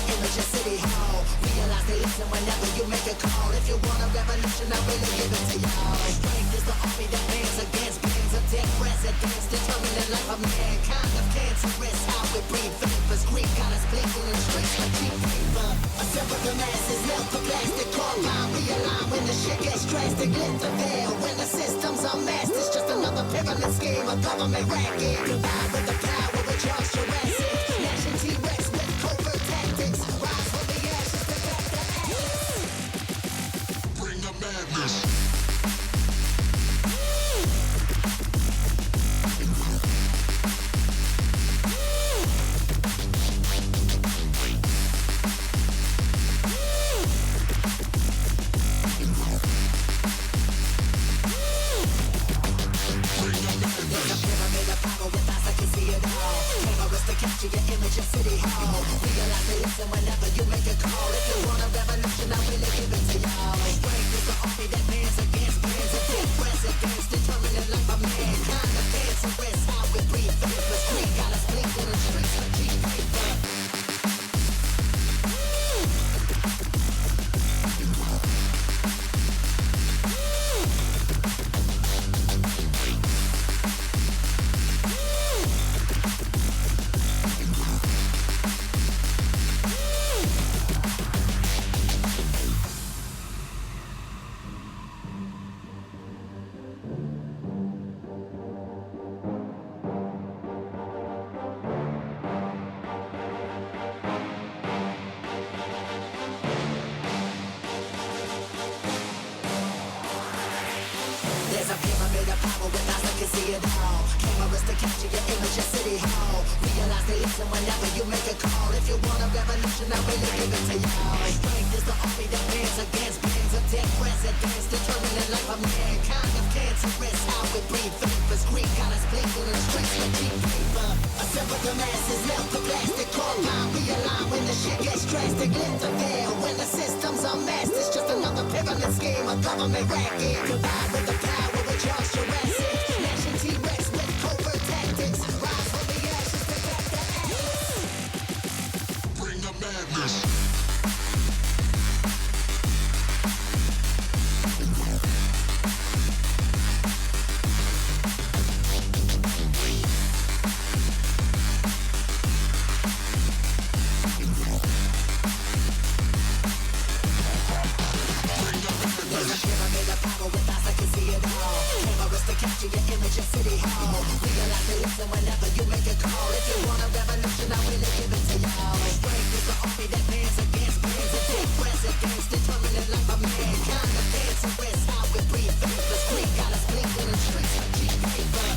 your image at City Hall. Realize they listen whenever you make a call. If you want a revolution, I really give it to y'all. Strength is the army that bands against bands of dead presidents, determining the life of mankind. Of cancerous, how we breathe vapors. Greek got us blinking in the streets like cheap paper. Assemble the masses, melt the plastic, core line, realign when the shit gets drastic. Lift the veil when the system's unmasked. It's just another pyramid scheme, a government racket. Combined with the power of Charles Jurassic. Gnashing T-Rex with covert tactics. Rise from the ashes to back the atlas. Bring the madness. Capture your image at City Hall. Realize they listen whenever you make a call. If you want a revolution, I really give it to y'all. Strength is the army that bands against bands of dead presidents, determining the life of mankind. The cancerous, how we breathe vapors. Greek got us blinking in the streets like cheap paper. There's a pyramid of power with eyes that can see it all. Cameras to capture your image at City Hall. Realize they listen whenever you make a call. If you want a revolution, I really give it to y'all. Strength is the army that bands against bands of dead presidents, determining the life of mankind. Of cancerous, how we breathe vapors. Greek got us blinking in the streets like cheap paper. Assemble the masses, melt the plastic, core line, realign when the shit gets drastic. Lift the veil when the system's unmasked. It's just another pyramid scheme, a government racket. Combined with the power of Charles Jurassic. Gnashing T-Rex with covert tactics. Rise from the ashes to back the atlas. Bring the madness. Capture your image at City Hall. Realize they listen whenever you make a call. If you want a revolution, I really give it to y'all. Strength is the army that bands against bands of dead presidents, determining the life of mankind. The cancerous, how we breathe vapors. Greek got us blinking in the streets like cheap paper.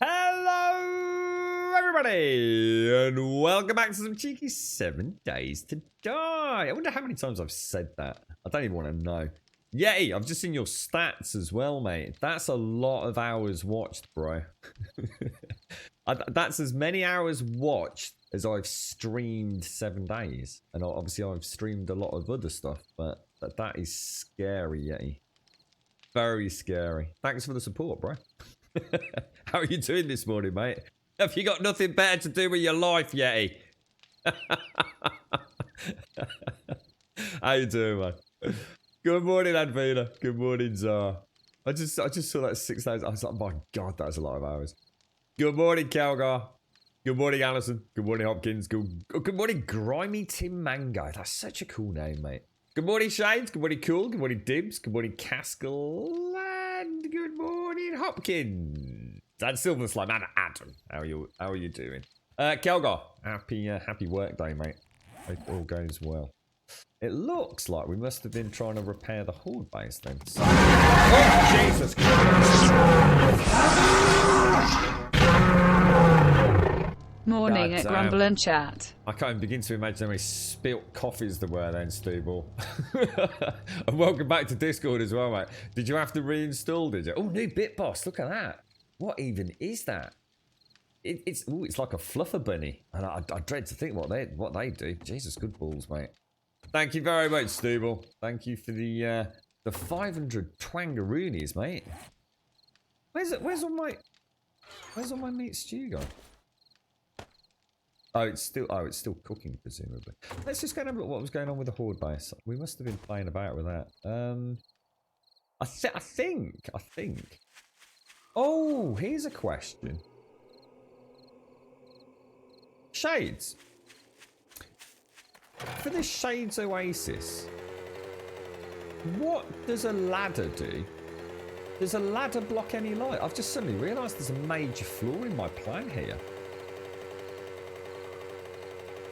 Hello, everybody, and welcome back to some cheeky 7 Days to Die. I wonder how many times I've said that. I don't even want to know. Yay, I've just seen your stats as well, mate. That's a lot of hours watched, bro. That's as many hours watched as I've streamed 7 days. And obviously I've streamed a lot of other stuff, but that is scary, Yeti. Very scary. Thanks for the support, bro. How are you doing this morning, mate? Have you got nothing better to do with your life, Yeti? How you doing, man? Good morning, Advina. Good morning, Zara. I just saw that 6 hours. I was like, my God, that's a lot of hours. Good morning, Calgar. Good morning, Alison. Good morning, Hopkins. Good morning, Grimy Tim Mango. That's such a cool name, mate. Good morning, Shades. Good morning, Cool. Good morning, Dibs. Good morning, Caskell. And good morning, Hopkins. And Silver Slime and Adam. How are you doing? Calgar, happy work day, mate. Hope it all goes well. It looks like we must have been trying to repair the horde base then. So oh, Jesus Christ. Morning God at damn. Grumble and Chat. I can't even begin to imagine how many spilt coffees there were then, Stubble. And welcome back to Discord as well, mate. Did you have to reinstall, did you? Oh, new Bitboss, look at that. What even is that? It's like a fluffer bunny. And I dread to think what they do. Jesus, good balls, mate. Thank you very much, Stubble. Thank you for the 500 twangaroonies, mate. Where's all my meat stew gone? Oh, it's still cooking, presumably. Let's just go and have a look at what was going on with the horde base. We must have been playing about with that. I think. Oh, here's a question. Shades. For this Shades Oasis, what does a ladder do? Does a ladder block any light? I've just suddenly realised there's a major flaw in my plan here.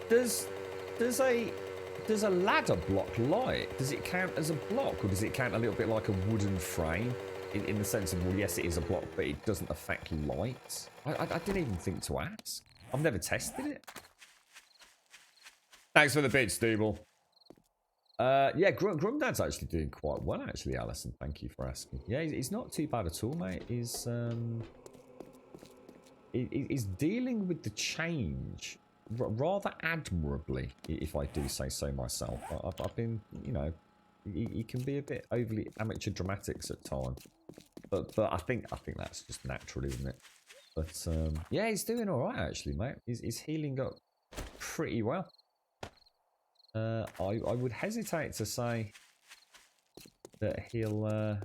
Does a ladder block light? Does it count as a block, or does it count a little bit like a wooden frame? In the sense of, well, yes, it is a block, but it doesn't affect light. I didn't even think to ask. I've never tested it. Thanks for the bit, Stubble. Yeah, Grumdad's actually doing quite well, actually, Alison. Thank you for asking. Yeah, he's not too bad at all, mate. He's dealing with the change rather admirably, if I do say so myself. I've been, you know, he can be a bit overly amateur dramatics at times, but I think that's just natural, isn't it? But yeah, he's doing all right actually, mate. He's healing up pretty well. I would hesitate to say that he'll.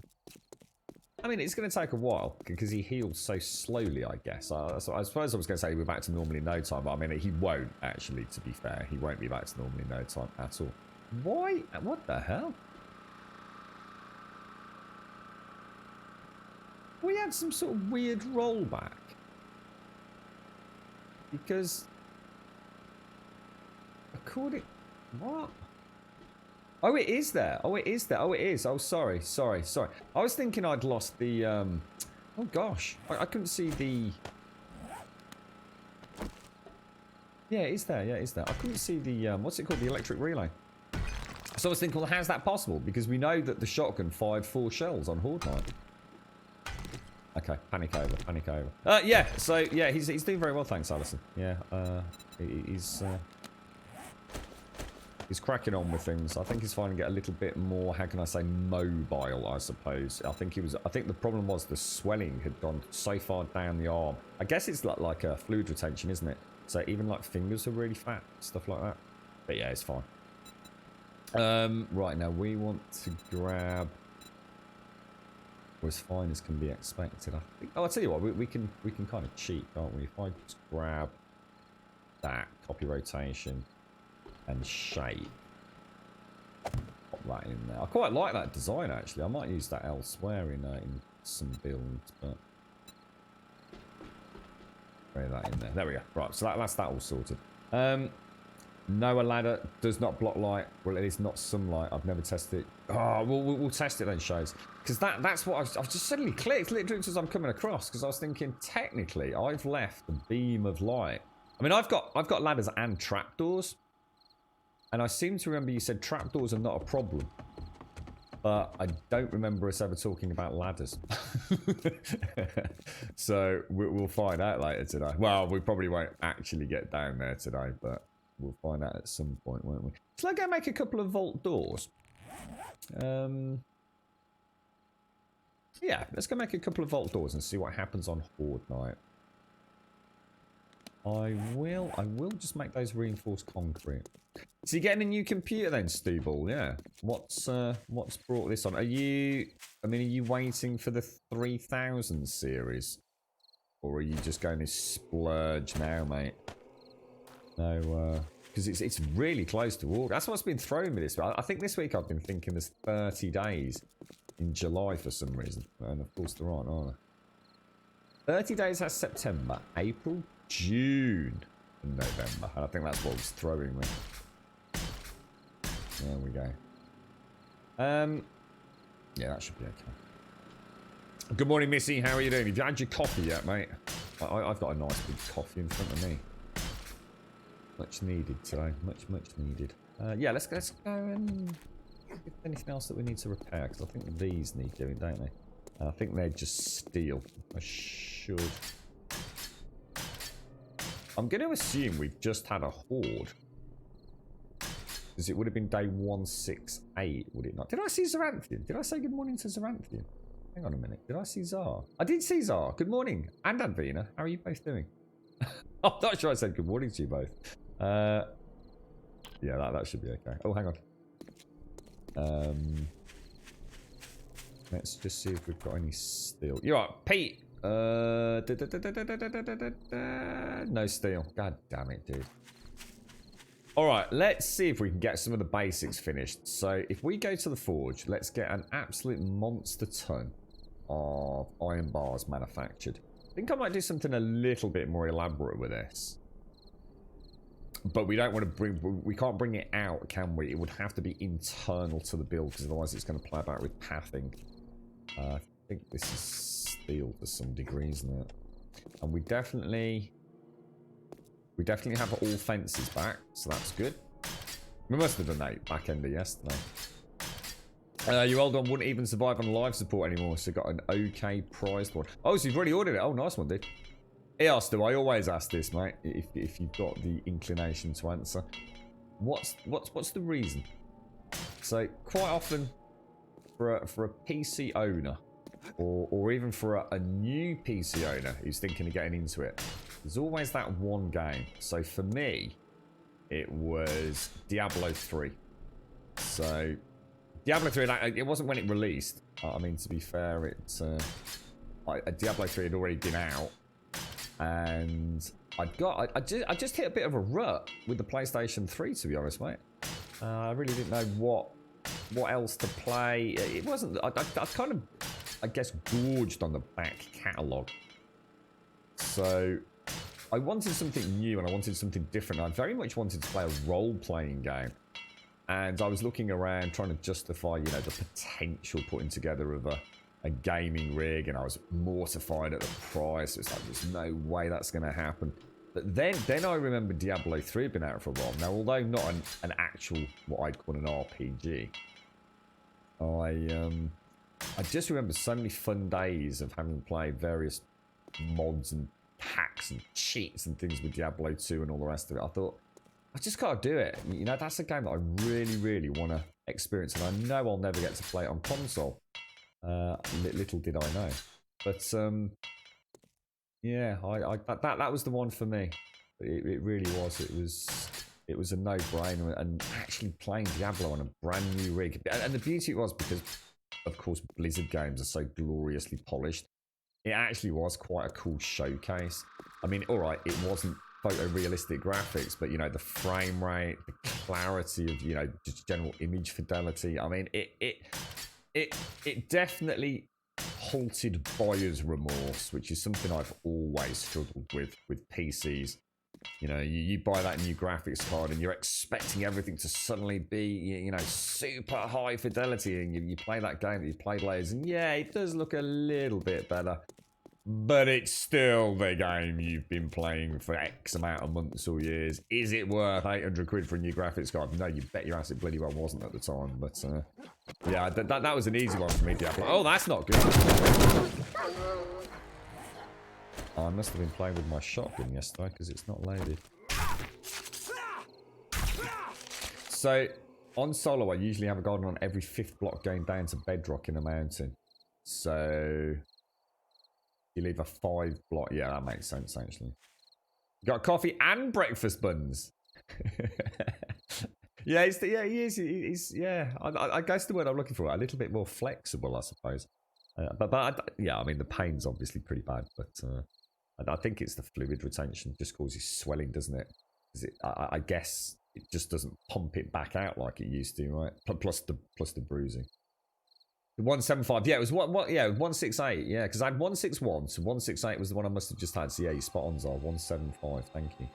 I mean, it's going to take a while because he heals so slowly, I guess. So I suppose I was going to say we're back to normal in no time, but I mean, he won't actually, to be fair. He won't be back to normal in no time at all. Why? What the hell? We had some sort of weird rollback. Because... according... what? Oh, it is there. Oh, it is there. Oh, it is. Oh, sorry. I was thinking I'd lost the, oh, gosh. I couldn't see the... yeah, it is there. Yeah, it is there. I couldn't see the, what's it called? The electric relay. So I was thinking, well, how's that possible? Because we know that the shotgun fired 4 shells on Horde Night. Okay, panic over. Yeah, so, yeah, he's doing very well, thanks, Alison. Yeah, he's cracking on with things. I think he's finding it a little bit more, how can I say, mobile, I suppose. I think the problem was the swelling had gone so far down the arm. I guess it's like a fluid retention, isn't it? So even like fingers are really fat, stuff like that. But yeah, it's fine. Right, now we want to grab... as fine as can be expected. I think, oh, I'll tell you what, we can kind of cheat, can't we? If I just grab that, copy rotation, and shape, pop that in there. I quite like that design, actually. I might use that elsewhere in some builds, but throw that in there. There we go. Right, so that's that all sorted. No, a ladder does not block light. Well, it is not sunlight. I've never tested it. Oh, we'll test it then, shows. Because that's what I've just suddenly clicked literally as I'm coming across. Because I was thinking, technically, I've left a beam of light. I mean, I've got ladders and trapdoors. And I seem to remember you said trapdoors are not a problem. But I don't remember us ever talking about ladders. So we'll find out later today. Well, we probably won't actually get down there today, but we'll find out at some point, won't we? Shall I go make a couple of vault doors? Yeah, let's go make a couple of vault doors and see what happens on Horde Night. I will just make those reinforced concrete. So you're getting a new computer then, Stu Ball, yeah? What's brought this on? Are you waiting for the 3000 series? Or are you just going to splurge now, mate? No, because it's really close to August. That's what's been throwing me this week. I think this week I've been thinking there's 30 days in July for some reason. And of course there aren't, are there? 30 days has September, April, June, and November. And I think that's what was throwing me. There we go. Yeah, that should be okay. Good morning, Missy. How are you doing? Have you had your coffee yet, mate? I've got a nice big coffee in front of me. Much needed today. Much needed. Yeah, let's go and if anything else that we need to repair, because I think these need doing, don't they? I think they're just steel. I should. I'm going to assume we've just had a horde. Because it would have been day 168, would it not? Did I see Zaranthian? Did I say good morning to Zaranthian? Hang on a minute. Did I see Zar? I did see Zar. Good morning. And Advina. How are you both doing? I'm not sure I said good morning to you both. Yeah, that should be okay. Oh, hang on. Let's just see if we've got any steel. You're right, Pete. No steel. God damn it, dude. All right, let's see if we can get some of the basics finished. So if we go to the forge, let's get an absolute monster ton of iron bars manufactured. I think I might do something a little bit more elaborate with this. But we don't want to we can't bring it out, can we? It would have to be internal to the build, because otherwise it's going to play about with pathing. I think this is steel to some degree, isn't it? And we definitely have all fences back, so that's good. We must have done that back end of yesterday. Your old one wouldn't even survive on live support anymore, so got an okay prize for it. Oh, so you've already ordered it. Oh, nice one, dude. He asked, do I always ask this, mate? If you've got the inclination to answer, what's the reason? So quite often, for a PC owner, or even for a new PC owner who's thinking of getting into it, there's always that one game. So for me, it was Diablo 3. So Diablo 3, it wasn't when it released. I mean, to be fair, Diablo 3 had already been out. And I just hit a bit of a rut with the PlayStation 3, to be honest, mate. I really didn't know what else to play. It wasn't. I kind of, I guess, gorged on the back catalogue. So I wanted something new and I wanted something different. I very much wanted to play a role-playing game. And I was looking around trying to justify, the potential putting together of a gaming rig, and I was mortified at the price. It's like, there's no way that's going to happen. But then I remember Diablo 3 had been out for a while. Now, although not an actual, what I'd call an RPG, I just remember so many fun days of having played various mods and hacks and cheats and things with Diablo 2 and all the rest of it. I thought, I just gotta do it. That's a game that I really, really want to experience, and I know I'll never get to play it on console. Little did I know, but yeah, that was the one for me. It really was. It was a no-brainer, and actually playing Diablo on a brand new rig. And the beauty was, because of course Blizzard games are so gloriously polished, it actually was quite a cool showcase. I mean, all right, it wasn't photorealistic graphics, but the frame rate, the clarity of just general image fidelity. I mean, it definitely halted buyer's remorse, which is something I've always struggled with PCs. You buy that new graphics card and you're expecting everything to suddenly be, super high fidelity, and you play that game that you've played layers, and yeah, it does look a little bit better, but it's still the game you've been playing for X amount of months or years. Is it worth 800 quid for a new graphics card? No, you bet your ass it bloody well wasn't at the time. But yeah, that was an easy one for me, Diablo. Oh, that's not good. I must have been playing with my shotgun yesterday, because it's not loaded. So on solo, I usually have a garden on every 5th block going down to bedrock in a mountain. So you leave a 5 block. Yeah, that makes sense, actually. Got coffee and breakfast buns. Yeah, he is. He's yeah. I guess the word I'm looking for, a little bit more flexible, I suppose. Yeah, I mean the pain's obviously pretty bad, but I think it's the fluid retention just causes swelling, doesn't it? I guess it just doesn't pump it back out like it used to, right? Plus the bruising. The 175, yeah, it was what? Yeah, 168, yeah, because I had 161, so 168 was the one I must have just had. So yeah, you spot on, Zar. 175, thank you.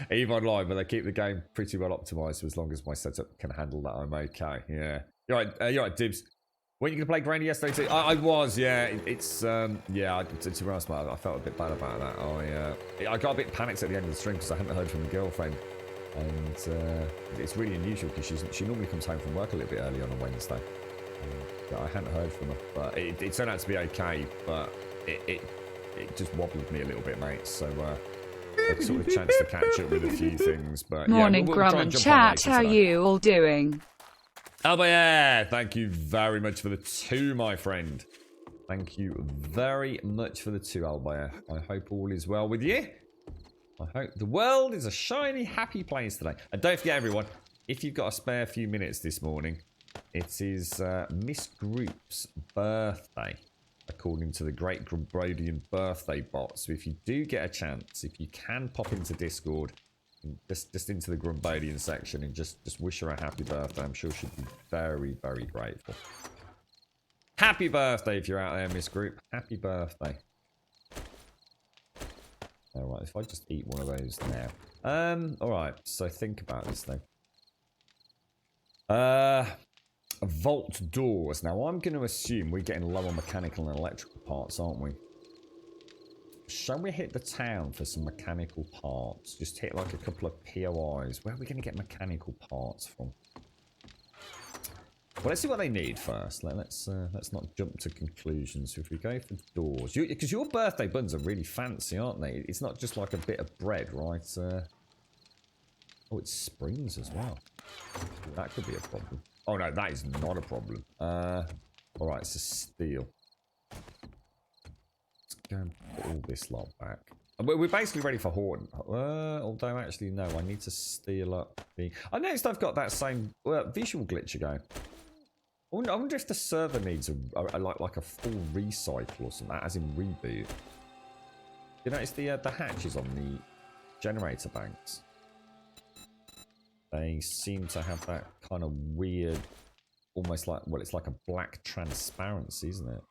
EVE Online, but they keep the game pretty well optimized, so as long as my setup can handle that, I'm okay. Yeah, you're right, Dibs. When you gonna play Granny yesterday too? I was, yeah. It's yeah. To be honest, mate, I felt a bit bad about that. I got a bit panicked at the end of the stream because I hadn't heard from the girlfriend, and it's really unusual because she normally comes home from work a little bit early on a Wednesday. I hadn't heard from her, but it turned out to be okay. But it just wobbled me a little bit, mate. So. Sort of chance to catch up with a few things, but morning, yeah, Grum and chat. How you all doing? Oh, but yeah, thank you very much for the 2, my friend. Thank you very much for the 2, Albaya. I hope all is well with you. I hope the world is a shiny, happy place today. And don't forget, everyone, if you've got a spare few minutes this morning, it is Miss Group's birthday, according to the Great Grumbrodian birthday bot. So if you do get a chance, if you can pop into Discord, just into the Grumbrodian section and just wish her a happy birthday, I'm sure she'd be very, very grateful. Happy birthday if you're out there, Miss Group. Happy birthday. Alright, if I just eat one of those now. Alright, so think about this thing. Vault doors. Now, I'm going to assume we're getting low on mechanical and electrical parts, aren't we? Shall we hit the town for some mechanical parts? Just hit like a couple of POIs. Where are we going to get mechanical parts from? Well, let's see what they need first. Let's not jump to conclusions. So if we go for doors, because your birthday buns are really fancy, aren't they? It's not just like a bit of bread, right? Oh, it's springs as well. That could be a problem. Oh no, that is not a problem. Alright, it's a steel. Let's go and put all this lot back. We're basically ready for Horton. Although, actually, no, I need to steel up the... I noticed I've got that same visual glitch again. I wonder if the server needs like a full recycle or something, as in reboot. You notice the hatches on the generator banks? They seem to have that kind of weird, almost like, well, it's like a black transparency, isn't it?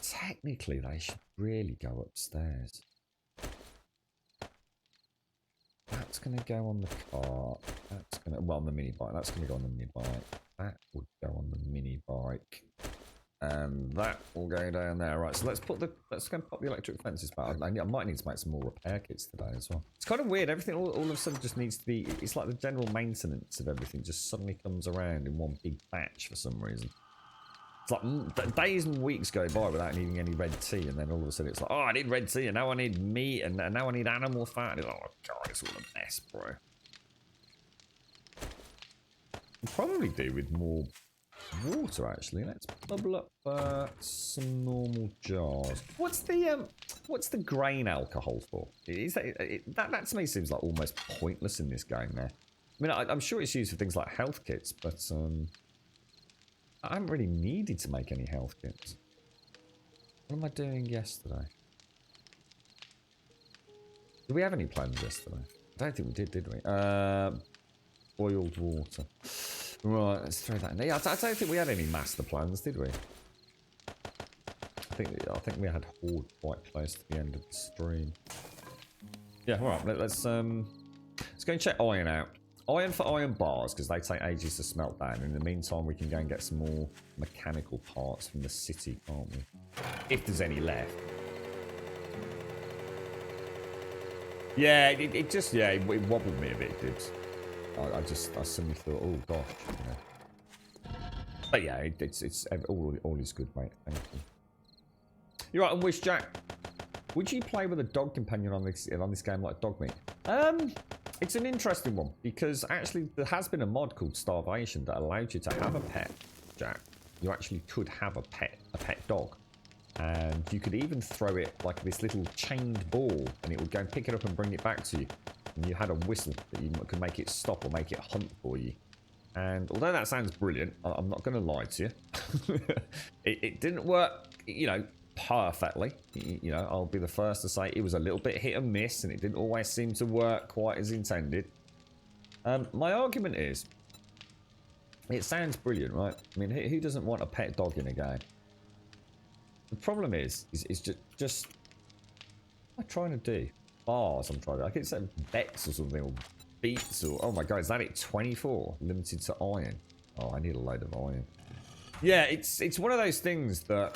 Technically, they should really go upstairs. That's going to go on the cart. That's going to, well, on the mini bike. That's going to go on the mini bike. That would go on the mini bike. And that will go down there. Right, so let's go and pop the electric fences back. I might need to make some more repair kits today as well. It's kind of weird. Everything all of a sudden just needs to be... It's like the general maintenance of everything just suddenly comes around in one big batch for some reason. It's like days and weeks go by without needing any red tea, and then all of a sudden it's like, oh, I need red tea, and now I need meat, and now I need animal fat. And it's like, oh, God, it's all a mess, bro. We'll probably do with more... water, actually. Let's bubble up some normal jars. What's the grain alcohol for? Is that to me seems like almost pointless in this game now. I mean, I'm sure it's used for things like health kits, but I haven't really needed to make any health kits. What am I doing yesterday? Did we have any plans yesterday? I don't think we did we? Boiled water. Right, let's throw that in there. I don't think we had any master plans, did we? I think we had Horde quite close to the end of the stream. Yeah, all right. Let's go and check iron out. Iron for iron bars, because they take ages to smelt down. In the meantime, we can go and get some more mechanical parts from the city, can't we? If there's any left. Yeah, it wobbled me a bit, Dibs. I suddenly thought, oh gosh, you know. But yeah, it's all is good, mate. Thank you. You're right, and Wish Jack. Would you play with a dog companion on this game like Dogmeat? It's an interesting one because actually there has been a mod called Starvation that allowed you to have a pet, Jack. You actually could have a pet dog. And you could even throw it like this little chained ball, and it would go and pick it up and bring it back to you. And you had a whistle that you could make it stop or make it hunt for you. And although that sounds brilliant, I'm not going to lie to you. it didn't work, you know, perfectly. You know, I'll be the first to say it was a little bit hit and miss, and it didn't always seem to work quite as intended. My argument is, it sounds brilliant, right? I mean, who doesn't want a pet dog in a game? The problem is just what am I trying to do? Bars, I'm trying to. I keep saying bets or something, or beats, or oh my god, is that it? 24 limited to iron. Oh, I need a load of iron. Yeah, it's one of those things that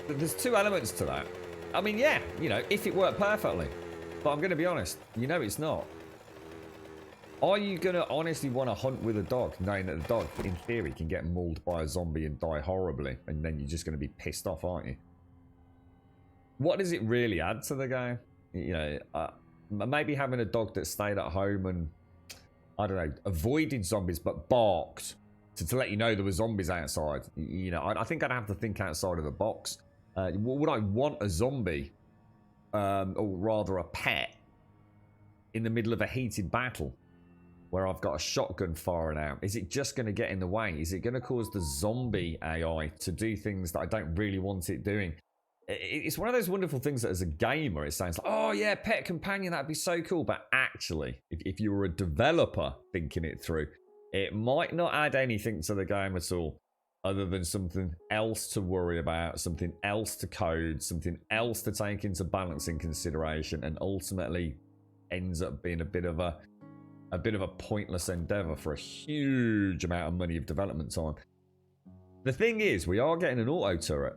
there's two elements to that. I mean, yeah, you know, if it worked perfectly, but I'm going to be honest, you know, it's not. Are you going to honestly want to hunt with a dog, knowing that the dog, in theory, can get mauled by a zombie and die horribly, and then you're just going to be pissed off, aren't you? What does it really add to the game? You know, maybe having a dog that stayed at home and, I don't know, avoided zombies but barked to let you know there were zombies outside. You know, I think I'd have to think outside of the box. Would I want a zombie, or rather a pet, in the middle of a heated battle where I've got a shotgun firing out? Is it just going to get in the way? Is it going to cause the zombie AI to do things that I don't really want it doing? It's one of those wonderful things that as a gamer, it sounds like, oh yeah, pet companion, that'd be so cool. But actually, if you were a developer thinking it through, it might not add anything to the game at all, other than something else to worry about, something else to code, something else to take into balancing consideration, and ultimately ends up being a bit of a pointless endeavor for a huge amount of money of development time. The thing is, we are getting an auto turret.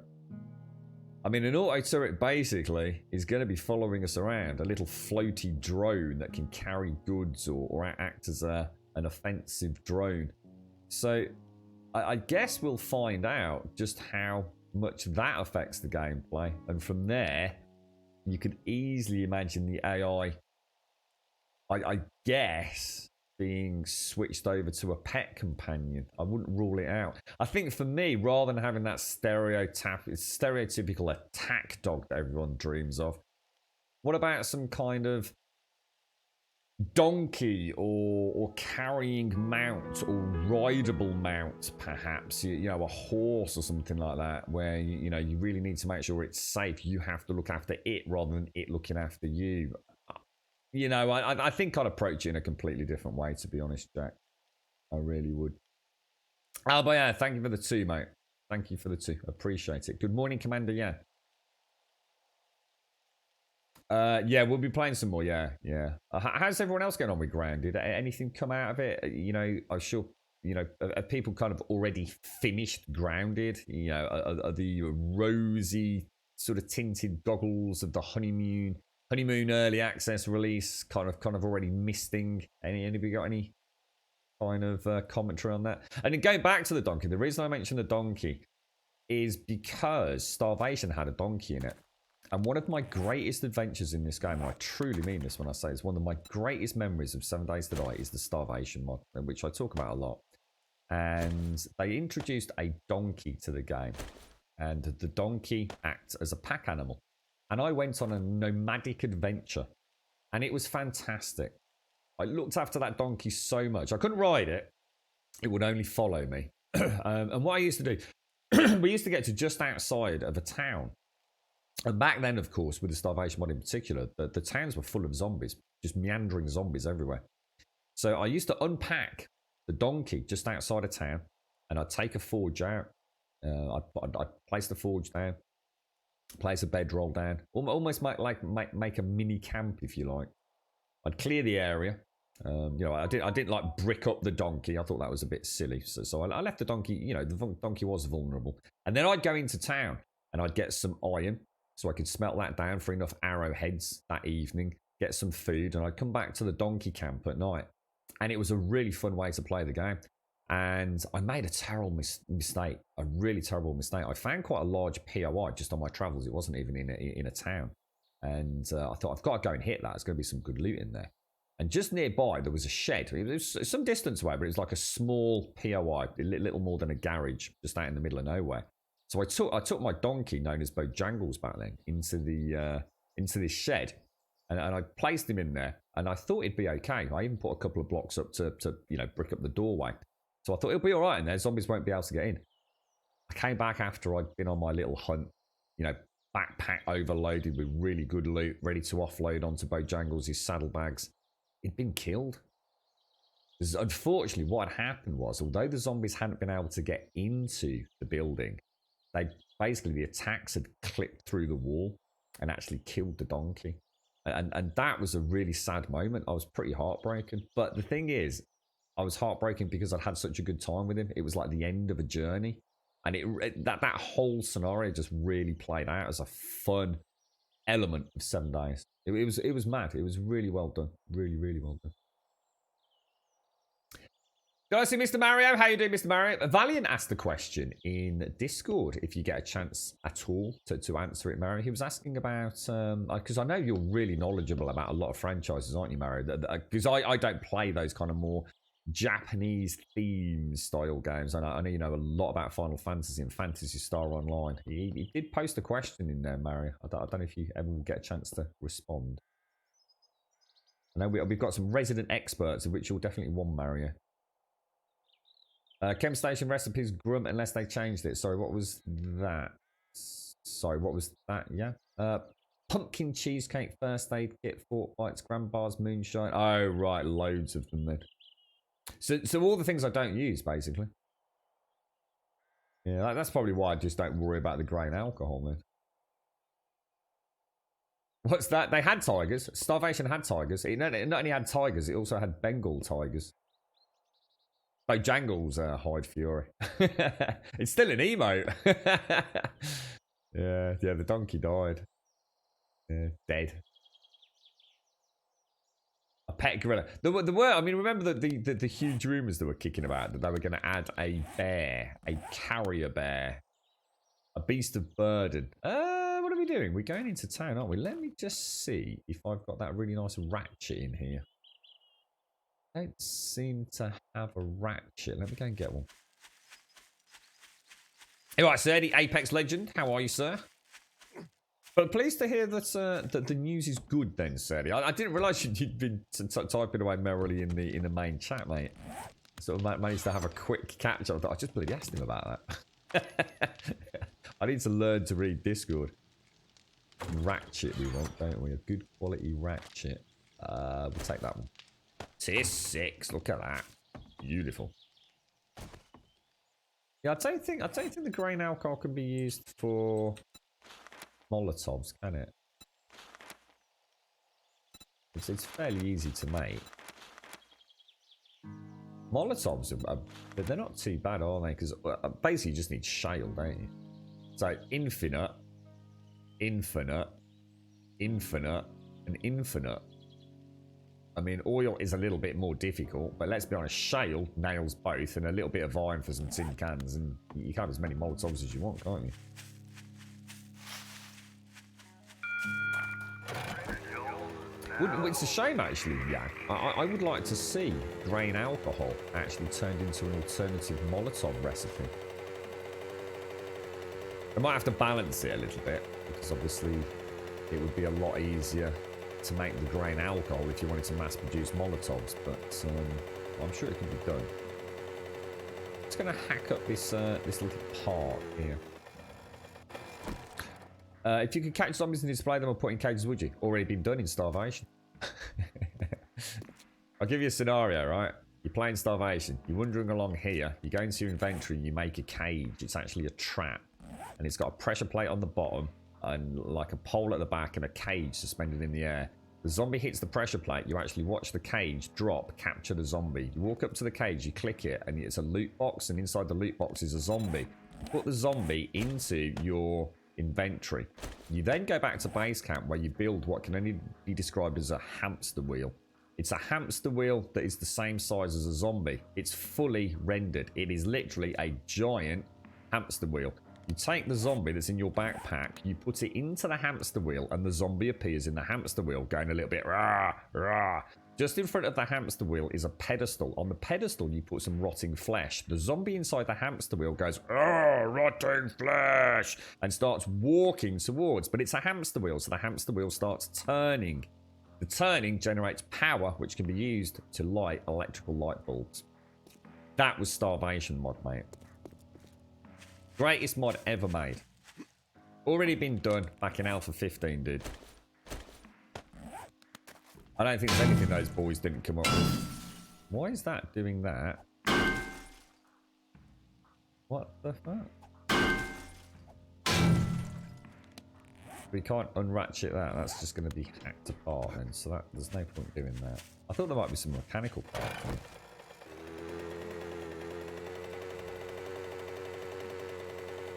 I mean, an auto turret basically is going to be following us around, a little floaty drone that can carry goods or act as an offensive drone. So I guess we'll find out just how much that affects the gameplay. And from there, you could easily imagine the AI, I guess, being switched over to a pet companion. I wouldn't rule it out. I think for me, rather than having that stereotypical attack dog that everyone dreams of, what about some kind of donkey or carrying mount or rideable mount, perhaps, you know, a horse or something like that, where you know you really need to make sure it's safe. You have to look after it rather than it looking after you. You know, I think I'd approach it in a completely different way, to be honest, Jack. I really would. Oh, but yeah, thank you for the 2, mate. Thank you for the 2. Appreciate it. Good morning, Commander. Yeah. Yeah, we'll be playing some more. Yeah. How's everyone else getting on with Grounded? Anything come out of it? You know, I'm sure, you know, are people kind of already finished Grounded? You know, are the rosy sort of tinted goggles of the honeymoon early access release kind of already misting? Anybody got any kind of commentary on that? And then going back to the donkey, the reason I mentioned the donkey is because Starvation had a donkey in it. And one of my greatest adventures in this game, and I truly mean this when I say it's one of my greatest memories of 7 Days to Die, is the Starvation mod, which I talk about a lot. And they introduced a donkey to the game. And the donkey acts as a pack animal. And I went on a nomadic adventure. And it was fantastic. I looked after that donkey so much. I couldn't ride it. It would only follow me. And what I used to do, we used to get to just outside of a town. And back then, of course, with the Starvation mod in particular, the towns were full of zombies, just meandering zombies everywhere. So I used to unpack the donkey just outside of town, and I'd take a forge out. I'd place the forge down, place a bedroll down, almost make a mini camp, if you like. I'd clear the area. You know, I didn't like brick up the donkey. I thought that was a bit silly. So I left the donkey. You know, the donkey was vulnerable, and then I'd go into town and I'd get some iron, so I could smelt that down for enough arrowheads that evening, get some food, and I'd come back to the donkey camp at night. And it was a really fun way to play the game. And I made a terrible mistake, a really terrible mistake. I found quite a large POI just on my travels. It wasn't even in a town. And I thought, I've got to go and hit that. There's going to be some good loot in there. And just nearby, there was a shed. It was some distance away, but it was like a small POI, a little more than a garage, just out in the middle of nowhere. So I took my donkey, known as Bojangles back then, into this shed, and I placed him in there, and I thought it'd be okay. I even put a couple of blocks up to brick up the doorway. So I thought it'll be all right in there. Zombies won't be able to get in. I came back after I'd been on my little hunt, backpack overloaded with really good loot, ready to offload onto Bojangles' saddlebags. He'd been killed. Because unfortunately, what had happened was, although the zombies hadn't been able to get into the building, the attacks had clipped through the wall and actually killed the donkey. And that was a really sad moment. I was pretty heartbroken. But the thing is, I was heartbroken because I'd had such a good time with him. It was like the end of a journey. And that whole scenario just really played out as a fun element of 7 days. It was mad. It was really well done. Really, really well done. Did I see Mr. Mario? How you doing, Mr. Mario? Valiant asked the question in Discord, if you get a chance at all to answer it, Mario. He was asking about, because I know you're really knowledgeable about a lot of franchises, aren't you, Mario? Because I don't play those kind of more Japanese theme style games. I know you know a lot about Final Fantasy and Phantasy Star Online. He did post a question in there, Mario. I don't know if you ever will get a chance to respond. I know we've got some resident experts, of which you're definitely one, Mario. Chem Station recipes grunt unless they changed it. Sorry, what was that? Sorry, what was that? Yeah. Pumpkin cheesecake, first aid kit, Fort Bites, Grand Bars, moonshine. Oh, right, loads of them then. So all the things I don't use, basically. Yeah, that's probably why I just don't worry about the grain alcohol, man. What's that? They had tigers. Starvation had tigers. It not only had tigers, it also had Bengal tigers. Bojangles Hyde Fury. It's still an emote. yeah, the donkey died. Yeah, dead. A pet gorilla. There were, I mean, remember the huge rumours that were kicking about that they were going to add a bear, a carrier bear, a beast of burden. What are we doing? We're going into town, aren't we? Let me just see if I've got that really nice ratchet in here. I don't seem to have a ratchet. Let me go and get one. All right, sir, the Apex Legend. How are you, sir? But pleased to hear that the news is good then, Sadie. I didn't realise you'd been typing away merrily in the main chat, mate. Sort of managed to have a quick catch up. I just bloody asked him about that. I need to learn to read Discord. Ratchet we want, don't we? A good quality ratchet. We'll take that one. Tier 6, look at that. Beautiful. Yeah, I don't think the grain alcohol can be used for Molotovs, can it? It's fairly easy to make. Molotovs but they're not too bad, are they? Because basically you just need shale, don't you? So infinite, infinite, infinite, and infinite. I mean, oil is a little bit more difficult, but let's be honest, shale nails both, and a little bit of iron for some tin cans, and you can have as many Molotovs as you want, can't you? It's a shame, actually, yeah. I would like to see grain alcohol actually turned into an alternative Molotov recipe. I might have to balance it a little bit, because obviously it would be a lot easier to make the grain alcohol if you wanted to mass produce Molotovs, but I'm sure it can be done. Just going to hack up this little part here. If you could catch zombies and display them or put in cages, would you? Already been done in Starvation. I'll give you a scenario, right? You're playing Starvation. You're wandering along here. You go into your inventory and you make a cage. It's actually a trap. And it's got a pressure plate on the bottom and like a pole at the back and a cage suspended in the air. The zombie hits the pressure plate. You actually watch the cage drop, capture the zombie. You walk up to the cage, you click it, and it's a loot box. And inside the loot box is a zombie. You put the zombie into your inventory. You then go back to base camp where you build what can only be described as a hamster wheel. It's a hamster wheel that is the same size as a zombie. It's fully rendered. It is literally a giant hamster wheel. You take the zombie that's in your backpack, you put it into the hamster wheel, and the zombie appears in the hamster wheel, going a little bit rah, rah. Just in front of the hamster wheel is a pedestal. On the pedestal, you put some rotting flesh. The zombie inside the hamster wheel goes, "Oh, rotting flesh," and starts walking towards. But it's a hamster wheel, so the hamster wheel starts turning. The turning generates power, which can be used to light electrical light bulbs. That was Starvation mod, mate. Greatest mod ever made. Already been done back in Alpha 15, dude. I don't think there's anything those boys didn't come up with. Why is that doing that? What the fuck? We can't unratchet that. That's just going to be hacked apart then. So that there's no point doing that. I thought there might be some mechanical parts in it.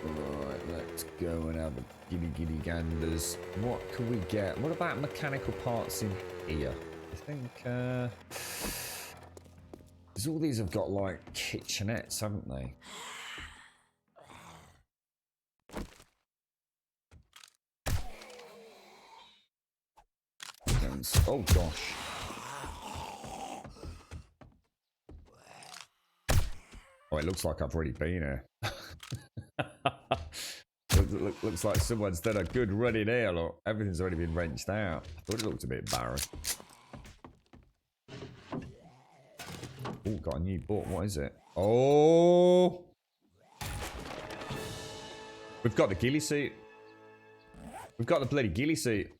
Right, let's go and have a giddy ganders. What can we get? What about mechanical parts in here? I think, because all these have got like kitchenettes, haven't they? Oh gosh. Oh, it looks like I've already been here. Looks like someone's done a good run in here. Look, everything's already been wrenched out. I thought it looked a bit barren. Oh, got a new book. What is it? Oh! We've got the ghillie suit. We've got the bloody ghillie suit.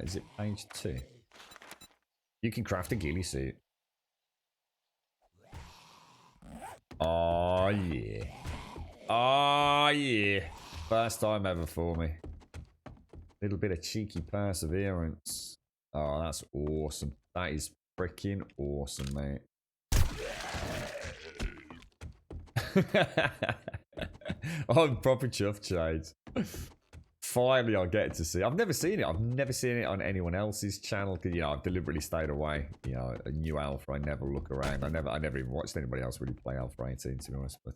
Is it page 2? You can craft a ghillie suit. Oh yeah. Oh yeah. First time ever for me. Little bit of cheeky perseverance. Oh, that's awesome. That is freaking awesome, mate. I'm proper chuffed, Shades. Finally, I'll get to see. I've never seen it. I've never seen it on anyone else's channel. Cause, you know, I've deliberately stayed away. You know, a new Alpha. I never look around. I never even watched anybody else really play Alpha 18, to be honest. But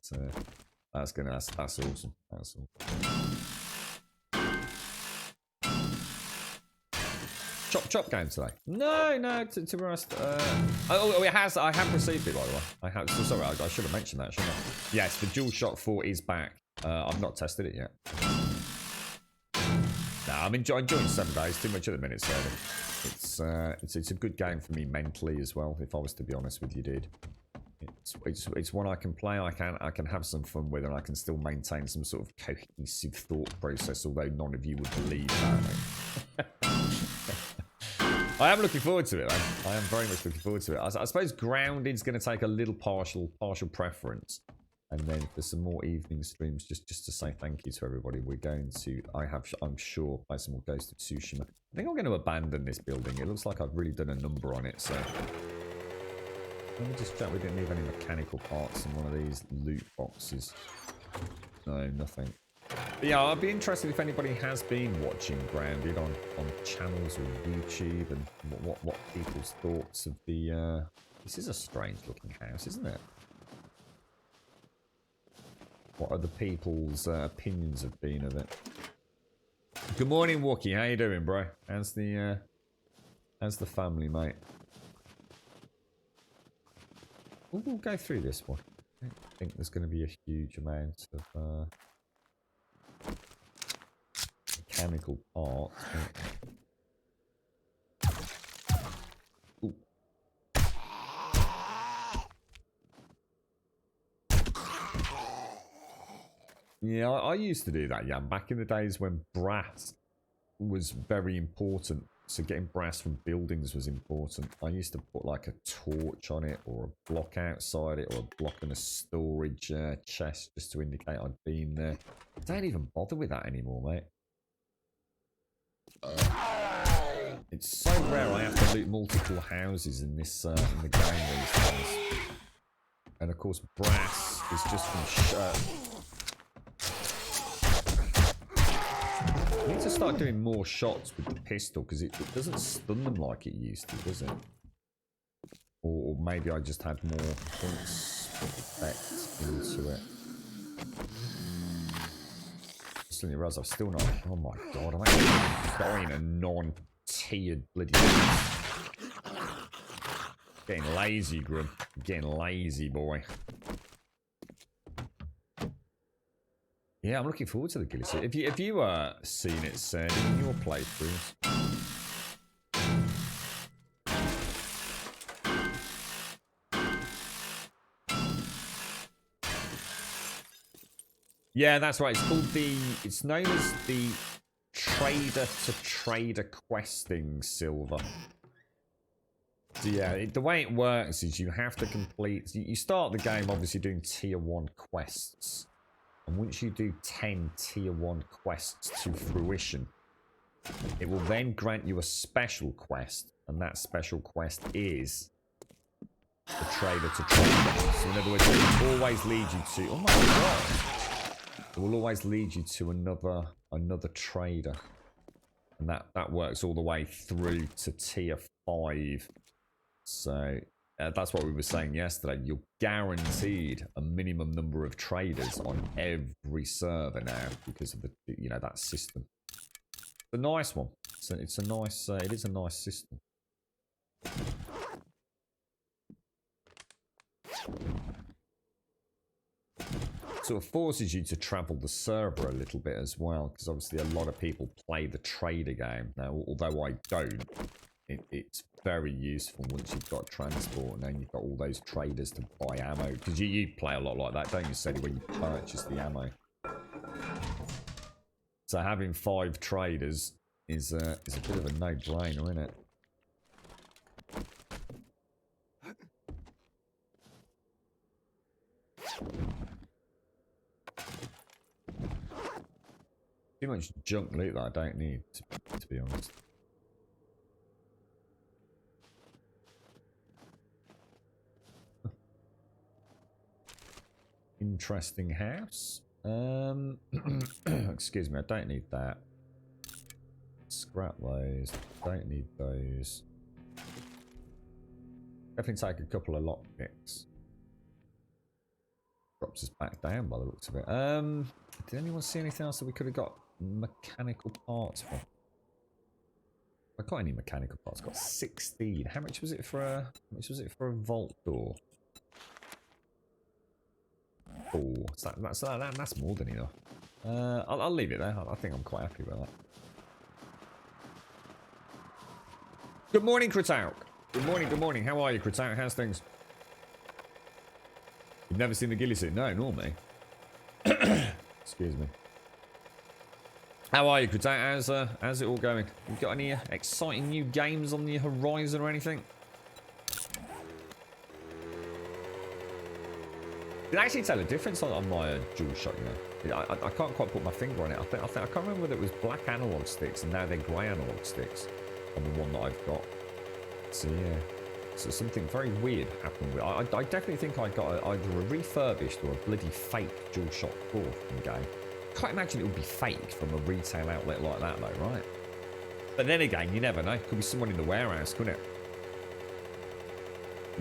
that's awesome. That's awesome. Chop game today. No. To be honest, I have received it, by the way. I have. So sorry, I should have mentioned that, shouldn't I? Yes, the DualShock 4 is back. I've not tested it yet. Nah, I'm enjoying 7 days. Too much at the minute, so it's a good game for me mentally as well. If I was to be honest with you, dude, it's one I can play. I can have some fun with, and I can still maintain some sort of cohesive thought process. Although none of you would believe that. I am looking forward to it, though. I am very much looking forward to it. I suppose Grounded's going to take a little partial preference. And then for some more evening streams, just to say thank you to everybody, we're going to, I'm sure, play some more Ghost of Tsushima. I think I'm going to abandon this building. It looks like I've really done a number on it, so... Let me just check we didn't leave any mechanical parts in one of these loot boxes. No, nothing. But yeah, I'd be interested if anybody has been watching Grounded on channels or YouTube, and what people's thoughts of the... This is a strange looking house, isn't it? What other people's opinions have been of it. Good morning, Wookie. How you doing, bro? How's the family, mate? We'll go through this one. I don't think there's going to be a huge amount of mechanical parts. Ooh. Yeah, I used to do that, yeah. Back in the days when brass was very important. So getting brass from buildings was important. I used to put like a torch on it, or a block outside it, or a block in a storage chest just to indicate I'd been there. I don't even bother with that anymore, mate. It's so rare I have to loot multiple houses in this in the game these days. And of course, brass is just from I need to start doing more shots with the pistol, because it doesn't stun them like it used to, does it? Or maybe I just had more points effect into it. Suddenly realised I've still not... Oh my god, I'm actually buying a non-tiered bloody... Getting lazy, Grim. Getting lazy, boy. Yeah, I'm looking forward to the Ghillie Suit. Have you seen it said in your playthroughs? Yeah, that's right. It's called the... It's known as the Trader-to-Trader questing silver. So yeah, the way it works is you have to complete... You start the game obviously doing tier 1 quests. And once you do 10 tier 1 quests to fruition, it will then grant you a special quest. And that special quest is the Trader-to-Trader. So in other words, it will always lead you to... Oh my god! It will always lead you to another trader. And that works all the way through to tier 5. So that's what we were saying yesterday. You're guaranteed a minimum number of traders on every server now because of the that system. It's a nice one. It's a nice. It is a nice system. Sort of forces you to travel the server a little bit as well, because obviously a lot of people play the trader game. Now, although I don't, it's very useful once you've got transport and then you've got all those traders to buy ammo. Because you play a lot like that, don't you, Sadie, where you purchase the ammo. So having 5 traders is a bit of a no-brainer, isn't it? Too much junk loot that I don't need, to be honest. Interesting house. Excuse me, I don't need that. Scrap those. Don't need those. Definitely take a couple of lockpicks. Drops us back down by the looks of it. Did anyone see anything else that we could have got mechanical parts for? I got any mechanical parts? Got 16. How much was it for a? How much was it for a vault door? Oh, that's more than enough. I'll leave it there. I think I'm quite happy with that. Good morning, Kritauk. Good morning. Good morning. How are you, Kritauk? How's things? You've never seen the Ghillie Suit? No, nor me. Excuse me. How are you, Kritauk? How's it all going? You got any exciting new games on the horizon or anything? Did I actually tell a difference on my DualShock, you know? I can't quite put my finger on it. I can't remember whether it was black analog sticks and now they're grey analog sticks on the one that I've got. So yeah. So something very weird happened with I definitely think I got either a refurbished or a bloody fake DualShock 4 from the game. Can't imagine it would be fake from a retail outlet like that though, right? But then again, you never know. Could be someone in the warehouse, couldn't it?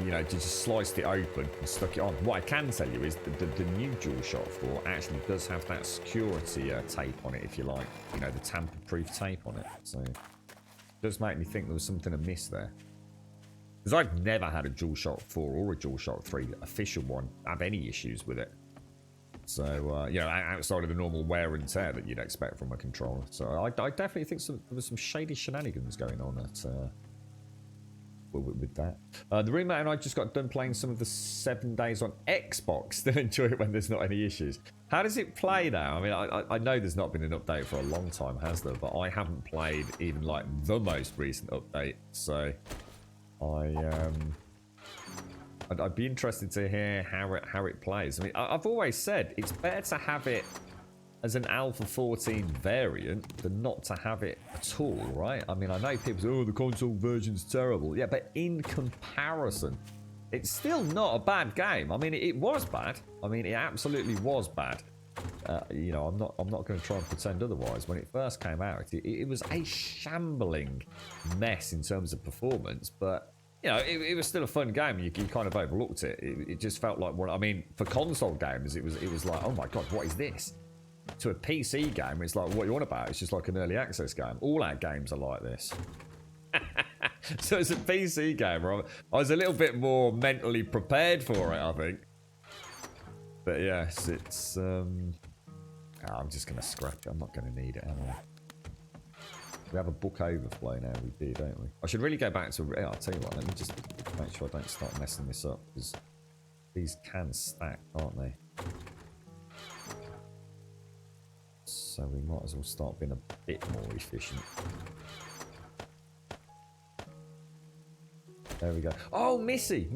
You know, just sliced it open and stuck it on. What I can tell you is the new DualShock 4 actually does have that security tape on it, if you like. You know, the tamper-proof tape on it. So it does make me think there was something amiss there. Because I've never had a DualShock 4 or a DualShock 3 official one have any issues with it. So, you know, outside of the normal wear and tear that you'd expect from a controller. So I definitely think there was some shady shenanigans going on at... with that. The roommate and I just got done playing some of the 7 Days on Xbox. Still enjoy it when there's not any issues. How does it play now? I mean, I know there's not been an update for a long time, has there? But I haven't played even like the most recent update. So I'd be interested to hear how it plays. I mean, I've always said it's better to have it as an Alpha 14 variant than not to have it at all, right? I mean, I know people say, oh, the console version's terrible. Yeah, but in comparison, it's still not a bad game. I mean, it was bad. I mean, it absolutely was bad. You know, I'm not going to try and pretend otherwise. When it first came out, it was a shambling mess in terms of performance, but you know, it was still a fun game. You kind of overlooked it. It just felt like one. I mean, for console games, it was like, oh my god, what is this? To a PC game, it's like, what you want about? It's just like an early access game. All our games are like this. So as a PC gamer, I was a little bit more mentally prepared for it, I think. But yes, it's I'm just gonna scrap it. I'm not gonna need it, am I? We have a book overflow now, we do, don't we? I should really go back to... I'll tell you what, let me just make sure I don't start messing this up, because these can stack, aren't they? So we might as well start being a bit more efficient. There we go. Oh, Missy!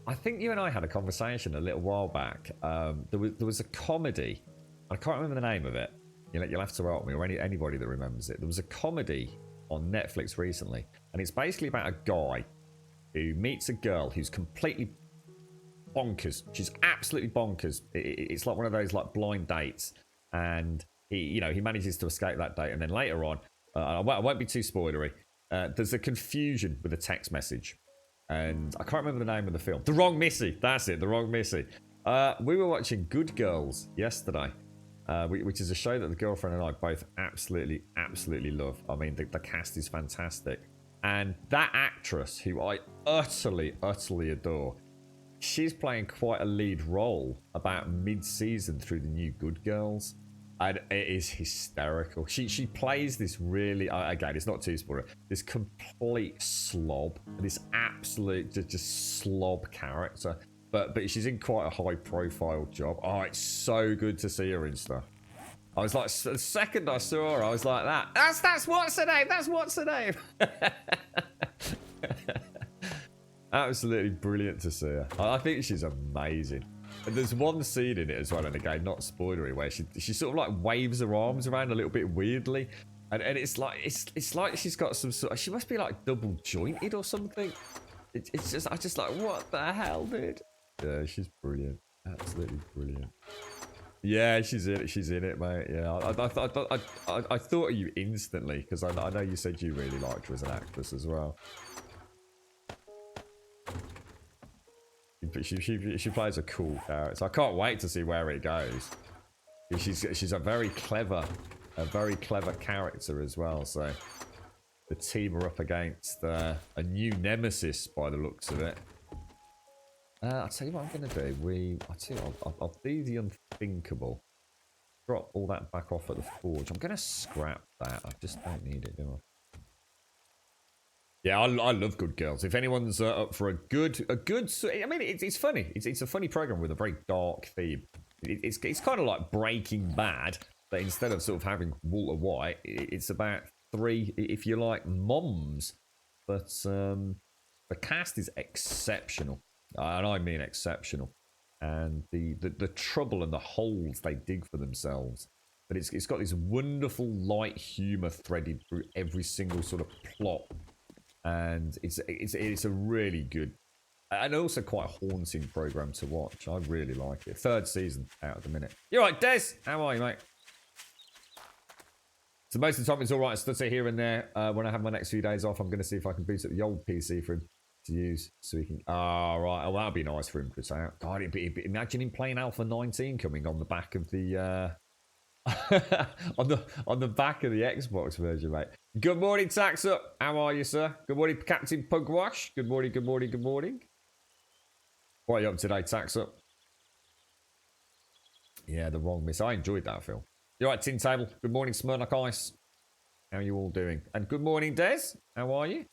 I think you and I had a conversation a little while back. There was a comedy. I can't remember the name of it. You'll have to write me, or anybody that remembers it. There was a comedy on Netflix recently, and it's basically about a guy who meets a girl who's completely bonkers. She's absolutely bonkers. It's like one of those like blind dates, and he manages to escape that date, and then later on, I won't be too spoilery. There's a confusion with a text message, and I can't remember the name of the film. The Wrong Missy. That's it. The Wrong Missy. We were watching Good Girls yesterday. Which is a show that the girlfriend and I both absolutely love. I mean, the cast is fantastic. And that actress, who I utterly adore, she's playing quite a lead role about mid-season through the new Good Girls. And it is hysterical. She plays this really, again, it's not too spoiler, this complete slob, this absolute just slob character. But she's in quite a high-profile job. Oh, it's so good to see her in stuff. I was like, the second I saw her, I was like, that's what's her name? That's what's her name? Absolutely brilliant to see her. I think she's amazing. And there's one scene in it as well, and again, not spoilery, where she sort of like waves her arms around a little bit weirdly, and it's like she's got some sort of, she must be like double jointed or something. It's just, I just like, what the hell, dude? Yeah, she's brilliant. Absolutely brilliant. Yeah, she's in it, mate. Yeah, I thought of you instantly, because I know you said you really liked her as an actress as well. She plays a cool character. I can't wait to see where it goes. She's a very clever character as well. So the team are up against a new nemesis by the looks of it. I'll tell you what I'm going to do. I'll do the unthinkable. Drop all that back off at the forge. I'm going to scrap that. I just don't need it, do I? Yeah, I love Good Girls. If anyone's up for a good, I mean, it's funny. It's a funny program with a very dark theme. It's kind of like Breaking Bad, but instead of sort of having Walter White, it's about three, if you like, moms. But the cast is exceptional. And I mean exceptional, and the trouble and the holes they dig for themselves. But it's got this wonderful light humour threaded through every single sort of plot, and it's a really good and also quite a haunting program to watch. I really like it. 3rd season out at the minute. You're right, Des. How are you, mate? So most of the time it's all right. I stutter here and there. When I have my next few days off, I'm going to see if I can boot up the old PC for him to use, so he can. Right. Oh, that'd be nice for him to try out. God, imagine him playing Alpha 19 coming on the back of the on the back of the Xbox version, mate. Good morning, Taxa. How are you, sir? Good morning, Captain Pugwash. Good morning. What are you up today, Taxa? Yeah, The Wrong Miss. I enjoyed that film. You're right, Tin Table. Good morning, Smirnock Ice. How are you all doing? And good morning, Des. How are you?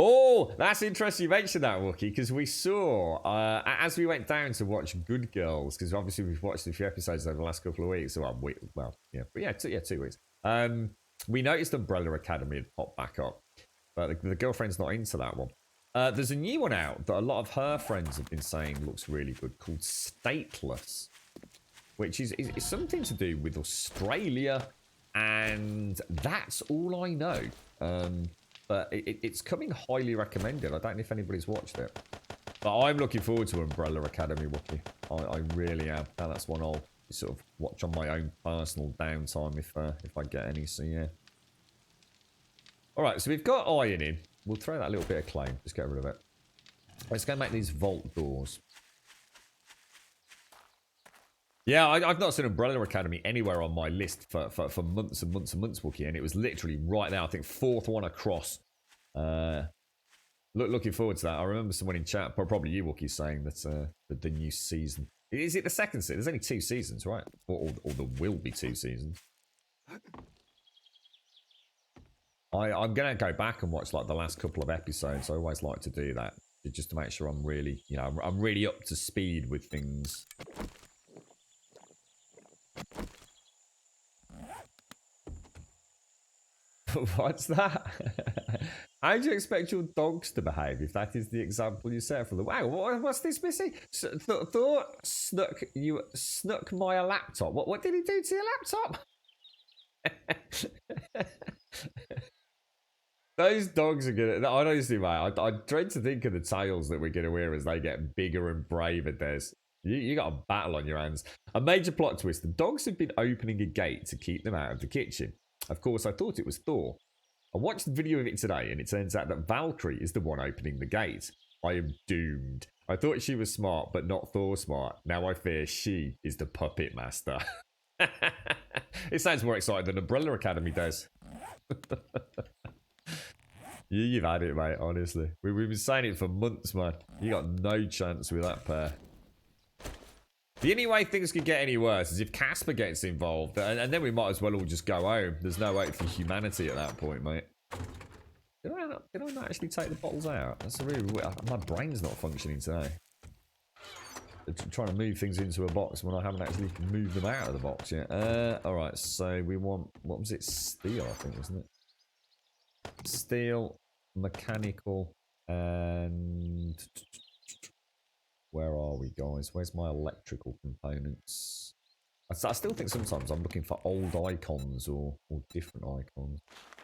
Oh, that's interesting you mentioned that, Wookie, because we saw, as we went down to watch Good Girls, because obviously we've watched a few episodes over the last couple of weeks, 2 weeks. We noticed Umbrella Academy had popped back up, but the girlfriend's not into that one. There's a new one out that a lot of her friends have been saying looks really good, called Stateless, which is something to do with Australia, and that's all I know. But it's coming highly recommended. I don't know if anybody's watched it. But I'm looking forward to Umbrella Academy, Wookie. I really am. Now that's one I'll sort of watch on my own personal downtime if I get any. So yeah. All right, so we've got iron in. We'll throw that little bit of clay. Just get rid of it. Let's go make these vault doors. Yeah, I've not seen Umbrella Academy anywhere on my list for months and months and months, Wookie, and it was literally right now, I think, 4th one across. Looking forward to that. I remember someone in chat, probably you, Wookie, saying that the new season... Is it the second season? There's only 2 seasons, right? Or there will be 2 seasons. I'm going to go back and watch like the last couple of episodes. I always like to do that, just to make sure I'm really, you know, I'm really up to speed with things. What's that? How do you expect your dogs to behave if that is the example you set for them? Wow, what's this, Missy? Thor snuck my laptop. What did he do to your laptop? Those dogs are gonna. Honestly, mate, I dread to think of the tales that we're gonna hear as they get bigger and braver. Des, you got a battle on your hands. A major plot twist: the dogs have been opening a gate to keep them out of the kitchen. Of course, I thought it was Thor. I watched the video of it today, and it turns out that Valkyrie is the one opening the gate. I am doomed. I thought she was smart, but not Thor smart. Now I fear she is the puppet master. It sounds more exciting than Umbrella Academy does. You've had it, mate, honestly. We've been saying it for months, man. You got no chance with that pair. The only way things could get any worse is if Casper gets involved, and then we might as well all just go home. There's no hope for humanity at that point, mate. Did I not actually take the bottles out? That's a really weird... My brain's not functioning today. Trying to move things into a box when I haven't actually moved them out of the box yet. Alright, so we want... What was it? Steel, I think, wasn't it? Steel, mechanical, and... Where are we, guys? Where's my electrical components? I still think sometimes I'm looking for old icons or different icons.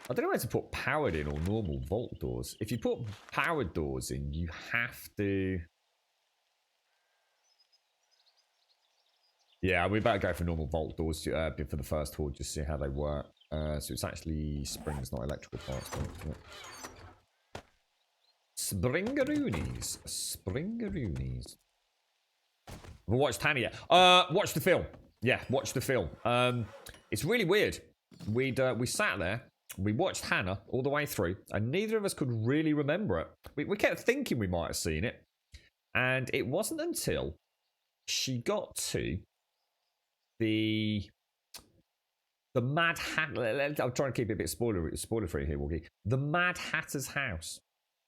I don't know where to put powered in or normal vault doors. If you put powered doors in, you have to... Yeah, we better go for normal vault doors for the first tour, just see how they work. So it's actually springs, not electrical parts. Springaroonies. Springaroonies. Haven't watched Hannah yet. Watch the film. Yeah, watch the film. It's really weird. We sat there, we watched Hannah all the way through, and neither of us could really remember it. We kept thinking we might have seen it. And it wasn't until she got to the Mad Hatter. I'm trying to keep it a bit spoiler free here, Woogie. The Mad Hatter's house.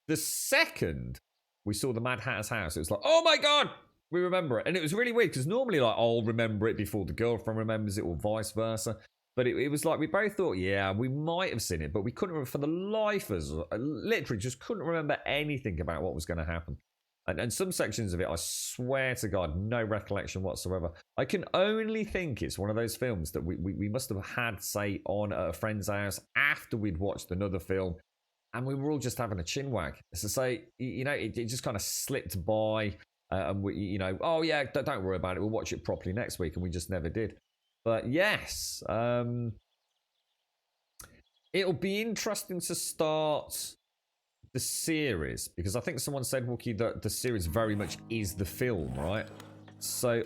The second we saw the Mad Hatter's house, it was like, oh my god, we remember it. And it was really weird because normally like I'll remember it before the girlfriend remembers it or vice versa. But it was like we both thought, yeah, we might have seen it, but we couldn't remember for the life of us. Literally just couldn't remember anything about what was going to happen. And some sections of it, I swear to God, no recollection whatsoever. I can only think it's one of those films that we must have had, say, on at a friend's house after we'd watched another film. And we were all just having a chin wag. So say, you know, it just kind of slipped by. And we, you know, oh yeah, don't worry about it. We'll watch it properly next week. And we just never did. But yes, it'll be interesting to start the series. Because I think someone said, Wookie, that the series very much is the film, right? So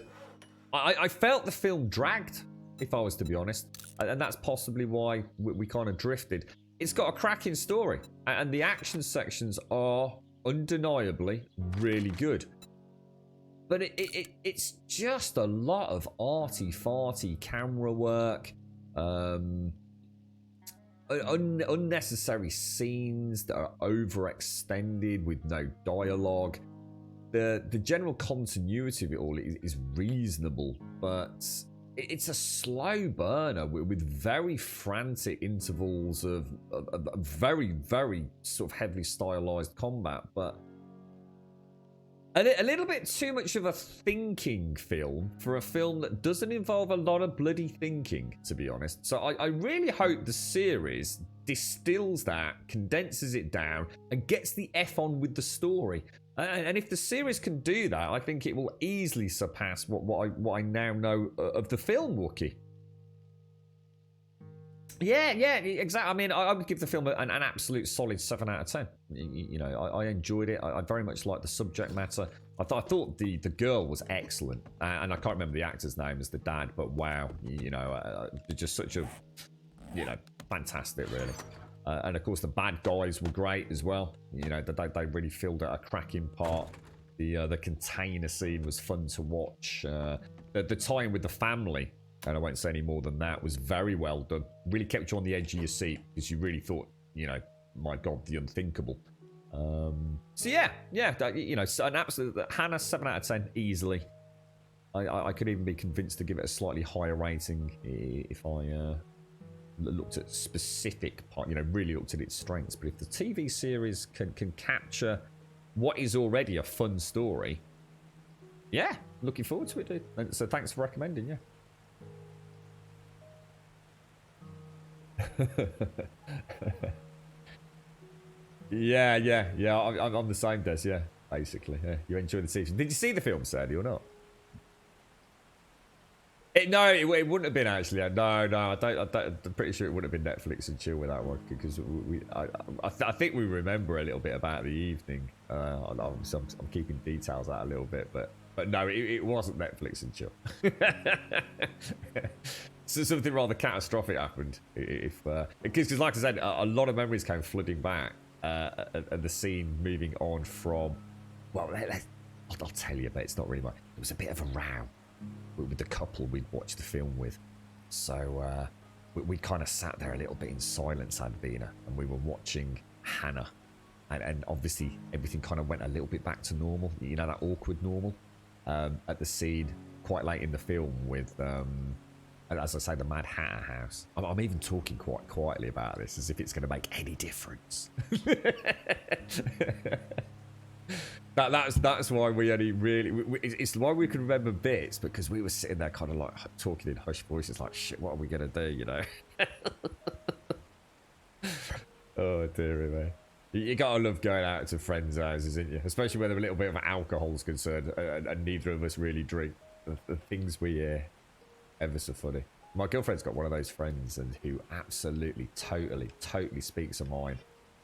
I felt the film dragged, if I was to be honest. And that's possibly why we kind of drifted. It's got a cracking story, and the action sections are undeniably really good. But it's just a lot of arty-farty camera work, unnecessary scenes that are overextended with no dialogue. The general continuity of it all is reasonable, but it's a slow burner with very frantic intervals of very, very sort of heavily stylized combat, but a little bit too much of a thinking film for a film that doesn't involve a lot of bloody thinking, to be honest. So I really hope the series distills that, condenses it down, and gets the F on with the story. And if the series can do that, I think it will easily surpass what I now know of the film, Wookie. Yeah, exactly. I mean, I would give the film an absolute solid 7 out of 10. You know, I enjoyed it. I very much liked the subject matter. I thought the girl was excellent, and I can't remember the actor's name as the dad, but wow, you know, just such a, you know, fantastic, really. And of course, the bad guys were great as well. You know, they really filled out a cracking part. The container scene was fun to watch. The tie-in with the family, and I won't say any more than that, was very well done. Really kept you on the edge of your seat because you really thought, you know, my God, the unthinkable. So yeah, you know, an absolute Hannah 7 out of 10 easily. I could even be convinced to give it a slightly higher rating if I looked at specific part, you know, really looked at its strengths. But if the TV series can capture what is already a fun story, yeah, looking forward to it, dude. And so thanks for recommending, yeah. yeah. I'm the same, Des. Yeah, basically. Yeah, you enjoyed the season. Did you see the film, Sadie, or not? No, it wouldn't have been actually. No. I'm pretty sure it would have been Netflix and chill with that one because I think we remember a little bit about the evening. I'm keeping details out a little bit, but no, it wasn't Netflix and chill. So something rather catastrophic happened. Because like I said, a lot of memories came flooding back, and the scene moving on from. Well, I'll tell you, but it's not really much. It was a bit of a row with the couple we'd watched the film with, so we kind of sat there a little bit in silence, Advina, and we were watching Hannah, and obviously everything kind of went a little bit back to normal, you know, that awkward normal, at the scene quite late in the film with as I say, the Mad Hatter house. I'm even talking quite quietly about this as if it's going to make any difference. That's why we only really... It's why we can remember bits, because we were sitting there kind of like talking in hushed voices like, shit, what are we going to do, you know? Oh, dear me. You got to love going out to friends' houses, isn't you? Especially when a little bit of alcohol's concerned and neither of us really drink. The things we hear, ever so funny. My girlfriend's got one of those friends and who absolutely, totally speaks her mind.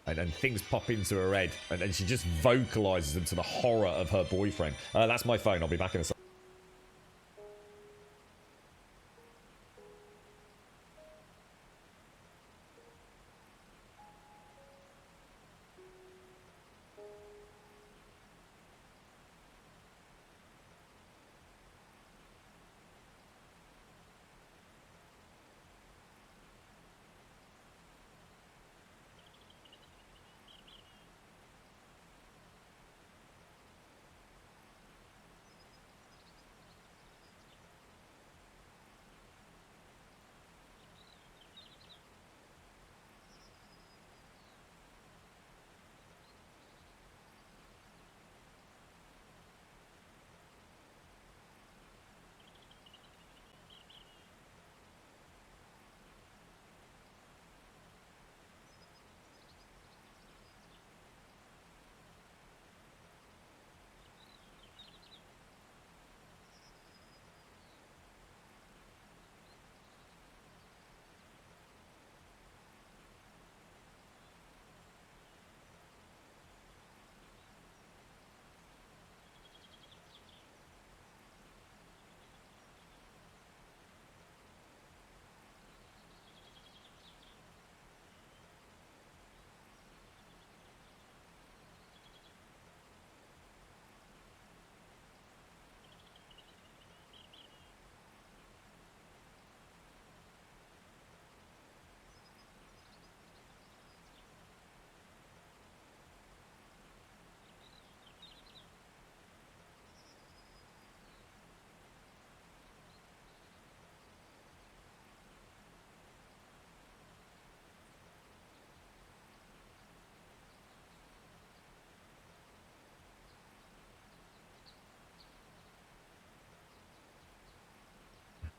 And things pop into her head, and she just vocalises them to the horror of her boyfriend. That's my phone. I'll be back in a second.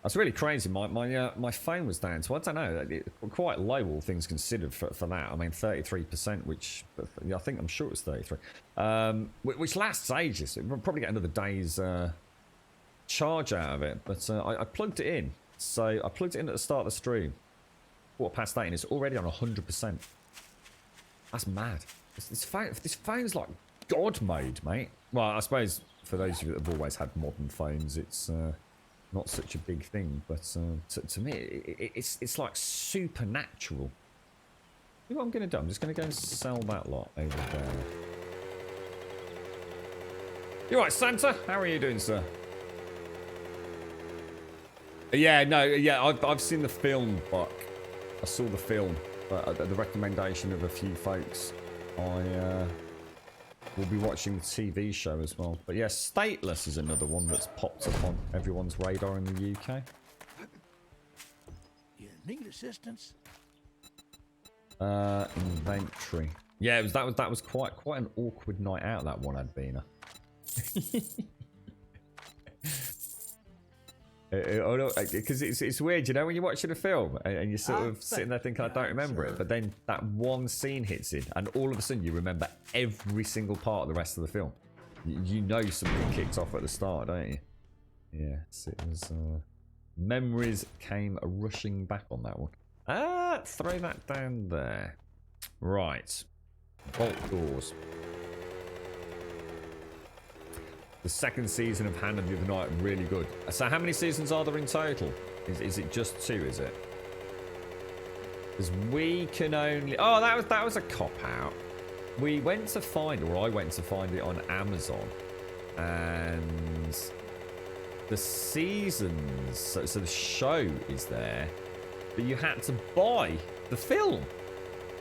That's really crazy. My phone was down, so I don't know. Quite low, all things considered, for that. I mean, 33%, which I think I'm sure it was 33, which lasts ages. We'll probably get another day's charge out of it. But I plugged it in. So I plugged it in at the start of the stream, 8:15 and it's already on 100%. That's mad. This phone's like God mode, mate. Well, I suppose for those of you that have always had modern phones, it's not such a big thing. But to me, it's like supernatural. You know what I'm going to do? I'm just going to go and sell that lot over there. You alright, Santa? How are you doing, sir? Yeah, no, yeah, I've seen the film, Buck. I saw the film, but at the recommendation of a few folks, I will be watching the TV show as well. But yeah, Stateless is another one that's popped up on everyone's radar in the UK. You need assistance? Inventory. Yeah, that was quite an awkward night out, that one had been. Because it's weird, you know, when you're watching a film and you're sort of sitting there thinking, I don't remember it, but then that one scene hits in and all of a sudden you remember every single part of the rest of the film. You know something kicked off at the start, don't you? Yes, it was... memories came rushing back on that one. Throw that down there. Right. Vault doors. The second season of Hand of the Other Night, really good. So how many seasons are there in total? Is it just 2, is it? Because we can only... Oh, that was a cop-out. We went to find, or I went to find it on Amazon. And the seasons, so the show is there, but you had to buy the film.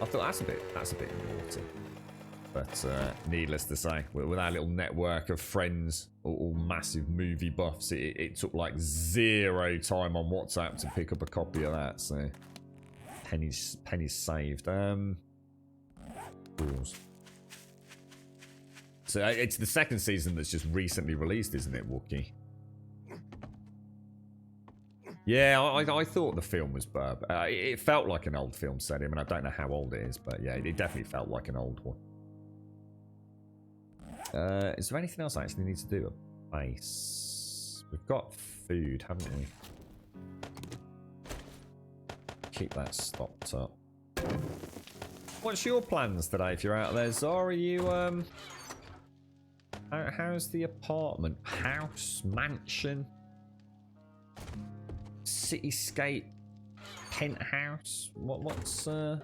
I thought that's a bit naughty. But needless to say, with our little network of friends, all massive movie buffs, it took like 0 time on WhatsApp to pick up a copy of that. So pennies saved. Doors. So it's the second season that's just recently released, isn't it, Wookie? Yeah, I thought the film was burb. It felt like an old film set. I mean, I don't know how old it is, but yeah, it definitely felt like an old one. Is there anything else I actually need to do? A base. We've got food, haven't we? Keep that stocked up. What's your plans today if you're out there, Zara? Are you, how's the apartment? House? Mansion? Cityscape? Penthouse? What's the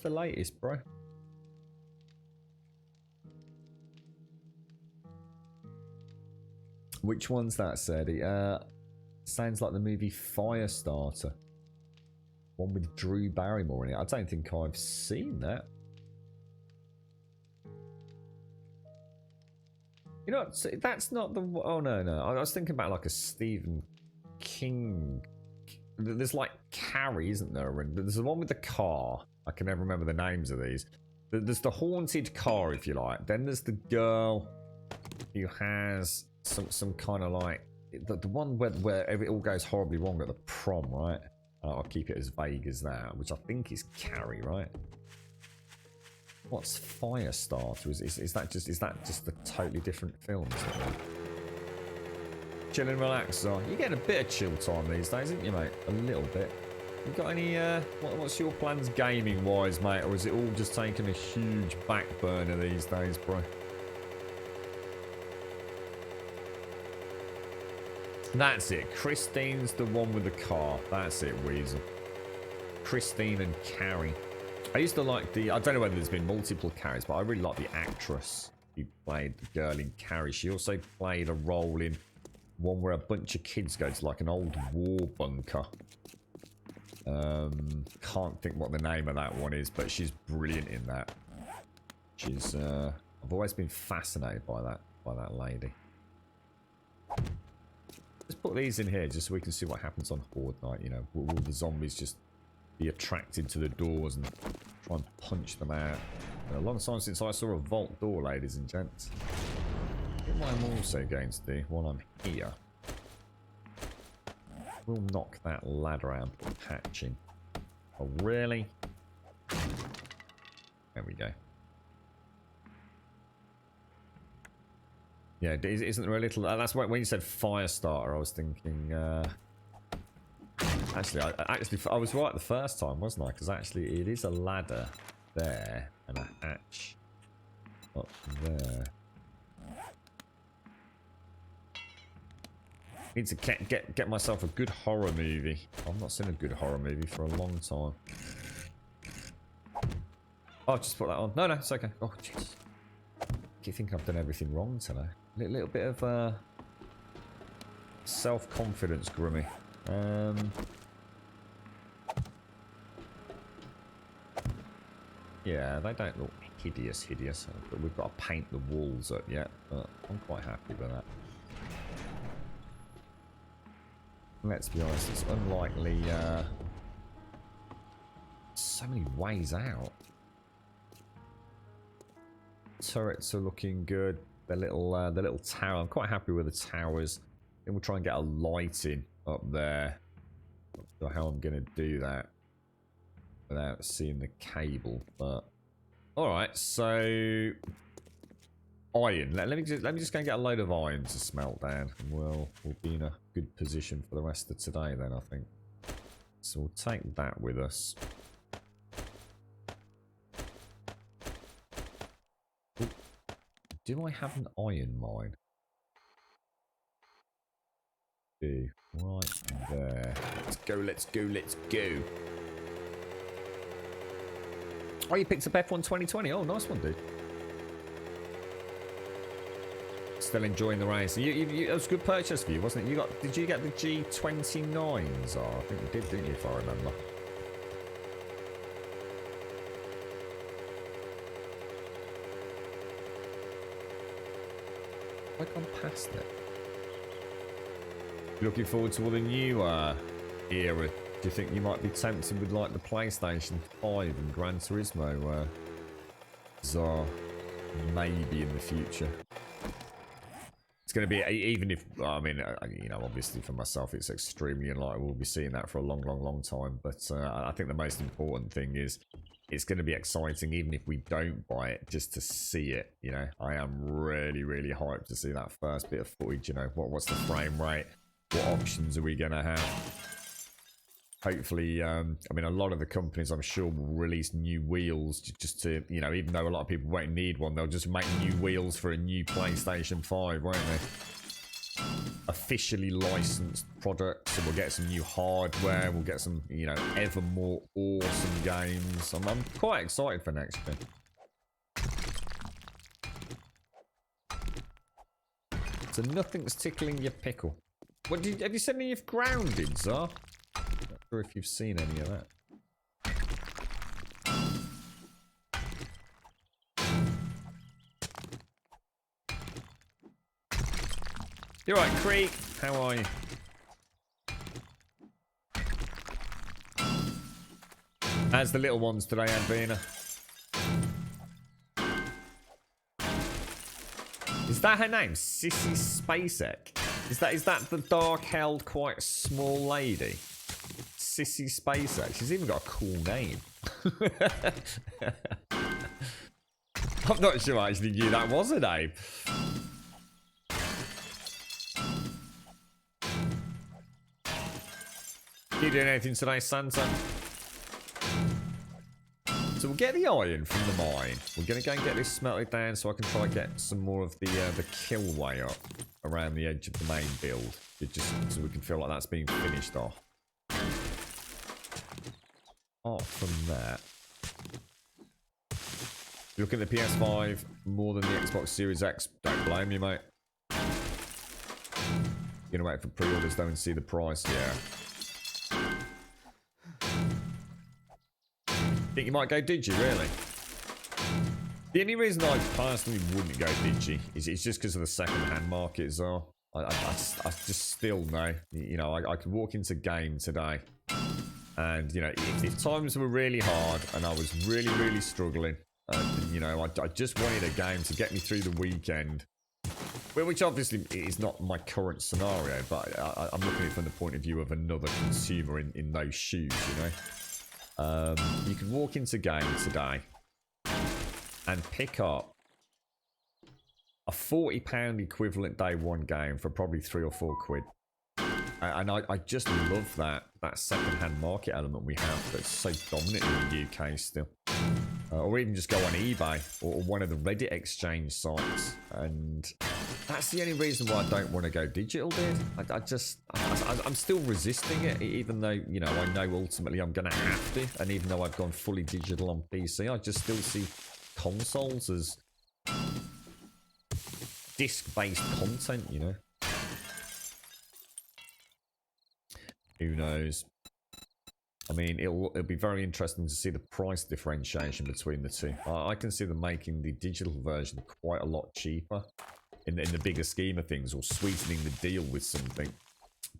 latest, bro? Which one's that, Sadie? Sounds like the movie Firestarter. One with Drew Barrymore in it. I don't think I've seen that. You know, that's not the... Oh, no. I was thinking about like a Stephen King... There's like Carrie, isn't there? And there's the one with the car. I can never remember the names of these. There's the haunted car, if you like. Then there's the girl who has... Some kind of like the one where it all goes horribly wrong at the prom, right? I'll keep it as vague as that, which I think is Carrie, right? What's Firestarter? Is that just a totally different film? Chill and relax, You're getting a bit of chill time these days, aren't you, mate? A little bit. You got any? What's your plans gaming wise, mate? Or is it all just taking a huge back burner these days, bro? That's it. Christine's the one with the car. That's it, Weasel. Christine and Carrie. I used to like the... I don't know whether there's been multiple Carries, but I really like the actress who played the girl in Carrie. She also played a role in one where a bunch of kids go to like an old war bunker. Can't think what the name of that one is, but she's brilliant in that. She's... I've always been fascinated by that lady. Let's put these in here just so we can see what happens on Horde Night, you know. Will the zombies just be attracted to the doors and try and punch them out? A long time since I saw a vault door, ladies and gents. What I'm also going to do while I'm here, we'll knock that ladder out and patch in. Oh, really? There we go. Yeah, isn't there a little... that's why when you said Firestarter, I was thinking... Actually, I was right the first time, wasn't I? Because actually, it is a ladder there and a hatch up there. Need to get myself a good horror movie. I've not seen a good horror movie for a long time. Oh, just put that on. No, it's okay. Oh, jeez. I think I've done everything wrong today. A little bit of self-confidence, Grummy. Yeah, they don't look hideous. But we've got to paint the walls up yet. But I'm quite happy with that. Let's be honest, it's unlikely. So many ways out. Turrets are looking good. The little tower. I'm quite happy with the towers. Then we'll try and get a lighting up there. Not sure how I'm going to do that without seeing the cable. But all right, so iron. Let me just go and get a load of iron to smelt down, and we'll be in a good position for the rest of today. Then I think. So we'll take that with us. Do I have an iron mine? Do. Right there. Let's go. Oh, you picked up F1 2020. Oh, nice one, dude. Still enjoying the race. It was a good purchase for you, wasn't it? Did you get the G29s? Oh, I think you did, didn't you, if I remember? Have I gone past it? You looking forward to all the new era? Do you think you might be tempted with like the PlayStation 5 and Gran Turismo? Czar, maybe in the future. It's going to be, even if, I mean, you know, obviously for myself, it's extremely unlikely we'll be seeing that for a long time. But I think the most important thing is it's going to be exciting, even if we don't buy it, just to see it. You know, I am really hyped to see that first bit of footage. You know, what's the frame rate? What options are we going to have? Hopefully, I mean, a lot of the companies, I'm sure, will release new wheels just to, you know, even though a lot of people won't need one, they'll just make new wheels for a new PlayStation 5, won't they? Officially licensed products, so we'll get some new hardware, we'll get some, you know, ever more awesome games. I'm quite excited for next year. So nothing's tickling your pickle. What have you seen any of Grounded, Czar? Not sure if you've seen any of that. You're right, Creek. How are you? How's the little ones today, Advina? Is that her name? Sissy Spacek? Is that the dark-haired, quite small lady? Sissy Spacek. She's even got a cool name. I'm not sure I actually knew that was a name. You doing anything today, Santa? So we'll get the iron from the mine. We're going to go and get this smelted down so I can try and get some more of the kill way up around the edge of the main build. Just so we can feel like that's being finished off. Apart from that, you look at the PS5 more than the Xbox Series X. Don't blame you, mate. Gonna wait for pre-orders though and see the price. Yeah. Think you might go digi, really? The only reason I personally wouldn't go digi is it's just because of the second-hand market as well. I just still know, you know, I could walk into game today and, you know, if times were really hard and I was really struggling, you know, I just wanted a game to get me through the weekend, which obviously is not my current scenario, but I'm looking at it from the point of view of another consumer in those shoes, you know. You can walk into game today and pick up a £40 equivalent day one game for probably £3 or £4. And I just love that second-hand market element we have that's so dominant in the UK still. Or even just go on eBay or one of the Reddit exchange sites. And that's the only reason why I don't want to go digital, dude. I'm still resisting it, even though, you know, I know ultimately I'm going to have to. And even though I've gone fully digital on PC, I just still see consoles as disc-based content, you know. Who knows? I mean, it'll be very interesting to see the price differentiation between the two. I can see them making the digital version quite a lot cheaper in the bigger scheme of things, or sweetening the deal with something,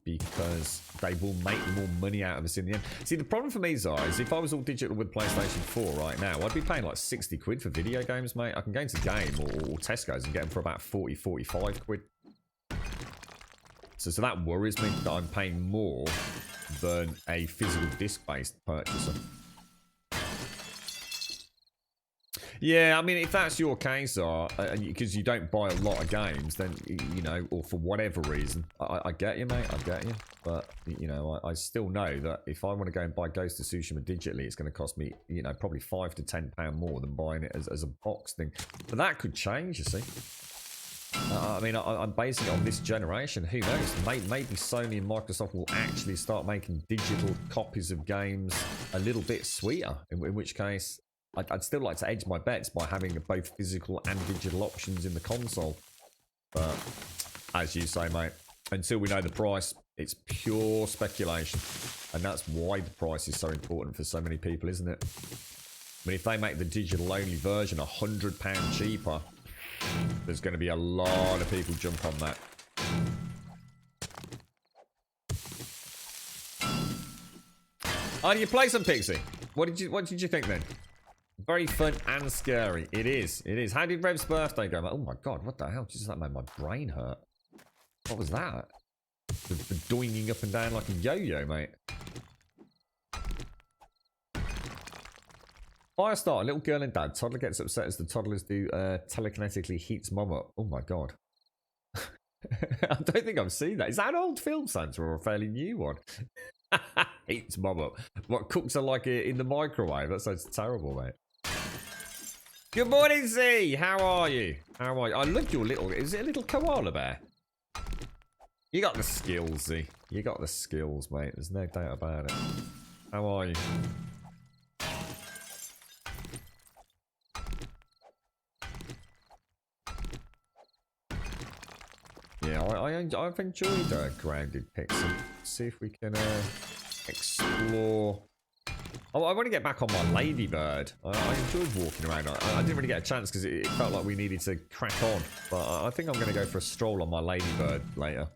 because they will make more money out of us in the end. See, the problem for me, Zara, is if I was all digital with PlayStation 4 right now, I'd be paying like 60 quid for video games, mate. I can go into Game or Tesco's and get them for about 40, 45 quid. So that worries me that I'm paying more than a physical disc-based purchaser. Yeah, I mean, if that's your case, because you don't buy a lot of games, then, you know, or for whatever reason, I get you, mate, I get you. But, you know, I still know that if I want to go and buy Ghost of Tsushima digitally, it's going to cost me, you know, probably £5 to £10 more than buying it as a box thing. But that could change, you see. I mean, I'm basing it on this generation. Who knows? Maybe Sony and Microsoft will actually start making digital copies of games a little bit sweeter. In which case, I'd still like to edge my bets by having both physical and digital options in the console. But as you say, mate, until we know the price, it's pure speculation. And that's why the price is so important for so many people, isn't it? I mean, if they make the digital-only version £100 cheaper, there's going to be a lot of people jump on that. Oh, you play some Pixie? What did you think then? Very fun and scary. It is. It is. How did Rev's birthday go? Oh my god, what the hell? Jesus, that made my brain hurt. What was that? The doinging up and down like a yo-yo, mate. Firestar, little girl and dad. Toddler gets upset as the toddlers do telekinetically heats mom up. Oh my god. I don't think I've seen that. Is that an old film, Santa, or a fairly new one? Heats mom up. What, cooks are like in the microwave? That sounds terrible, mate. Good morning, Z. How are you? How are you? I love your little... Is it a little koala bear? You got the skills, Z. You got the skills, mate. There's no doubt about it. How are you? Yeah, I've enjoyed Grounded Pixie. See if we can explore. Oh, I want to get back on my Ladybird. I enjoyed walking around. I didn't really get a chance because it felt like we needed to crack on. But I think I'm going to go for a stroll on my Ladybird later.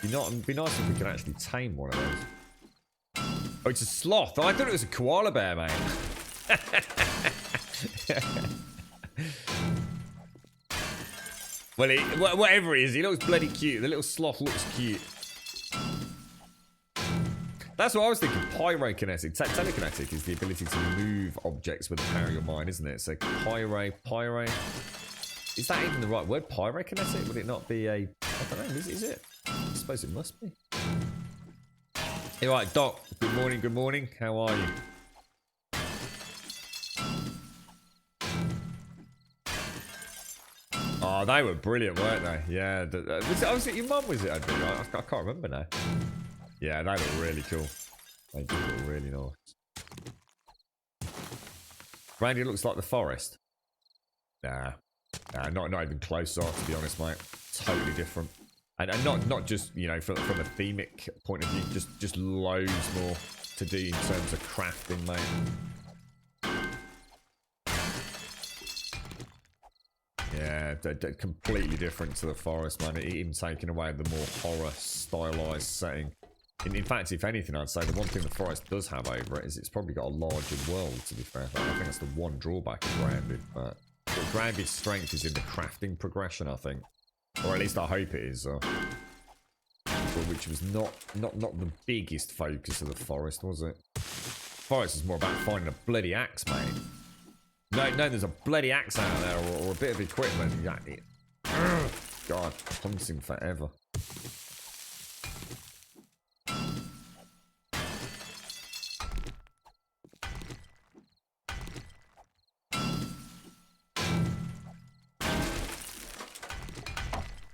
It'd be nice if we could actually tame one of those. Oh, it's a sloth. Oh, I thought it was a koala bear, mate. Well, whatever it is, he looks bloody cute. The little sloth looks cute. That's what I was thinking. Pyrokinetic. Telekinetic is the ability to move objects with the power of your mind, isn't it? So pyro. Is that even the right word? Pyrokinetic? Would it not be a... I don't know. Is it? I suppose it must be. Hey, right, Doc. Good morning, good morning. How are you? Oh, they were brilliant, weren't they? Yeah. Was it your mum, was it? I can't remember now. Yeah, they look really cool. They do look really nice. Randy looks like the forest. Nah, not even close, to be honest, mate. Totally different. And not just, you know, from a themic point of view, just loads more to do in terms of crafting, mate. Yeah, completely different to the forest, man. Even taking away the more horror stylized setting. In fact, if anything, I'd say the one thing the forest does have over it is it's probably got a larger world, to be fair. I think that's the one drawback of Grounded. But Grounded's strength is in the crafting progression, I think. Or at least I hope it is. Which was not the biggest focus of the forest, was it? Forest is more about finding a bloody axe, mate. No, there's a bloody axe out there, or a bit of equipment. God, hunting forever.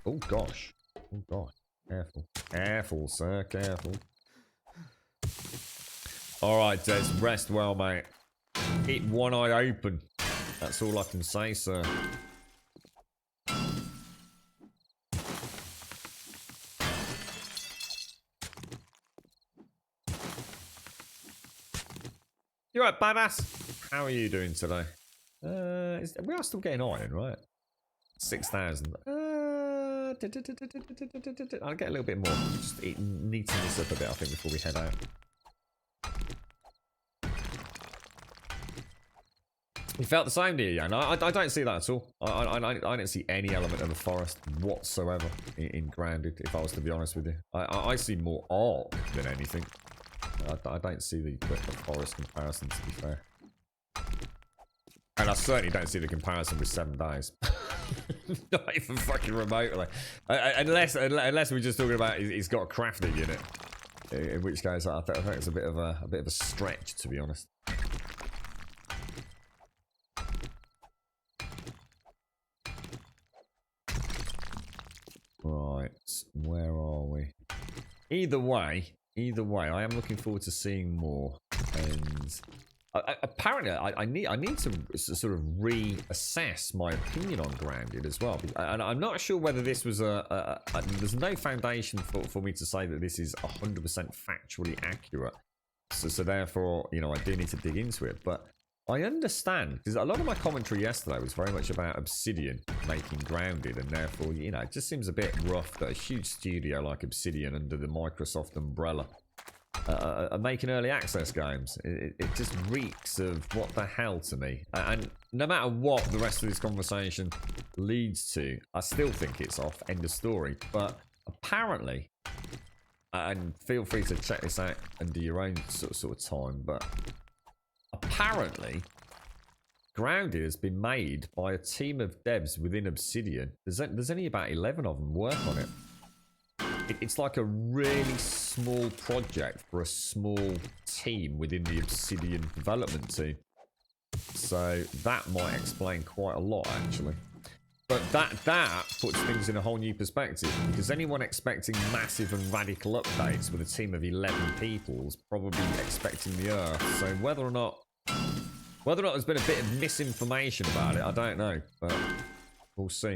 Oh gosh. Oh gosh. Careful. Careful, sir. Careful. Alright, Des. Rest well, mate. Keep one eye open. That's all I can say, sir. You right, badass? How are you doing today? We are still getting iron, right? 6,000. I'll get a little bit more. Just neaten this up a bit, I think, before we head out. You felt the same, do you? Yeah, no, I don't see that at all. I don't see any element of the forest whatsoever in Grounded, if I was to be honest with you. I see more arc than anything. I don't see the forest comparison, to be fair. And I certainly don't see the comparison with 7 days. Not even fucking remotely. Unless we're just talking about it's got crafting in it. In which case, I think it's a bit of a stretch, to be honest. Right, where are we? Either way, I am looking forward to seeing more. And apparently, I need to sort of reassess my opinion on Grounded as well. And I'm not sure whether this was there's no foundation for me to say that this is 100% factually accurate. So therefore, you know, I do need to dig into it. But I understand, because a lot of my commentary yesterday was very much about Obsidian making Grounded, and therefore, you know, it just seems a bit rough that a huge studio like Obsidian under the Microsoft umbrella are making early access games. It just reeks of what the hell to me. And no matter what the rest of this conversation leads to, I still think it's off, end of story. But apparently, and feel free to check this out and do your own sort of time, but apparently, Grounded has been made by a team of devs within Obsidian. There's only about 11 of them work on it. It's like a really small project for a small team within the Obsidian development team. So that might explain quite a lot, actually. But that puts things in a whole new perspective, because anyone expecting massive and radical updates with a team of 11 people is probably expecting the Earth. So whether or not there's been a bit of misinformation about it, I don't know, but we'll see.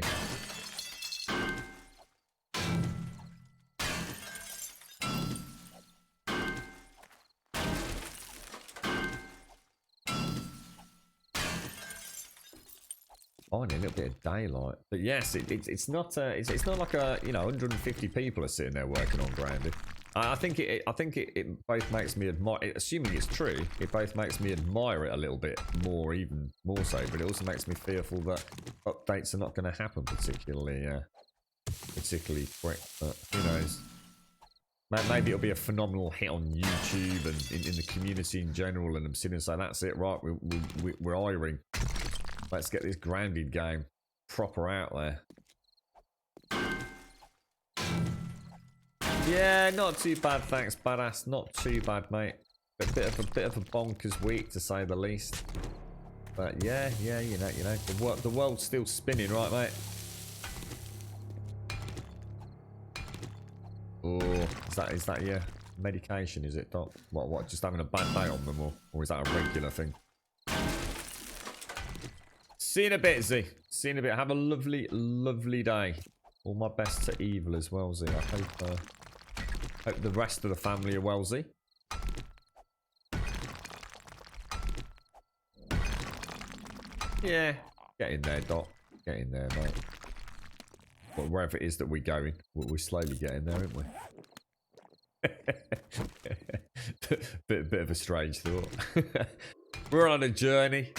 Finding a little bit of daylight, but yes, it's not like 150 people are sitting there working on Grounded. I think it both makes me admire, assuming it's true, it both makes me admire it a little bit more, even more so, but it also makes me fearful that updates are not going to happen particularly quick. But who knows? Maybe it'll be a phenomenal hit on YouTube and in the community in general, and Obsidian say, that's it, right? We're hiring. Let's get this Grounded game proper out there. Yeah, not too bad, thanks, badass. Not too bad, mate. A bit of a bonkers week, to say the least. But yeah, you know, the world's still spinning, right, mate? Oh, is that your medication? Is it, Doc? What? Just having a bad day on them, or is that a regular thing? See you in a bit, Z. See you in a bit. Have a lovely, lovely day. All my best to Evil as well, Z. I hope the rest of the family are well, Z. Yeah. Get in there, Doc. Get in there, mate. But wherever it is that we're going, we're slowly getting there, aren't we? bit of a strange thought. We're on a journey.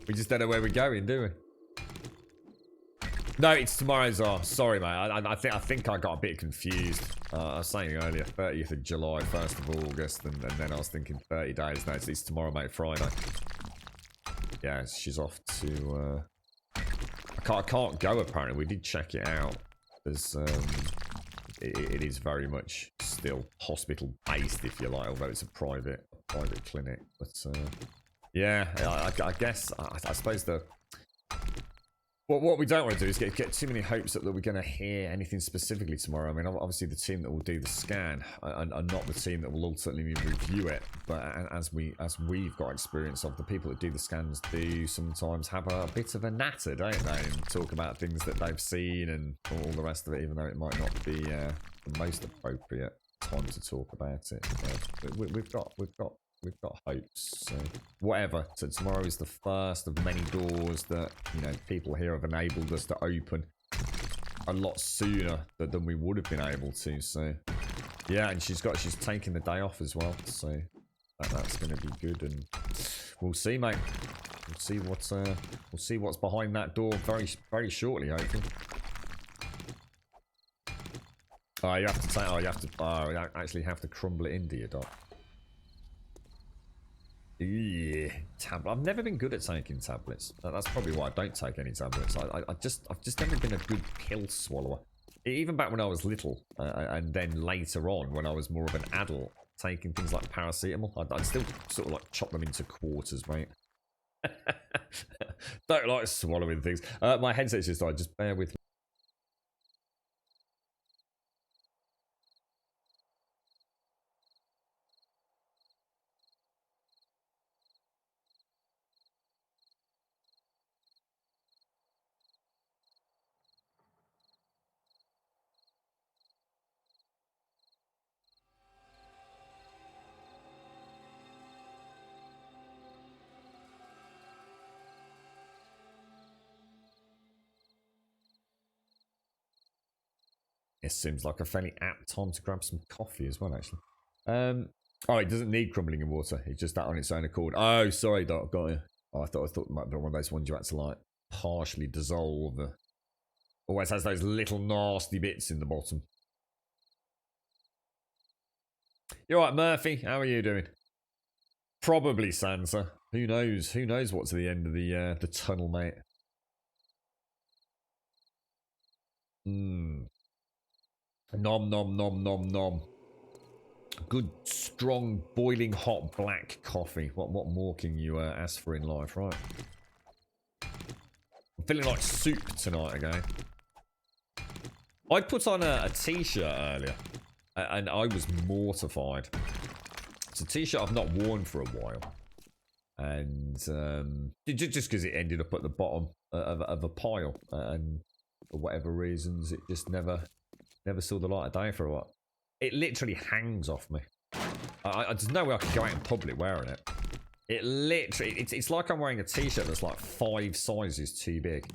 We just don't know where we're going, do we? No, it's tomorrow's off. Sorry, mate. I think I got a bit confused. I was saying earlier, 30th of July, 1st of August, and then I was thinking 30 days. No, it's tomorrow, mate. Friday. Yeah, she's off to. I can't go. Apparently, we did check it out. There's it is very much still hospital based, if you like, although it's a private clinic. But yeah, I guess I suppose what we don't want to do is get too many hopes that we're going to hear anything specifically tomorrow. I mean, obviously the team that will do the scan are not the team that will ultimately review it. But as we've got experience of, the people that do the scans do sometimes have a bit of a natter, don't they? And talk about things that they've seen and all the rest of it, even though it might not be the most appropriate time to talk about it. But we've got hopes. So whatever. So tomorrow is the first of many doors that, you know, people here have enabled us to open a lot sooner than we would have been able to. So yeah, and she's taking the day off as well. So that's going to be good, and we'll see, mate. We'll see what's behind that door very shortly, hopefully. Oh, you have to take. Oh, you actually have to crumble it into your dot. Yeah, I've never been good at taking tablets. That's probably why I don't take any tablets. I've just never been a good pill swallower. Even back when I was little, and then later on when I was more of an adult, taking things like paracetamol, I'd still sort of like chop them into quarters, mate. Don't like swallowing things. My headset's just died. Just bear with me. It seems like a fairly apt time to grab some coffee as well, actually. Oh, it doesn't need crumbling in water. It's just that on its own accord. Oh, sorry, Doc. Got you. Oh, I thought it might be one of those ones you had to like partially dissolve. Always has those little nasty bits in the bottom. You all right, Murphy? How are you doing? Probably Sansa. Who knows? Who knows what's at the end of the tunnel, mate? Nom nom nom nom nom. Good, strong, boiling hot black coffee. What more can you ask for in life, right? I'm feeling like soup tonight again. I put on a t-shirt earlier, and I was mortified. It's a t-shirt I've not worn for a while, and just because it ended up at the bottom of a pile, and for whatever reasons, it just never saw the light of day for a while. It literally hangs off me. There's no way I could go out in public wearing it. It literally, it's like I'm wearing a t-shirt that's like 5 sizes too big.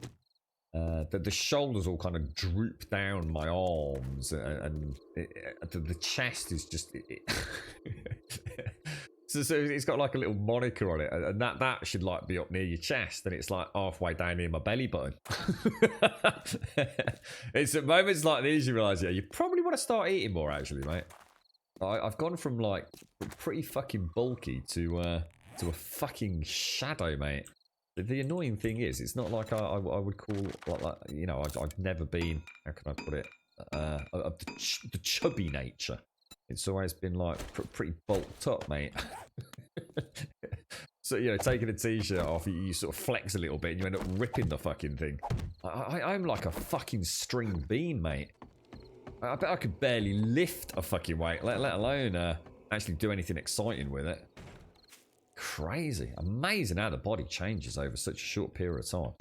The shoulders all kind of droop down my arms, and the chest is just... So it's got like a little moniker on it, and that should like be up near your chest, and it's like halfway down near my belly button. It's at moments like these you realise, yeah, you probably want to start eating more, actually, mate. I've gone from like pretty fucking bulky to a fucking shadow, mate. The annoying thing is, it's not like I would call like you know, I've never been, how can I put it, of the chubby nature. It's always been like pretty bulked up, mate. So, you know, taking a t-shirt off, you sort of flex a little bit and you end up ripping the fucking thing. I'm like a fucking string bean, mate. I bet I could barely lift a fucking weight, let alone actually do anything exciting with it. Crazy. Amazing how the body changes over such a short period of time.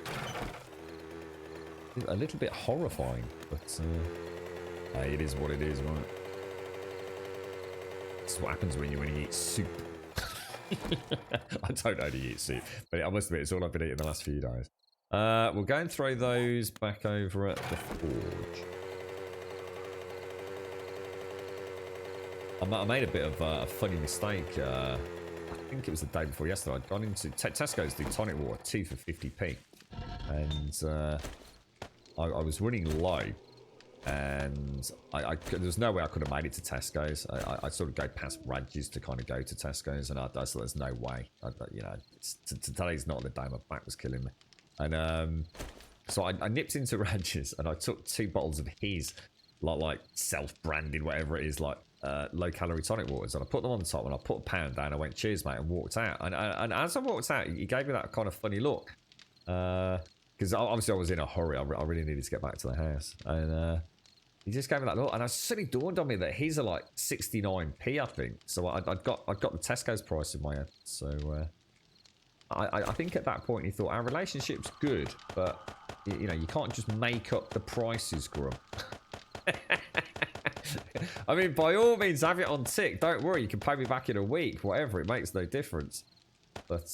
A little bit horrifying, but hey, it is what it is, right? That's what happens when you eat soup. I don't only eat soup, but I must admit, it's all I've been eating the last few days. We'll go and throw those back over at the forge. I made a bit of a funny mistake. I think it was the day before yesterday. I'd gone into Tesco's to do tonic water, 2 for 50p. And I was running low. And there's no way I could have made it to Tesco's. I sort of go past Radges to kind of go to Tesco's, and I thought there's no way. You know, today's not the day. My back was killing me, and so I nipped into Radges and I took 2 bottles of his like self-branded, whatever it is, like low-calorie tonic waters, and I put them on the top and I put a pound down. I went, cheers, mate, and walked out. And as I walked out, he gave me that kind of funny look. Because obviously I was in a hurry. I really needed to get back to the house. And he just gave me that look. And it suddenly dawned on me that his are like 69p, I think. So I got the Tesco's price in my head. So I think at that point he thought our relationship's good, but you know, you can't just make up the prices, Grum. I mean, by all means, have it on tick. Don't worry, you can pay me back in a week, whatever. It makes no difference. But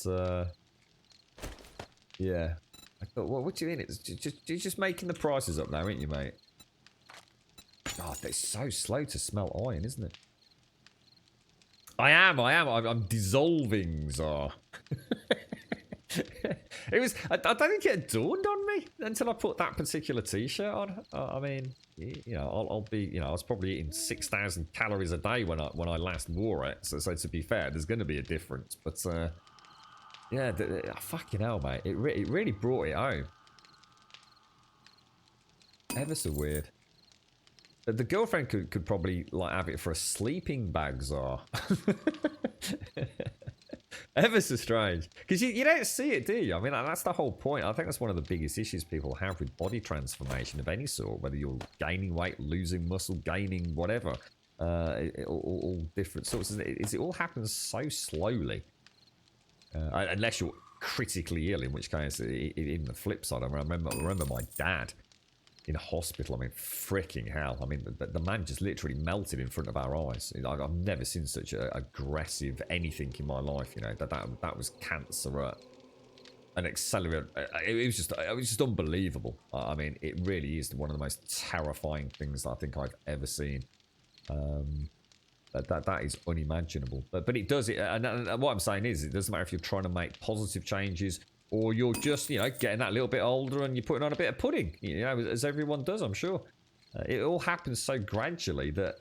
yeah, I thought, well, what do you mean? You're just making the prices up now, aren't you, mate? God, it's so slow to smell iron, isn't it? I am. I'm dissolving, Czar. It was. I don't think it dawned on me until I put that particular T-shirt on. I mean, you know, I'll be. You know, I was probably eating 6,000 calories a day when I last wore it. So to be fair, there's going to be a difference. But yeah, fucking hell, mate. It really brought it home. Ever so weird. The girlfriend could probably like have it for a sleeping bag, Czar. Ever so strange. Because you don't see it, do you? I mean, that's the whole point. I think that's one of the biggest issues people have with body transformation of any sort, whether you're gaining weight, losing muscle, gaining whatever. All different sorts. It all happens so slowly. Unless you're critically ill, in which case, in the flip side, I remember my dad in hospital. I mean, freaking hell. I mean, the man just literally melted in front of our eyes. I've never seen such aggressive anything in my life. You know, that was cancer at an accelerant. It was just unbelievable. I mean, it really is one of the most terrifying things that I think I've ever seen. That is unimaginable. But it does it. And what I'm saying is, it doesn't matter if you're trying to make positive changes, or you're just, you know, getting that little bit older and you're putting on a bit of pudding, you know, as everyone does, I'm sure. It all happens so gradually that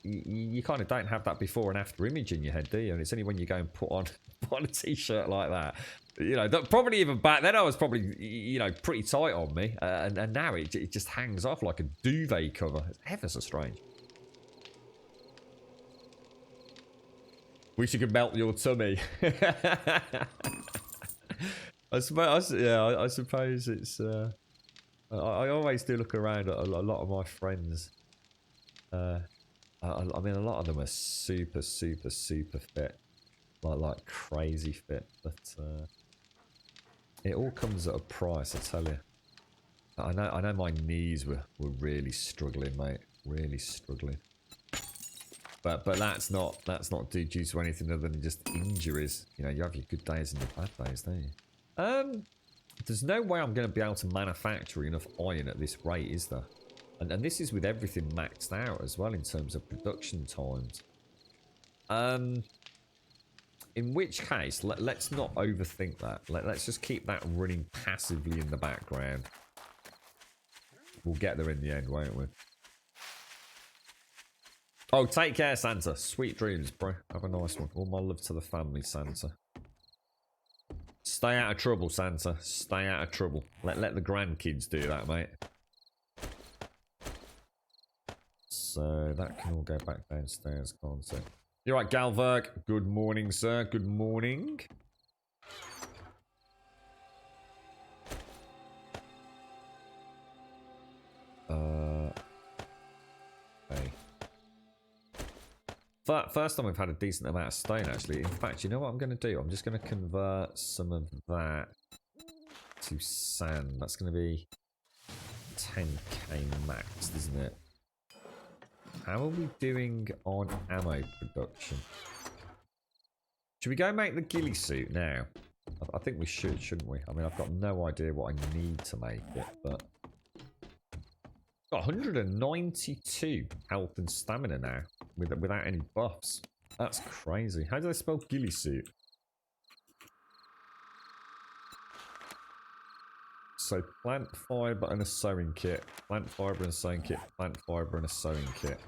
you kind of don't have that before and after image in your head, do you? And it's only when you go and put on a T-shirt like that, you know, probably even back then I was probably, you know, pretty tight on me. And now it just hangs off like a duvet cover. It's ever so strange. Wish you could melt your tummy. I suppose it's. I always do look around at a lot of my friends. I mean, a lot of them are super fit, like crazy fit. But it all comes at a price, I tell you. I know my knees were really struggling, mate. Really struggling. But that's not due to anything other than just injuries. You know, you have your good days and your bad days, don't you? There's no way I'm going to be able to manufacture enough iron at this rate, is there? And this is with everything maxed out as well in terms of production times. In which case, let's not overthink that. Let's just keep that running passively in the background. We'll get there in the end, won't we? Oh, take care, Santa. Sweet dreams, bro. Have a nice one. All my love to the family, Santa. Stay out of trouble, Santa. Stay out of trouble. Let the grandkids do that, mate. So that can all go back downstairs, can't it? You're right, Galverg. Good morning, sir. Good morning. Hey. First time we've had a decent amount of stone, actually. In fact, you know what I'm going to do? I'm just going to convert some of that to sand. That's going to be 10k max, isn't it? How are we doing on ammo production? Should we go make the ghillie suit now? I think we should, shouldn't we? I mean, I've got no idea what I need to make it, but... Got 192 health and stamina now, without any buffs. That's crazy. How do I spell ghillie suit? So, plant fibre and a sewing kit. Plant fibre and a sewing kit. Plant fibre and a sewing kit.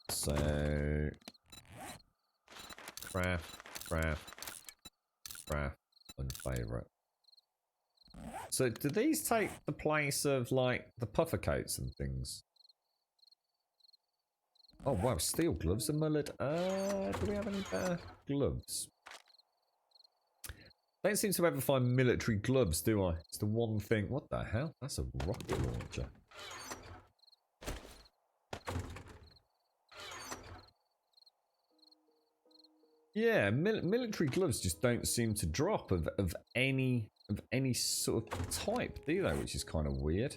So... Craft, unfavourite. So, do these take the place of, like, the puffer coats and things? Oh, wow, steel gloves and mullet. Do we have any better gloves? Don't seem to ever find military gloves, do I? It's the one thing. What the hell? That's a rocket launcher. Yeah, military gloves just don't seem to drop of any sort of type, do they? Which is kind of weird.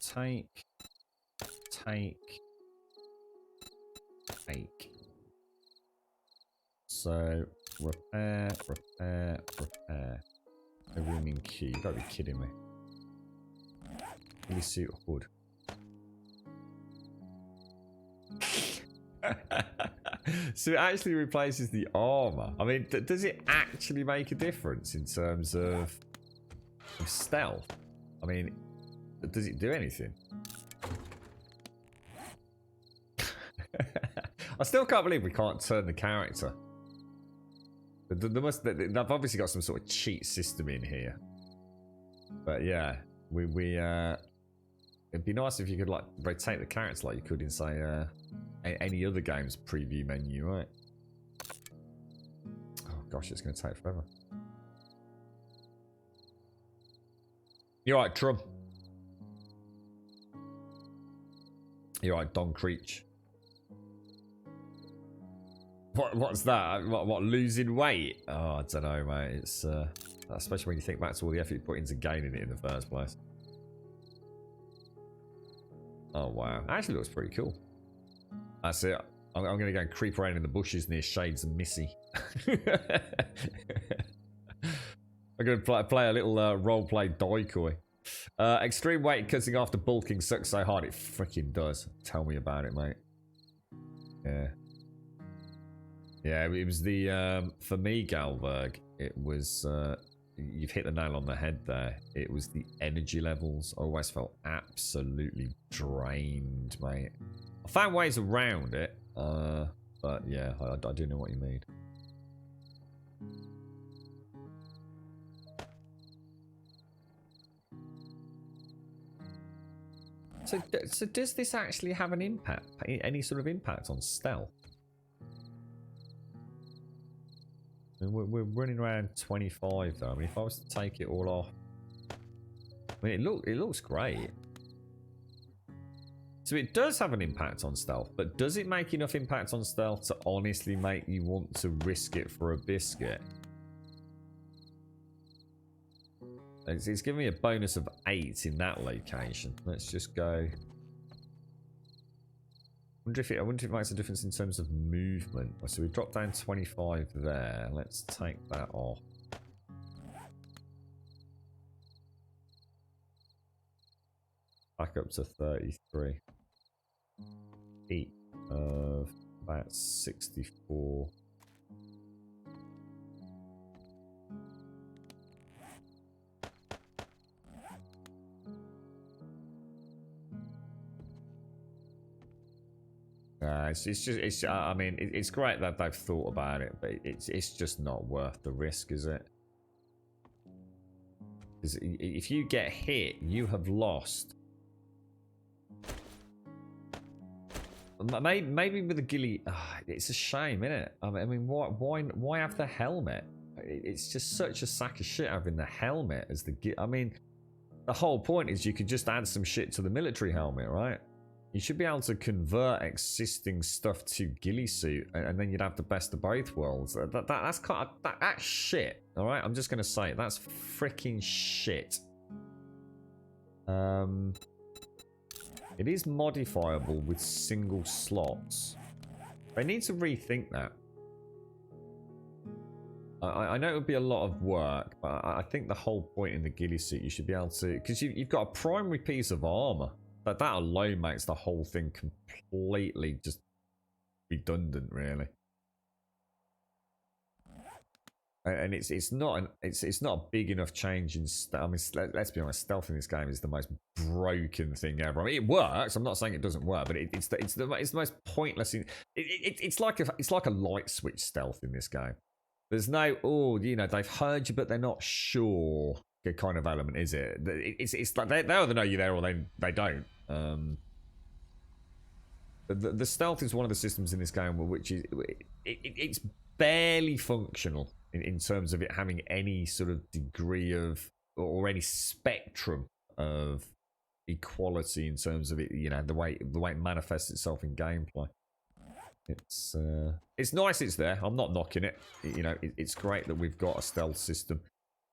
Take. So repair. A rooming key. You gotta be kidding me. Ghillie suit hood. So it actually replaces the armor. I mean, does it actually make a difference in terms of stealth? I mean, does it do anything? I still can't believe we can't turn the character. They've obviously got some sort of cheat system in here. But yeah, it'd be nice if you could like rotate the character like you could in say any other game's preview menu, right? Oh gosh, it's going to take forever. You're right, Trump. You're right, Don Creech. What's that? What losing weight? Oh, I don't know, mate. It's especially when you think back to all the effort you put into gaining it in the first place. Oh wow, actually looks pretty cool. That's it. I'm going to go and creep around in the bushes near Shades and Missy. I'm going to play a little roleplay decoy. Extreme weight cutting after bulking sucks so hard it freaking does. Tell me about it, mate. Yeah. Yeah, it was the, for me, Galberg, it was, you've hit the nail on the head there. It was the energy levels. I always felt absolutely drained, mate. I found ways around it, but yeah, I do know what you mean. So does this actually have an impact? Any sort of impact on stealth? We're running around 25 though. I mean, if I was to take it all off, I mean, it looks great. So it does have an impact on stealth, but does it make enough impact on stealth to honestly make you want to risk it for a biscuit? It's giving me a bonus of 8 in that location. Let's just go. I wonder if it makes a difference in terms of movement. So we dropped down 25 there. Let's take that off. Back up to 33. Heat of about 64. I mean, it's great that they've thought about it, but it's just not worth the risk, is it? Because if you get hit, you have lost. Maybe with the ghillie, it's a shame, isn't it? I mean, why have the helmet? It's just such a sack of shit having the helmet as the. I mean, the whole point is you could just add some shit to the military helmet, right? You should be able to convert existing stuff to ghillie suit, and then you'd have the best of both worlds. That's kind of, that's shit. All right, I'm just gonna say it. That's freaking shit. It is modifiable with single slots. They need to rethink that. I know it would be a lot of work, but I think the whole point in the ghillie suit, you should be able to, because you've got a primary piece of armor. That alone makes the whole thing completely just redundant, really. And it's not a big enough change in stealth. I mean, let's be honest, stealth in this game is the most broken thing ever. I mean, it works. I'm not saying it doesn't work, but it's the most pointless. It's like a light switch stealth in this game. There's no they've heard you, but they're not sure. Kind of element, is it? It's like they either know you're there or they don't. The stealth is one of the systems in this game which is it's barely functional in terms of it having any sort of degree of or any spectrum of equality in terms of it, you know, the way it manifests itself in gameplay. It's nice it's there. I'm not knocking it. You know, it's great that we've got a stealth system,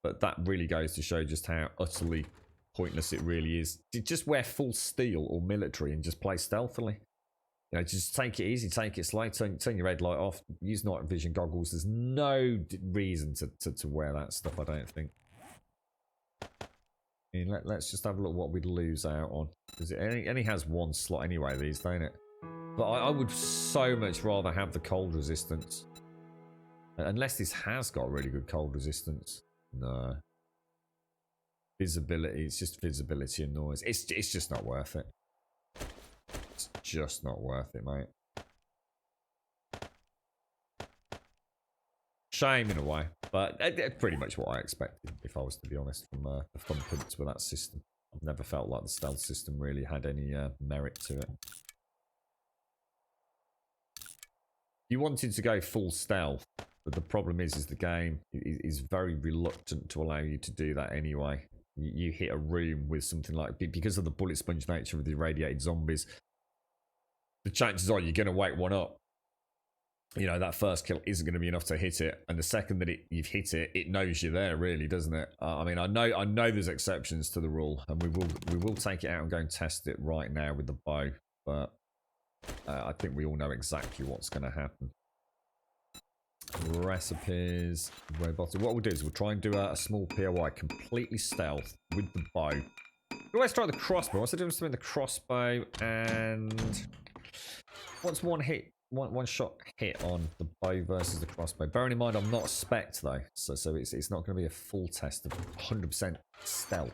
but that really goes to show just how utterly pointless it really is. Just wear full steel or military and just play stealthily. You know, just take it easy, take it slow, turn your red light off, use night vision goggles. There's no reason to wear that stuff, I don't think. I mean, let's just have a look what we'd lose out on. Because it only has one slot anyway, these, don't it? But I would so much rather have the cold resistance. Unless this has got really good cold resistance. No. Visibility, it's just visibility and noise. It's just not worth it. It's just not worth it, mate. Shame in a way, but pretty much what I expected, if I was to be honest, from the fun pimps with that system. I've never felt like the stealth system really had any merit to it. You wanted to go full stealth, but the problem is the game is very reluctant to allow you to do that anyway. You hit a room with something like, because of the bullet sponge nature of the irradiated zombies, the chances are you're going to wake one up. You know, that first kill isn't going to be enough to hit it, and the second that you've hit it, it knows you're there, really, doesn't it? I mean, I know there's exceptions to the rule, and we will take it out and go and test it right now with the bow, but I think we all know exactly what's going to happen. Recipes, robotic. What we'll do is we'll try and do a small POI, completely stealth with the bow. We always try the crossbow. What's the difference between the crossbow and what's one shot hit on the bow versus the crossbow? Bearing in mind I'm not spec'd though, so it's not going to be a full test of 100% stealth.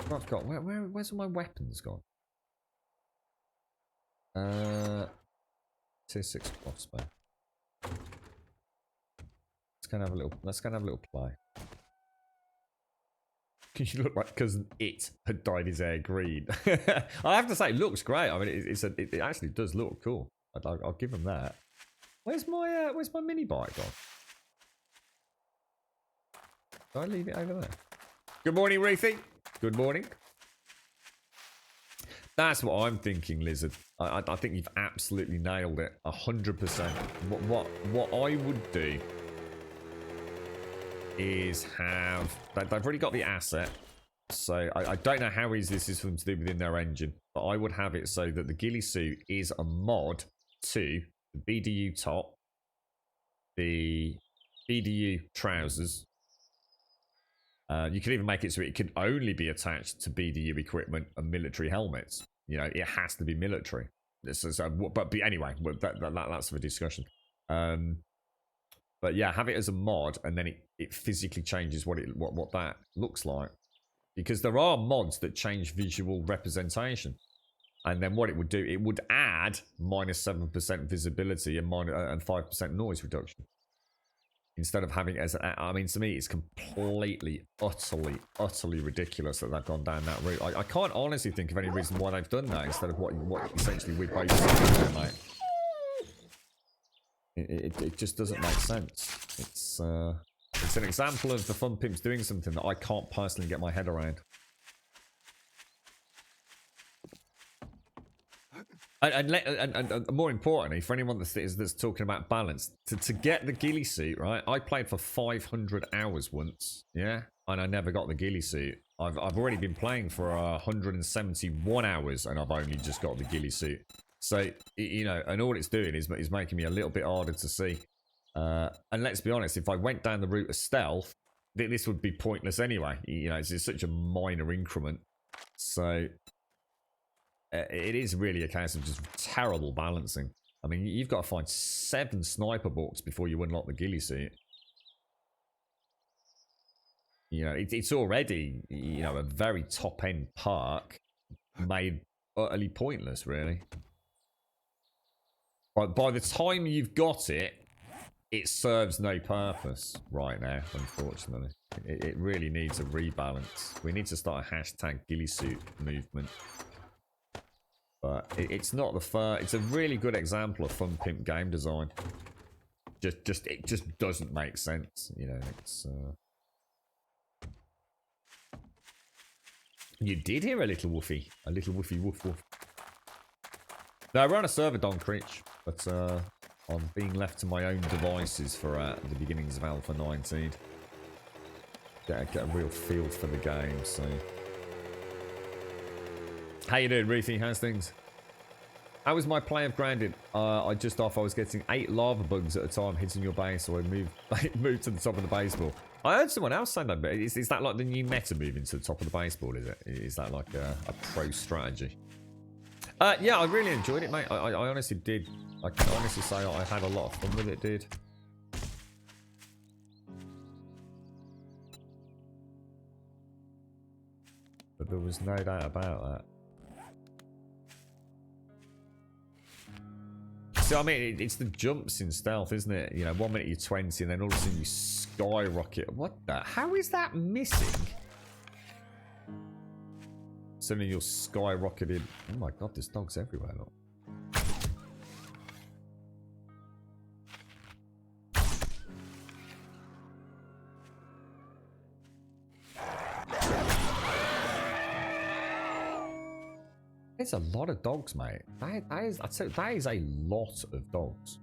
What I've got? Where's all my weapons gone? Tier 6 crossbow. Let's go and have a little play. You look like cousin It had dyed his hair green. I have to say, it looks great. I mean, it actually does look cool. I'll give him that. Where's my mini bike gone? Did I leave it over there? Good morning, Ruthie. Good morning. That's what I'm thinking, Lizard. I think you've absolutely nailed it, 100%. What I would do is have... They've already got the asset, so I don't know how easy this is for them to do within their engine, but I would have it so that the ghillie suit is a mod to the BDU top, the BDU trousers. You can even make it so it can only be attached to BDU equipment and military helmets. You know, it has to be military. But anyway, that's for a discussion. But yeah, have it as a mod, and then it physically changes what that looks like. Because there are mods that change visual representation. And then what it would do, it would add -7% visibility and 5% noise reduction. Instead of having it as, I mean, to me, it's completely, utterly ridiculous that they've gone down that route. I can't honestly think of any reason why they've done that instead of what essentially we both said, mate. It just doesn't make sense. It's an example of the fun pimps doing something that I can't personally get my head around. And more importantly, for anyone that's talking about balance, to get the ghillie suit, right? I played for 500 hours once, yeah, and I never got the ghillie suit. I've already been playing for 171 hours, and I've only just got the ghillie suit. So, you know, and all it's doing is making me a little bit harder to see. And let's be honest, if I went down the route of stealth, this would be pointless anyway. You know, it's such a minor increment. So... it is really a case of just terrible balancing. I mean, you've got to find 7 sniper bolts before you unlock the ghillie suit. You know, it's already, you know, a very top-end perk made utterly pointless, really. But by the time you've got it, it serves no purpose right now, unfortunately. It really needs a rebalance. We need to start a hashtag ghillie suit movement. But it's not the first. It's a really good example of fun pimp game design. It just doesn't make sense, you know. It's you did hear a little woofy woof woof. Now we're on a server, Don Creech, but I'm being left to my own devices for the beginnings of Alpha 19. Get a real feel for the game. So, how you doing, Ruthie? How's things? How was my play of Grounded? I just off. I was getting 8 lava bugs at a time hitting your base, so I moved to the top of the baseball. I heard someone else say that, but is that like the new meta moving to the top of the baseball, is it? Is that like a pro strategy? Yeah, I really enjoyed it, mate. I honestly did. I can honestly say I had a lot of fun with it, dude. But there was no doubt about that. So, I mean, it's the jumps in stealth, isn't it? You know, 1 minute you're 20 and then all of a sudden you skyrocket. What the? How is that missing? Suddenly you're skyrocketed. Oh my god, there's dogs everywhere, look. It's a lot of dogs, mate. I'd say that is a lot of dogs.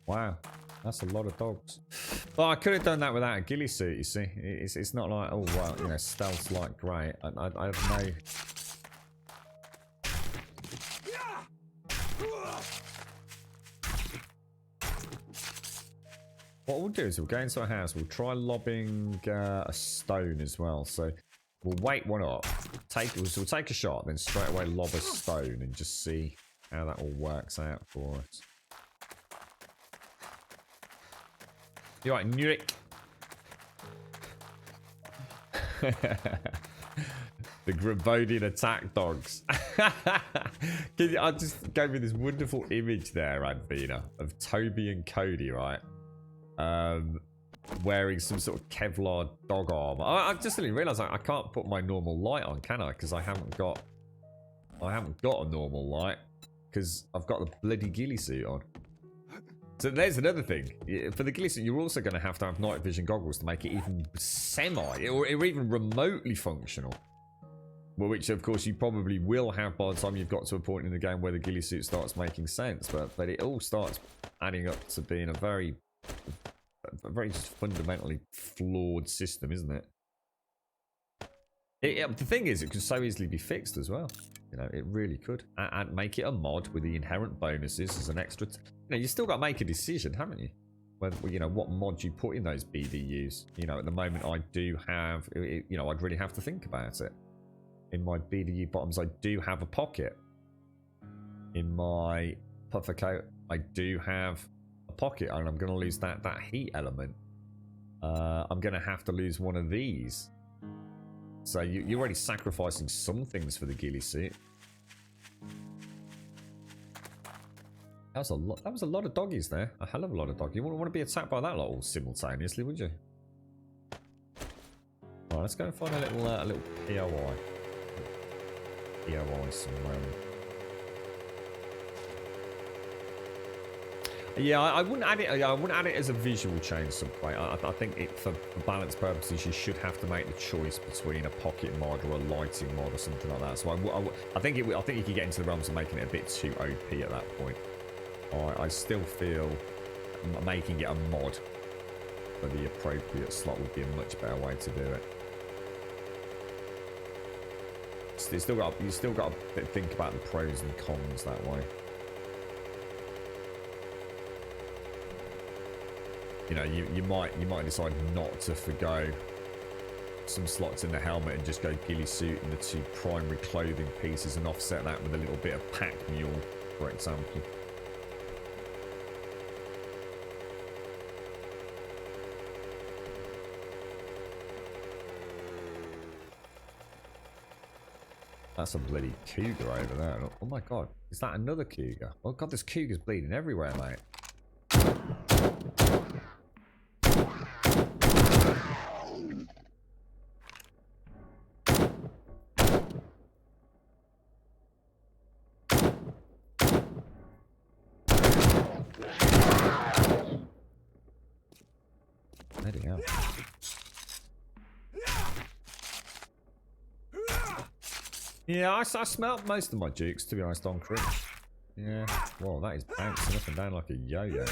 Wow, that's a lot of dogs. Well, I could have done that without a ghillie suit, you see. It's not like, oh, well, you know, stealth's like great. I have no... What we'll do is we'll go into a house, we'll try lobbing a stone as well. So we'll wait one up, we'll take a shot, then straight away lob a stone and just see how that all works out for us. You right, Nurik? The Grabodian attack dogs. I just gave me this wonderful image there, Advina, of Toby and Cody, right? Wearing some sort of Kevlar dog armor. I just didn't realize I can't put my normal light on, can I? Because I haven't got a normal light because I've got the bloody ghillie suit on. So there's another thing. For the ghillie suit, you're also going to have night vision goggles to make it even semi or even remotely functional. Well, which of course you probably will have by the time you've got to a point in the game where the ghillie suit starts making sense. But it all starts adding up to being a very just fundamentally flawed system, isn't it? The thing is, it could so easily be fixed as well. You know, it really could. And make it a mod with the inherent bonuses as an extra... You know, you still got to make a decision, haven't you? Whether, you know, what mod you put in those BDUs. You know, at the moment I do have... You know, I'd really have to think about it. In my BDU bottoms, I do have a pocket. In my puffer coat, I do have a pocket. And I'm going to lose that heat element. I'm going to have to lose one of these. So you're already sacrificing some things for the ghillie suit. That was a lot of doggies there. A hell of a lot of doggies. You wouldn't want to be attacked by that lot all simultaneously, would you? Alright, let's go and find a little POI. POI somewhere. Yeah, I wouldn't add it. I wouldn't add it as a visual change. Subway. I think for balance purposes, you should have to make the choice between a pocket mod or a lighting mod or something like that. So I think you could get into the realms of making it a bit too OP at that point. I still feel making it a mod for the appropriate slot would be a much better way to do it. You still got to think about the pros and cons that way. You know, you might decide not to forgo some slots in the helmet and just go ghillie suit and the 2 primary clothing pieces and offset that with a little bit of pack mule, for example. That's a bloody cougar over there. Oh my god, is that another cougar? Oh god, this cougar's bleeding everywhere, mate. Bloody hell. Yeah, I smelt most of my dukes, to be honest, on crit. Yeah, well, that is bouncing up and down like a yo-yo.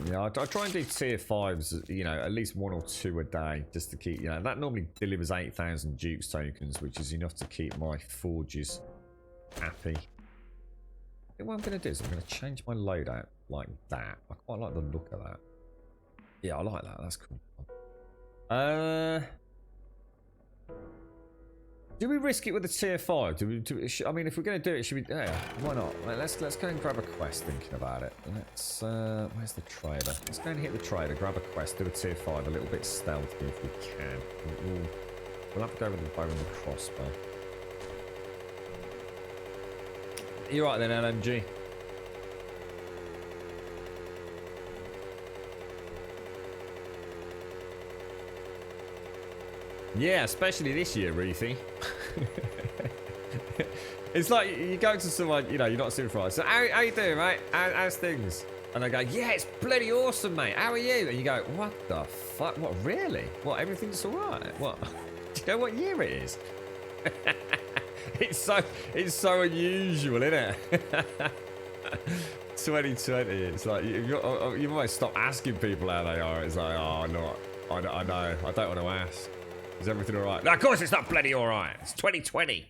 Yeah, I try and do tier 5s, you know, at least 1 or 2 a day, just to keep, you know, that normally delivers 8,000 dukes tokens, which is enough to keep my forges happy. I think what I'm going to do is I'm going to change my loadout like that. I quite like the look of that. Yeah, I like that. That's cool. Do we risk it with a tier 5? I mean, if we're going to do it, should we? Yeah, why not? Let's go and grab a quest. Thinking about it. Let's. Where's the trader? Let's go and hit the trader. Grab a quest. Do a tier 5. A little bit stealthy if we can. We'll have to go with the bow and the crossbow. You're right then, LMG. Yeah, especially this year, Ruthie. It's like you go to someone, you know, you're not seeing for so how you doing, mate? How's things? And they go, yeah, it's bloody awesome, mate. How are you? And you go, what the fuck? What, really? What, everything's alright? What? Do you know what year it is? It's so unusual, isn't it? 2020. It's like you almost stop asking people how they are. It's like, oh no, I know. I don't want to ask. Is everything all right? No, of course it's not bloody all right. It's 2020.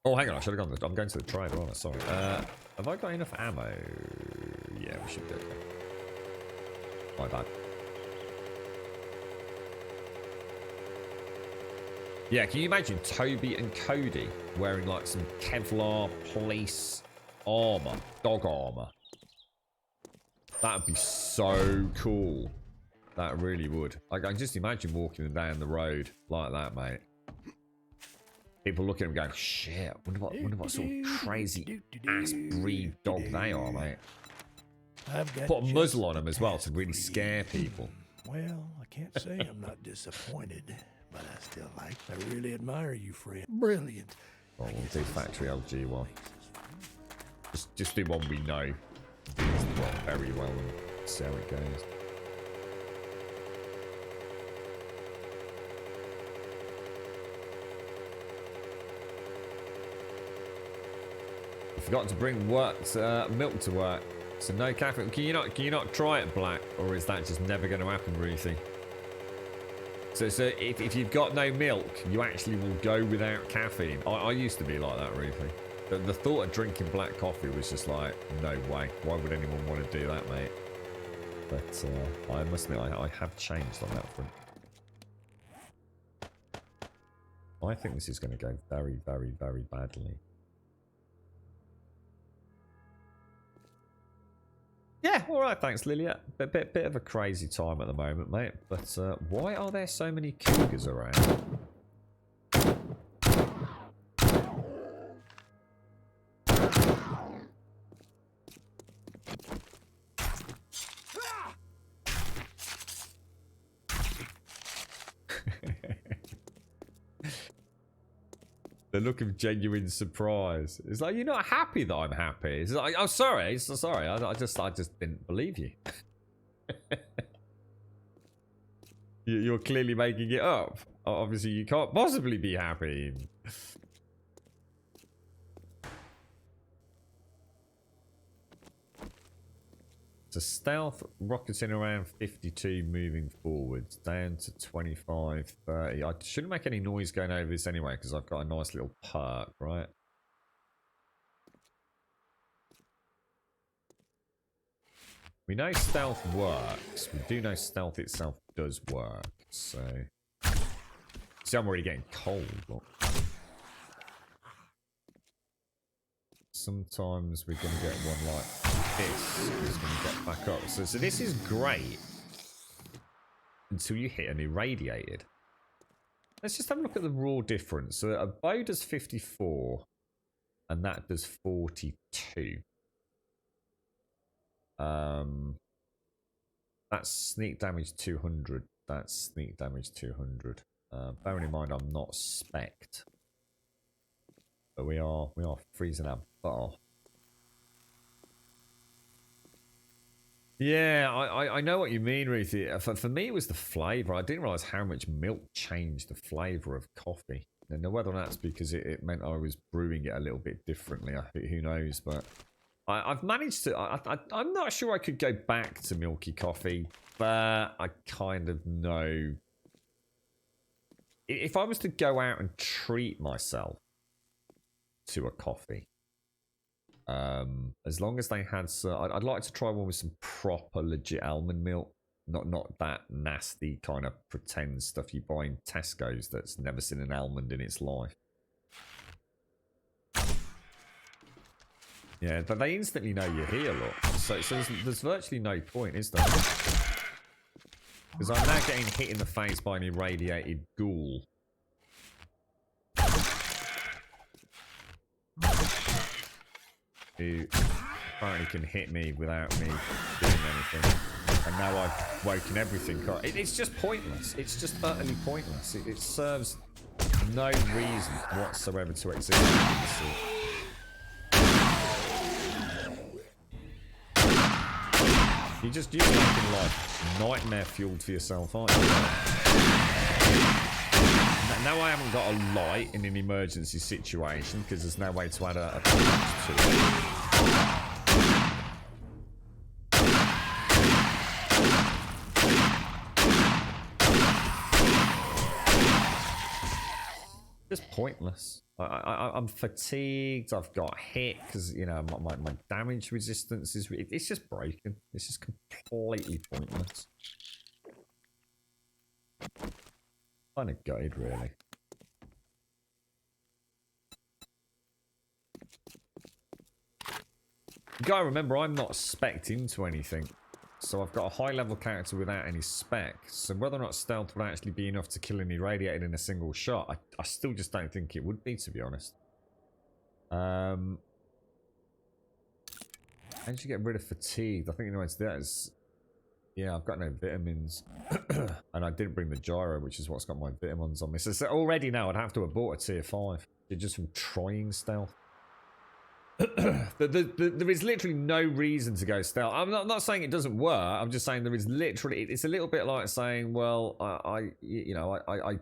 Oh, hang on. I should have gone. I'm going to the trader. Oh, sorry. Have I got enough ammo? Yeah, we should do it. My bad. Yeah, can you imagine Toby and Cody wearing like some Kevlar police armor, dog armor? That'd be so cool. That really would. Like, I can just imagine walking them down the road like that, mate. People look at them going, shit, wonder what sort of crazy ass breed dog they are, mate. Put a muzzle on them as well to really scare people. Well, I can't say I'm not disappointed, but I really admire you, friend. Brilliant. Well, we'll do factory LG one. Just do one we know. Well, very well, and see how it goes. I forgot to bring milk to work, so no caffeine. Can you not try it, Black, or is that just never going to happen, Ruthie? So if you've got no milk, you actually will go without caffeine. I used to be like that, Ruthie. The thought of drinking black coffee was just like, no way. Why would anyone want to do that, mate? But I must admit, I have changed on that front. I think this is going to go very, very, very badly. Yeah, all right, thanks, Lilia. Bit of a crazy time at the moment, mate. But why are there so many cougars around? The look of genuine surprise. It's like, you're not happy that I'm happy. It's like, oh, sorry. Sorry. I just didn't believe you. You're clearly making it up. Obviously, you can't possibly be happy. So stealth rocketing around 52 moving forwards, down to 25, 30. I shouldn't make any noise going over this anyway because I've got a nice little perk, right? We know stealth works. We do know stealth itself does work. So, see, I'm already getting cold. Look. sometimes we're going to get one like this. It's going to get back up. So this is great until you hit an irradiated. Let's just have a look at the raw difference. So a bow does 54 and that does 42. That's sneak damage 200. That's sneak damage 200. Bearing in mind I'm not spec'd. But we are freezing our butt off. Yeah, I know what you mean, Ruthie. For me, it was the flavour. I didn't realise how much milk changed the flavour of coffee. And whether or not that's because it meant I was brewing it a little bit differently, who knows. But I've managed to... I'm not sure I could go back to milky coffee, but I kind of know... If I was to go out and treat myself to a coffee... as long as they had I'd like to try one with some proper legit almond milk, not that nasty kind of pretend stuff you buy in Tesco's that's never seen an almond in its life. Yeah, but they instantly know you're here, look. So there's virtually no point, is there? Because I'm now getting hit in the face by an irradiated ghoul. Who apparently can hit me without me doing anything. And now I've woken everything up. It's just pointless. It's just utterly pointless. It serves no reason whatsoever to exist. You're just making life nightmare fueled for yourself, aren't you? Now I haven't got a light in an emergency situation because there's no way to add a torch to it. Just pointless. I'm fatigued. I've got hit because, you know, my damage resistance is... It's just broken. It's just completely pointless. Kind of gutted, really. You gotta remember, I'm not spec'd into anything. So I've got a high level character without any spec. So whether or not stealth would actually be enough to kill an irradiated in a single shot, I still just don't think it would be, to be honest. How did you get rid of fatigue? I think the way to do that is... Yeah, I've got no vitamins. And I didn't bring the gyro, which is what's got my vitamins on me. So already now I'd have to have bought a tier 5. Just from trying stealth. There is literally no reason to go stealth. I'm not saying it doesn't work. I'm just saying there is literally... It's a little bit like saying, well, I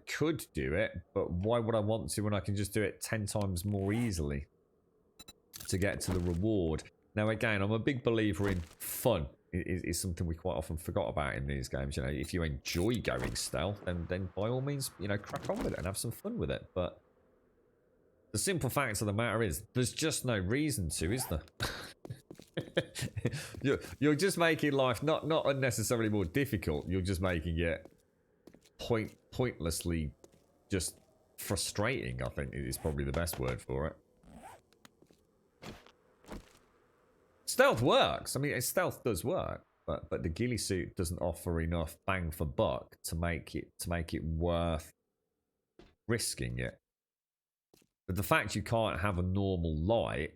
could do it, but why would I want to when I can just do it 10 times more easily to get to the reward? Now, again, I'm a big believer in fun. Is something we quite often forgot about in these games. You know, if you enjoy going stealth, then by all means, you know, crack on with it and have some fun with it. But the simple fact of the matter is, there's just no reason to, is there? You're just making life not unnecessarily more difficult. You're just making it pointlessly just frustrating. I think is probably the best word for it. Stealth works. I mean, stealth does work, but the ghillie suit doesn't offer enough bang for buck to make it worth risking it. But the fact you can't have a normal light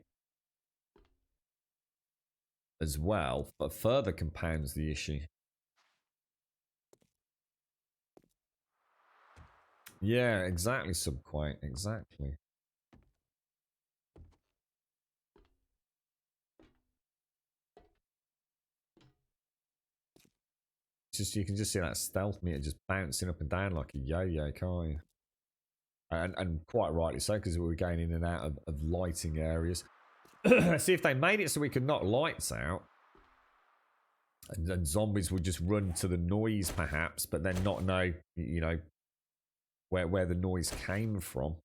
as well, but further compounds the issue. Yeah, exactly, Subquite, exactly. You can just see that stealth meter just bouncing up and down like a yo-yo, can't you? And quite rightly so, because we were going in and out of lighting areas. See, if they made it so we could knock lights out, and zombies would just run to the noise, perhaps, but then not know, you know, where the noise came from.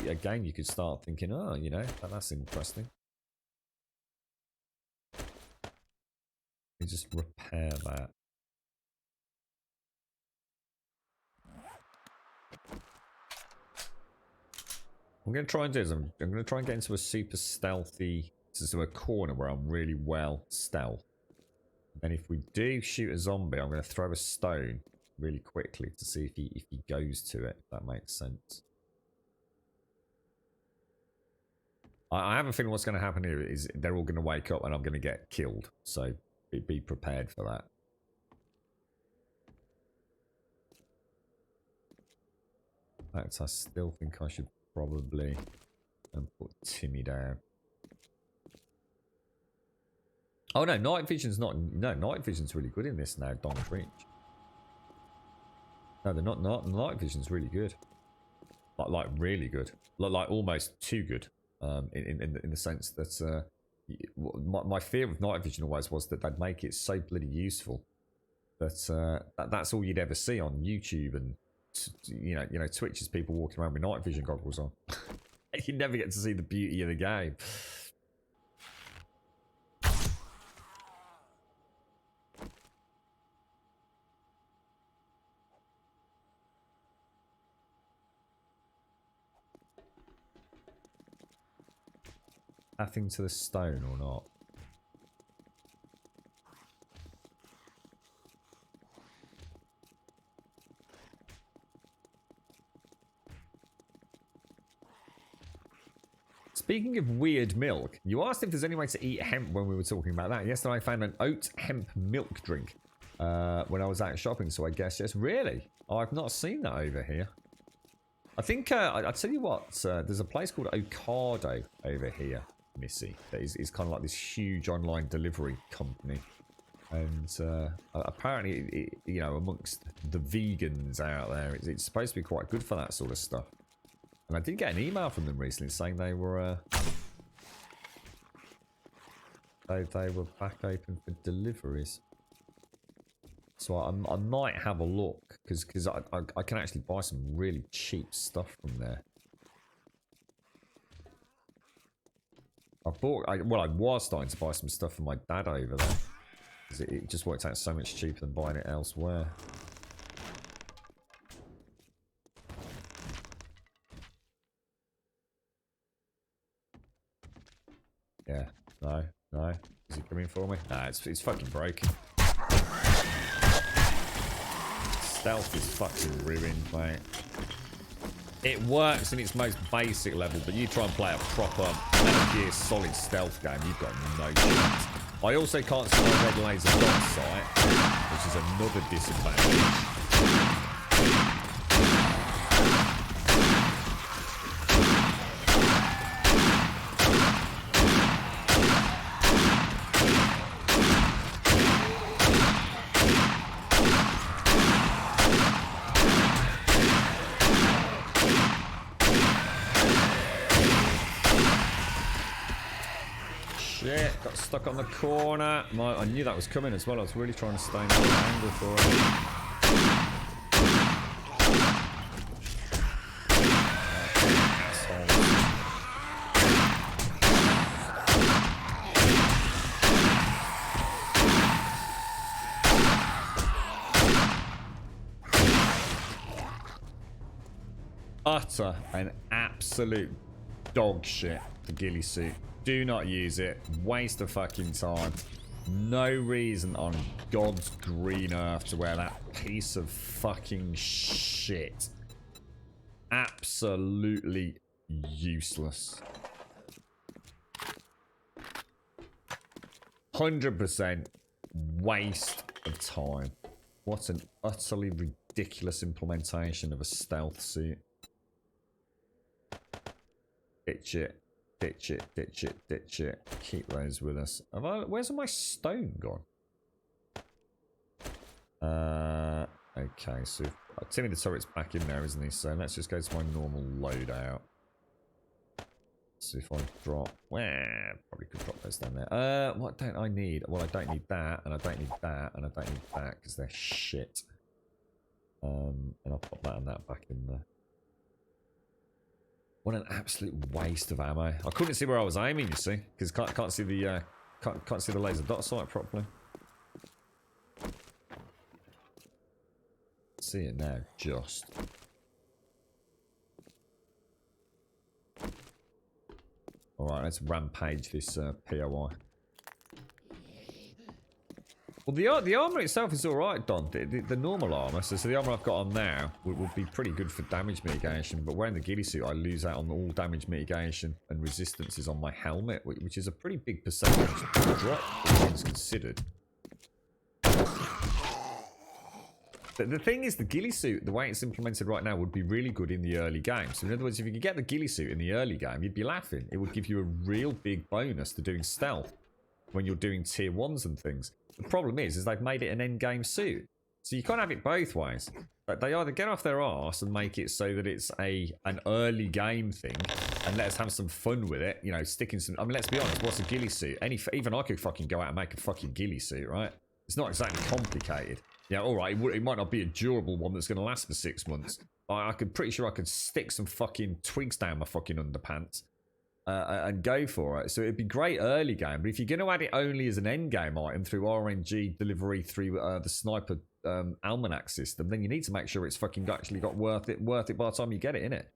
Again, you could start thinking, oh, you know, that's interesting. You just repair that. I'm going to try and do is I'm going to try and get into a super stealthy to a corner where I'm really well stealth. And if we do shoot a zombie, I'm going to throw a stone really quickly to see if he goes to it, if that makes sense. I have a feeling what's going to happen here is they're all going to wake up and I'm going to get killed. So be prepared for that. In fact, I still think I should probably put Timmy down. Oh no, night vision's not. No, night vision's really good in this now, Don Bridge. No, they're not. Night vision's really good. Like really good. Like almost too good. In the sense that my fear of night vision always was that they'd make it so bloody useful that that's all you'd ever see on YouTube and you know Twitch is people walking around with night vision goggles on. You never get to see the beauty of the game. Nothing to the stone or not? Speaking of weird milk, you asked if there's any way to eat hemp when we were talking about that. Yesterday I found an oat hemp milk drink when I was out shopping, so I guess yes. Really? Oh, I've not seen that over here. I think, I'll tell you what, there's a place called Ocado over here, Missy, that is kind of like this huge online delivery company. And apparently, you know, amongst the vegans out there, it's supposed to be quite good for that sort of stuff. And I did get an email from them recently saying they were they were back open for deliveries. So I might have a look because I can actually buy some really cheap stuff from there. I was starting to buy some stuff for my dad over there because it just worked out so much cheaper than buying it elsewhere. Yeah, no. Is it coming for me? Nah, it's fucking broken. Stealth is fucking ruined, mate. It works in its most basic level, but you try and play a proper Metal Gear Solid stealth game, you've got no chance. I also can't see my red laser dot sight, which is another disadvantage. Got stuck on the corner. I knew that was coming as well. I was really trying to stay in the angle for it. Utter and absolute dog shit, the ghillie suit. Do not use it. Waste of fucking time. No reason on God's green earth to wear that piece of fucking shit. Absolutely useless. 100% waste of time. What an utterly ridiculous implementation of a stealth suit. Ditch it. Ditch it, ditch it, ditch it. Keep those with us. Where's all my stone gone? Okay, so Timmy the turret's back in there, isn't he? So let's just go to my normal loadout. See if I drop. Well, probably could drop those down there. What don't I need? Well, I don't need that, and I don't need that, and I don't need that because they're shit. And I'll pop that and that back in there. What an absolute waste of ammo. I couldn't see where I was aiming, you see, because can't see the can't see the laser dot sight properly. See it now, just. Oh, Alright, let's rampage this POI. Well, the armor itself is alright, Don. The normal armor, so the armor I've got on now will be pretty good for damage mitigation, but wearing the ghillie suit, I lose out on all damage mitigation and resistances on my helmet, which is a pretty big percentage drop, all things considered. But the thing is, the ghillie suit, the way it's implemented right now, would be really good in the early game. So in other words, if you could get the ghillie suit in the early game, you'd be laughing. It would give you a real big bonus to doing stealth when you're doing tier 1s and things. The problem is they've made it an end game suit. So you can't have it both ways. Like, they either get off their arse and make it so that it's an early game thing and let us have some fun with it. You know, sticking some... I mean, let's be honest, what's a ghillie suit? Even I could fucking go out and make a fucking ghillie suit, right? It's not exactly complicated. Yeah, alright, it might not be a durable one that's going to last for 6 months. Pretty sure I could stick some fucking twigs down my fucking underpants. And go for it. So it'd be great early game, but if you're going to add it only as an end game item through RNG delivery through the sniper almanac system, then you need to make sure it's fucking actually got worth it by the time you get it, innit?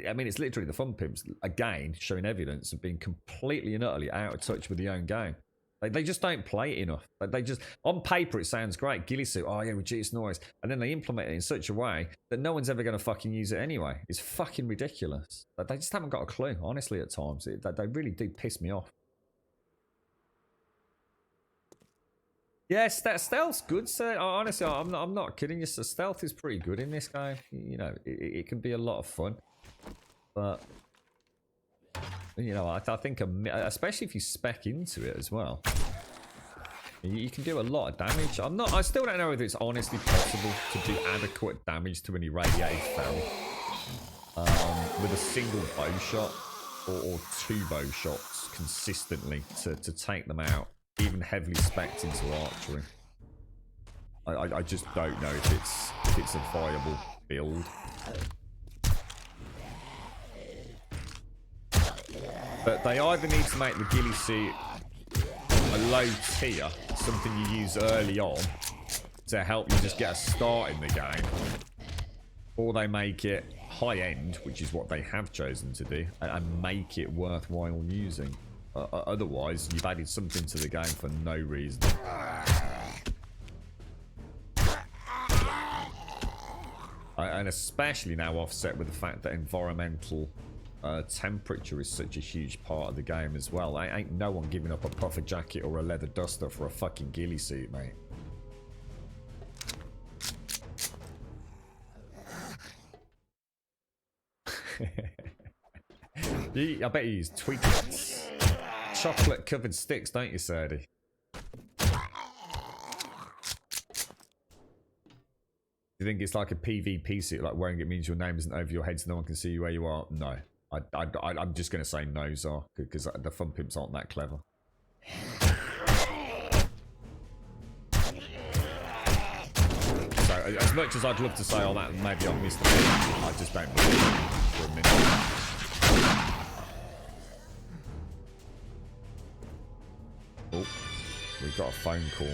I mean, it's literally the fun pimps again showing evidence of being completely and utterly out of touch with the own game. They just don't play it enough. They just, on paper, it sounds great. Ghillie suit, oh yeah, reduce noise. And then they implement it in such a way that no one's ever going to fucking use it anyway. It's fucking ridiculous. They just haven't got a clue, honestly, at times. They really do piss me off. Yeah, stealth's good, sir. Honestly, I'm not kidding you. So stealth is pretty good in this game. You know, it can be a lot of fun. But... you know, I think, especially if you spec into it as well, you can do a lot of damage. I still don't know whether it's honestly possible to do adequate damage to an irradiated foul with a single bow shot or 2 bow shots consistently to take them out, even heavily spec'd into archery. I just don't know if it's a viable build. But they either need to make the ghillie suit a low tier, something you use early on to help you just get a start in the game, or they make it high end, which is what they have chosen to do, and make it worthwhile using. Otherwise, you've added something to the game for no reason. And especially now offset with the fact that environmental temperature is such a huge part of the game as well. Ain't no one giving up a puffer jacket or a leather duster for a fucking ghillie suit, mate. I bet you use tweakers. Chocolate covered sticks, don't you, Serdy? You think it's like a PvP suit, like wearing it means your name isn't over your head so no one can see you where you are? No. I'm just going to say no, Zar, because the fun pimps aren't that clever. So, as much as I'd love to say, oh, that maybe I missed the point, I just don't believe it for a minute. Oh, we've got a phone call.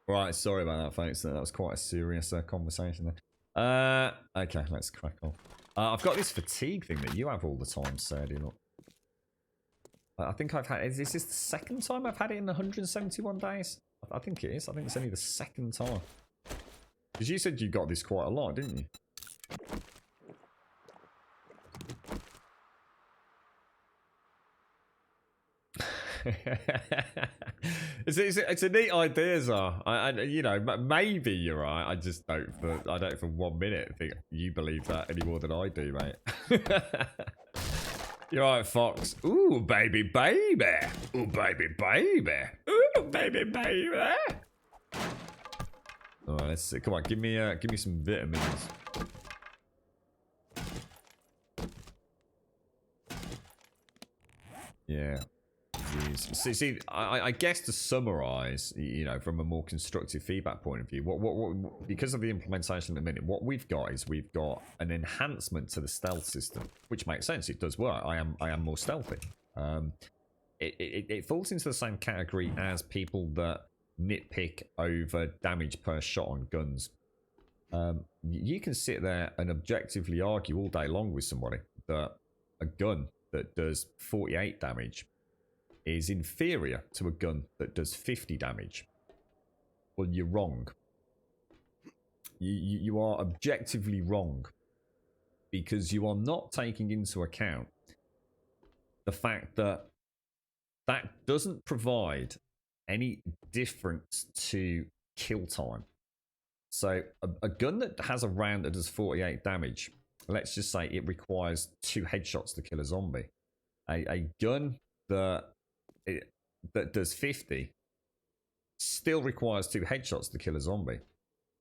Right, sorry about that, folks. That was quite a serious conversation there. Okay, let's crack on. I've got this fatigue thing that you have all the time, Sadie. Look. I think I've had... Is this the second time I've had it in 171 days? I think it is. I think it's only the second time. Because you said you got this quite a lot, didn't you? it's a neat idea, Zar. You know, maybe you're right. I just don't for 1 minute think you believe that any more than I do, mate. You're right, Fox. Ooh, baby, baby. Ooh, baby, baby. Ooh, baby, baby. All right, let's see. Come on, give me some vitamins. Yeah. Jeez. See, I guess to summarize, you know, from a more constructive feedback point of view, what because of the implementation at the minute, what we've got is we've got an enhancement to the stealth system, which makes sense. It does work. I am more stealthy. It falls into the same category as people that nitpick over damage per shot on guns. You can sit there and objectively argue all day long with somebody that a gun that does 48 damage is inferior to a gun that does 50 damage. Well, you're wrong. You are objectively wrong, because you are not taking into account the fact that that doesn't provide any difference to kill time. So a gun that has a round that does 48 damage, let's just say it requires 2 headshots to kill a zombie. A gun that does 50 still requires 2 headshots to kill a zombie.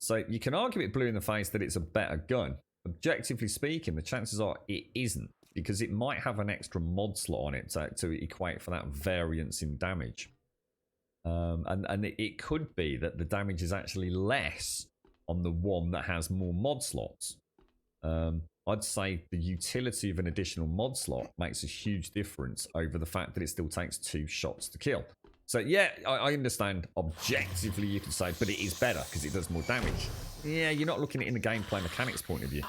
So you can argue it blue in the face that it's a better gun. Objectively speaking, the chances are it isn't, because it might have an extra mod slot on it to equate for that variance in damage. And it could be that the damage is actually less on the one that has more mod slots. I'd say the utility of an additional mod slot makes a huge difference over the fact that it still takes 2 shots to kill. So yeah, I understand objectively you could say, but it is better because it does more damage. Yeah, you're not looking at it in the gameplay mechanics point of view.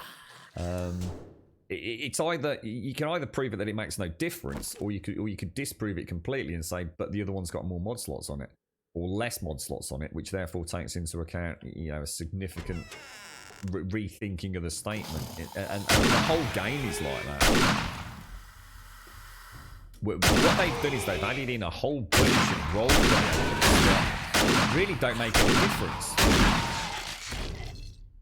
It's either, you can either prove it that it makes no difference, or you could disprove it completely and say, but the other one's got more mod slots on it, or less mod slots on it, which therefore takes into account, you know, a significant rethinking of the statement, and the whole game is like that. What they've done is they've added in a whole bunch of role playing that really don't make any difference.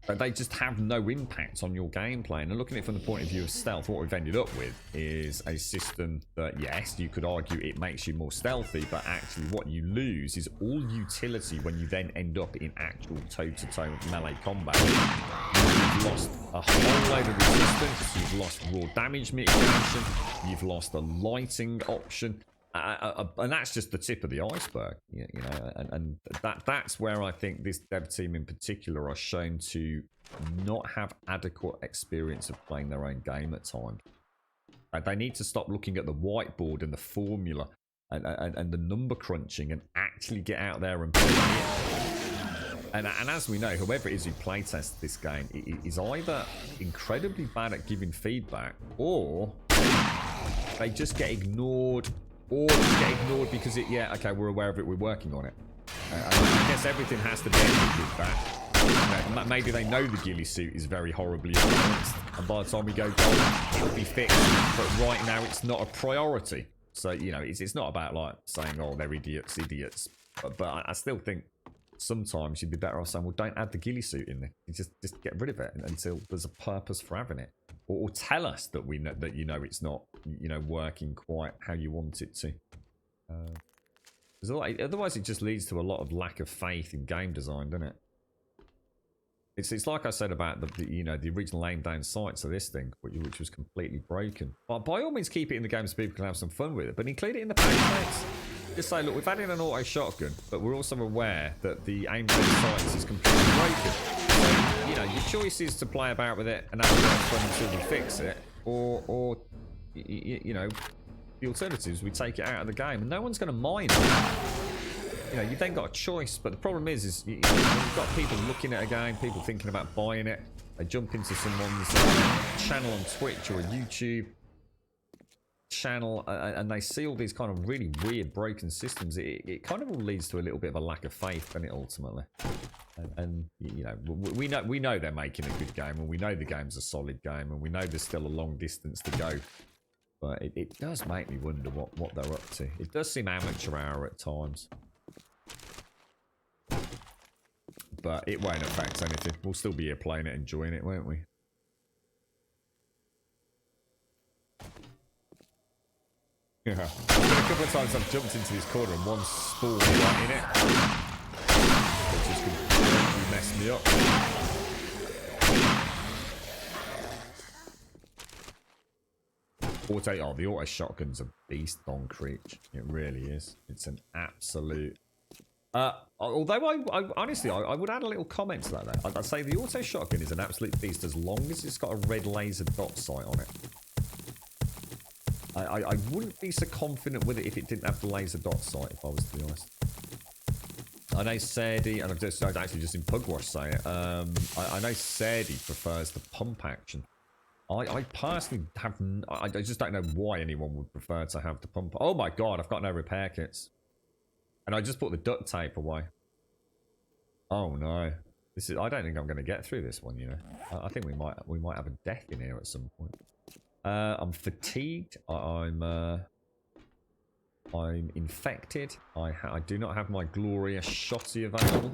They just have no impact on your gameplay. And looking at it from the point of view of stealth, what we've ended up with is a system that, yes, you could argue it makes you more stealthy, but actually what you lose is all utility when you then end up in actual toe-to-toe melee combat. You've lost a whole load of resistance, you've lost raw damage mitigation, you've lost a lighting option. And that's just the tip of the iceberg, you know, and that's where I think this dev team in particular are shown to not have adequate experience of playing their own game at times. They need to stop looking at the whiteboard and the formula and the number crunching and actually get out there and play it. And as we know, whoever it is who playtests this game is either incredibly bad at giving feedback, or they just get ignored. Or get ignored because we're aware of it, we're working on it. I guess everything has to be ended with that. You know, maybe they know the ghillie suit is very horribly advanced, and by the time we go gold, it'll be fixed. But right now, it's not a priority. So, you know, it's not about like saying, oh, they're idiots. But I still think sometimes you'd be better off saying, well, don't add the ghillie suit in there. You just get rid of it until there's a purpose for having it. Or tell us that we know that it's not, you know, working quite how you want it to. Otherwise, it just leads to a lot of lack of faith in game design, doesn't it? It's like I said about the original aim down sights of this thing, which was completely broken. But by all means, keep it in the game so people can have some fun with it. But include it in the patch notes. Just say, look, we've added an auto shotgun, but we're also aware that the aim down sights is completely broken. So, you know, your choice is to play about with it and have a bit of fun until we fix it, or you know, the alternatives, we take it out of the game, and no one's going to mind that. you know, you've then got a choice. But the problem is you've got people looking at a game, people thinking about buying it. They jump into someone's channel on Twitch or a YouTube channel, and they see all these kind of really weird broken systems. It kind of all leads to a little bit of a lack of faith, doesn't it, ultimately? And you know, we know they're making a good game, and we know the game's a solid game, and we know there's still a long distance to go. But it does make me wonder what they're up to. It does seem amateur hour at times. But it won't affect anything. We'll still be here playing it, enjoying it, won't we? Yeah. A couple of times I've jumped into this corner and one spawned right in it. It's just completely messed me up. The auto shotgun's a beast on Creech. It really is. It's an absolute... although I honestly, I would add a little comment to that. I'd say the auto shotgun is an absolute beast as long as it's got a red laser dot sight on it. I wouldn't be so confident with it if it didn't have the laser dot sight, if I was to be honest. I know Sadie, and I've actually just in Pugwash say it, I know Sadie prefers the pump action. I personally have, I just don't know why anyone would prefer to have the pump. Oh my god, I've got no repair kits. And I just put the duct tape away. Oh no. I don't think I'm going to get through this one, you know. I think we might have a death in here at some point. I'm fatigued. I'm infected. I do not have my glorious shotty available.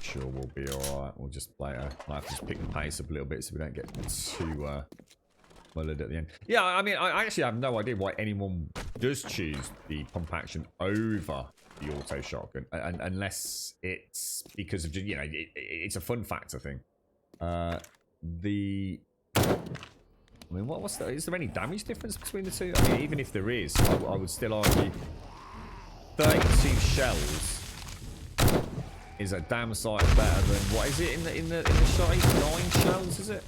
Sure, we'll be alright. We'll just play I have to just pick the pace up a little bit so we don't get too mullered at the end. Yeah, I mean, I actually have no idea why anyone does choose the pump action over the auto shotgun, unless it's because of, you know, it's a fun factor thing. I mean, is there any damage difference between the two? I mean, even if there is, I would still argue 32 shells is a damn sight better than, what is it in the shot? 9 shells, is it?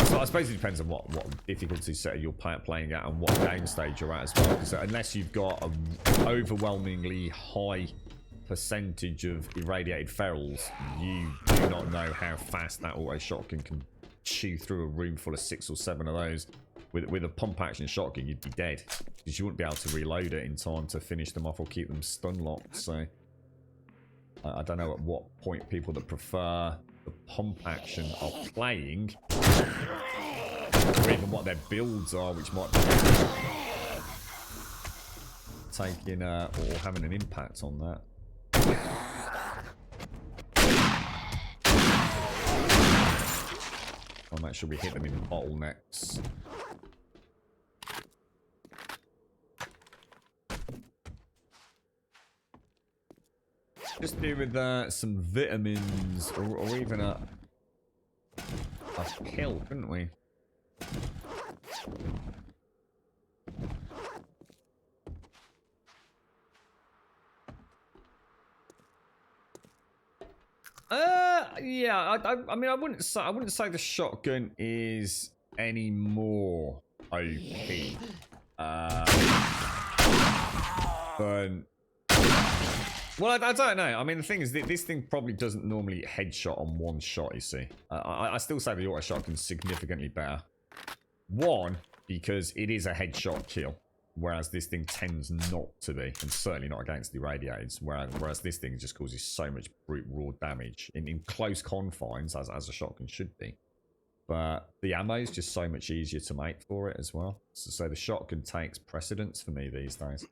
So I suppose it depends on what difficulty set you're playing at and what game stage you're at as well. Because unless you've got an overwhelmingly high percentage of irradiated ferals, you do not know how fast that auto shotgun can chew through a room full of 6 or 7 of those. With a pump action shotgun, you'd be dead because you wouldn't be able to reload it in time to finish them off or keep them stun locked. So I don't know at what point people that prefer the pump action are playing, or even what their builds are, which might be taking or having an impact on that. I'll make sure we hit them in bottlenecks. Just do with some vitamins or even a pill, couldn't we? Yeah. I mean, I wouldn't say the shotgun is any more OP. But well, I don't know. I mean, the thing is, this thing probably doesn't normally headshot on one shot, you see. I still say the auto shotgun's significantly better. One, because it is a headshot kill, whereas this thing tends not to be, and certainly not against the irradiateds, whereas this thing just causes so much brute raw damage in close confines, as a shotgun should be. But the ammo is just so much easier to make for it as well. So the shotgun takes precedence for me these days.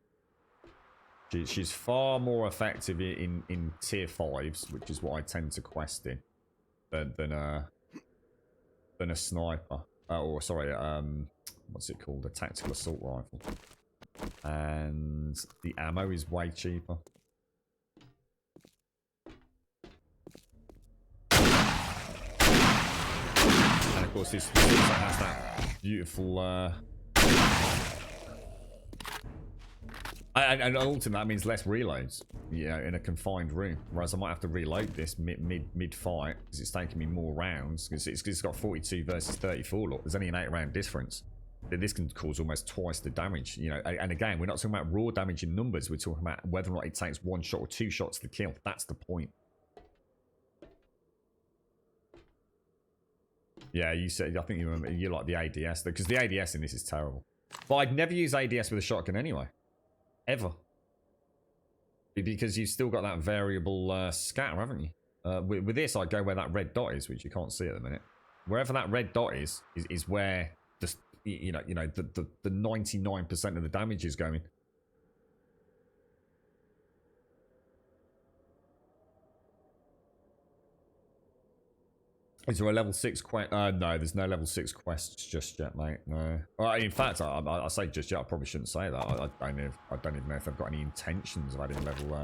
She's far more effective in tier 5s, which is what I tend to quest in, than a sniper. Or sorry, what's it called? A tactical assault rifle. And the ammo is way cheaper. And of course, this also has that beautiful And ultimately that means less reloads, you know, in a confined room. Whereas I might have to reload this mid fight because it's taking me more rounds. Because it's got 42 versus 34. Look, there's only an 8-round difference. This can cause almost twice the damage, you know. And again, we're not talking about raw damage in numbers. We're talking about whether or not it takes 1 shot or 2 shots to kill. That's the point. Yeah, you said, I think you remember, you like the ADS, because the ADS in this is terrible. But I'd never use ADS with a shotgun anyway. Ever. Because you've still got that variable scatter, haven't you? With this, I go where that red dot is, which you can't see at the minute. Wherever that red dot is where the, you know, the 99% of the damage is going. Is there a level 6 quest? No, there's no level 6 quests just yet, mate. No. Well, in fact, I say just yet. I probably shouldn't say that. I don't even know if they've got any intentions of adding level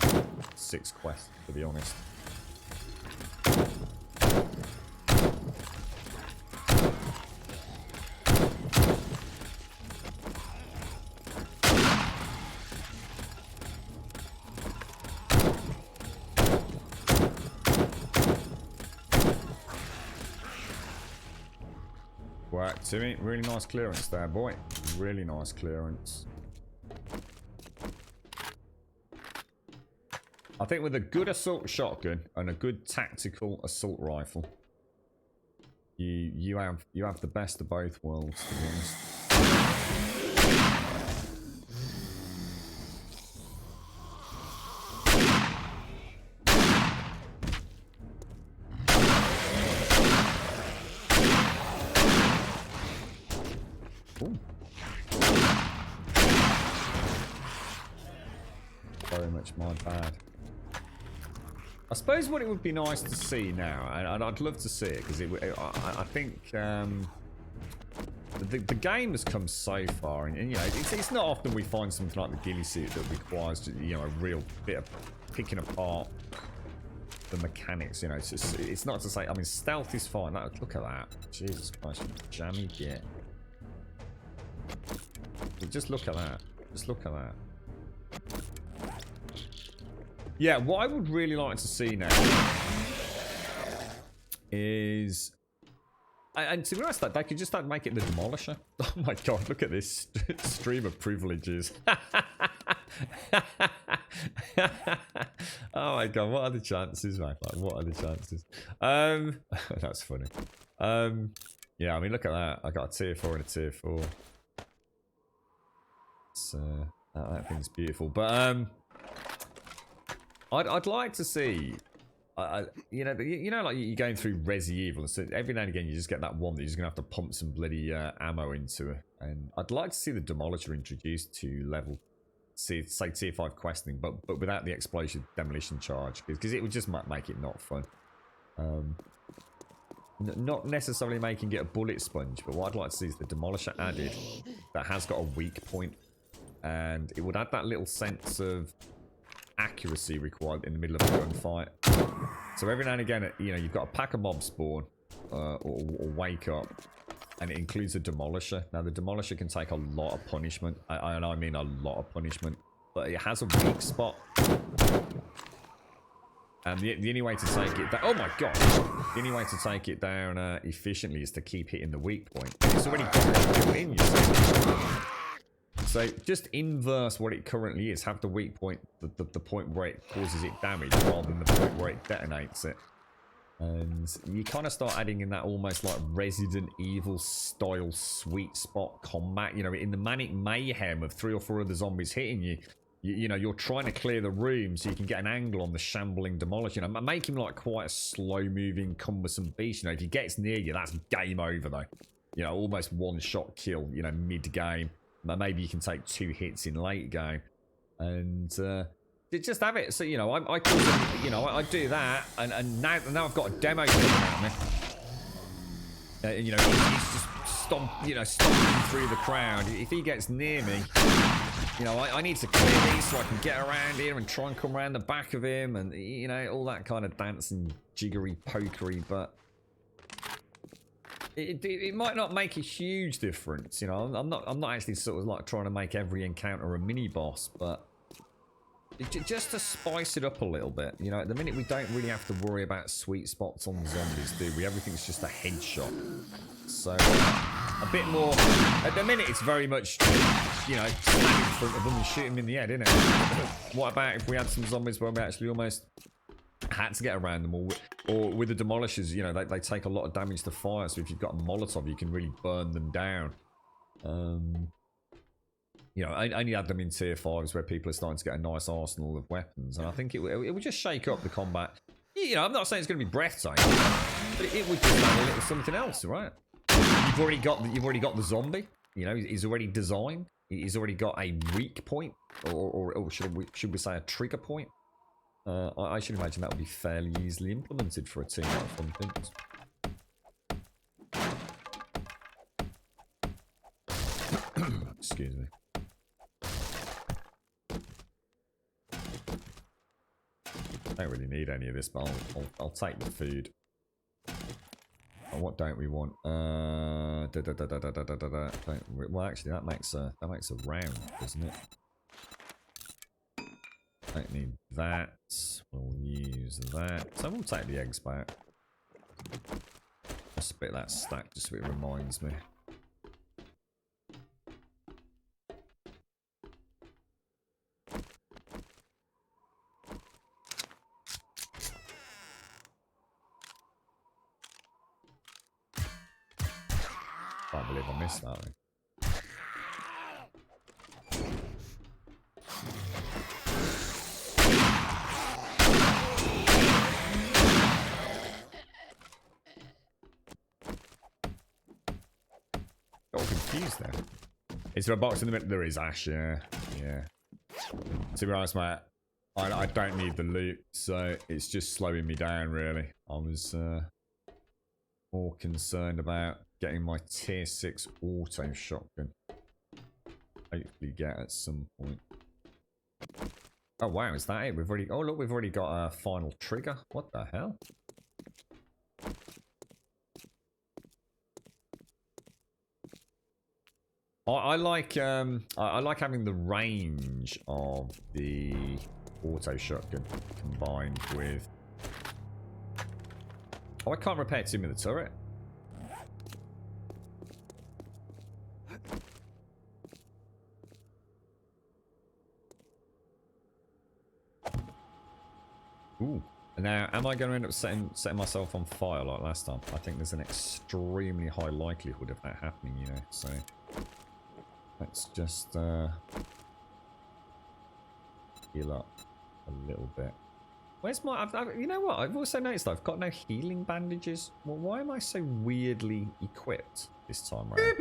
6 quests, to be honest. Work to me. Really nice clearance there, boy. Really nice clearance. I think with a good assault shotgun and a good tactical assault rifle, you have the best of both worlds, to be honest. Very much my bad. I suppose what it would be nice to see now, and I'd love to see it, because I think the game has come so far, and you know, it's not often we find something like the ghillie suit that requires, you know, a real bit of picking apart the mechanics. You know, it's not to say, I mean, stealth is fine. Look at that, Jesus Christ, jammy git. Just look at that. Just look at that. Yeah, what I would really like to see now is, and to be honest, they could just make it the Demolisher. Oh my god, look at this stream of privileges. Oh my god, what are the chances, mate? Like, what are the chances? That's funny. Yeah, I mean, look at that. I got a tier 4 and a tier 4. It's, that thing's beautiful, but I'd like to see, you know, like you're going through Resi Evil, so every now and again you just get that one that you're just gonna have to pump some bloody ammo into, and I'd like to see the Demolisher introduced to level, say tier 5 questing, but without the explosive demolition charge, because it would just make it not fun. Not necessarily making it a bullet sponge, but what I'd like to see is the Demolisher added that has got a weak point, and it would add that little sense of accuracy required in the middle of a gunfight. So every now and again, you know, you've got a pack of mobs spawn or wake up, and it includes a Demolisher. Now the Demolisher can take a lot of punishment, and I mean a lot of punishment, but it has a weak spot. And the only way to take it down, oh my god, the only way to take it down efficiently is to keep hitting the weak point. It's already built in, you see. So just inverse what it currently is. Have the weak point, the point where it causes it damage, rather than the point where it detonates it. And you kind of start adding in that almost like Resident Evil style sweet spot combat. You know, in the manic mayhem of 3 or 4 other zombies hitting you, you know, you're trying to clear the room so you can get an angle on the shambling Demolisher. You know, make him like quite a slow-moving, cumbersome beast. You know, if he gets near you, that's game over though. You know, almost one-shot kill, you know, mid-game. Maybe you can take 2 hits in late game, and just have it. So you know, I do that, and now I've got a demo coming at me. You know, he's just stomping through the crowd. If he gets near me, you know, I need to clear these so I can get around here and try and come around the back of him, and you know, all that kind of dancing, jiggery, pokery, but. It might not make a huge difference, you know. I'm not actually sort of like trying to make every encounter a mini boss, but Just to spice it up a little bit. You know, at the minute we don't really have to worry about sweet spots on zombies, do we? Everything's just a headshot. So, a bit more... At the minute, it's very much, you know, stand in front of them and shoot them in the head, isn't it? What about if we had some zombies where we actually almost had to get around them? Or with the demolishers, you know, they take a lot of damage to fire, so if you've got a Molotov, you can really burn them down. You know, I only had them in tier 5s where people are starting to get a nice arsenal of weapons, and I think it would just shake up the combat. You know, I'm not saying it's going to be breathtaking, but it would just add a little something else, right? You've already got the zombie. You know, he's already designed. He's already got a weak point, or should we say a trigger point? I should imagine that would be fairly easily implemented for a team like Fun Things. Excuse me. I don't really need any of this, but I'll take the food. Oh, what don't we want? Well, actually, that makes a round, doesn't it? Don't need that. We'll use that. So we'll take the eggs back. I'll split that stack just so it reminds me. Can't believe I missed that one. Got all confused there. Is there a box in the middle? There is, Ash, yeah. To be honest, mate, I don't need the loot, so it's just slowing me down, really. I was more concerned about getting my tier 6 auto shotgun. Hopefully get at some point. Oh wow, is that it? We've already... Oh look, we've already got a final trigger. What the hell? I like having the range of the auto shotgun combined with... Oh, I can't repair Tim with the turret. Ooh. Now, am I going to end up setting myself on fire like last time? I think there's an extremely high likelihood of that happening, you know, so... Let's just heal up a little bit. Where's my... you know what? I've also noticed I've got no healing bandages. Well, why am I so weirdly equipped this time around?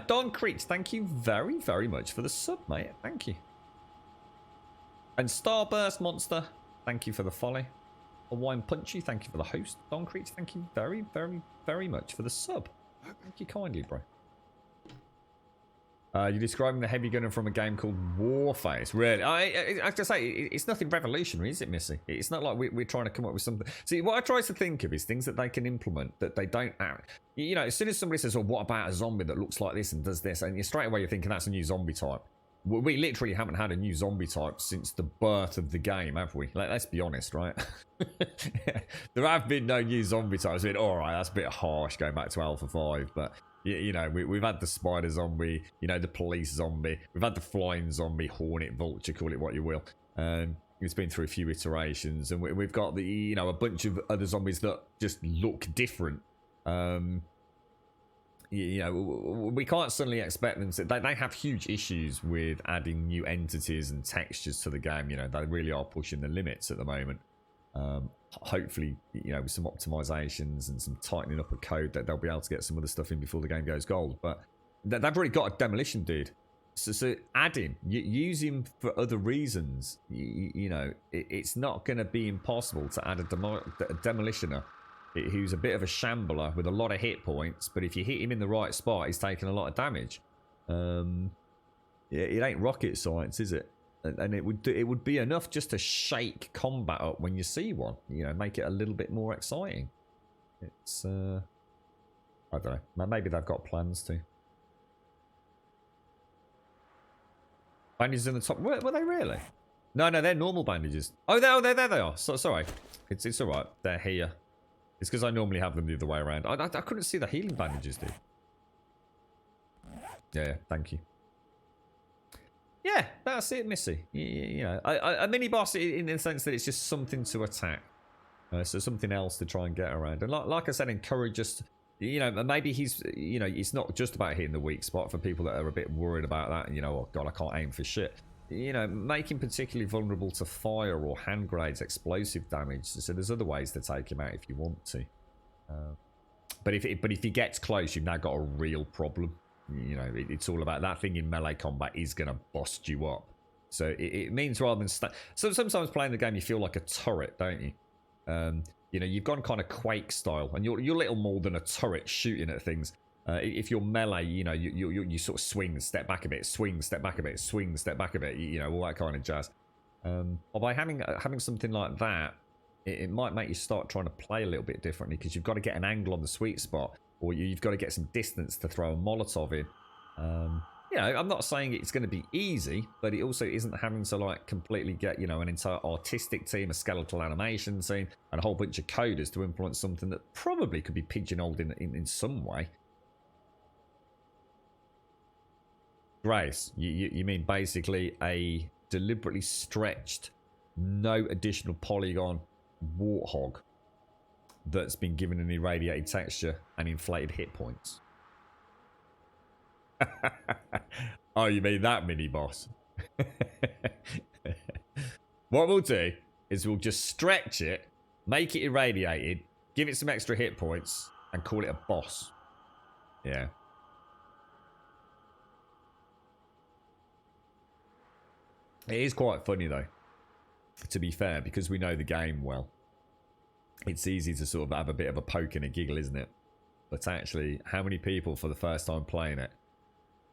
Don Creech, thank you very, very much for the sub, mate. Thank you. And Starburst Monster, thank you for the follow. Wine Punchy, thank you for the host. Don Creech, thank you very, very, very much for the sub. Thank you kindly, bro. You're describing the heavy gunner from a game called Warface. Really? I have to say, it's nothing revolutionary, is it, Missy? It's not like we're trying to come up with something. See, what I try to think of is things that they can implement that they don't have. You know, as soon as somebody says, oh, what about a zombie that looks like this and does this? And straight away you're thinking that's a new zombie type. We literally haven't had a new zombie type since the birth of the game, have we? Let's be honest, right? There have been no new zombie types. Alright, that's a bit harsh going back to Alpha 5, but... You know, we've had the spider zombie, you know, the police zombie. We've had the flying zombie, hornet, vulture, call it what you will. It's been through a few iterations. And we've got the, you know, a bunch of other zombies that just look different. You know, we can't suddenly expect them to... They have huge issues with adding new entities and textures to the game. You know, they really are pushing the limits at the moment. Hopefully, you know, with some optimizations and some tightening up of code, that they'll be able to get some other stuff in before the game goes gold. But they've already got a demolition dude, so add him, use him for other reasons. You know, it's not going to be impossible to add a demolitioner who's a bit of a shambler with a lot of hit points, but if you hit him in the right spot, he's taking a lot of damage. It ain't rocket science, is it? And it would be enough just to shake combat up when you see one. You know, make it a little bit more exciting. It's I don't know. Maybe they've got plans to. Bandages in the top. Were they really? No, they're normal bandages. Oh, there they are. Sorry. It's alright. They're here. It's because I normally have them the other way around. I couldn't see the healing bandages, dude. Yeah, thank you. Yeah, that's it, Missy. You know, a mini-boss in the sense that it's just something to attack. So something else to try and get around. And like I said, encourage us. You know, maybe he's, you know, it's not just about hitting the weak spot for people that are a bit worried about that. You know, oh God, I can't aim for shit. You know, make him particularly vulnerable to fire or hand grenades, explosive damage. So there's other ways to take him out if you want to. But if he gets close, you've now got a real problem. You know, it's all about that thing in melee combat is going to bust you up. So it means rather than... So sometimes playing the game, you feel like a turret, don't you? You know, you've gone kind of Quake style, and you're little more than a turret shooting at things. If you're melee, you know, you sort of swing, step back a bit, swing, step back a bit, swing, step back a bit, you know, all that kind of jazz. Or by having something like that, it might make you start trying to play a little bit differently, because you've got to get an angle on the sweet spot, or you've got to get some distance to throw a Molotov in. You know, I'm not saying it's going to be easy, but it also isn't having to like completely get, you know, an entire artistic team, a skeletal animation team, and a whole bunch of coders to implement something that probably could be pigeonholed in some way. Grace, you mean basically a deliberately stretched, no additional polygon warthog that's been given an irradiated texture and inflated hit points? Oh, you mean that mini boss? What we'll do is we'll just stretch it, make it irradiated, give it some extra hit points, and call it a boss. Yeah. It is quite funny though, to be fair, because we know the game well. It's easy to sort of have a bit of a poke and a giggle, isn't it? But actually, how many people for the first time playing it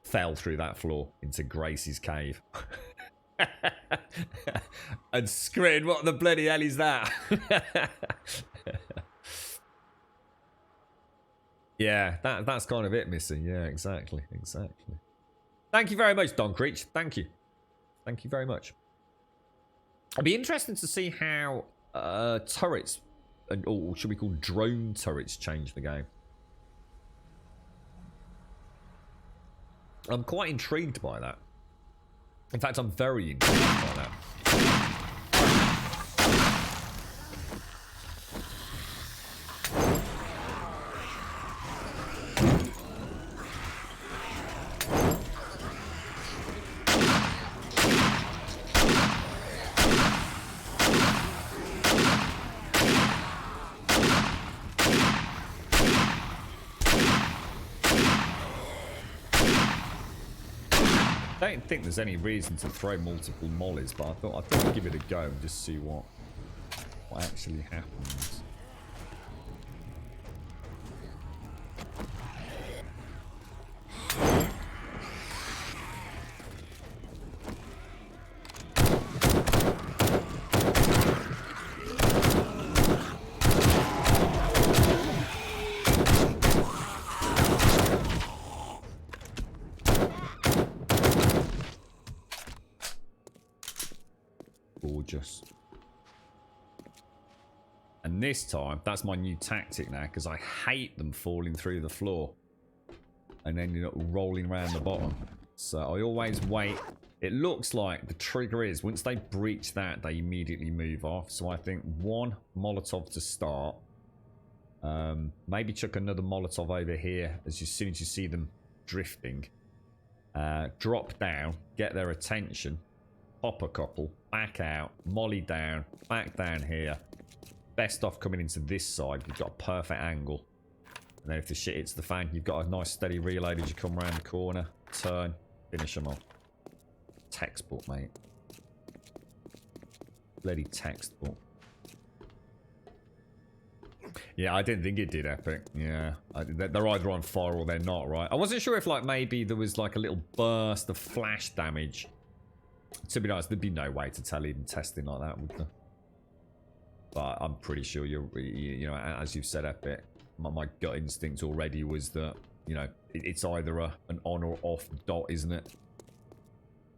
fell through that floor into Grace's cave and screamed, what the bloody hell is that? Yeah, that's kind of it, Missy. Yeah, exactly. Thank you very much, Don Creech. Thank you very much. It'd be interesting to see how turrets, or should we call drone turrets, change the game. I'm quite intrigued by that. In fact, I'm very intrigued by that. I don't think there's any reason to throw multiple mollies, but I thought I'd give it a go and just see what actually happens. Gorgeous. And this time, that's my new tactic now, because I hate them falling through the floor and then you're rolling around the bottom. So I always wait. It looks like the trigger is, once they breach that, they immediately move off. So I think one Molotov to start. Maybe chuck another Molotov over here as soon as you see them drifting. Drop down, get their attention. Pop a couple, back out, molly down, back down here. Best off coming into this side. You've got a perfect angle. And then if the shit hits the fan, you've got a nice steady reload as you come around the corner. Turn, finish them off. Textbook, mate. Bloody textbook. Yeah, I didn't think it did, Epic. Yeah, they're either on fire or they're not, right? I wasn't sure if like maybe there was like a little burst of flash damage. To be honest, there'd be no way to tell even testing like that, would there? But I'm pretty sure you know, as you've said, Epic, my gut instinct already was that, you know, it's either an on or off dot, isn't it?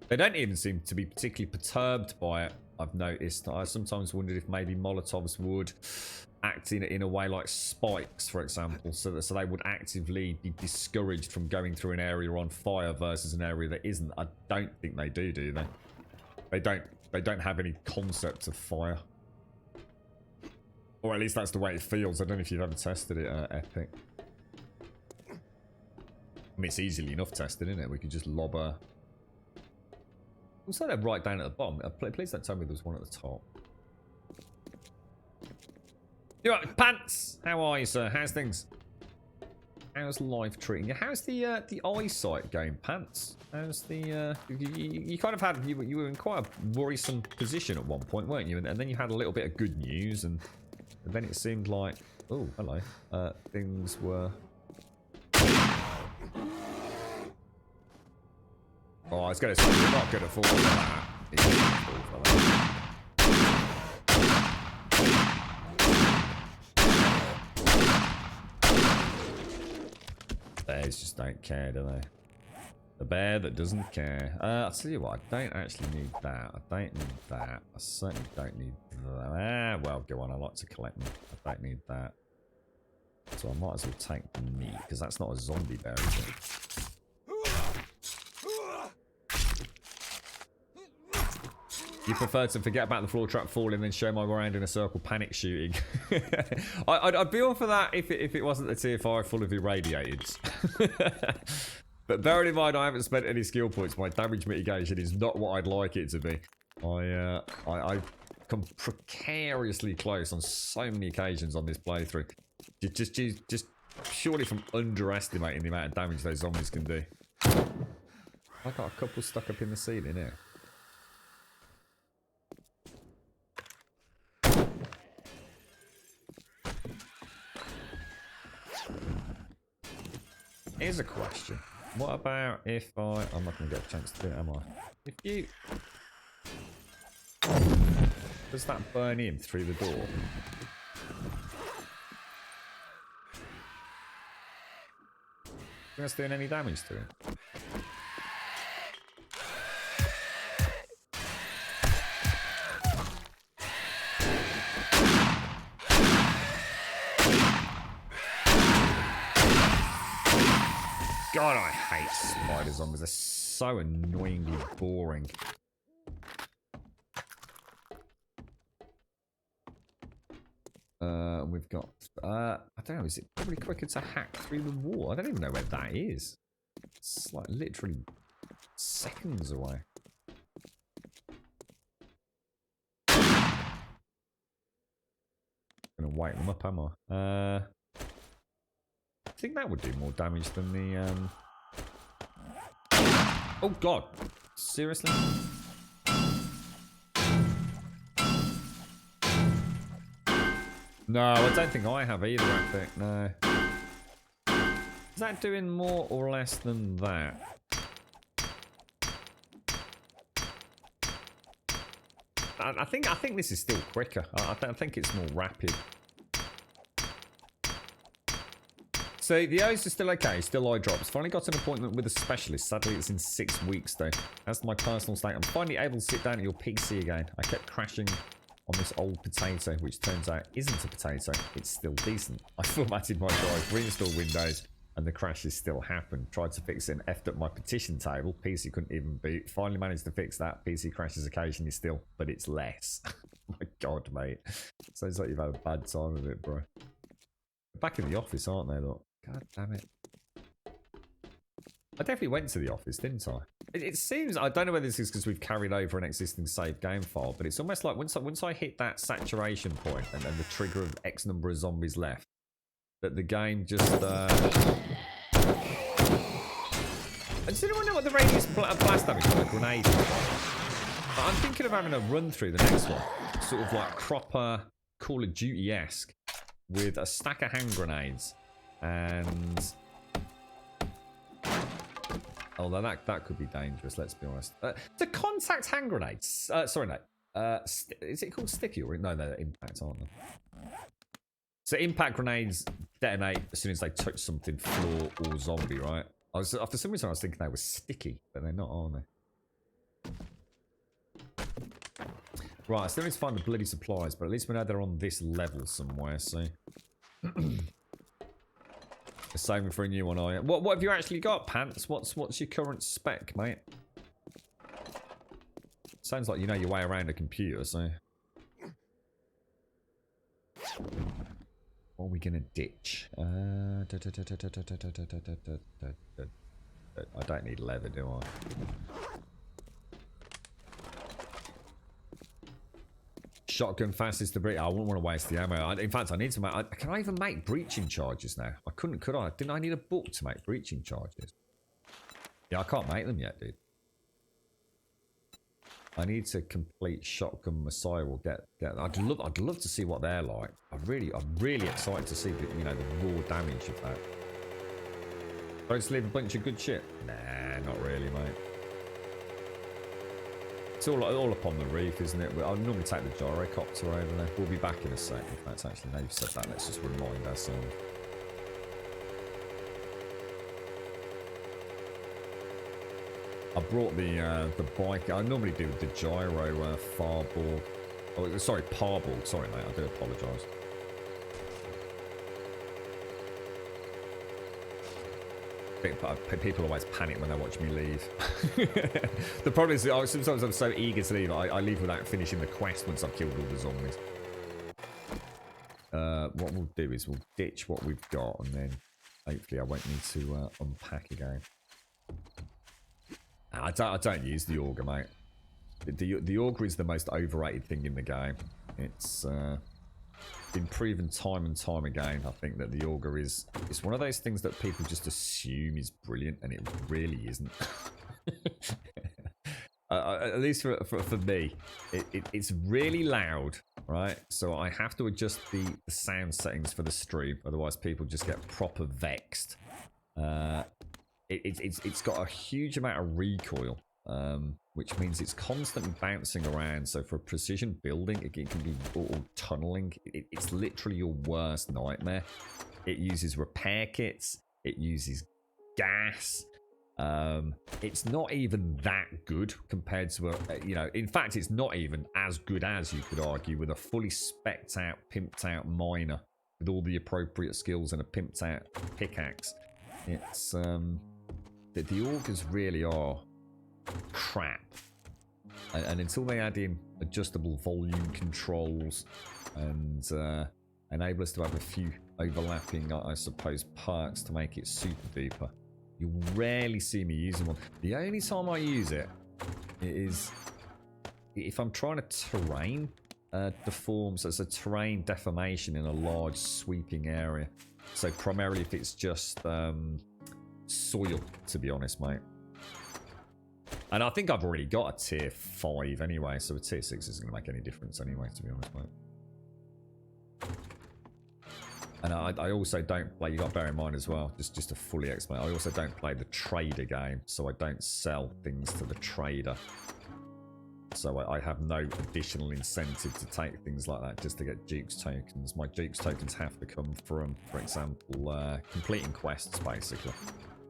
They don't even seem to be particularly perturbed by it, I've noticed. I sometimes wondered if maybe Molotovs would act in a way like spikes, for example, so they would actively be discouraged from going through an area on fire versus an area that isn't. I don't think they do they? They don't have any concept of fire. Or at least that's the way it feels. I don't know if you've ever tested it at Epic. I mean, it's easily enough tested, isn't it? We could just lob a... Also, they're right down at the bottom. Please don't tell me there's one at the top. You're right, Pants! How are you, sir? How's things? How's life treating you? How's the eyesight going, Pants? How's the... You kind of had... You were in quite a worrisome position at one point, weren't you? And then you had a little bit of good news, and then it seemed like... Oh, hello. Things were... Oh, I was going to say, you're not going to fall for that. You're not gonna fall for that. Bears just don't care, do they? The bear that doesn't care. I'll tell you what, I don't actually need that. I don't need that. I certainly don't need that. Well, go on, I like to collect them. I don't need that. So I might as well take the meat, because that's not a zombie bear, is it? You prefer to forget about the floor trap falling than show my way around in a circle panic shooting. I'd be all for that if it wasn't a tier 5 full of irradiateds. But bearing in mind I haven't spent any skill points, my damage mitigation is not what I'd like it to be. I've come precariously close on so many occasions on this playthrough. Just purely from underestimating the amount of damage those zombies can do. I got a couple stuck up in the ceiling here. Here's a question. What about if I'm not going to get a chance to do it, am I? If you... Does that burn in through the door? Think that's doing any damage to it? God, I hate spider zombies. They're so annoyingly boring. We've got... I don't know, is it probably quicker to hack through the wall? I don't even know where that is. It's like literally seconds away. Gonna wake them up, am I? I think that would do more damage than the, Oh, God. Seriously? No, I don't think I have either, I think. No. Is that doing more or less than that? I think this is still quicker. I think it's more rapid. So the eyes are still okay, still eye drops. Finally got an appointment with a specialist. Sadly, it's in 6 weeks though. As to my personal state, I'm finally able to sit down at your PC again. I kept crashing on this old potato, which turns out isn't a potato. It's still decent. I formatted my drive, reinstalled Windows, and the crashes still happened. Tried to fix it and effed up my petition table. PC couldn't even boot. Finally managed to fix that. PC crashes occasionally still, but it's less. My God, mate. Sounds like you've had a bad time of it, bro. Back in the office, aren't they, look? God damn it. I definitely went to the office, didn't I? It seems, I don't know whether this is because we've carried over an existing save game file, but it's almost like once I hit that saturation point and then the trigger of X number of zombies left, that the game just... Does anyone know what the radius blast damage for a grenade is? I'm thinking of having a run through the next one. Sort of like proper Call of Duty-esque with a stack of hand grenades. And although that could be dangerous, let's be honest. The contact hand grenades. Sorry, no. Is it called sticky or no? They're impact, aren't they? So impact grenades detonate as soon as they touch something, floor or zombie, right? For some reason I was thinking they were sticky, but they're not, are they? Right, I still need to find the bloody supplies, but at least we know they're on this level somewhere, so... Saving for a new one, are you? What have you actually got, Pants? What's your current spec, mate? Sounds like you know your way around a computer, so... What are we gonna ditch? I don't need leather, do I? Shotgun fastest to breach. I wouldn't want to waste the ammo. In fact, I need to make... Can I even make breaching charges now? I couldn't, could I? Didn't I need a book to make breaching charges? Yeah, I can't make them yet, dude. I need to complete Shotgun Messiah or get... I'd love to see what they're like. I'm really excited to see the, you know, the raw damage of that. Do I just leave a bunch of good shit? Nah, not really, mate. It's all upon the reef, isn't it? I'll normally take the gyrocopter over there. We'll be back in a sec. In fact, actually, now you've said that, let's just remind ourselves. I brought the bike. I normally do the gyro farboard. Oh, sorry, parboard. Sorry, mate. I do apologise. People always panic when they watch me leave. The problem is that sometimes I'm so eager to leave, I leave without finishing the quest once I've killed all the zombies. What we'll do is we'll ditch what we've got, and then hopefully I won't need to unpack again. I don't use the auger, mate. The auger is the most overrated thing in the game. It's been proven time and time again. I think that the auger is one of those things that people just assume is brilliant, and it really isn't. At least for me, it's really loud, right? So I have to adjust the sound settings for the stream, otherwise people just get proper vexed. It's got a huge amount of recoil, which means it's constantly bouncing around. So for precision building, it can be all tunneling. It's literally your worst nightmare. It uses repair kits. It uses gas. It's not even that good compared to you know, in fact, it's not even as good as you could argue with a fully specced out, pimped out miner with all the appropriate skills and a pimped out pickaxe. It's the augers really are crap, and until they add in adjustable volume controls and enable us to have a few overlapping, I suppose, perks to make it super duper, you rarely see me using one. The only time I use it is if I'm trying to terrain deform, so it's a terrain deformation in a large sweeping area. So primarily if it's just soil, to be honest, mate. And I think I've already got a tier 5 anyway, so a tier 6 isn't going to make any difference anyway, to be honest, mate. And I also don't play, you got to bear in mind as well, just to fully explain, I also don't play the trader game, so I don't sell things to the trader. So I have no additional incentive to take things like that just to get Dukes tokens. My Dukes tokens have to come from, for example, completing quests, basically.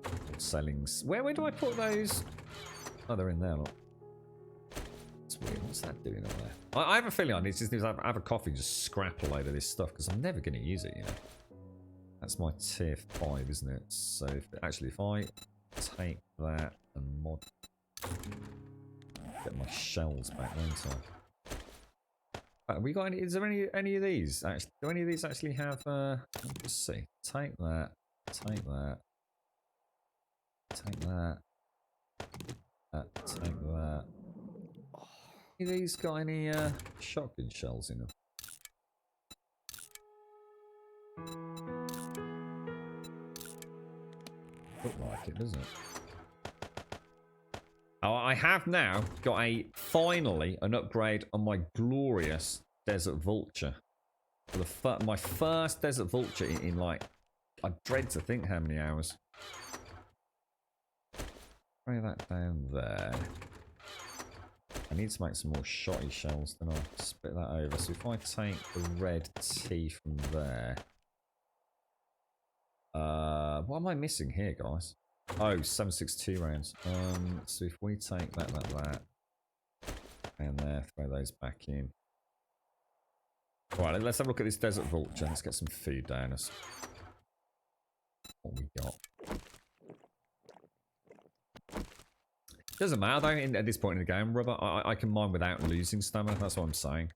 Or selling... Where do I put those? Oh, they're in there, look. It's weird. What's that doing over there? I have a feeling I need to have a coffee, just scrap a load of this stuff, because I'm never going to use it, you know. That's my tier 5, isn't it? So, if I take that and mod... Get my shells back, won't I? Have we got any? Is there any of these? Actually, do any of these actually have? Let's see. Take that. Take that. Take that. Take that. Any of these got any shotgun shells in them? Look like it, doesn't it? Oh, I have now got finally an upgrade on my glorious Desert Vulture. For my first Desert Vulture in like, I dread to think how many hours. Bring that down there. I need to make some more shotty shells, then I'll spit that over. So if I take the red tea from there, What am I missing here, guys? Oh, 7.62 rounds. So if we take that, and there, throw those back in. Right, let's have a look at this desert vulture. Let's get some food down us. What we got? Doesn't matter though. At this point in the game, brother, I can mine without losing stamina. That's what I'm saying.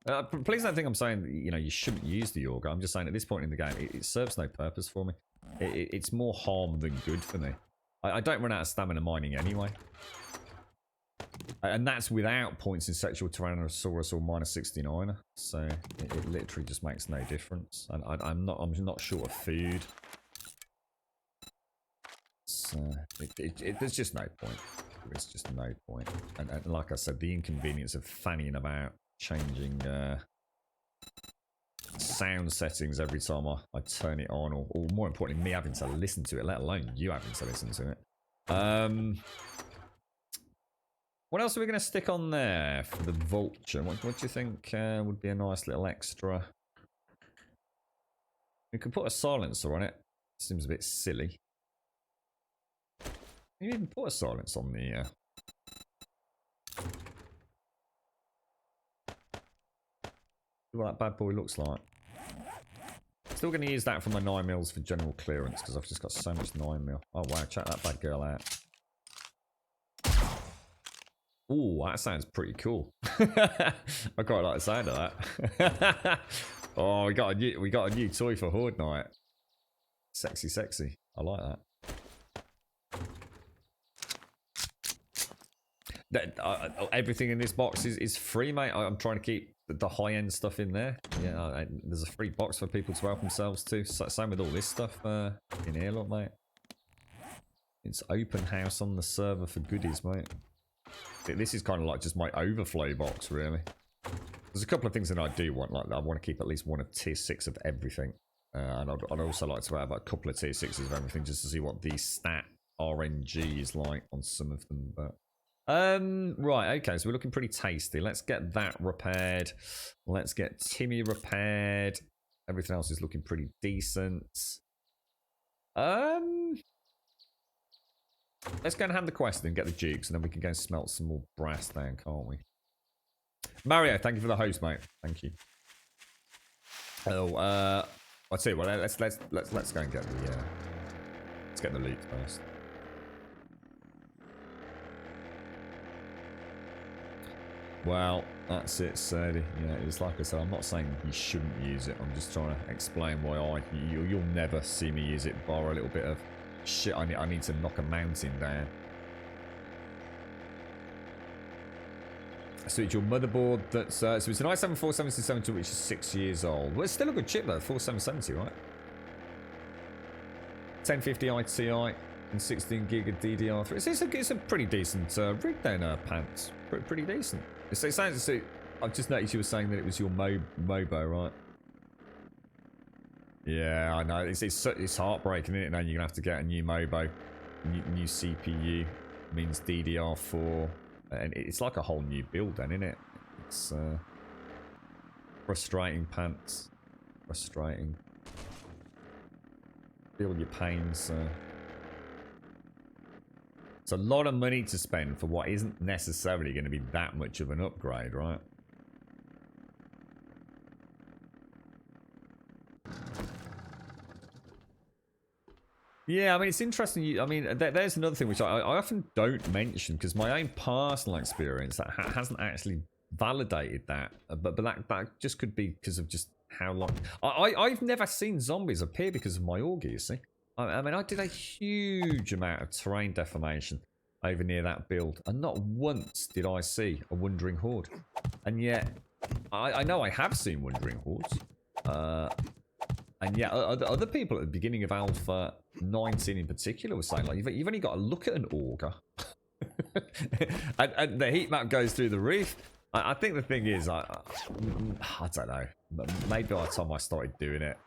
Please don't think I'm saying that, you know, you shouldn't use the auger. I'm just saying at this point in the game, it serves no purpose for me. It's more harm than good for me. I don't run out of stamina mining anyway. And that's without points in sexual Tyrannosaurus or -69. So it literally just makes no difference. And I'm not short of food. So there's just no point. There's just no point. And like I said, the inconvenience of fanning about changing sound settings every time I turn it on, or more importantly, me having to listen to it, let alone you having to listen to it. What else are we going to stick on there for the vulture? What do you think would be a nice little extra? We could put a silencer on it. Seems a bit silly. You even put a silence on the what that bad boy looks like. Still going to use that for my 9mm for general clearance because I've just got so much 9mm. Oh wow, check that bad girl out. Ooh, that sounds pretty cool. I quite like the sound of that. Oh, we got a new toy for Horde Night. Sexy, sexy. I like that. Everything in this box is free, mate. I'm trying to keep the high-end stuff in there. Yeah, there's a free box for people to help themselves to. Same with all this stuff in here, look, mate. It's open house on the server for goodies, mate. This is kind of like just my overflow box, really. There's a couple of things that I do want, like I want to keep at least one of tier 6 of everything. And I'd also like to have a couple of tier 6s of everything just to see what the stat RNG is like on some of them, but... right, okay, so we're looking pretty tasty. Let's get that repaired. Let's get Timmy repaired. Everything else is looking pretty decent. Let's go and hand the quest and get the dukes, and then we can go and smelt some more brass down, can't we? Mario, thank you for the host, mate. Thank you. Oh, I'll tell you what, let's go and get the let's get the loot first. Well, that's it, Sadie. Yeah, it's like I said, I'm not saying you shouldn't use it. I'm just trying to explain why you'll never see me use it bar a little bit of shit. I need to knock a mountain down. So it's your motherboard that's so it's an i7 4770 which is 6 years old. Well, it's still a good chip though, 4770, right? 1050 Ti and 16 gig of DDR3. It's a pretty decent rig then, Pants. Pretty decent. It sounds. I've just noticed you were saying that it was your Mobo, right? Yeah, I know. It's heartbreaking, isn't it? Now you're gonna have to get a new Mobo, new CPU, means DDR4, and it's like a whole new build, then, isn't it? It's frustrating, Pants. Frustrating. Feel your pains. It's a lot of money to spend for what isn't necessarily going to be that much of an upgrade, right? Yeah, I mean, it's interesting. I mean, there's another thing which I often don't mention because my own personal experience that hasn't actually validated that. But that just could be because of just how long. I've never seen zombies appear because of my auger, you see. I mean, I did a huge amount of terrain deformation over near that build, and not once did I see a wandering horde. And yet, I know I have seen wandering hordes. And yet, other people at the beginning of Alpha 19 in particular were saying, like, you've only got to look at an auger. and the heat map goes through the roof. I think the thing is, I don't know. Maybe by the time I started doing it,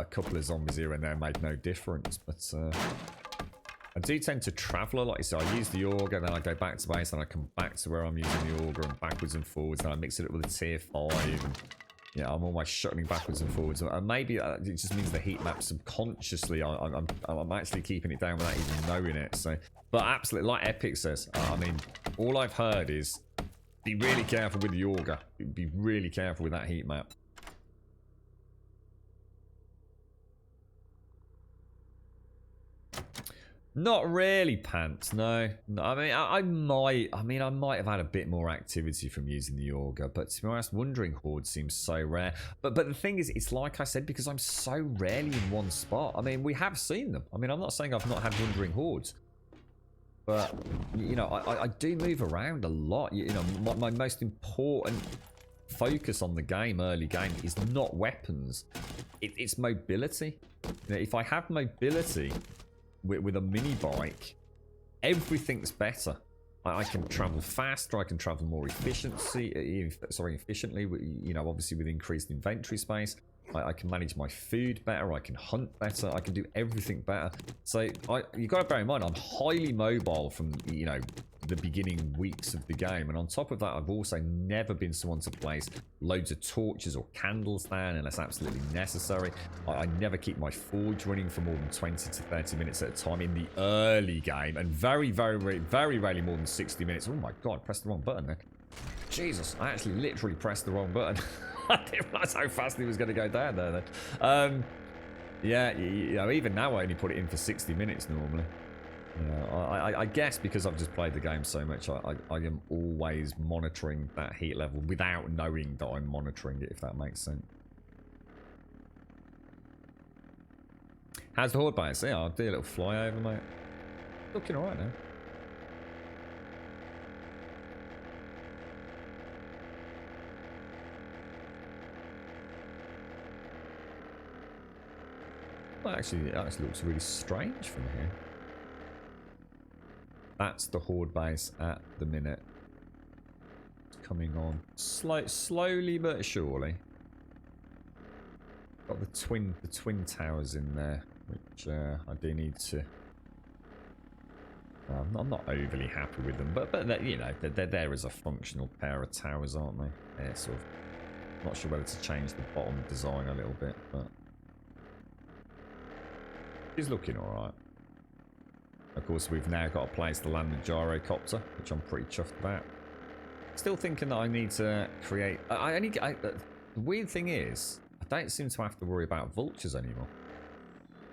a couple of zombies here and there made no difference, but I do tend to travel a lot. So I use the auger, then I go back to base, then I come back to where I'm using the auger and backwards and forwards, then I mix it up with a tier 5. And Yeah, I'm always shuttling backwards and forwards. And maybe it just means the heat map subconsciously, I'm actually keeping it down without even knowing it. So, but absolutely, like Epic says, I mean, all I've heard is be really careful with the Auger. Be really careful with that heat map. Not really, Pants. No. I mean, I might have had a bit more activity from using the Auger, but to be honest, Wandering Horde seems so rare. But the thing is, it's like I said, because I'm so rarely in one spot. I mean, we have seen them. I mean, I'm not saying I've not had Wandering Hordes, but you know, I do move around a lot. You know, my most important focus on the game, early game, is not weapons. It's mobility. You know, if I have mobility with a mini bike, everything's better. I can travel faster, I can travel more efficiently, you know, obviously with increased inventory space. I can manage my food better, I can hunt better, I can do everything better. So you've got to bear in mind, I'm highly mobile from, you know, the beginning weeks of the game, and on top of that, I've also never been someone to place loads of torches or candles down unless absolutely necessary. I never keep my forge running for more than 20 to 30 minutes at a time in the early game, and very rarely more than 60 minutes. Oh my god, I pressed the wrong button there. Jesus, I actually literally pressed the wrong button. I didn't realize how fast he was going to go down there then. Yeah, you know, even now I only put it in for 60 minutes normally. You know, I guess because I've just played the game so much, I am always monitoring that heat level without knowing that I'm monitoring it, if that makes sense. How's the Horde base? Yeah, I'll do a little flyover, mate. Looking alright now. Well, actually, it actually looks really strange from here. That's the Horde base at the minute. It's coming on slowly but surely. Got the twin towers in there, which I do need to. I'm not overly happy with them, but you know, they're there as a functional pair of towers, aren't they? They're sort of. Not sure whether to change the bottom design a little bit, but it's looking alright. Of course, we've now got a place to land the gyrocopter, which I'm pretty chuffed about. Still thinking that I need to create. The weird thing is, I don't seem to have to worry about vultures anymore.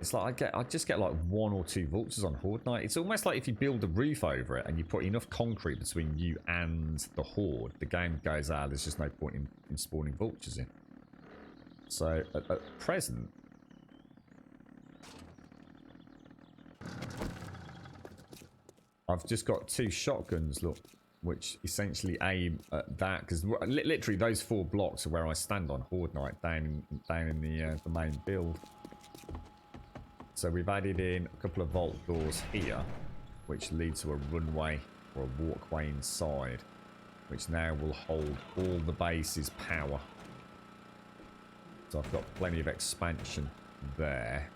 It's like I just get like 1 or 2 vultures on Horde night. It's almost like if you build a roof over it and you put enough concrete between you and the Horde, the game goes, there's just no point in spawning vultures in. So at present, I've just got 2 shotguns, look, which essentially aim at that, because literally those 4 blocks are where I stand on Horde night, down in the main build. So we've added in a couple of vault doors here, which lead to a runway or a walkway inside, which now will hold all the base's power. So I've got plenty of expansion there.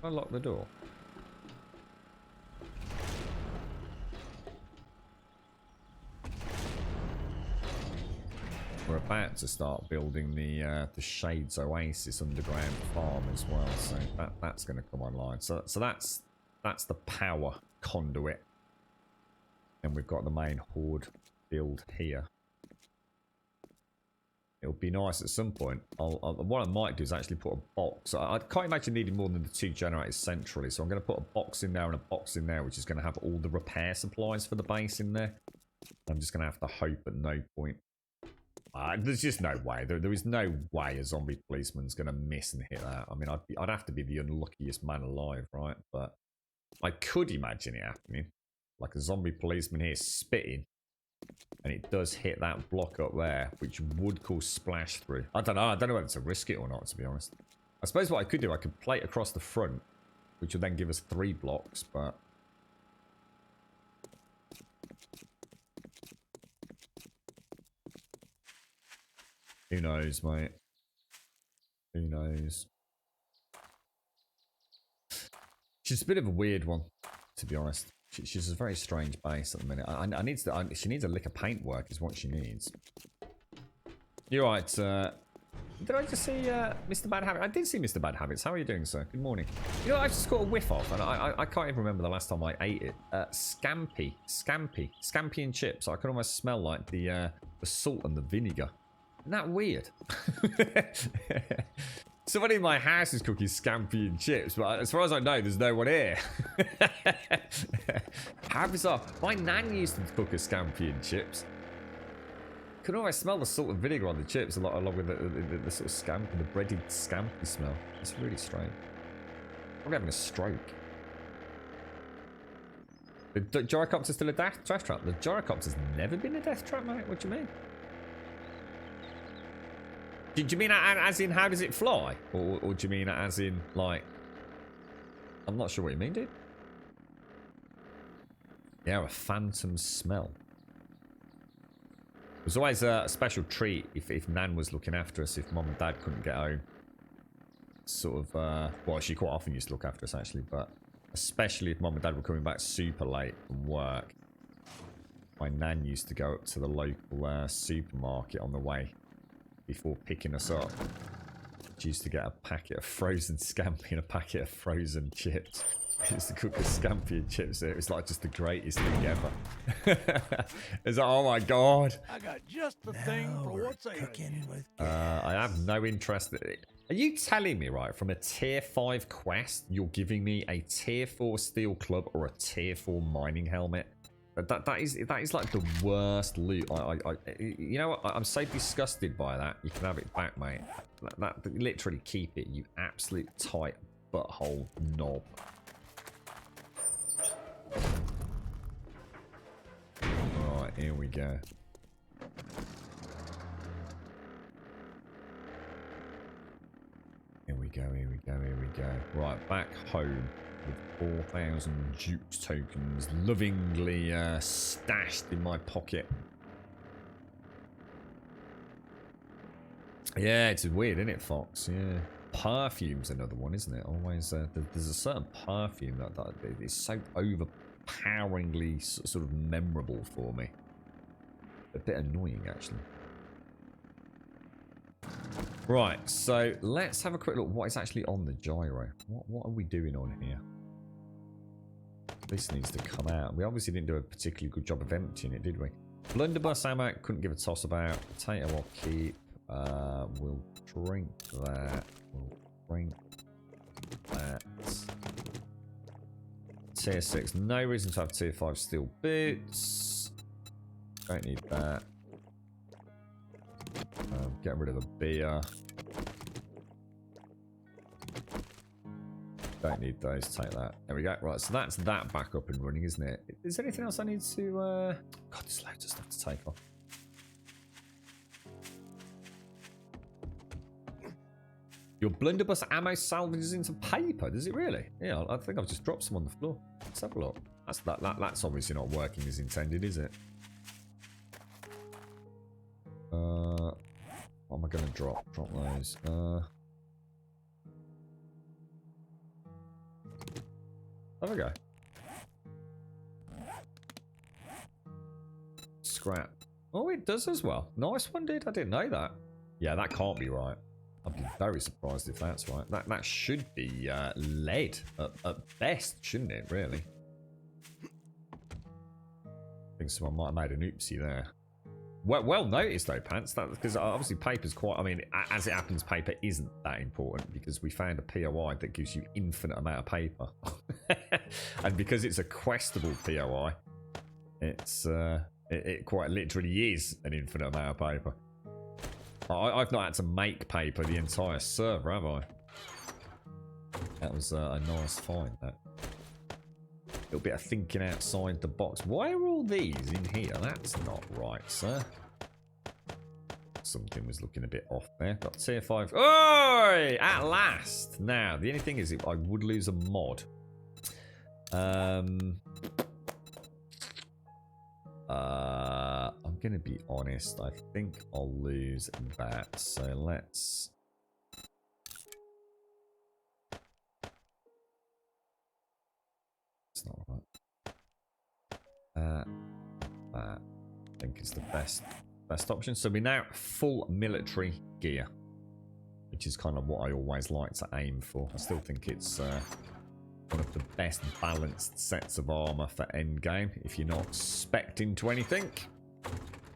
I lock the door. We're about to start building the Shades Oasis underground farm as well, so that's going to come online. So that's the power conduit, and we've got the main Horde build here. It'll be nice at some point. What I might do is actually put a box. I can't imagine needing more than the 2 generators centrally, so I'm going to put a box in there and a box in there, which is going to have all the repair supplies for the base in there. I'm just going to have to hope at no point. There's just no way. There is no way a zombie policeman's going to miss and hit that. I mean, I'd have to be the unluckiest man alive, right? But I could imagine it happening. Like a zombie policeman here spitting, and it does hit that block up there, which would cause splash through. I don't know whether to risk it or not, to be honest. I suppose what I could do, I could plate across the front, which would then give us 3 blocks, but who knows, mate? Who knows? She's a bit of a weird one, to be honest. She's a very strange base at the minute. She needs a lick of paintwork is what she needs. You're right. Did I just see Mr. Bad Habit? I did see Mr. Bad Habits. How are you doing, sir? Good morning. You know what I just got a whiff of, and I can't even remember the last time I ate it. Scampi and chips. I can almost smell like the salt and the vinegar. Isn't that weird? Somebody in my house is cooking scampi and chips, but as far as I know, there's no one here. How bizarre. My nan used to cook a scampi and chips. Can always smell the salt and vinegar on the chips along with the sort of scampi, the breaded scampi smell. It's really strange. I'm having a stroke. The gyrocopter's still a death trap? The gyrocopter's never been a death trap, mate? What do you mean? Do you mean as in how does it fly? Or do you mean as in, like... I'm not sure what you mean, dude. Yeah, a phantom smell. It was always a special treat if Nan was looking after us, if Mum and Dad couldn't get home. Sort of, well, she quite often used to look after us, actually, but especially if Mum and Dad were coming back super late from work. My Nan used to go up to the local supermarket on the way before picking us up. She used to get a packet of frozen scampi and a packet of frozen chips. She used to cook a scampi and chips. It was like just the greatest thing ever. It's like, oh my god. I got just the thing for what's cooking with I have no interest in it. Are you telling me, right, from a tier 5 quest, you're giving me a tier 4 steel club or a tier 4 mining helmet? That is like the worst loot. You know what? I'm so disgusted by that. You can have it back, mate. That literally keep it, you absolute tight butthole knob. Right, here we go. Here we go, here we go, here we go. Right, back home with 4,000 Jukes tokens lovingly stashed in my pocket. Yeah, it's weird, isn't it, Fox? Yeah. Perfume's another one, isn't it? Always, there's a certain perfume that is so overpoweringly sort of memorable for me. A bit annoying, actually. Right, so let's have a quick look what is actually on the gyro. What are we doing on here? This needs to come out. We obviously didn't do a particularly good job of emptying it, did we? Blunderbuss ammo, couldn't give a toss about. Potato I'll keep. We'll drink that. We'll drink that. Tier 6. No reason to have tier 5 steel boots. Don't need that. Get rid of the beer. Don't need those. Take that. There we go. Right, so that's that back up and running, isn't it? Is there anything else I need to... God, there's loads of stuff to take off. Your blunderbuss ammo salvages into paper. Does it really? Yeah, I think I've just dropped some on the floor. Let's have a look. That's obviously not working as intended, is it? What am I going to drop? Drop those. There we go. Scrap. Oh, it does as well. Nice one, dude. I didn't know that. Yeah, that can't be right. I'd be very surprised if that's right. That should be lead at best, shouldn't it, really? I think someone might have made an oopsie there. Well noticed though, Pants, because obviously paper's quite... I mean, as it happens, paper isn't that important because we found a POI that gives you infinite amount of paper. And because it's a questable POI, it's it quite literally is an infinite amount of paper. I've not had to make paper the entire server, have I? That was a nice find, that. A little bit of thinking outside the box. Why are all these in here? That's not right, sir. Something was looking a bit off there. Got tier 5. Oi! At last! Now, the only thing is I would lose a mod. I'm going to be honest. I think I'll lose that. So let's... It's not right. That. I think is the best Best option. So we're now full military gear, which is kind of what I always like to aim for. I still think it's one of the best balanced sets of armor for endgame if you're not specced into anything,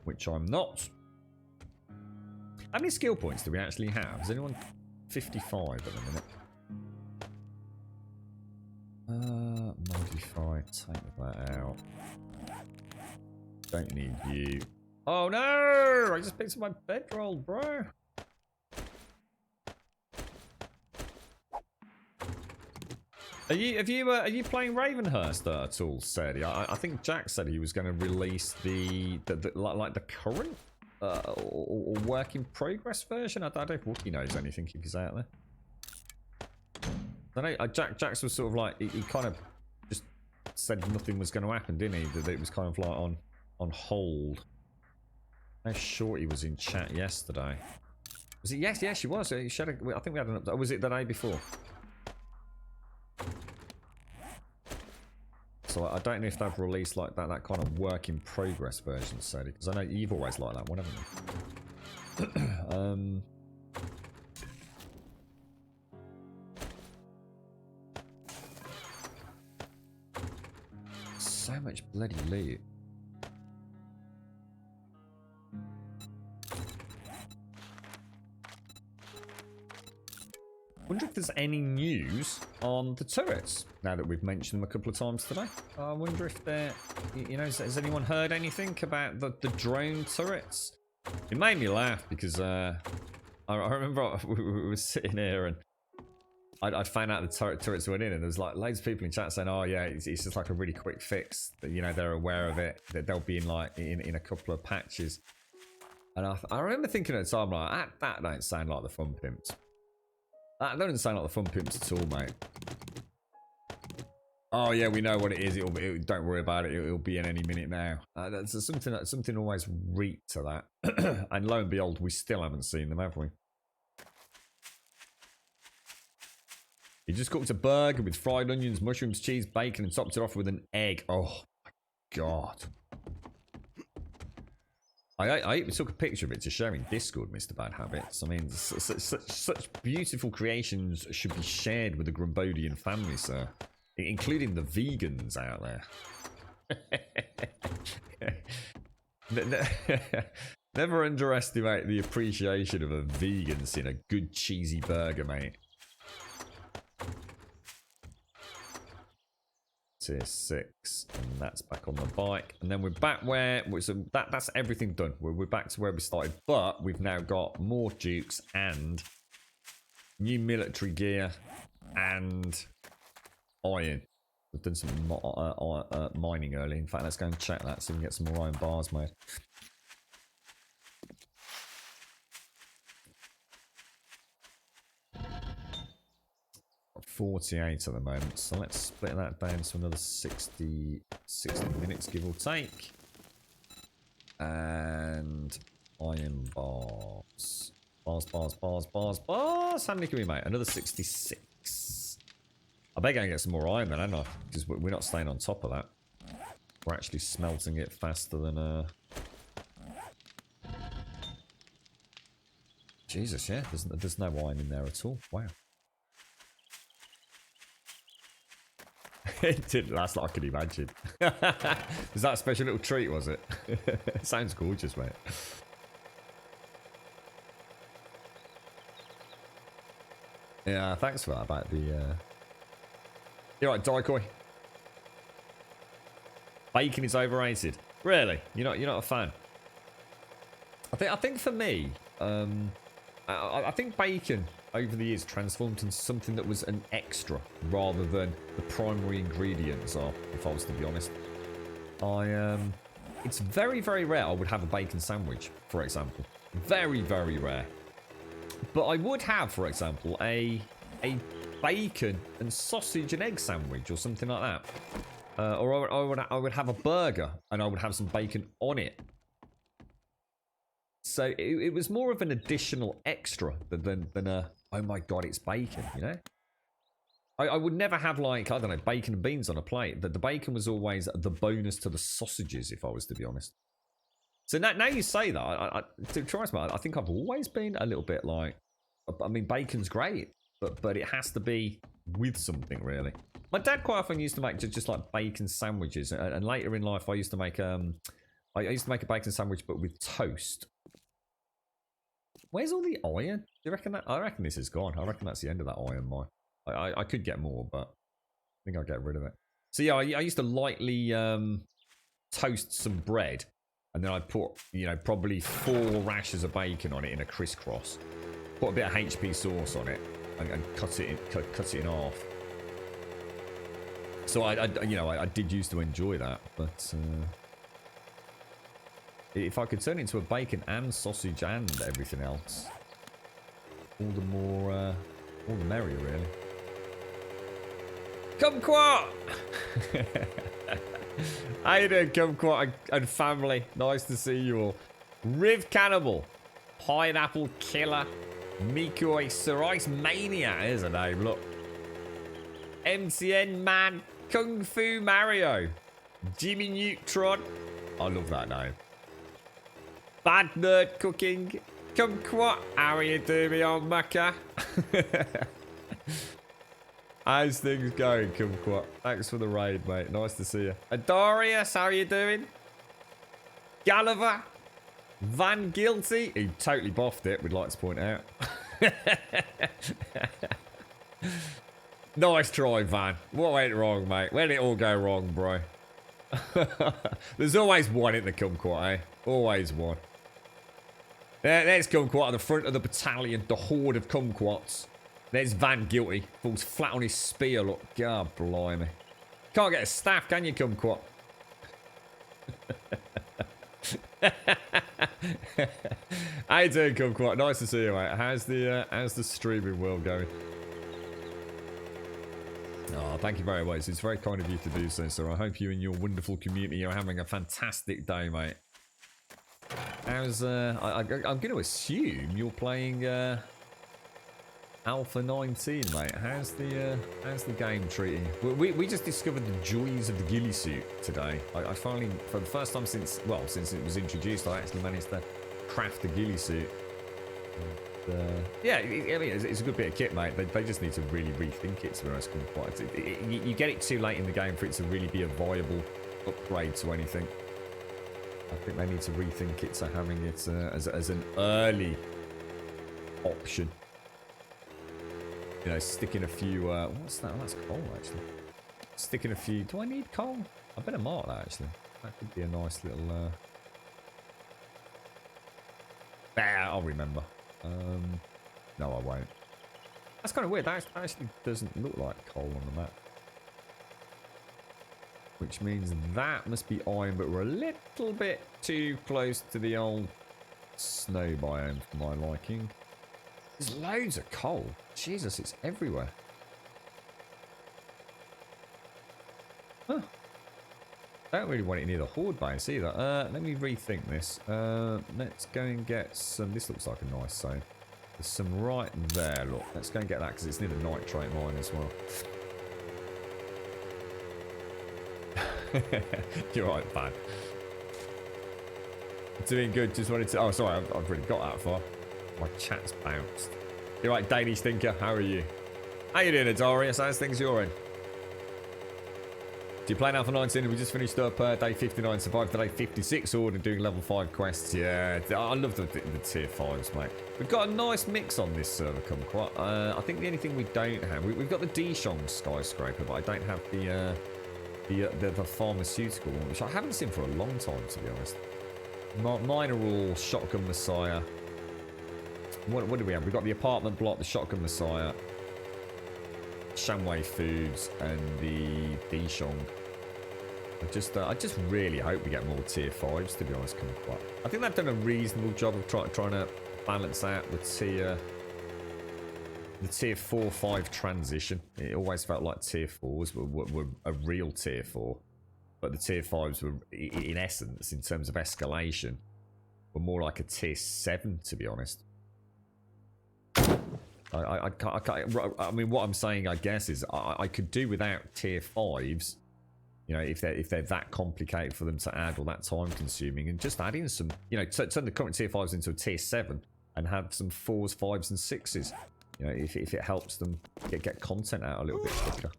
which I'm not. How many skill points do we actually have? Is anyone 55 at the minute? Modify, take that out. Don't need you. Oh no! I just picked up my bedroll, bro. Are you playing Ravenhurst at all, Sadie? I think Jack said he was going to release the current or work in progress version. I don't know if Wookie knows anything if he's out there. I know Jax was sort of like he kind of just said nothing was going to happen, didn't he? That it was kind of like on hold. How short he was in chat yesterday. Was it? Yes, she was. I think we had an update. Or was it the day before? So I don't know if they've released like that kind of work in progress version, Sadie, because I know you've always liked that one, haven't you? So much bloody loot. Wonder if there's any news on the turrets now that we've mentioned them a couple of times today. I wonder if they're, you know, has anyone heard anything about the drone turrets? It made me laugh because I remember we were sitting here and I'd found out the turrets went in, and there was like loads of people in chat saying, "Oh yeah, it's just like a really quick fix. That, you know, they're aware of it. That they'll be in like in a couple of patches." And I remember thinking at the time, like, that don't sound like the Fun Pimps. That doesn't sound like the Fun Pimps at all, mate. Oh yeah, we know what it is. Don't worry about it. It'll be in any minute now. That's something always reeked to that. And lo and behold, we still haven't seen them, have we? He just cooked a burger with fried onions, mushrooms, cheese, bacon, and topped it off with an egg. Oh my god! I took a picture of it to share in Discord, Mr. Bad Habits. I mean, such beautiful creations should be shared with the Grumbodian family, sir. Including the vegans out there. Never underestimate the appreciation of a vegan seeing a good cheesy burger, mate. Tier 6, and that's back on the bike, and then we're back where so that's everything done. We're back to where we started, but we've now got more dukes and new military gear and iron. We've done some mining early. In fact, let's go and check that so we can get some more iron bars made. 48 at the moment, so let's split that down to another 60 minutes, give or take. And iron bars. Bars. How many can we make? Another 66. I better go and get some more iron then, aren't I? Because we're not staying on top of that. We're actually smelting it faster than... Jesus, yeah, there's no iron in there at all. Wow. It didn't last like I could imagine. Was that a special little treat, was it? Sounds gorgeous, mate. Yeah, thanks for that about the... You're right, Daikoi. Bacon is overrated. Really? You're not a fan? I think for me, I think bacon over the years transformed into something that was an extra rather than the primary ingredients are, if I was to be honest. It's very, very rare I would have a bacon sandwich, for example. Very, very rare. But I would have, for example, a bacon and sausage and egg sandwich or something like that. Or I would have a burger and I would have some bacon on it. So it was more of an additional extra than a, oh my god, it's bacon, you know? I would never have, like, I don't know, bacon and beans on a plate. The bacon was always the bonus to the sausages, if I was to be honest. So now you say that, to try I think I've always been a little bit like, I mean, bacon's great, but it has to be with something, really. My dad quite often used to make just like bacon sandwiches, and later in life I used to make I used to make a bacon sandwich but with toast. Where's all the iron? Do you reckon that? I reckon this is gone. I reckon that's the end of that iron mine. I could get more, but I think I'll get rid of it. So yeah, I used to lightly toast some bread, and then I'd put, you know, probably 4 rashers of bacon on it in a crisscross. Put a bit of HP sauce on it, and cut it in half. So I did used to enjoy that, but if I could turn it into a bacon and sausage and everything else, all the merrier, really. Kumquat! How you doing, Kumquat and family? Nice to see you all. Riv Cannibal, Pineapple Killer, Mikoi, Cerise Mania is a name, look. MCN Man, Kung Fu Mario, Jimmy Neutron. I love that name. Bad Nerd Cooking, Kumquat, how are you doing, me old mucker? How's things going, Kumquat? Thanks for the raid, mate. Nice to see you. Adarius, how are you doing? Gulliver, Van Guilty, who totally boffed it, we'd like to point out. Nice try, Van. What went wrong, mate? Where did it all go wrong, bro? There's always one in the Kumquat, eh? Always one. There's Kumquat at the front of the battalion, the horde of Kumquats. There's Van Guilty. Falls flat on his spear, look. God, blimey. Can't get a staff, can you, Kumquat? How you doing, Kumquat? Nice to see you, mate. How's the streaming world going? Oh, thank you very much. It's very kind of you to do so, sir. I hope you and your wonderful community are having a fantastic day, mate. How's I'm going to assume you're playing Alpha 19, mate. How's the game treating you? We just discovered the joys of the ghillie suit today. I finally, for the first time since it was introduced, I actually managed to craft the ghillie suit. And, yeah, I mean, it's a good bit of kit, mate. They just need to really rethink it, to be honest. You get it too late in the game for it to really be a viable upgrade to anything. I think they need to rethink it to having it as an early option. You know, sticking a few... what's that? Oh, that's coal, actually. Sticking a few... Do I need coal? I better mark that, actually. That could be a nice little... I'll remember. No, I won't. That's kind of weird. That actually doesn't look like coal on the map. Which means that must be iron, but we're a little bit too close to the old snow biome for my liking. There's loads of coal. Jesus, it's everywhere. Huh. I don't really want it near the horde base either. Let me rethink this. Let's go and get some... This looks like a nice zone. There's some right there, look. Let's go and get that because it's near the nitrate mine as well. You're right, bad. Doing good. Just wanted to... Oh, sorry. I've already got that far. My chat's bounced. You're right, Daily Stinker. How are you? How you doing, Adarius? How's things you're in? Do you play Alpha 19? We just finished up day 59, survived to day 56 order doing level 5 quests. Yeah, I love the tier 5s, mate. We've got a nice mix on this server, Kumquat. I think the only thing we don't have... We've got the Dishong skyscraper, but I don't have the pharmaceutical one, which I haven't seen for a long time, to be honest. Mine are all Shotgun Messiah. What do we have? We've got the apartment block, the Shotgun Messiah, Shamway Foods, and the Dishong. I just really hope we get more tier 5s, to be honest, Kumquat. I think they've done a reasonable job of trying to balance out the tier 4-5 transition. It always felt like tier 4s were a real tier 4, but the tier 5s were, in essence, in terms of escalation, were more like a tier 7, to be honest. I mean, what I'm saying, I guess, is I could do without tier 5s You know, if they're that complicated for them to add or that time consuming, and just adding some, you know, turn the current tier 5s into a tier 7 and have some 4s, 5s, and 6s. You know, if it helps them get content out a little bit quicker.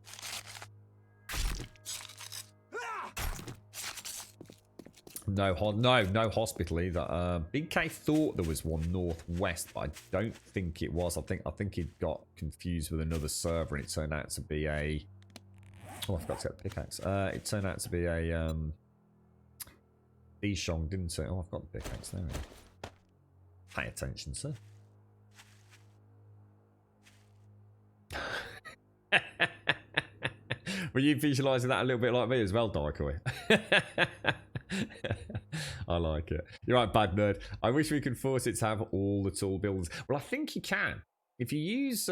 No hospital either. Big K thought there was one northwest, but I don't think it was. I think he got confused with another server, and it turned out to be a. Oh, I forgot to get the pickaxe. It turned out to be a Dishong, didn't it? Oh, I've got the pickaxe there. Pay attention, sir. Were you visualising that a little bit like me as well, Daikoi? I like it. You're right, bad nerd. I wish we could force it to have all the tool builds. Well, I think you can. If you use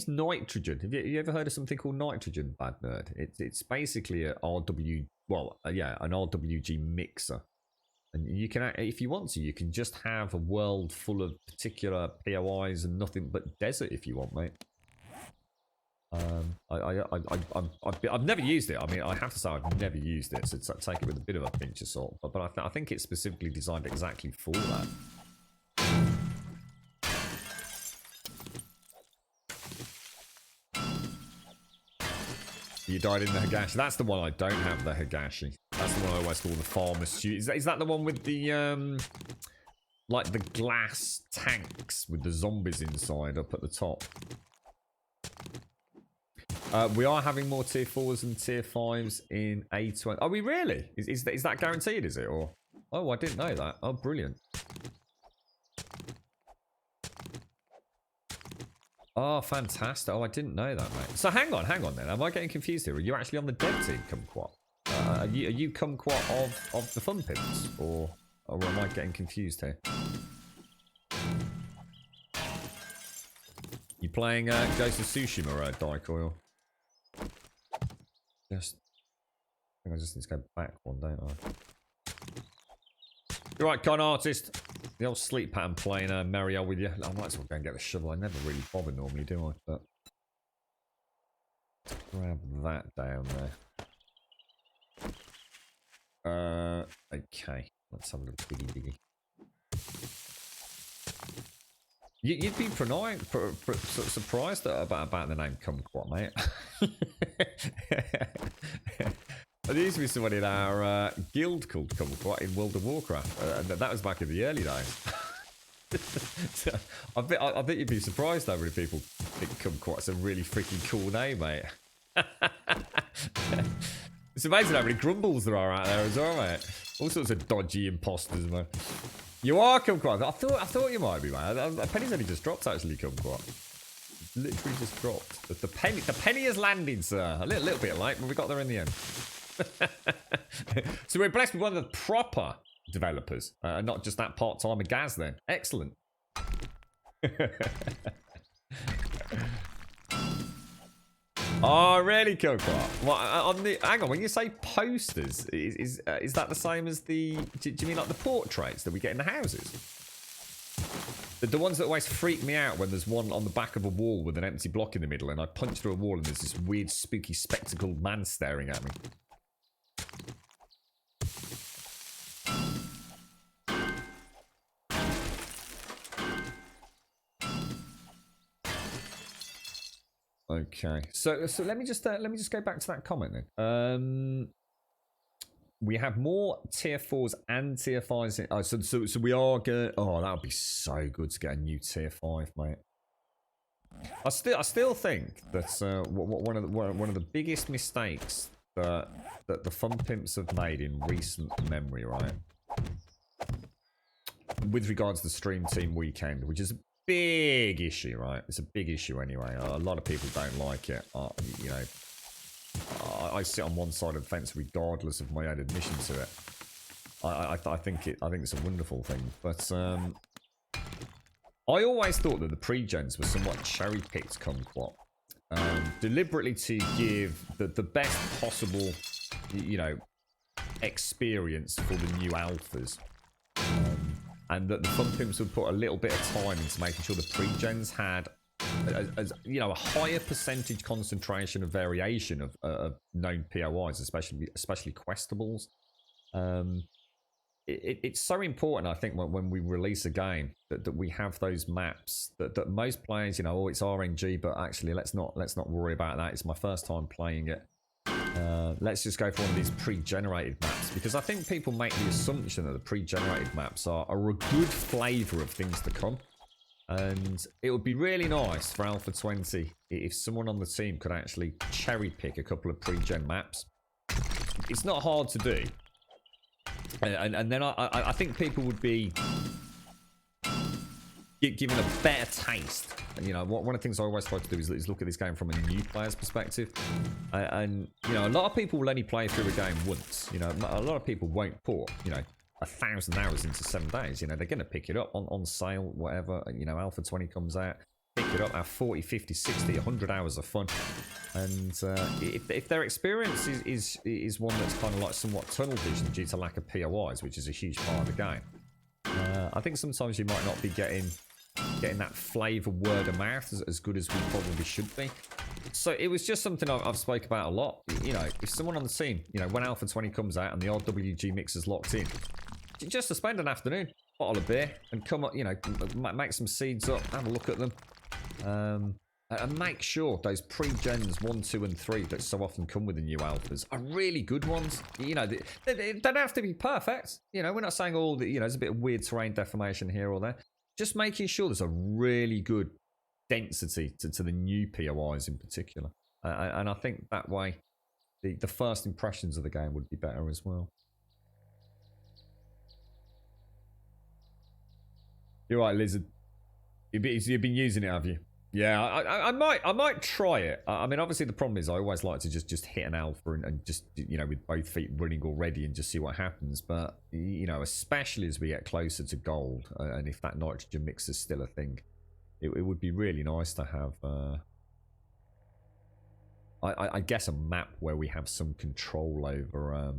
nitrogen, have you ever heard of something called nitrogen, bad nerd? It's basically an RWG mixer, and you can, if you want to, you can just have a world full of particular POIs and nothing but desert if you want, mate. I've never used it. I mean, I have to say I've never used it, so take it with a bit of a pinch of salt. But I think it's specifically designed exactly for that. You died in the Higashi. That's the one I don't have, the Higashi. That's the one I always call the farmer's suit. Is that the one with the like the glass tanks with the zombies inside up at the top? We are having more tier 4s and tier 5s in A20. Are we really? Is that guaranteed, is it? Or oh, I didn't know that. Oh, brilliant. Oh, fantastic. Oh, I didn't know that, mate. So hang on then. Am I getting confused here? Are you actually on the dev team, Kumquat? Are you Kumquat of the Fun Pimps? Or am I getting confused here? You playing Ghost of Tsushima, Daikoi? I think I just need to go back one, don't I? You're right, con artist. The old sleep pattern playing Mario with you. I might as well go and get the shovel. I never really bother normally, do I? But grab that down there. Okay. Let's have a little diggy. You'd be surprised about the name Kumquat, mate. There used to be someone in our guild called Kumquat in World of Warcraft, and that was back in the early days. So, I think you'd be surprised though if people think Kumquat's a really freaking cool name, mate. It's amazing how many grumbles there are out there as well, mate. All sorts of dodgy imposters, man. You are Kumquat. I thought you might be, man. A penny's only just dropped, actually, Kumquat. Literally just dropped. The penny has landed, sir. A little bit late, but we got there in the end. So we're blessed with one of the proper developers, not just that part-timer Gaz then. Excellent. Oh, really, Kumquat? Well, hang on, when you say posters, is that the same as the... Do you mean like the portraits that we get in the houses? The ones that always freak me out when there's one on the back of a wall with an empty block in the middle and I punch through a wall and there's this weird, spooky, spectacled man staring at me. Okay, so let me just go back to that comment then. We have more tier 4s and tier 5s. So we are going. Oh, that would be so good to get a new tier 5, mate. I still think that one of the biggest mistakes that the Fun Pimps have made in recent memory, right, with regards to the Stream Team Weekend, which is a big issue, right? It's a big issue anyway. A lot of people don't like it. You know, I sit on one side of the fence regardless of my own admission to it. I think it's a wonderful thing, but I always thought that the pre-gens were somewhat cherry-picked, Kumquat, deliberately to give the best possible, you know, experience for the new alphas. And that the Fun Pimps would put a little bit of time into making sure the pre-gens had you know, a higher percentage concentration of variation of known POIs, especially questables. It's so important, I think, when we release a game that we have those maps that most players, you know, oh, it's RNG, but actually let's not worry about that. It's my first time playing it. Let's just go for one of these pre-generated maps, because I think people make the assumption that the pre-generated maps are a good flavour of things to come. And it would be really nice for Alpha 20 if someone on the team could actually cherry pick a couple of pre-gen maps. It's not hard to do. And then I think people would be given a better taste. And, you know, one of the things I always try to do is look at this game from a new player's perspective. And, you know, a lot of people will only play through a game once. You know, a lot of people won't put, you know, 1,000 hours into 7 days. You know, they're going to pick it up on sale, whatever. You know, Alpha 20 comes out, pick it up, have 40, 50, 60, 100 hours of fun. And if their experience is one that's kind of like somewhat tunnel vision due to lack of POIs, which is a huge part of the game, I think sometimes you might not be getting that flavour word of mouth as good as we probably should be. So it was just something I've spoke about a lot. You know, if someone on the team, you know, when Alpha 20 comes out and the RWG mix is locked in, just to spend an afternoon, bottle of beer, and come up, you know, make some seeds up, have a look at them, and make sure those pre-gens 1, 2, and 3 that so often come with the new alphas are really good ones. You know, they don't have to be perfect. You know, we're not saying all the, you know, there's a bit of weird terrain deformation here or there. Just making sure there's a really good density to the new POIs in particular. And I think that way, the first impressions of the game would be better as well. You're right, Lizard. You've been using it, have you? Yeah, I might try it. I mean, obviously the problem is I always like to just hit an alpha and just, you know, with both feet running already and just see what happens. But, you know, especially as we get closer to gold, and if that nitrogen mix is still a thing, it would be really nice to have, I guess, a map where we have some control over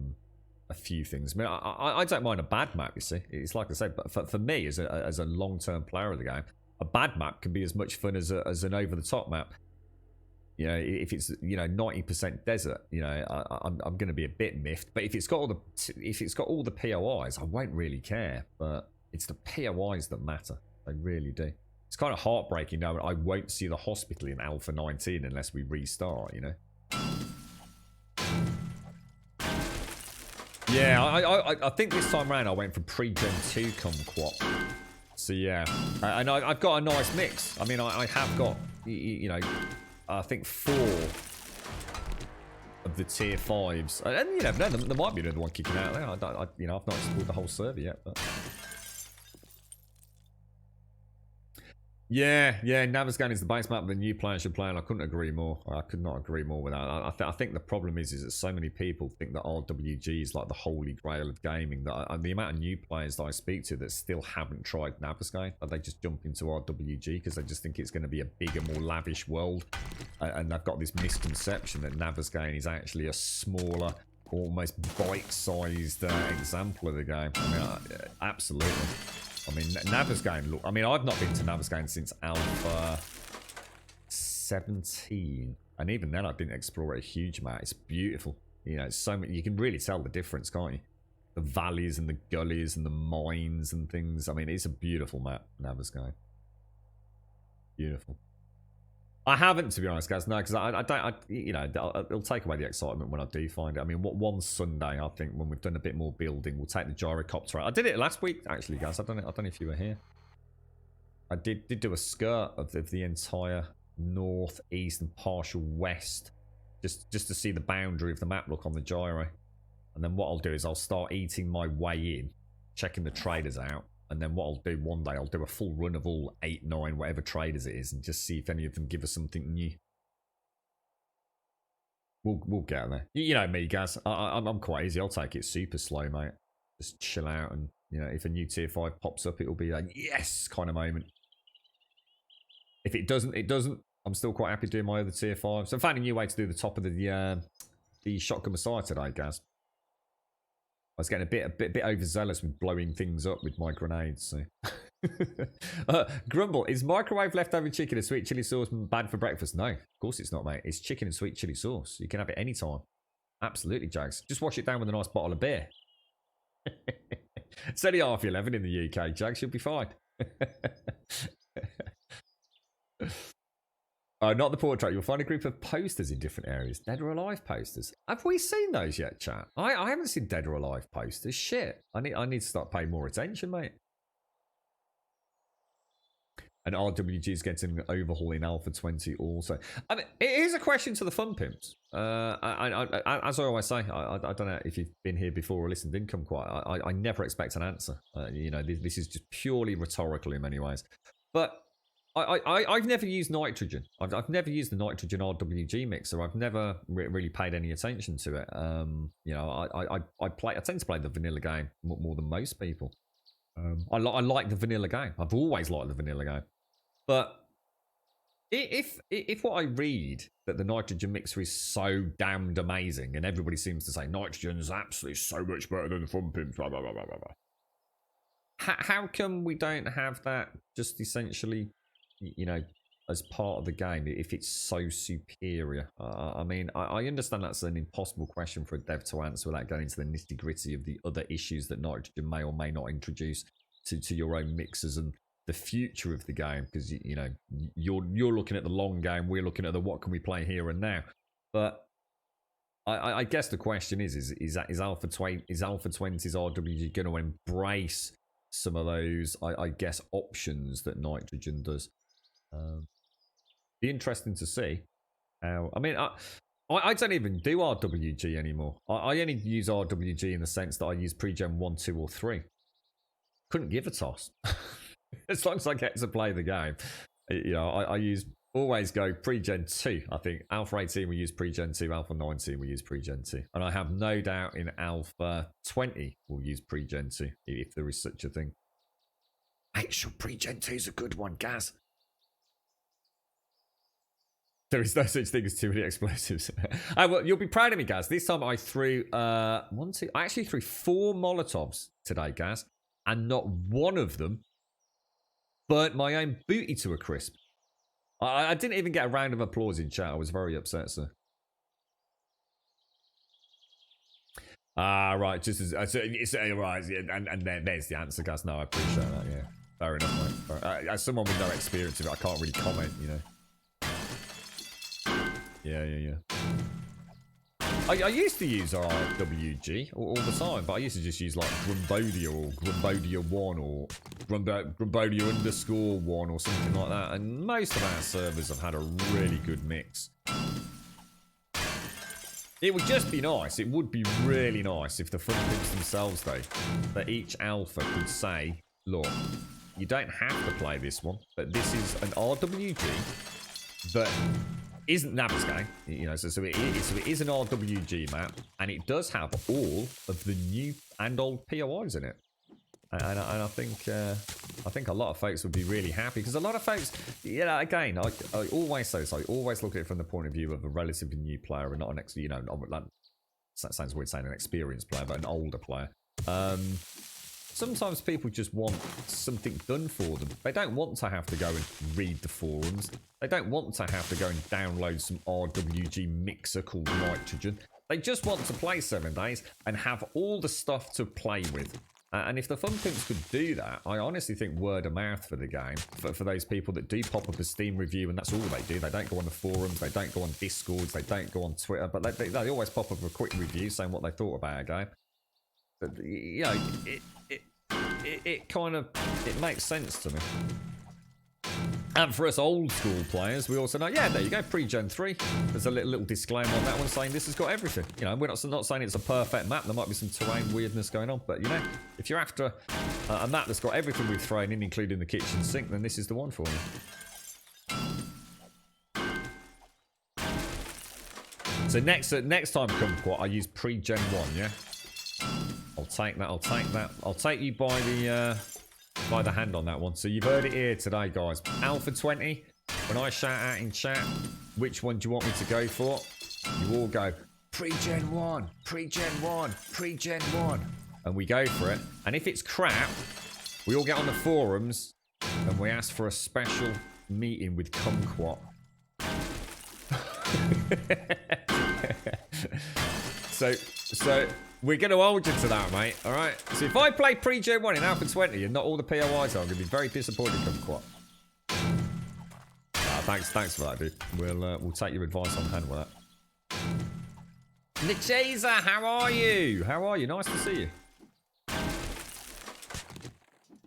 a few things. I mean, I don't mind a bad map, you see. It's like I said, but for me, as a long-term player of the game, a bad map can be as much fun as an over-the-top map. You know, if it's, you know, 90% desert, you know, I'm going to be a bit miffed. But if it's got all the POIs, I won't really care. But it's the POIs that matter. They really do. It's kind of heartbreaking knowing I won't see the hospital in Alpha 19 unless we restart. You know. Yeah, I think this time around I went for pre-gen 2 kumquat. So yeah, and I've got a nice mix. I mean, I have got, you know, I think 4 of the tier 5s, and you never know, there might be another one kicking out there. You know, I've not explored the whole server yet, but yeah, Navezgane is the base map the new players should play, and I couldn't agree more. I could not agree more with that. I think the problem is that so many people think that RWG is like the holy grail of gaming. That the amount of new players that I speak to that still haven't tried Navezgane, but they just jump into RWG because they just think it's going to be a bigger, more lavish world, and they've got this misconception that Navezgane is actually a smaller, almost bite-sized example of the game. I mean, absolutely. I mean, Navezgane, look, I mean, I've not been to Navezgane since Alpha 17. And even then, I didn't explore it a huge amount. It's beautiful. You know, it's so many, you can really tell the difference, can't you? The valleys and the gullies and the mines and things. I mean, it's a beautiful map, Navezgane. Beautiful. I haven't, to be honest, guys. No, because I don't, you know, it'll take away the excitement when I do find it. I mean, one Sunday, I think, when we've done a bit more building, we'll take the gyrocopter out. I did it last week, actually, guys. I don't know if you were here. I did do a skirt of the entire north, east, and partial west, just to see the boundary of the map look on the gyro. And then what I'll do is I'll start eating my way in, checking the traders out. And then what I'll do one day, I'll do a full run of all 8, 9, whatever traders it is, and just see if any of them give us something new. We'll get there. You know me, guys. I'm quite easy. I'll take it super slow, mate. Just chill out, and you know, if a new tier 5 pops up, it'll be like yes kind of moment. If it doesn't, it doesn't. I'm still quite happy doing my other tier 5. So I found a new way to do the top of the shotgun Messiah today, guys. was getting a bit overzealous with blowing things up with my grenades. So. Grumble, is microwave leftover chicken and sweet chili sauce bad for breakfast? No, of course it's not, mate. It's chicken and sweet chili sauce. You can have it anytime. Absolutely, Jags. Just wash it down with a nice bottle of beer. It's only 11:30 in the UK, Jags. You'll be fine. Not the portrait. You'll find a group of posters in different areas. Dead or alive posters. Have we seen those yet, chat? I haven't seen dead or alive posters. Shit. I need to start paying more attention, mate. And RWG is getting an overhaul in Alpha 20 also. I mean, it is a question to the fun pimps. As I always say, I don't know if you've been here before or listened in Come Quiet. I never expect an answer. You know, this is just purely rhetorical in many ways. But I've never used nitrogen. I've never used the nitrogen RWG mixer. I've never really paid any attention to it. You know, I tend to play the vanilla game more than most people. I like the vanilla game. I've always liked the vanilla game. But if what I read that the nitrogen mixer is so damned amazing, and everybody seems to say nitrogen is absolutely so much better than the fun pimps, blah blah blah blah blah. How come we don't have that just essentially, you know, as part of the game if it's so superior? I mean, I understand that's an impossible question for a dev to answer without going into the nitty gritty of the other issues that nitrogen may or may not introduce to your own mixers and the future of the game, because you know you're looking at the long game, we're looking at the what can we play here and now. But I guess the question is Alpha 20's RWG going to embrace some of those I guess options that nitrogen does? Be interesting to see how. I mean, I don't even do RWG anymore. I only use RWG in the sense that I use pre-gen 1, 2 or 3. Couldn't give a toss. As long as I get to play the game, you know, I always go pre-gen 2. I think Alpha 18 we use pre-gen 2, Alpha 19 we use pre-gen 2, and I have no doubt in Alpha 20 we'll use pre-gen 2 if there is such a thing. Make sure pre-gen 2 is a good one, Gaz. There is no such thing as too many explosives. Well, you'll be proud of me, Gaz. This time I threw I actually threw 4 Molotovs today, Gaz, and not one of them burnt my own booty to a crisp. I didn't even get a round of applause in chat. I was very upset, sir. Right. Just as it's right, and there's the answer, Gaz. No, I appreciate that. Yeah, fair enough, mate. As someone with no experience of it, I can't really comment. You know. Yeah. I used to use RWG all the time, but I used to just use like Grumbodia or Grumbodia 1 or Grumbodia _1 or something like that. And most of our servers have had a really good mix. It would just be nice. It would be really nice if the front pimps themselves, though, that each alpha could say, look, you don't have to play this one, but this is an RWG that isn't Naviskane, you know, so it is an RWG map, and it does have all of the new and old POIs in it, and I think a lot of folks would be really happy, because a lot of folks, you know, again, I always say this, I always look at it from the point of view of a relatively new player and not an you know, that sounds weird saying an experienced player, but an older player. Sometimes people just want something done for them. They don't want to have to go and read the forums. They don't want to have to go and download some RWG mixer called Nitrogen. They just want to play 7 days and have all the stuff to play with. And if the Fun Pimps could do that, I honestly think word of mouth for the game, for those people that do pop up a Steam review, and that's all they do. They don't go on the forums, they don't go on Discords, they don't go on Twitter, but they always pop up a quick review saying what they thought about a game. But, you know, it kind of, it makes sense to me. And for us old school players, we also know, yeah, there you go, pre-Gen 3. There's a little disclaimer on that one saying this has got everything. You know, we're not saying it's a perfect map. There might be some terrain weirdness going on. But, you know, if you're after a map that's got everything we've thrown in, including the kitchen sink, then this is the one for you. So next time, Kumquat, I use pre-Gen 1, yeah? I'll take that. I'll take you by the hand on that one. So you've heard it here today, guys. Alpha 20, when I shout out in chat, which one do you want me to go for? You all go, pre-Gen 1, pre-Gen 1, pre-Gen 1. and we go for it. And if it's crap, we all get on the forums and we ask for a special meeting with Kumquat. So we're going to hold you to that, mate. All right. So if I play pre-J1 in Alpha 20 and not all the POIs are, I'm going to be very disappointed, Kumquat. Thanks for that, dude. We'll take your advice on hand with that. Nicheza, how are you? How are you? Nice to see you.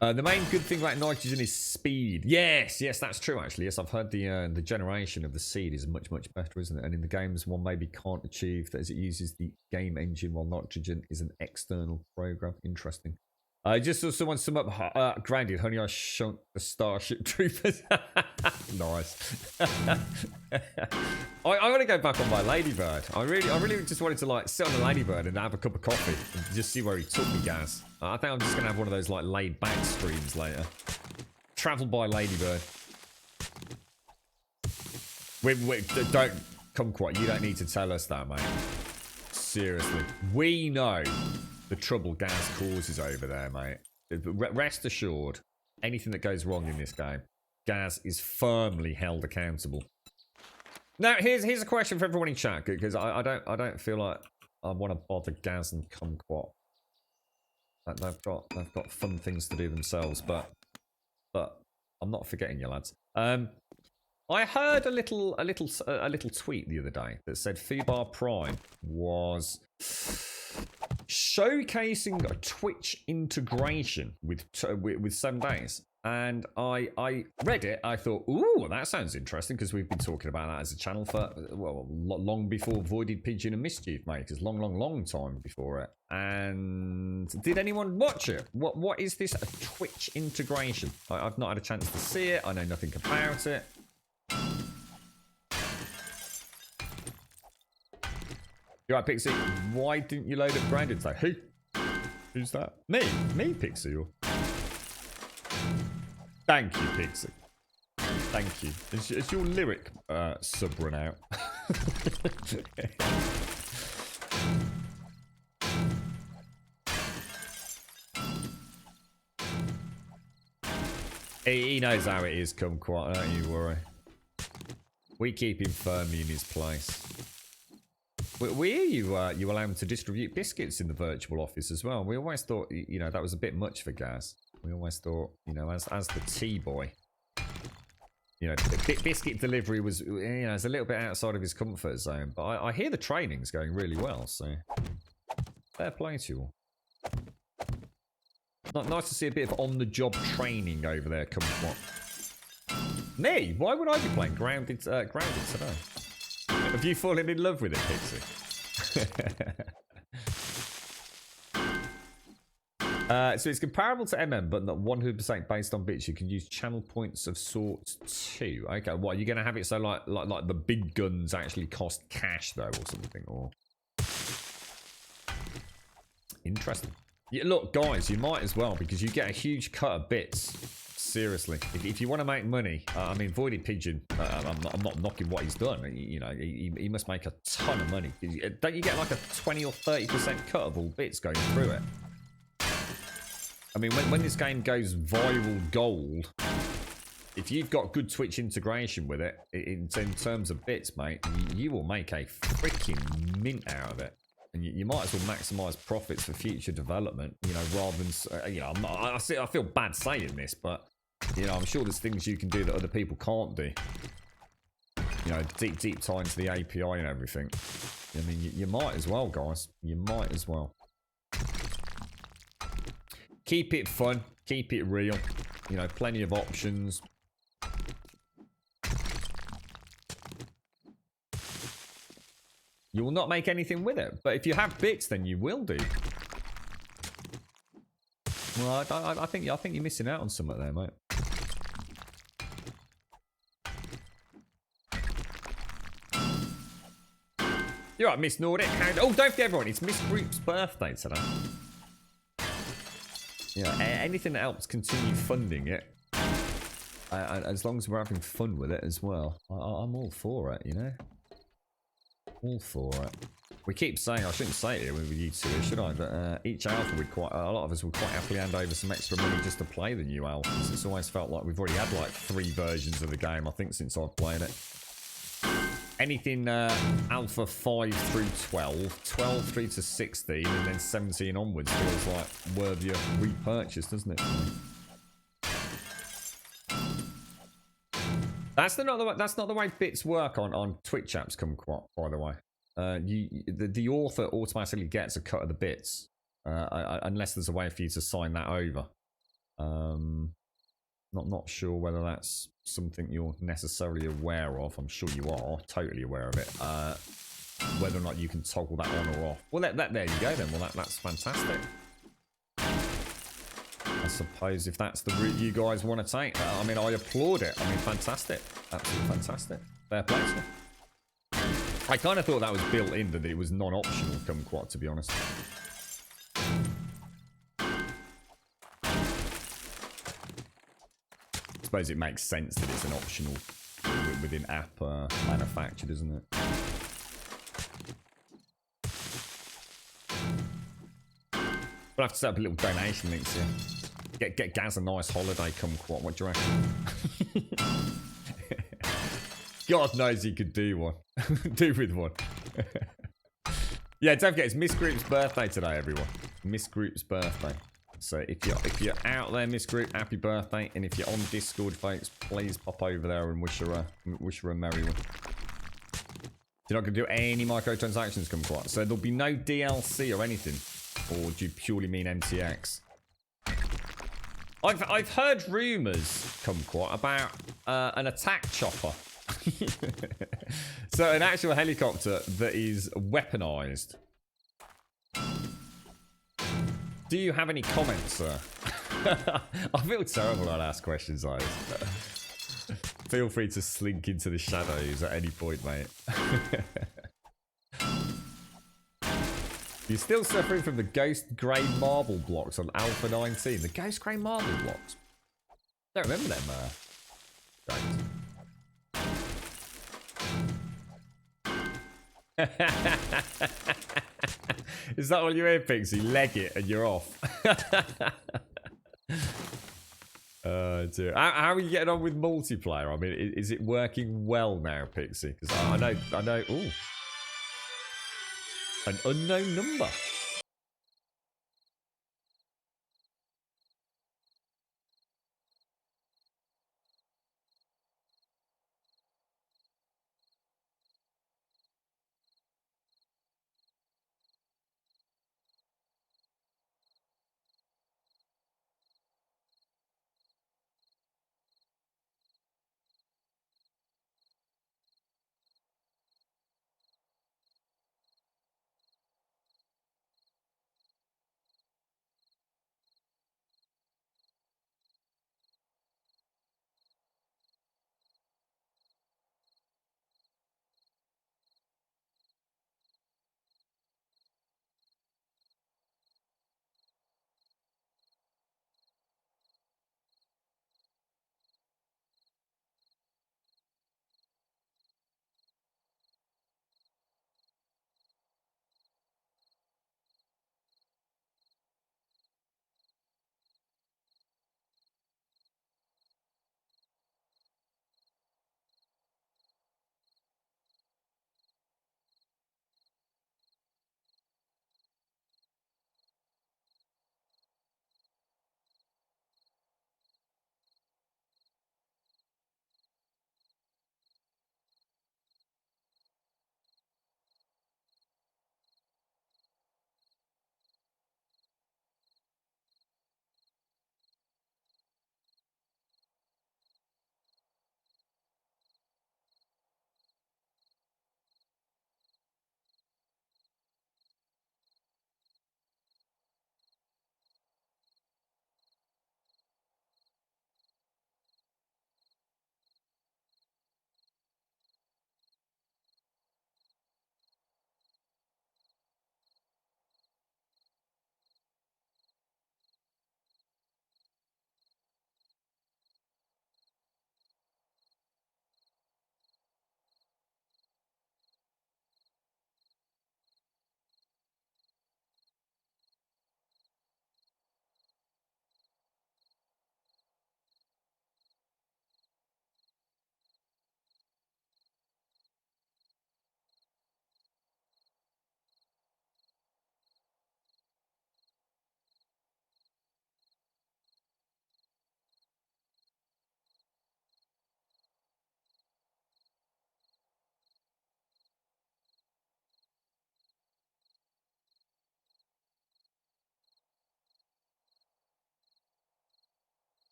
The main good thing about nitrogen is speed. Yes, that's true actually. Yes, I've heard the generation of the seed is much better, isn't it? And in the games, one maybe can't achieve that as it uses the game engine, while nitrogen is an external program. Interesting. I just saw someone sum up grounded. Honey, I shunt the Starship Troopers. Nice. I want to go back on my Ladybird. I really just wanted to like sit on the Ladybird and have a cup of coffee and just see where he took me, Gaz. I think I'm just gonna have one of those like laid back streams later. Travel by Ladybird. Don't Kumquat. You don't need to tell us that, mate. Seriously, we know the trouble Gaz causes over there, mate. Rest assured, anything that goes wrong in this game, Gaz is firmly held accountable. Now, here's a question for everyone in chat, because I don't feel like I want to bother Gaz and Kumquat. They've got fun things to do themselves, but I'm not forgetting you, lads. I heard a little tweet the other day that said Fubar Prime was showcasing a Twitch integration with 7 days, and I read it. I thought, ooh, that sounds interesting, because we've been talking about that as a channel for long before Voided Pigeon and Mischief Makers, long time before it. And did anyone watch it? What is this, a Twitch integration? I've not had a chance to see it. I know nothing about it. You're right, Pixie. Why didn't you load up Brandon today? Who's that? Me, Pixie. Thank you, Pixie. Thank you. Is your lyric sub run out? He knows how it is, Kumquat. Don't you worry. We keep him firmly in his place. We hear you allow him to distribute biscuits in the virtual office as well. We always thought, that was a bit much for Gaz. We always thought, as the T-boy, biscuit delivery was, it's a little bit outside of his comfort zone. But I hear the training's going really well, so fair play to you all. Nice to see a bit of on-the-job training over there, Kumquat. Me? Why would I be playing Grounded today? Have you fallen in love with it, Pixie? So it's comparable to MM, but not 100% based on bits. You can use channel points of sorts too. Okay, what, are you going to have it so like the big guns actually cost cash though, or something? Or interesting. Yeah, look, guys, you might as well, because you get a huge cut of bits. Seriously, if you want to make money, I mean, Voided Pigeon, I'm not knocking what he's done. He must make a ton of money. Don't you get like a 20 or 30% cut of all bits going through it? I mean, when this game goes viral gold, if you've got good Twitch integration with it, in terms of bits, mate, you will make a freaking mint out of it. And you might as well maximise profits for future development, rather than, I feel bad saying this, but, I'm sure there's things you can do that other people can't do. Deep tie into the API and everything. I mean, you might as well, guys. You might as well. Keep it fun. Keep it real. Plenty of options. You will not make anything with it. But if you have bits, then you will do. Well, I think you're missing out on something there, mate. You're right, Miss Nordic. Oh, don't forget, everyone. It's Miss Group's birthday today. Anything that helps continue funding it. As long as we're having fun with it as well. I'm all for it, All for it. We keep saying, I shouldn't say it when we used to, should I? But each alpha, a lot of us would quite happily hand over some extra money just to play the new alphas. It's always felt like we've already had like 3 versions of the game, I think, since I've played it. Anything alpha 5 through 12, 12 through to 16, and then 17 onwards feels like worthy of repurchase, doesn't it? That's not the way bits work on Twitch apps, Kumquat, by the way. The author automatically gets a cut of the bits, unless there's a way for you to sign that over. Not sure whether that's something you're necessarily aware of. I'm sure you are totally aware of it. Whether or not you can toggle that on or off. Well, there you go then. Well, that's fantastic. I suppose if that's the route you guys want to take, I mean, I applaud it. I mean, fantastic. Absolutely fantastic. Fair play to them. I kind of thought that was built in, that it was non-optional, Kumquat, to be honest. I suppose it makes sense that it's an optional within app manufactured, isn't it? We'll have to set up a little donation link here. Get Gaz a nice holiday, Kumquat. What do you reckon? God knows he could do one. Do with one. Yeah, don't forget, it's Miss Group's birthday today, everyone. Miss Group's birthday. So if you're out there, Miss Group, happy birthday. And if you're on Discord, folks, please pop over there and wish her a merry one. You're not going to do any microtransactions, Kumquat. So there'll be no DLC or anything. Or do you purely mean MTX? I've heard rumours, Kumquat, about an attack chopper. So an actual helicopter that is weaponized. Do you have any comments, sir? I feel terrible when I ask questions like this. Feel free to slink into the shadows at any point, mate. You're still suffering from the ghost grey marble blocks on Alpha 19. The ghost grey marble blocks? Don't remember them, Don't. Is that all you hear, Pixie? Leg it and you're off. Oh dear. How are you getting on with multiplayer? I mean, is it working well now, Pixie? Because I know. Ooh, an unknown number.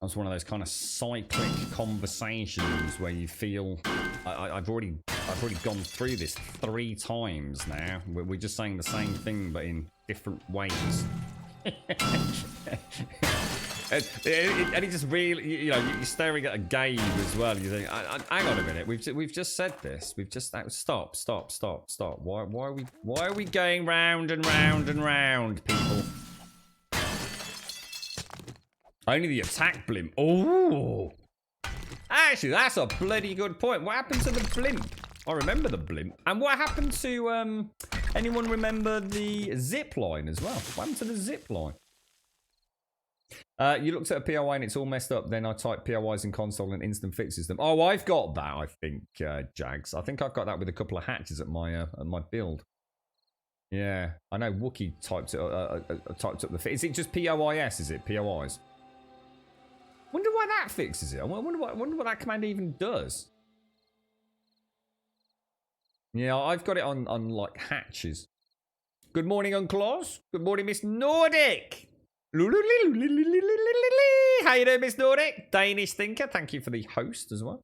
That's one of those kind of cyclic conversations where you feel I've already gone through this 3 times now. We're just saying the same thing but in different ways. and it just really, you know, you're staring at a game as well. You think, hang on a minute, we've just said this. We've just stop. Why are we going round and round and round, people? Only the attack blimp. Oh, actually, that's a bloody good point. What happened to the blimp? I remember the blimp. And what happened to anyone remember the zip line as well? What happened to the zip line? You looked at a POI and it's all messed up. Then I typed POIs in console and instant fixes them. Oh, I've got that. I think Jags. I think I've got that with a couple of hatches at my build. Yeah, I know Wookie typed up the fix. Is it just POIS? Is it POIs? Wonder why that fixes it. I wonder what that command even does. Yeah, I've got it on like hatches. Good morning, Uncle Oz. Good morning, Miss Nordic. How you doing, Miss Nordic? Danish thinker. Thank you for the host as well.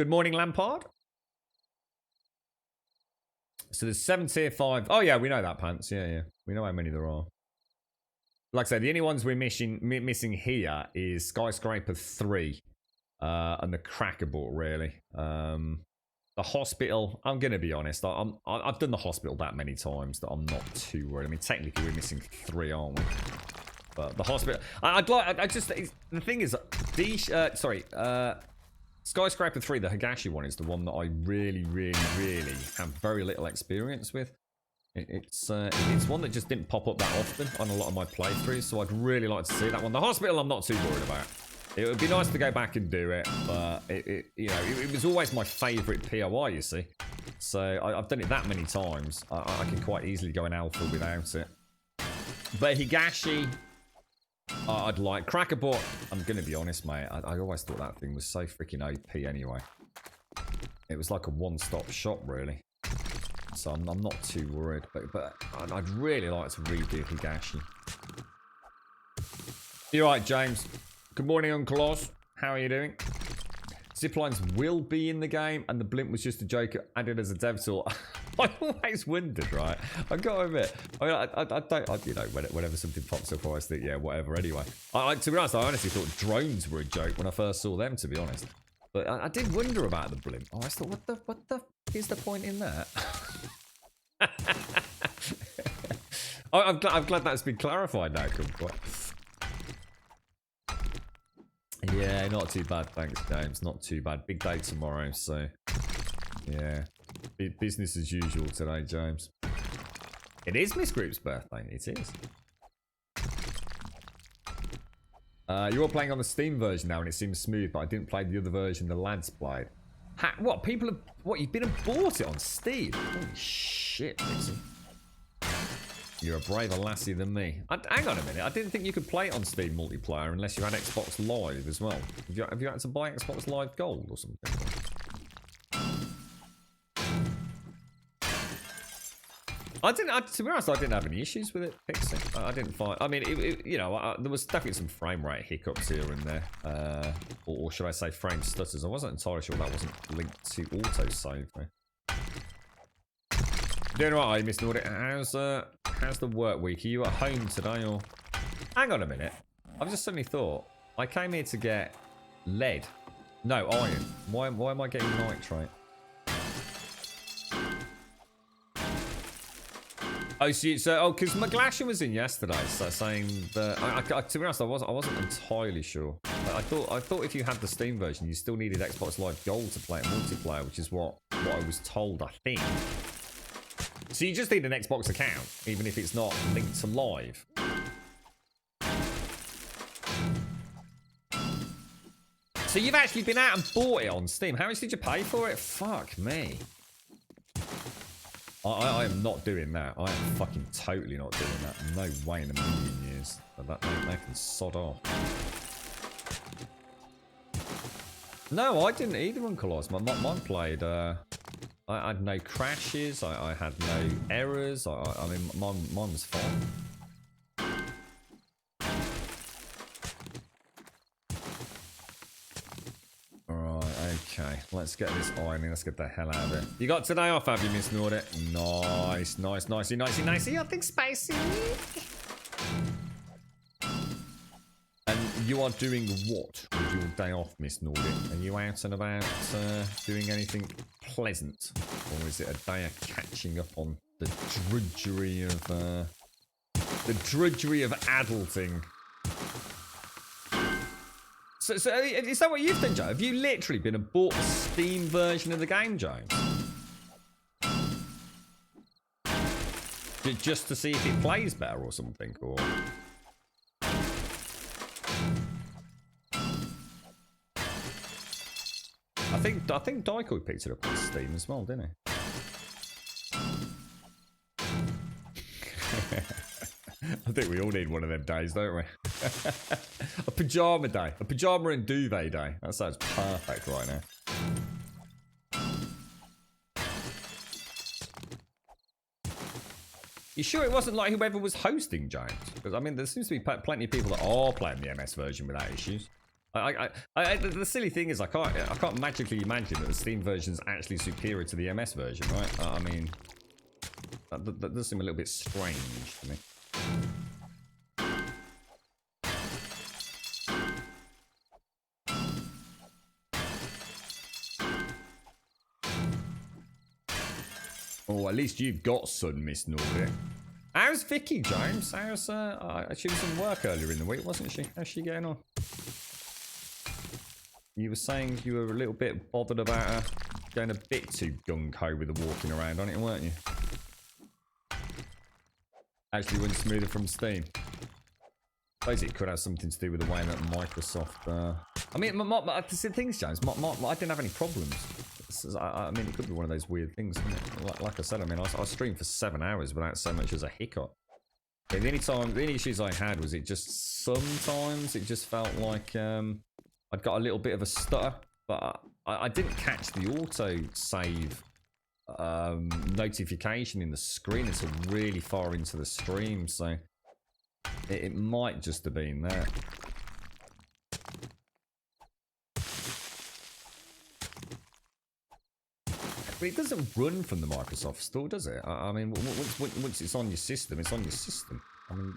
Good morning, Lampard. So there's 7 tier 5. Oh yeah, we know that, Pants. Yeah. We know how many there are. Like I said, the only ones we're missing here is Skyscraper 3 and the Crackerbot, really. The hospital, I'm going to be honest, I've done the hospital that many times that I'm not too worried. I mean, technically we're missing 3, aren't we? But the hospital, the thing is, Skyscraper 3, the Higashi one, is the one that I really have very little experience with. It's one that just didn't pop up that often on a lot of my playthroughs, so I'd really like to see that one. The hospital I'm not too worried about. It would be nice to go back and do it, but it was always my favourite POI, you see. So I've done it that many times, I can quite easily go in alpha without it. But Higashi, I'd like. Crackerbot, I'm going to be honest, mate, I always thought that thing was so freaking OP anyway. It was like a one-stop shop, really. So I'm not too worried, but I'd really like to redo Higashi. You're right, James. Good morning, Uncle Oz. How are you doing? Ziplines will be in the game, and the blimp was just a joke added as a dev tool. I always wondered, right? I've got to admit, I mean, I don't, you know, whenever something pops up, I always think, yeah, whatever, anyway. To be honest, I honestly thought drones were a joke when I first saw them, to be honest. But I did wonder about the blimp. I always thought, what the is the point in that? I'm glad that's been clarified now, Kumquat. Yeah, not too bad, thanks, James. Not too bad. Big day tomorrow, so yeah. Business as usual today, James. It is Miss Group's birthday. It is. You're all playing on the Steam version now, and it seems smooth, but I didn't play the other version the lads played. What? People have... What? You've been and bought it on Steam? Holy shit, Dixie. You're a braver lassie than me. Hang on a minute. I didn't think you could play it on Steam multiplayer unless you had Xbox Live as well. Have you had to buy Xbox Live Gold or something? To be honest, I didn't have any issues with it fixing. I didn't find... I mean, you know, there was definitely some frame rate hiccups here and there. Or should I say frame stutters. I wasn't entirely sure that wasn't linked to autosave, though. Doing right, Miss Nordic. How's the work week? Are you at home today, or... Hang on a minute. I've just suddenly thought. I came here to get lead. No, iron. Why am I getting nitrate? Oh, so because McGlashan was in yesterday, so saying that to be honest, I wasn't entirely sure. I thought if you had the Steam version, you still needed Xbox Live Gold to play it multiplayer, which is what I was told. I think. So you just need an Xbox account, even if it's not linked to Live. So you've actually been out and bought it on Steam. How much did you pay for it? Fuck me. I am not doing that. I am fucking totally not doing that. No way in a million years. They can sod off. No, I didn't either, Uncle Oz. Mine played... I had no crashes. I had no errors. I mean, mine was fine. Let's get this ironing. Let's get the hell out of it. You got today off, have you, Miss Nordic? Nice, nice, nicey, nicey, nicey. Nothing spicy. And you are doing what with your day off, Miss Nordic? Are you out and about doing anything pleasant? Or is it a day of catching up on the drudgery of adulting? So is that what you've done, Joe? Have you literally been and bought the Steam version of the game, James? Just to see if it plays better or something, or... I think Daiko picked it up on Steam as well, didn't he? I think we all need one of them days, don't we? A pajama day. A pajama and duvet day. That sounds perfect right now. You sure it wasn't like whoever was hosting, James? Because, I mean, there seems to be plenty of people that are playing the MS version without issues. The silly thing is, I can't magically imagine that the Steam version is actually superior to the MS version, right? I mean, that does seem a little bit strange to me. Oh, at least you've got sun, Miss Nordic. How's Vicky, James? How's she was in work earlier in the week, wasn't she? How's she getting on? You were saying you were a little bit bothered about her going a bit too gung-ho with the walking around on it, weren't you? Actually went smoother from Steam. I suppose it could have something to do with the way that Microsoft... I mean, the things, James, I didn't have any problems. I mean, it could be one of those weird things, couldn't it? Like I said, I mean, I streamed for 7 hours without so much as a hiccup. The only issues I had was it just sometimes it just felt like I'd got a little bit of a stutter, but I didn't catch the auto save notification in the screen until really far into the stream, so it might just have been that. But it doesn't run from the Microsoft Store, does it? I mean, once it's on your system, it's on your system. I mean,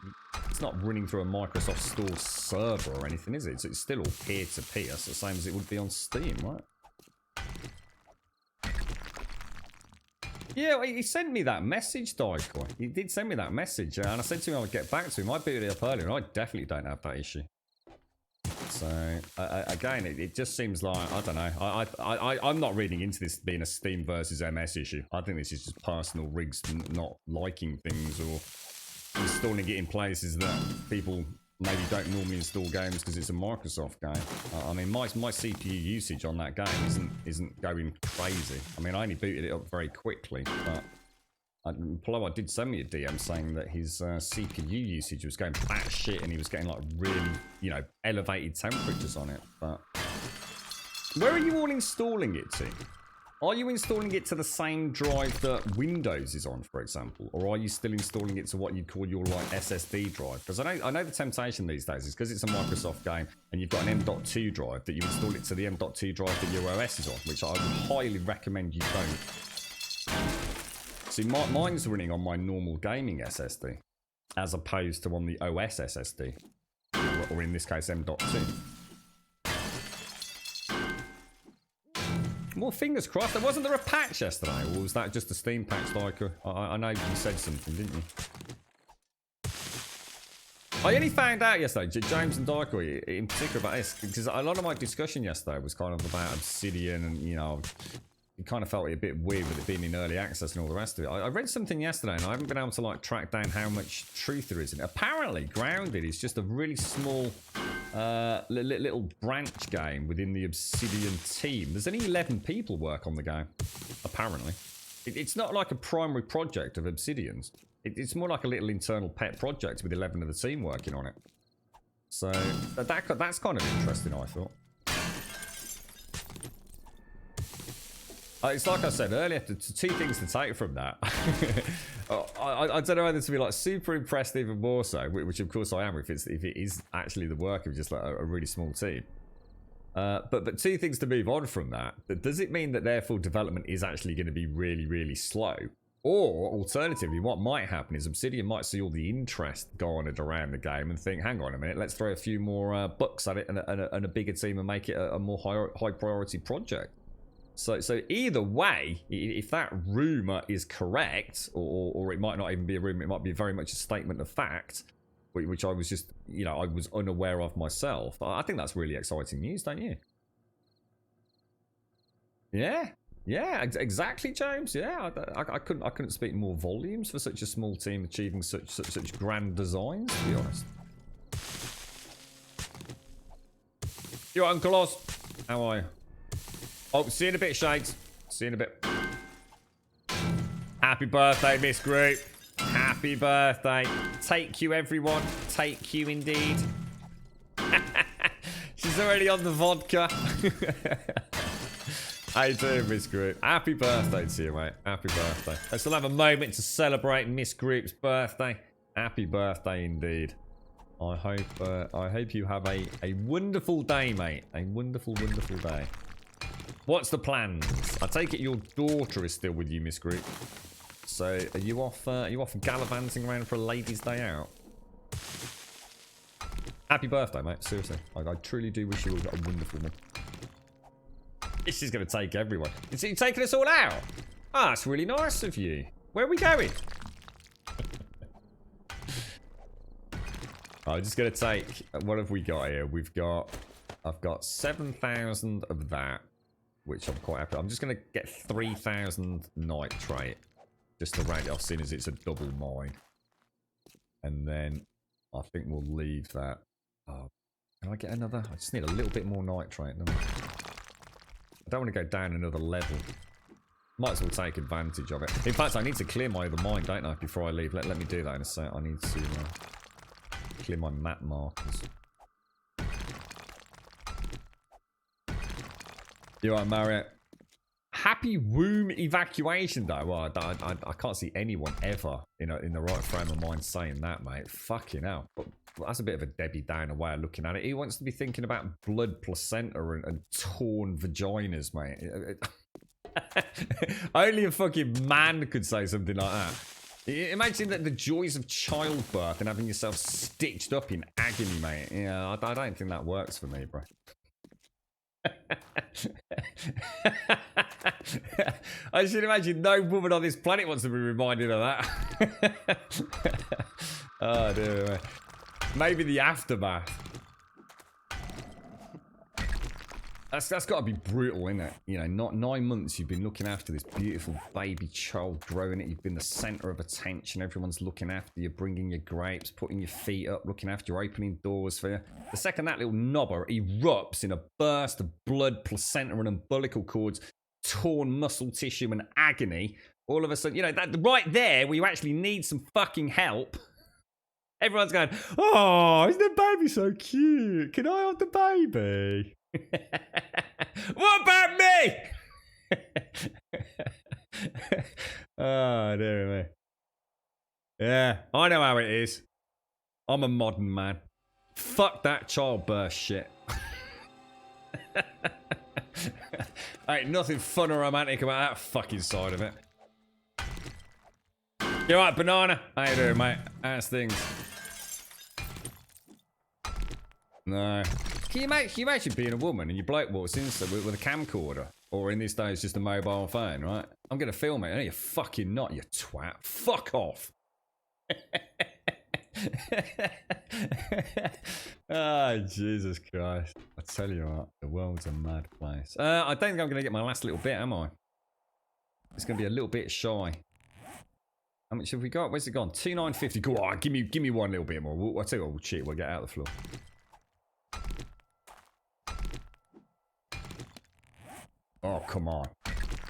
it's not running through a Microsoft Store server or anything, is it? So it's still all peer-to-peer, so the same as it would be on Steam, right? Yeah, well, he sent me that message, Daiko. He did send me that message, and I said to him I would get back to him. I booted it up earlier, and I definitely don't have that issue. So, again, it just seems like, I don't know. I'm not reading into this being a Steam versus MS issue. I think this is just personal rigs not liking things or installing it in places that people maybe don't normally install games because it's a Microsoft game. I mean, my CPU usage on that game isn't going crazy. I mean, I only booted it up very quickly, but Ploa did send me a DM saying that his CPU usage was going batshit and he was getting like really, you know, elevated temperatures on it. But where are you all installing it to? Are you installing it to the same drive that Windows is on, for example? Or are you still installing it to what you'd call your like SSD drive? Because I know the temptation these days is because it's a Microsoft game and you've got an M.2 drive that you install it to the M.2 drive that your OS is on, which I would highly recommend you don't. See, mine's running on my normal gaming SSD as opposed to on the OS SSD, or in this case M.2. Well, fingers crossed. Wasn't there a patch yesterday, or was that just a Steam patch, Daiko? I know you said something, didn't you? I only found out yesterday, James and Daiko in particular, about this, because a lot of my discussion yesterday was kind of about Obsidian, and, you know, you kind of felt it a bit weird with it being in early access and all the rest of it. I read something yesterday, and I haven't been able to, like, track down how much truth there is in it. Apparently, Grounded is just a really small... little branch game within the Obsidian team. There's only 11 people work on the game, apparently. It's not like a primary project of Obsidian's. It's more like a little internal pet project with 11 of the team working on it. So that's kind of interesting, I thought. It's like I said earlier, two things to take from that. I don't know whether to be like super impressed even more so, which of course I am if it is actually the work of just like a really small team. But two things to move on from that. Does it mean that therefore development is actually going to be really, really slow? Or alternatively, what might happen is Obsidian might see all the interest garnered around the game and think, hang on a minute, let's throw a few more bucks at it and a bigger team and make it a more high priority project. So either way, if that rumor is correct, or it might not even be a rumor, it might be very much a statement of fact, which I was just, I was unaware of myself. I think that's really exciting news, don't you? Yeah, exactly, James. Yeah, I couldn't speak more volumes for such a small team achieving such grand designs, to be honest. Yo, Uncle Oz, how are you? Oh, see you in a bit, Shades. See you in a bit. Happy birthday, Miss Group. Happy birthday. Take you, everyone. Take you, indeed. She's already on the vodka. How you doing, Miss Group? Happy birthday to you, mate. Happy birthday. Let's all have a moment to celebrate Miss Group's birthday. Happy birthday, indeed. I hope you have a wonderful day, mate. A wonderful, wonderful day. What's the plans? I take it your daughter is still with you, Miss Group. So, are you off gallivanting around for a ladies' day out? Happy birthday, mate. Seriously. I truly do wish you a wonderful one. This is going to take everyone. Is he taking us all out? Ah, that's really nice of you. Where are we going? I'm just going to take... What have we got here? I've got 7,000 of that, which I'm quite happy. I'm just going to get 3,000 nitrate, just to round it off, seeing as it's a double mine. And then I think we'll leave that. Oh, can I get another? I just need a little bit more nitrate. I don't want to go down another level. Might as well take advantage of it. In fact, I need to clear my other mine, don't I, before I leave. Let me do that in a sec. I need to clear my map markers. You alright, Marriott? Happy womb evacuation day. Well, I can't see anyone ever in the right frame of mind saying that, mate. Fucking hell. But that's a bit of a Debbie Downer way of looking at it. Who wants to be thinking about blood, placenta, and torn vaginas, mate? Only a fucking man could say something like that. Imagine that the joys of childbirth and having yourself stitched up in agony, mate. Yeah, I don't think that works for me, bro. I should imagine no woman on this planet wants to be reminded of that. Oh dear. Maybe the aftermath. That's got to be brutal, isn't it? Not 9 months you've been looking after this beautiful baby child, growing it. You've been the centre of attention. Everyone's looking after you, bringing you grapes, putting your feet up, looking after you, opening doors for you. The second that little knobber erupts in a burst of blood, placenta and umbilical cords, torn muscle tissue and agony, all of a sudden, that right there where you actually need some fucking help, everyone's going, oh, isn't the baby so cute? Can I hold the baby? What about me? Oh, dear me. Yeah, I know how it is. I'm a modern man. Fuck that childbirth shit. Ain't nothing fun or romantic about that fucking side of it. You alright, Banana? How you doing, mate? How's things? No. Can you imagine being a woman and your bloke walks in with a camcorder? Or in these days, just a mobile phone, right? I'm going to film it. No, you're fucking not, you twat. Fuck off. Oh, Jesus Christ. I tell you what, the world's a mad place. I don't think I'm going to get my last little bit, am I? It's going to be a little bit shy. How much have we got? Where's it gone? 2,950. Go on, give me one little bit more. I'll tell you what, we'll cheat. We'll get out of the floor. Oh, come on.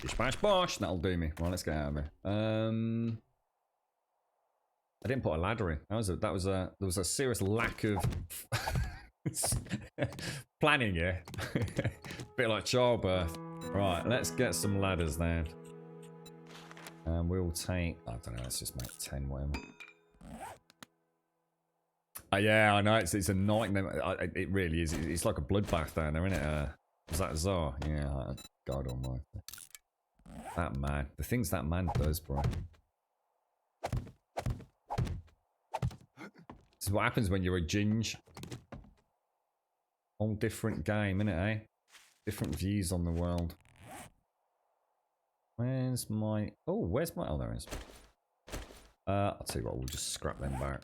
Bish bash bosh. That'll do me. Right, let's get out of here. I didn't put a ladder in. There was a serious lack of planning here. Bit like childbirth. Right, let's get some ladders then. And we'll take, I don't know, let's just make 10, whatever. Yeah, I know. It's a nightmare. It really is. It's like a bloodbath down there, isn't it? Was that Tsar? Yeah, God almighty. That man. The things that man does, bro. This is what happens when you're a ginge. Whole different game, innit, eh? Different views on the world. Where's my... Oh, where's my... Oh, there it is. I'll tell you what, we'll just scrap them back.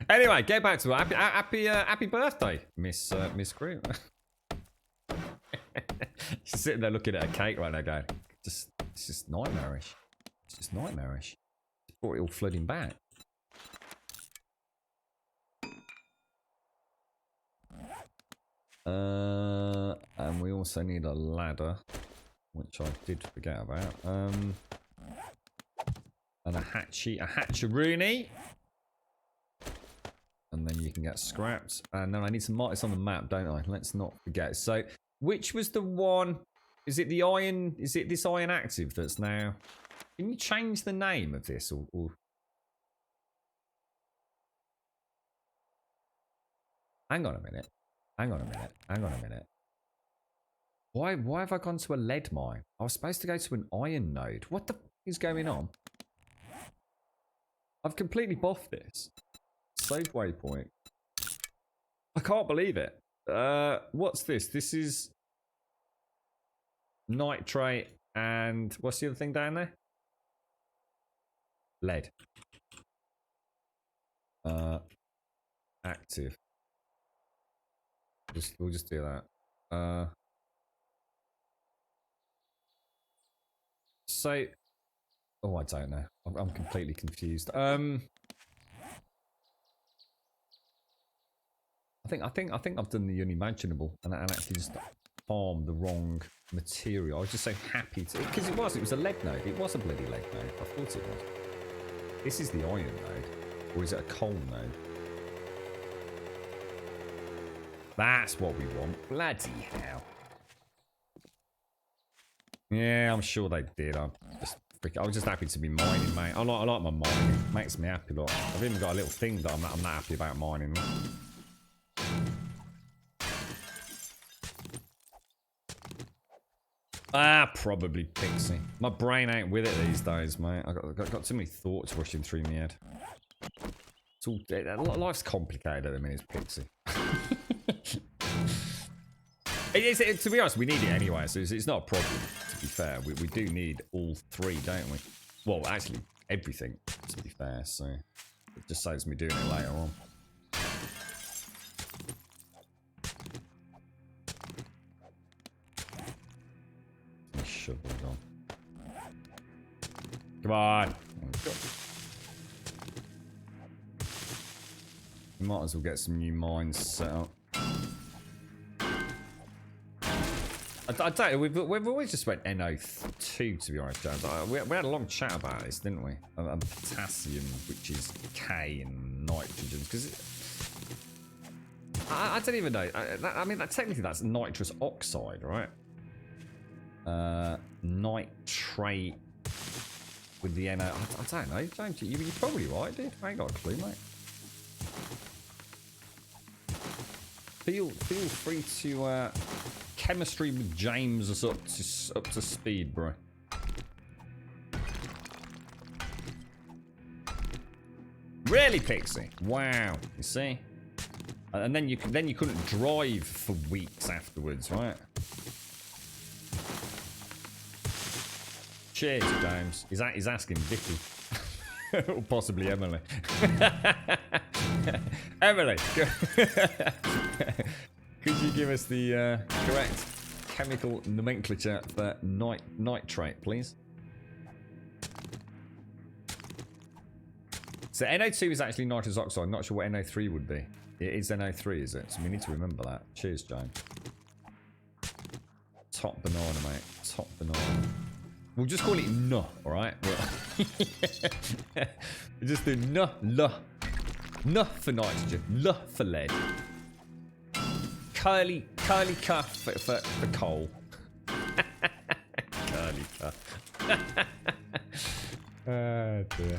Anyway, get back to it. Happy birthday, Miss Groot. She's sitting there looking at a cake right now going, it's just nightmarish. It's just nightmarish. It's brought it all flooding back. And we also need a ladder, which I did forget about. And a hatcheroony. And then you can get scrapped. And then I need to mark this on the map, don't I? Let's not forget. So, which was the one? Is it the iron? Is it this iron active that's now? Can you change the name of this? Or... Hang on a minute. Hang on a minute. Hang on a minute. Why have I gone to a lead mine? I was supposed to go to an iron node. What the f is going on? I've completely boffed this. Save waypoint. I can't believe it. What's this? This is nitrate and what's the other thing down there? Lead. Active. We'll just do that. So, oh, I don't know. I'm completely confused. I think I've done the unimaginable and actually just farmed the wrong material. I was just so happy to, because it was a lead node. It was a bloody lead node. I thought it was. This is the iron node, or is it a coal node? That's what we want. Bloody hell. Yeah, I'm sure they did. I was just happy to be mining, mate. I like my mining. Makes me happy. Look, I've even got a little thing that I'm not happy about mining. Probably Pixie. My brain ain't with it these days, mate. I got too many thoughts rushing through my head. It's all life's complicated at the minute, Pixie. To be honest, we need it anyway, so it's not a problem. To be fair, we do need all three, don't we? Well, actually, everything. To be fair, so it just saves me doing it later on. Shovel's on. Come on. We might as well get some new mines set up. I don't know, we've always just went NO2 to be honest, James. We had a long chat about this, didn't we? Potassium, which is K, and nitrogen, because I don't even know. I mean, technically that's nitrous oxide, right? Nitrate with the NO. I don't know, James. You're probably right, dude. I ain't got a clue, mate. Feel free to chemistry with James us up to speed, bro. Really, Pixie? Wow. You see? And then you couldn't drive for weeks afterwards, right? Cheers, James. He's asking Vicky. Or possibly Emily. Emily, could you give us the correct chemical nomenclature for nitrate, please? So NO2 is actually nitrous oxide. Not sure what NO3 would be. It is NO3, is it? So we need to remember that. Cheers, James. Top banana, mate. Top banana. We'll just call it no, alright? We'll just do no, no for nitrogen, no for lead. Curly cuff for coal. Curly cuff. Oh, dear.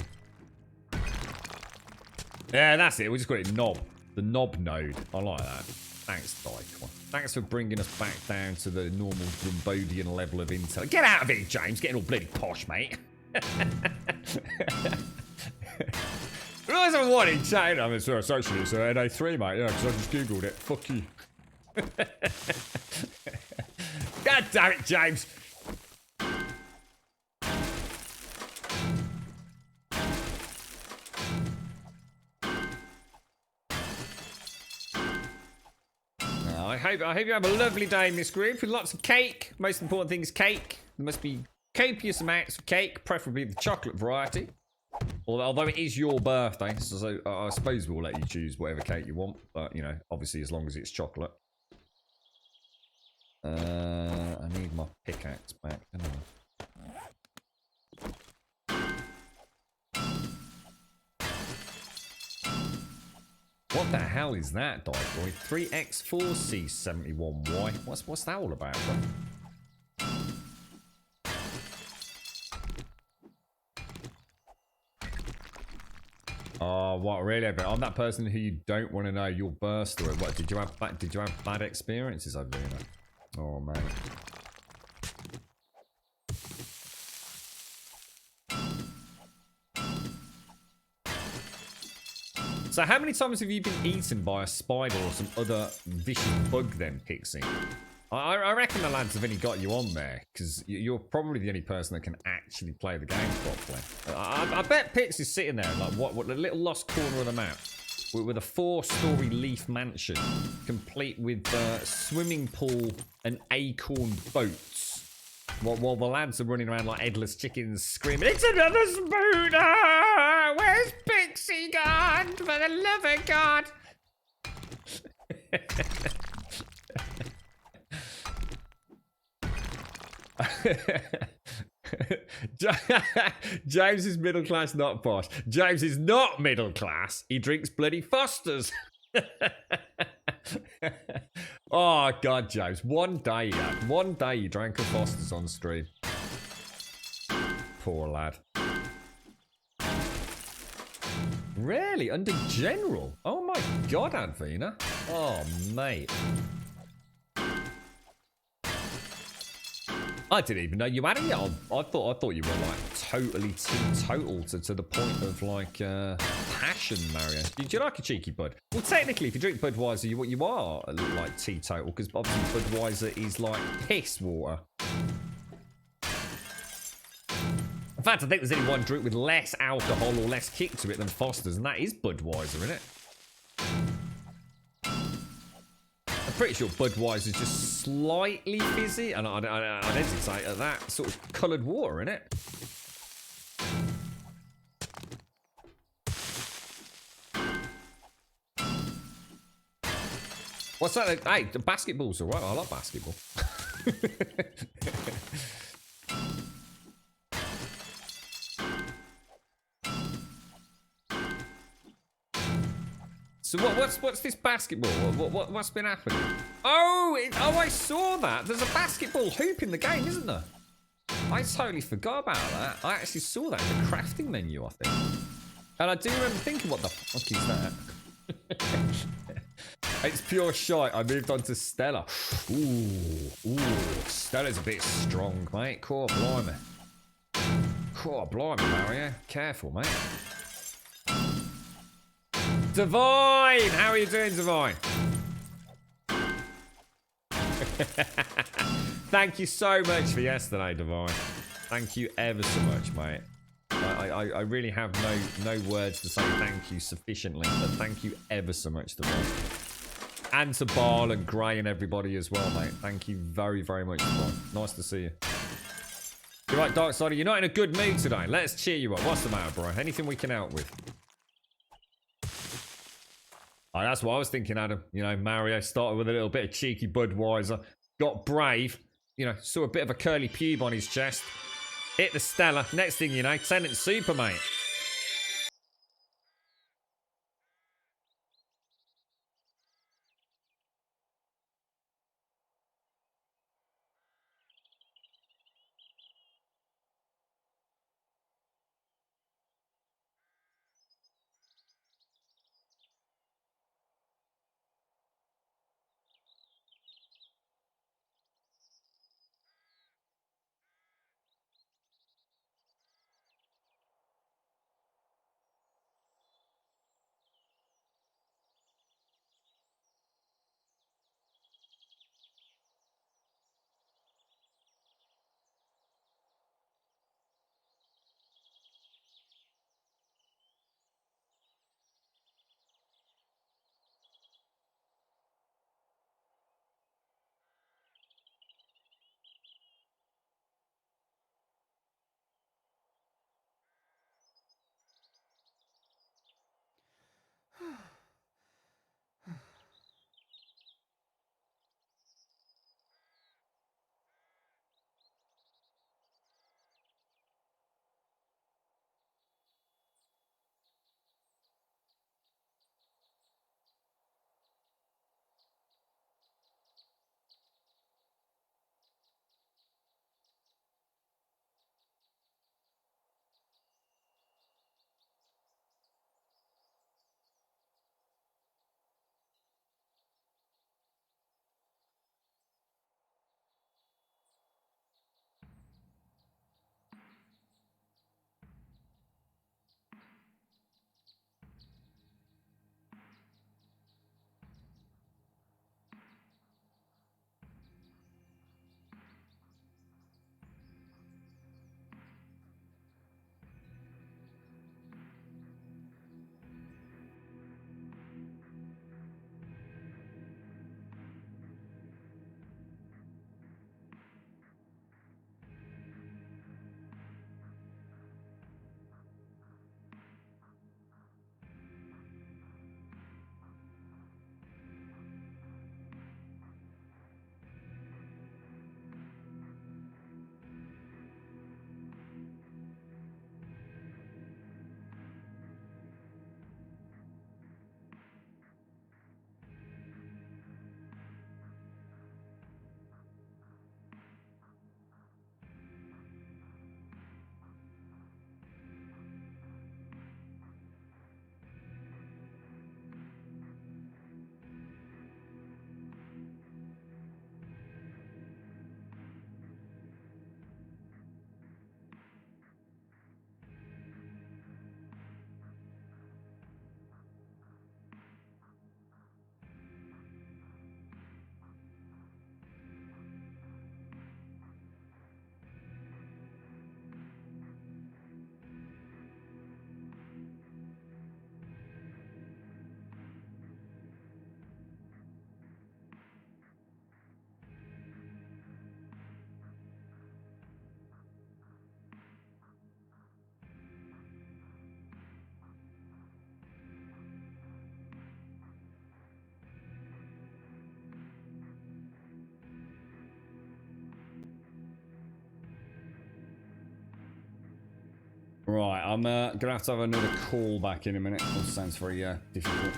Yeah, that's it. We just got it knob. The knob node. I like that. Thanks, Dicon. Thanks for bringing us back down to the normal Grumbodian level of intel. Get out of here, James. Getting all bloody posh, mate. Realize I'm wanting chatting. I mean, sorry, it's actually it's NA3, mate. Yeah, because I just googled it. Fuck you. God damn it, James. I hope you have a lovely day in this group with lots of cake. Most important thing is cake. There must be copious amounts of cake, preferably the chocolate variety. Although it is your birthday, so I suppose we'll let you choose whatever cake you want. But, you know, obviously as long as it's chocolate. I need my pickaxe back, don't I? What the hell is that, Dieboy? 3x4c71y. What's that all about, bro? Oh, what really? But I'm that person who you don't want to know your birth story. What did you have bad experiences over here? Oh man. So how many times have you been eaten by a spider or some other vicious bug then, Pixie? I reckon the lads have only got you on there, because you're probably the only person that can actually play the game properly. I bet Pixie's sitting there like what a little lost corner of the map. With a 4-story leaf mansion, complete with swimming pool and acorn boats. While the lads are running around like headless chickens screaming, "It's another spooner! Where's Pixie gone? For the love of God!" James is middle class, not posh. James is not middle class. He drinks bloody Fosters. Oh God, James. One day you drank a Foster's on stream. Poor lad. Really? Under general? Oh my God, Advina. Oh mate. I didn't even know you had it yet. I thought you were like totally teetotal to the point of like passion, Mario. Do you like a cheeky bud? Well, technically, if you drink Budweiser, you are like teetotal, because obviously Budweiser is like piss water. In fact, I think there's only one drink with less alcohol or less kick to it than Foster's, and that is Budweiser, isn't it? I'm pretty sure Budweiser is just slightly fizzy, and I'd hesitate at that sort of coloured water, in it. What's that? Hey, the basketball's alright. I love basketball. So what's this basketball? What's been happening? Oh, I saw that. There's a basketball hoop in the game, isn't there? I totally forgot about that. I actually saw that in the crafting menu, I think. And I do remember thinking, what the fuck is that? It's pure shite. I moved on to Stella. Ooh, Stella's a bit strong, mate. Core blimey. Core blimey, Mario. Careful, mate. Divine! How are you doing, Divine? Thank you so much for yesterday, Divine. Thank you ever so much, mate. I really have no words to say thank you sufficiently, but thank you ever so much, Divine. And to Barl and Gray and everybody as well, mate. Thank you very, very much, Divine. Nice to see you. You're right, Darksider, you're not in a good mood today. Let's cheer you up. What's the matter, bro? Anything we can help with? Oh, that's what I was thinking, Adam. You know, Mario started with a little bit of cheeky Budweiser, got brave, you know, saw a bit of a curly pube on his chest, hit the Stella. Next thing you know, Tenant Super, mate. Right, I'm gonna have to have another call back in a minute. That sounds very difficult.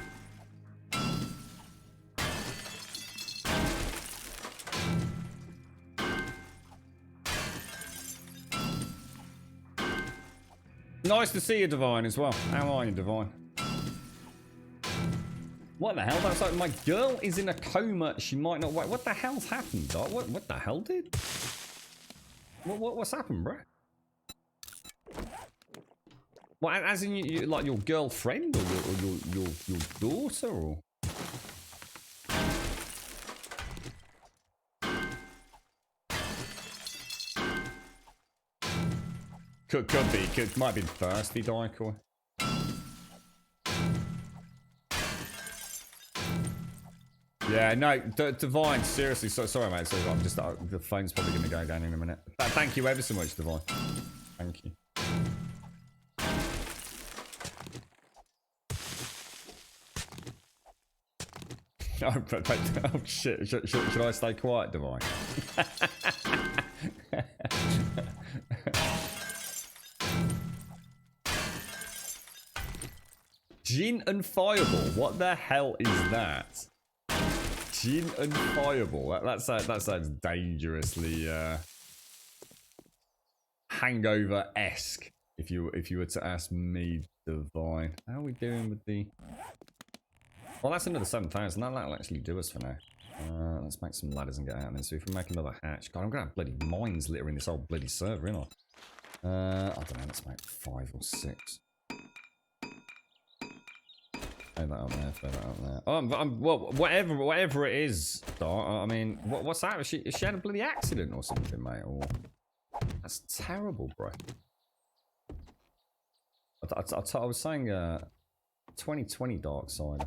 Nice to see you, Divine, as well. How are you, Divine? What the hell? That's like my girl is in a coma. She might not wait. What the hell's happened, Doc? What the hell, dude? What's happened, bro? What, as in you like your girlfriend or your daughter or? Could be. Might have been thirsty, Dyker. Yeah, no, Divine, seriously, sorry, mate. Sorry, I'm just the phone's probably going to go down in a minute. Thank you ever so much, Divine. Thank you. Oh shit! Should I stay quiet, Divine? Gin and Fireball. What the hell is that? Gin and Fireball. That sounds dangerously hangover-esque. If you were to ask me, Divine. How are we doing with the? Well, that's another 7,000. That'll actually do us for now. Let's make some ladders and get out of this. So if we make another hatch, God, I'm gonna have bloody mines littering this whole bloody server, ain't I? I don't know. Let's make 5 or 6. Throw that up there, throw that up there. Well, whatever it is, I mean, what's that? She had a bloody accident or something, mate? Or that's terrible, bro. I was saying, 2020 Dark Side.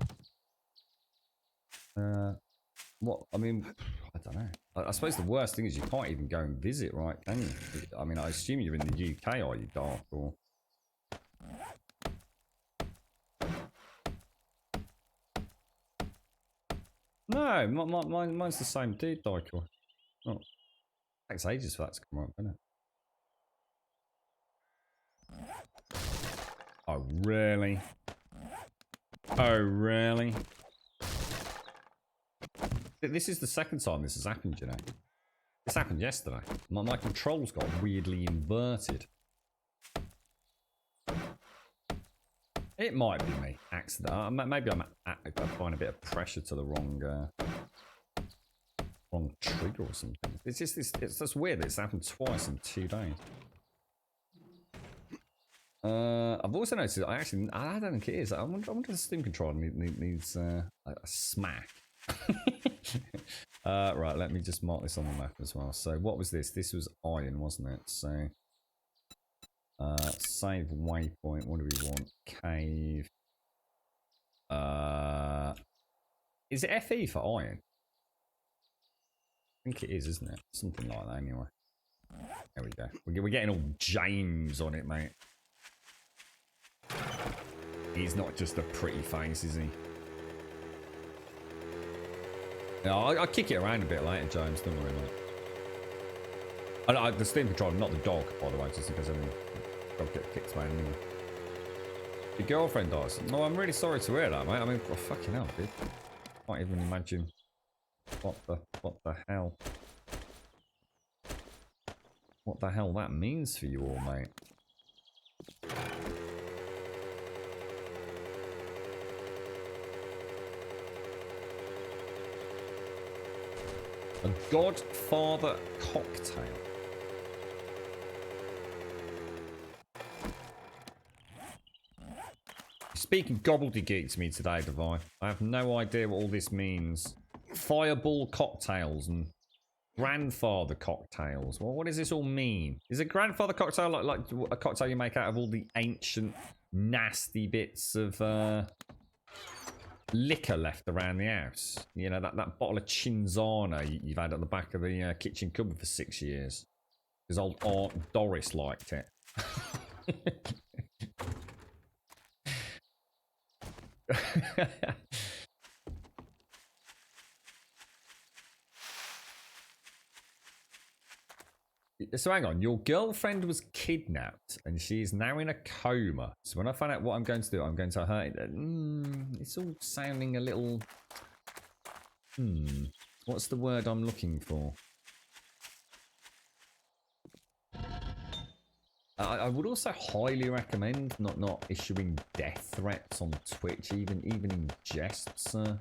What? I mean, I don't know. I suppose the worst thing is you can't even go and visit, right? Can you? I mean, I assume you're in the UK, are you, Dark? Or no, mine's the same dude, Dyker. Oh, takes ages for that to come up, doesn't it? Oh, really? Oh, really? This is the second time this has happened, you know. This happened yesterday. My controls got weirdly inverted. It might be me, accident. Maybe I'm applying a bit of pressure to the wrong trigger or something. It's just it's weird that it's happened twice in 2 days. I've also noticed. I don't think it is. I wonder if the Steam controller needs a smack. Right, let me just mark this on the map as well. So what was this? This was iron, wasn't it? So save waypoint. What do we want? Cave. Is it FE for iron? I think it is, isn't it? Something like that anyway. There we go. We're getting all James on it, mate. He's not just a pretty face, is he? No, I'll kick it around a bit later, James. Don't worry, mate. The Steam controller, not the dog, by the way, just because everyone dog get kicked around anyway. Your girlfriend dies. No, I'm really sorry to hear that, mate. I mean, oh, fucking hell, dude. Can't even imagine what the hell. What the hell that means for you all, mate. A Godfather cocktail. Speaking gobbledygook to me today, Divine. I have no idea what all this means. Fireball cocktails and grandfather cocktails. Well, what does this all mean? Is a grandfather cocktail like a cocktail you make out of all the ancient, nasty bits of liquor left around the house? You know, that bottle of Cinzano you've had at the back of the kitchen cupboard for 6 years. Because old Aunt Doris liked it. So hang on, your girlfriend was kidnapped and she is now in a coma. So when I find out what I'm going to do, I'm going to hurt it. It's all sounding a little... What's the word I'm looking for? I would also highly recommend not issuing death threats on Twitch, even in jest, sir.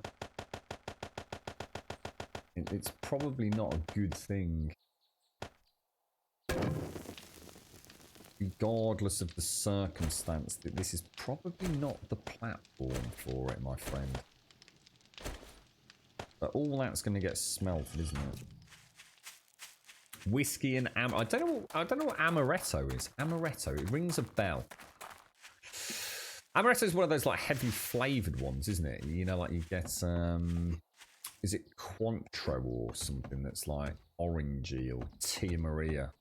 It's probably not a good thing. Regardless of the circumstance, that this is probably not the platform for it, my friend. But all that's going to get smelted, isn't it? Whiskey and I don't know what amaretto is. Amaretto, it rings a bell. Amaretto is one of those like heavy flavored ones, isn't it? You know, like you get is it Cointreau or something that's like orangey, or Tia Maria?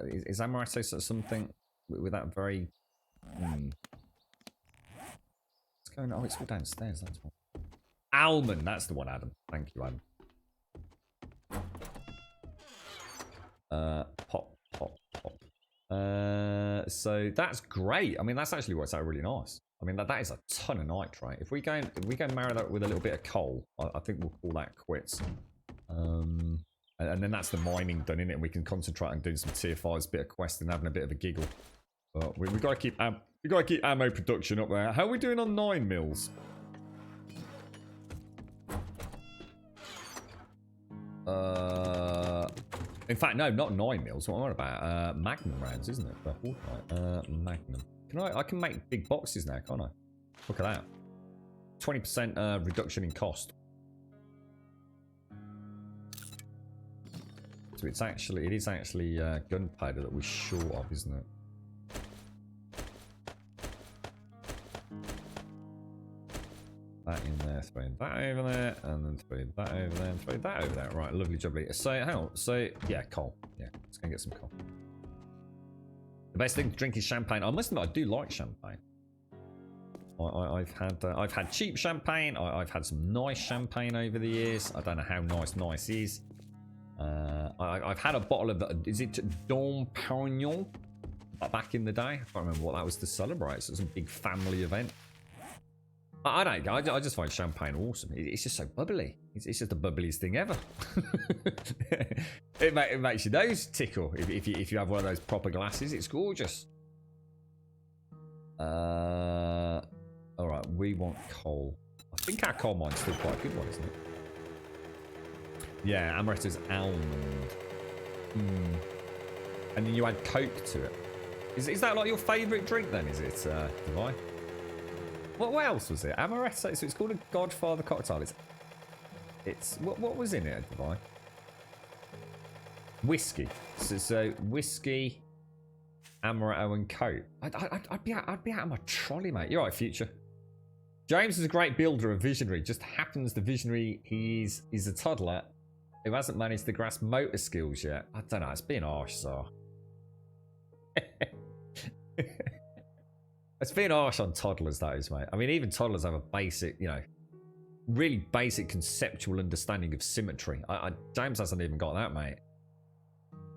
Is amaretto sort of something with that very what's going on? Oh, it's all downstairs, that's one. Almond, that's the one, Adam. Thank you, Adam. Pop. So that's great. I mean, that's actually works out really nice. I mean, that is a ton of nitrate. If we go and marry that with a little bit of coal, I think we'll call that quits. And then that's the mining done in it, and we can concentrate on doing some tier 5s, bit of questing, having a bit of a giggle. But we got to keep ammo production up there. How are we doing on 9 mils? In fact, no, not 9 mils. What am I about? Magnum rounds, isn't it? Magnum. I can make big boxes now, can't I? Look at that. 20% reduction in cost. So it is actually gunpowder that we're short of, isn't it? That in there, throwing that over there, and then throwing that over there, and throwing that over there. Right, lovely job. So, hang on. So, yeah, coal. Yeah, let's go and get some coal. The best thing to drink is champagne. I must admit, I do like champagne. I've had cheap champagne. I've had some nice champagne over the years. I don't know how nice is. I've had a bottle of, is it Dom Perignon? Back in the day. I can't remember what that was to celebrate. So it was a big family event. I don't know. I just find champagne awesome. It's just so bubbly. It's just the bubbliest thing ever. it makes your nose tickle if you have one of those proper glasses. It's gorgeous. All right, we want coal. I think our coal mine's still quite a good one, isn't it? Yeah, amaretto's almond. And then you add Coke to it. Is that like your favourite drink then? Is it, Devi? What else was it? Amaretto. So it's called a Godfather cocktail. It's what was in it, Devi? Whiskey. So whiskey, amaretto, and Coke. I'd be out of my trolley, mate. You're right, future. James is a great builder, a visionary. Just happens the visionary he's a toddler who hasn't managed to grasp motor skills yet. I don't know. It's being harsh, so. It's being harsh on toddlers, that is, mate. I mean, even toddlers have a basic, really basic conceptual understanding of symmetry. James hasn't even got that, mate.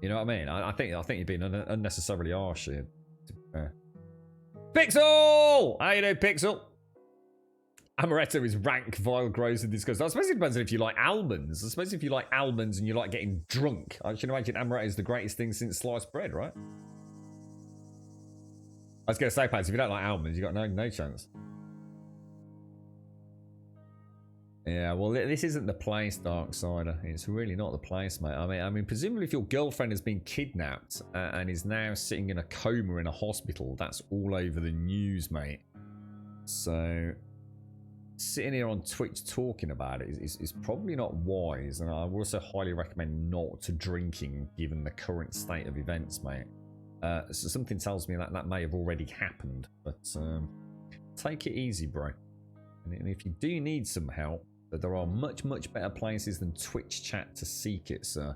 You know what I mean? I think you're being unnecessarily harsh here. Pixel! How you doing, Pixel? Amaretto is rank, vile, gross, and disgusting. I suppose it depends on if you like almonds. I suppose if you like almonds and you like getting drunk, I should imagine amaretto is the greatest thing since sliced bread, right? I was going to say, Pants, if you don't like almonds, you've got no chance. Yeah, well, this isn't the place, Darksider. It's really not the place, mate. I mean, presumably if your girlfriend has been kidnapped and is now sitting in a coma in a hospital, that's all over the news, mate. So, sitting here on Twitch talking about it is probably not wise, and I would also highly recommend not to drinking given the current state of events, mate. So something tells me that may have already happened, but take it easy, bro. And if you do need some help, there are much better places than Twitch chat to seek it, sir.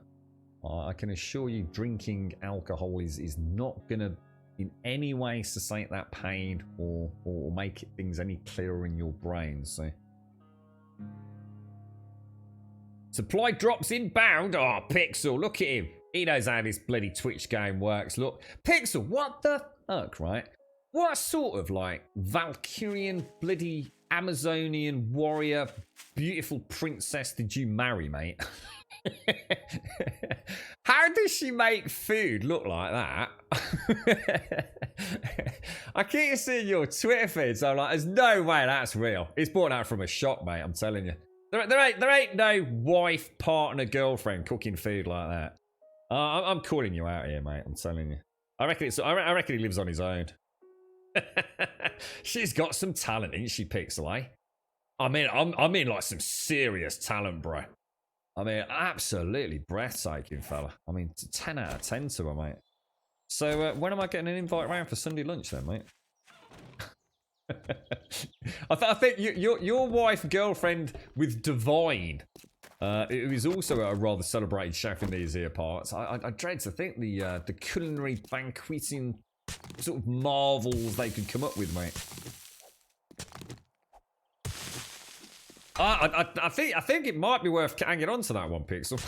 I can assure you drinking alcohol is not going to in any way cessate that pain or make things any clearer in your brain, so. Supply drops inbound. Oh, Pixel, look at him. He knows how this bloody Twitch game works. Look, Pixel, what the fuck, right? What sort of like Valkyrian bloody Amazonian warrior, beautiful princess did you marry, mate? How does she make food look like that? I keep seeing your Twitter feeds. So I'm like, there's no way that's real. It's brought out from a shop, mate. I'm telling you. There ain't no wife, partner, girlfriend cooking food like that. I'm calling you out here, mate. I'm telling you. I reckon he lives on his own. She's got some talent, ain't she, Pixel, eh? I mean, like some serious talent, bro. I mean, absolutely breathtaking, fella. I mean, 10 out of 10 to her, mate. So, when am I getting an invite round for Sunday lunch then, mate? I think your wife, girlfriend with Divine, it was also a rather celebrated chef in these here parts. I dread to think the culinary banqueting sort of marvels they could come up with, mate. I think it might be worth hanging on to that one, Pixel.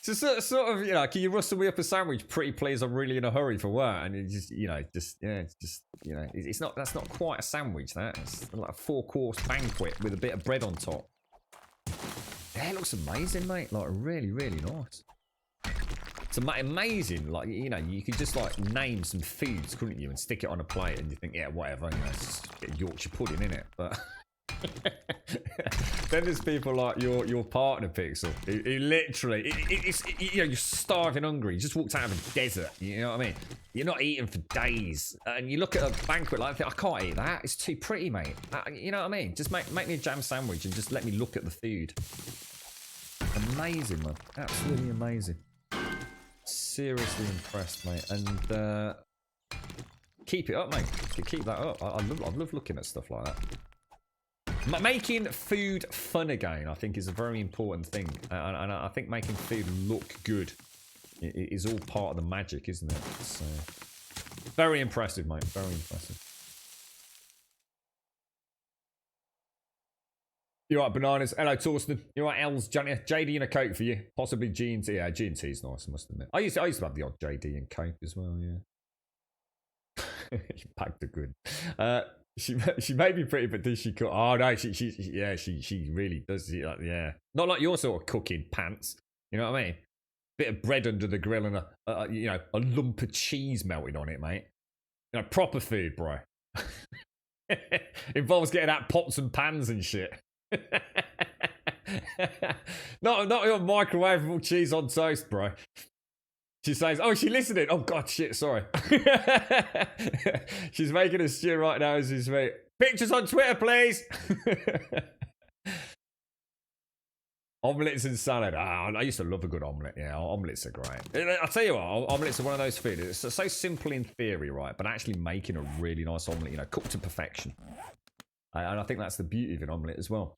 So sort of, you know, can you rustle me up a sandwich, pretty please? I'm really in a hurry for work, and it just, you know, it's not. That's not quite a sandwich. It's like a 4-course banquet with a bit of bread on top. Yeah, it looks amazing, mate. Like really, really nice. It's amazing. Like, you know, you could just like name some foods, couldn't you, and stick it on a plate, and you think, yeah, whatever. You know, it's just a bit of Yorkshire pudding, in it, but. Then there's people like your partner, Pixel, who literally, you know, you're starving hungry. You just walked out of a desert. You know what I mean? You're not eating for days, and you look at a banquet like, I can't eat that. It's too pretty, mate. You know what I mean? Just make me a jam sandwich and just let me look at the food. Amazing, man. Absolutely amazing. Seriously impressed, mate. And keep it up, mate. Keep that up. I love looking at stuff like that. Making food fun again, I think, is a very important thing, and I think making food look good is all part of the magic, isn't it? So, very impressive, mate. Very impressive. You right, bananas? Hello, Torsten. You right, Els, Johnny, JD and a Coke for you. Possibly G&T. Yeah, G&T's nice, I must admit. I used to have the odd JD and Coke as well. Yeah. Packed a good. She may be pretty, but does she cook? Oh no, she really does. Yeah, not like your sort of cooking pants. You know what I mean? Bit of bread under the grill and a lump of cheese melted on it, mate. You know, proper food, bro. Involves getting out pots and pans and shit. not your microwavable cheese on toast, bro. She says, oh, she listening. Oh, God, shit, sorry. She's making a stew right now as we speak. Pictures on Twitter, please. Omelettes and salad. I used to love a good omelette. Yeah, omelettes are great. I'll tell you what, omelettes are one of those foods. It's so simple in theory, right? But actually making a really nice omelette, you know, cooked to perfection. And I think that's the beauty of an omelette as well.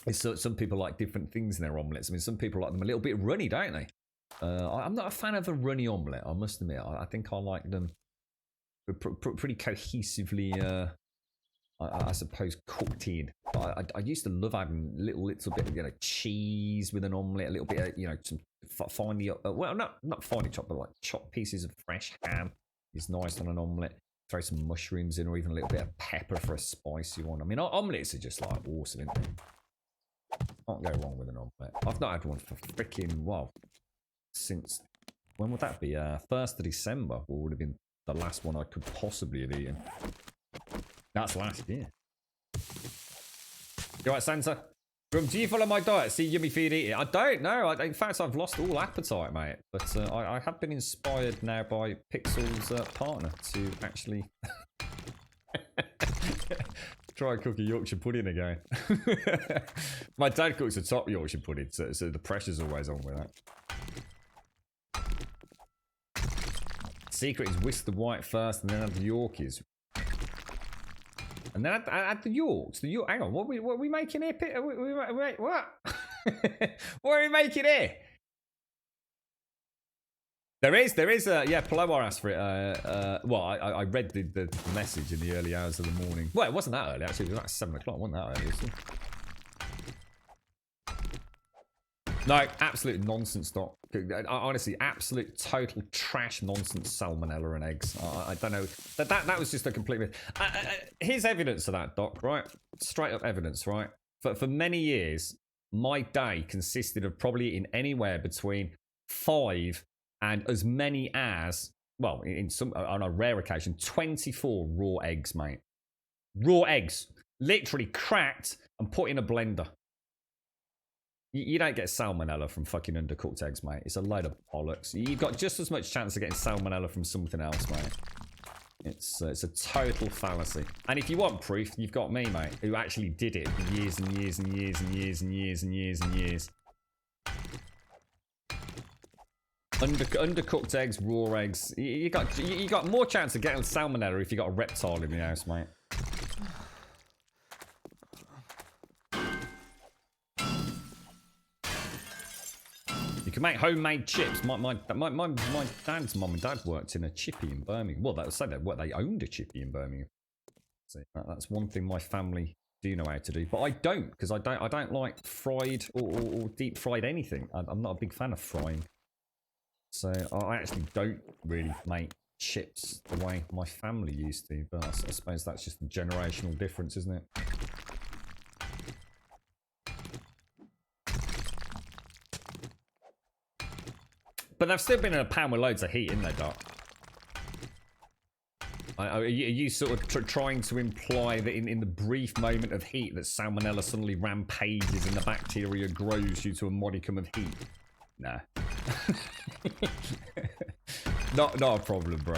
It's some people like different things in their omelettes. I mean, some people like them a little bit runny, don't they? I'm not a fan of a runny omelette, I must admit. I think I like them pretty cohesively, I suppose, cooked in. I used to love having a little bit of, you know, cheese with an omelette, a little bit of, you know, some finely, well, not finely chopped, but like chopped pieces of fresh ham is nice on an omelette. Throw some mushrooms in, or even a little bit of pepper for a spicy one. I mean, omelettes are just like awesome, isn't they? Can't go wrong with an omelette. I've not had one for freaking, well, since, when would that be? 1st of December would have been the last one I could possibly have eaten. That's last year. You right, Santa? Do you follow my diet? See Yummy Feed eating? I don't know. In fact, I've lost all appetite, mate. But I have been inspired now by Pixel's partner to actually try and cook a Yorkshire pudding again. My dad cooks a top Yorkshire pudding, so the pressure's always on with that. Secret is whisk the white first and then add the Yorkies. And then add the Yorks. Hang on, what are we making here? What? What are we making here? There is a, yeah, Palomar asked for it. Well, I read the message in the early hours of the morning. Well, it wasn't that early, actually. It was like 7 o'clock. It wasn't that early. No, absolute nonsense, Doc. Honestly, absolute total trash nonsense salmonella and eggs. I don't know. That was just a complete myth. Here's evidence of that, Doc, right? Straight up evidence, right? For many years, my day consisted of probably eating anywhere between 5 and as many as, well, in some on a rare occasion, 24 raw eggs, mate. Raw eggs. Literally cracked and put in a blender. You don't get salmonella from fucking undercooked eggs, mate. It's a load of bollocks. You've got just as much chance of getting salmonella from something else, mate. It's a total fallacy. And if you want proof, you've got me, mate, who actually did it for years and years and years and years and years and years and years. Undercooked eggs, raw eggs. You got more chance of getting salmonella if you got a reptile in the house, mate. You can make homemade chips. My dad's mum and dad worked in a chippy in Birmingham. Well, that was say that they owned a chippy in Birmingham. So that's one thing my family do know how to do, but I don't, because I don't like fried or deep fried anything. I'm not a big fan of frying, so I actually don't really make chips the way my family used to. But I suppose that's just a generational difference, isn't it? But they've still been in a pan with loads of heat in there, Doc. Are you sort of trying to imply that in the brief moment of heat that salmonella suddenly rampages and the bacteria grows due to a modicum of heat? Nah. not a problem, bro.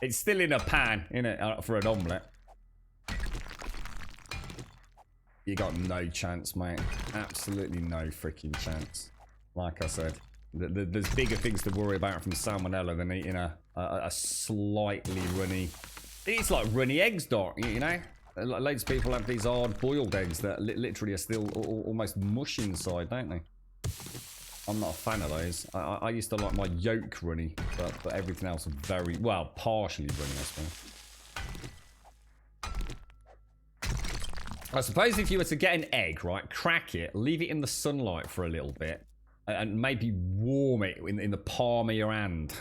It's still in a pan, innit, for an omelette. You got no chance, mate. Absolutely no freaking chance. Like I said. There's bigger things to worry about from salmonella than eating a slightly runny... It's like runny eggs, Doc, you know? Loads of people have these hard boiled eggs that literally are still almost mush inside, don't they? I'm not a fan of those. I used to like my yolk runny, but everything else was very... Well, partially runny, I suppose. I suppose if you were to get an egg, right, crack it, leave it in the sunlight for a little bit, and maybe warm it in the palm of your hand.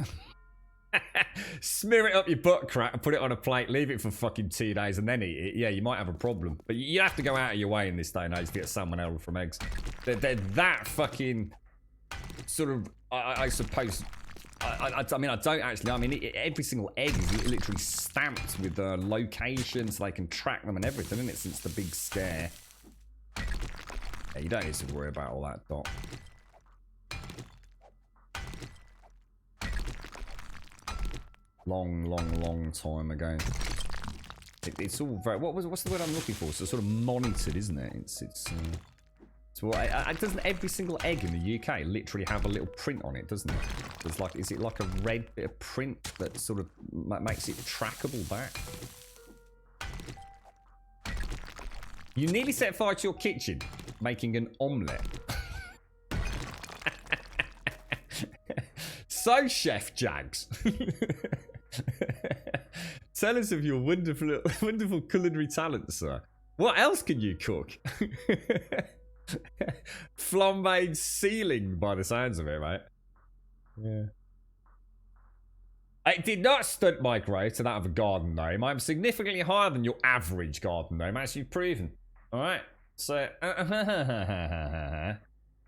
Smear it up your butt crack and put it on a plate, leave it for fucking 2 days and then eat it. Yeah, you might have a problem. But you have to go out of your way in this day and age to get salmonella from eggs. They're that fucking sort of, I suppose... I mean, I don't actually. I mean, every single egg is literally stamped with the location so they can track them and everything, isn't it? Since the big scare. Yeah, you don't need to worry about all that, Doc. Long time ago. It's all very... What's the word I'm looking for? It's sort of monitored, isn't it? Doesn't every single egg in the UK literally have a little print on it, doesn't it? There's like, is it like a red bit of print that sort of makes it trackable back? You nearly set fire to your kitchen making an omelette. So, Chef Jags, tell us of your wonderful culinary talents, sir. What else can you cook? Flambéed ceiling, by the sounds of it, mate. Yeah. It did not stunt my growth to that of a garden gnome. I'm significantly higher than your average garden gnome, as you've proven. Alright, so...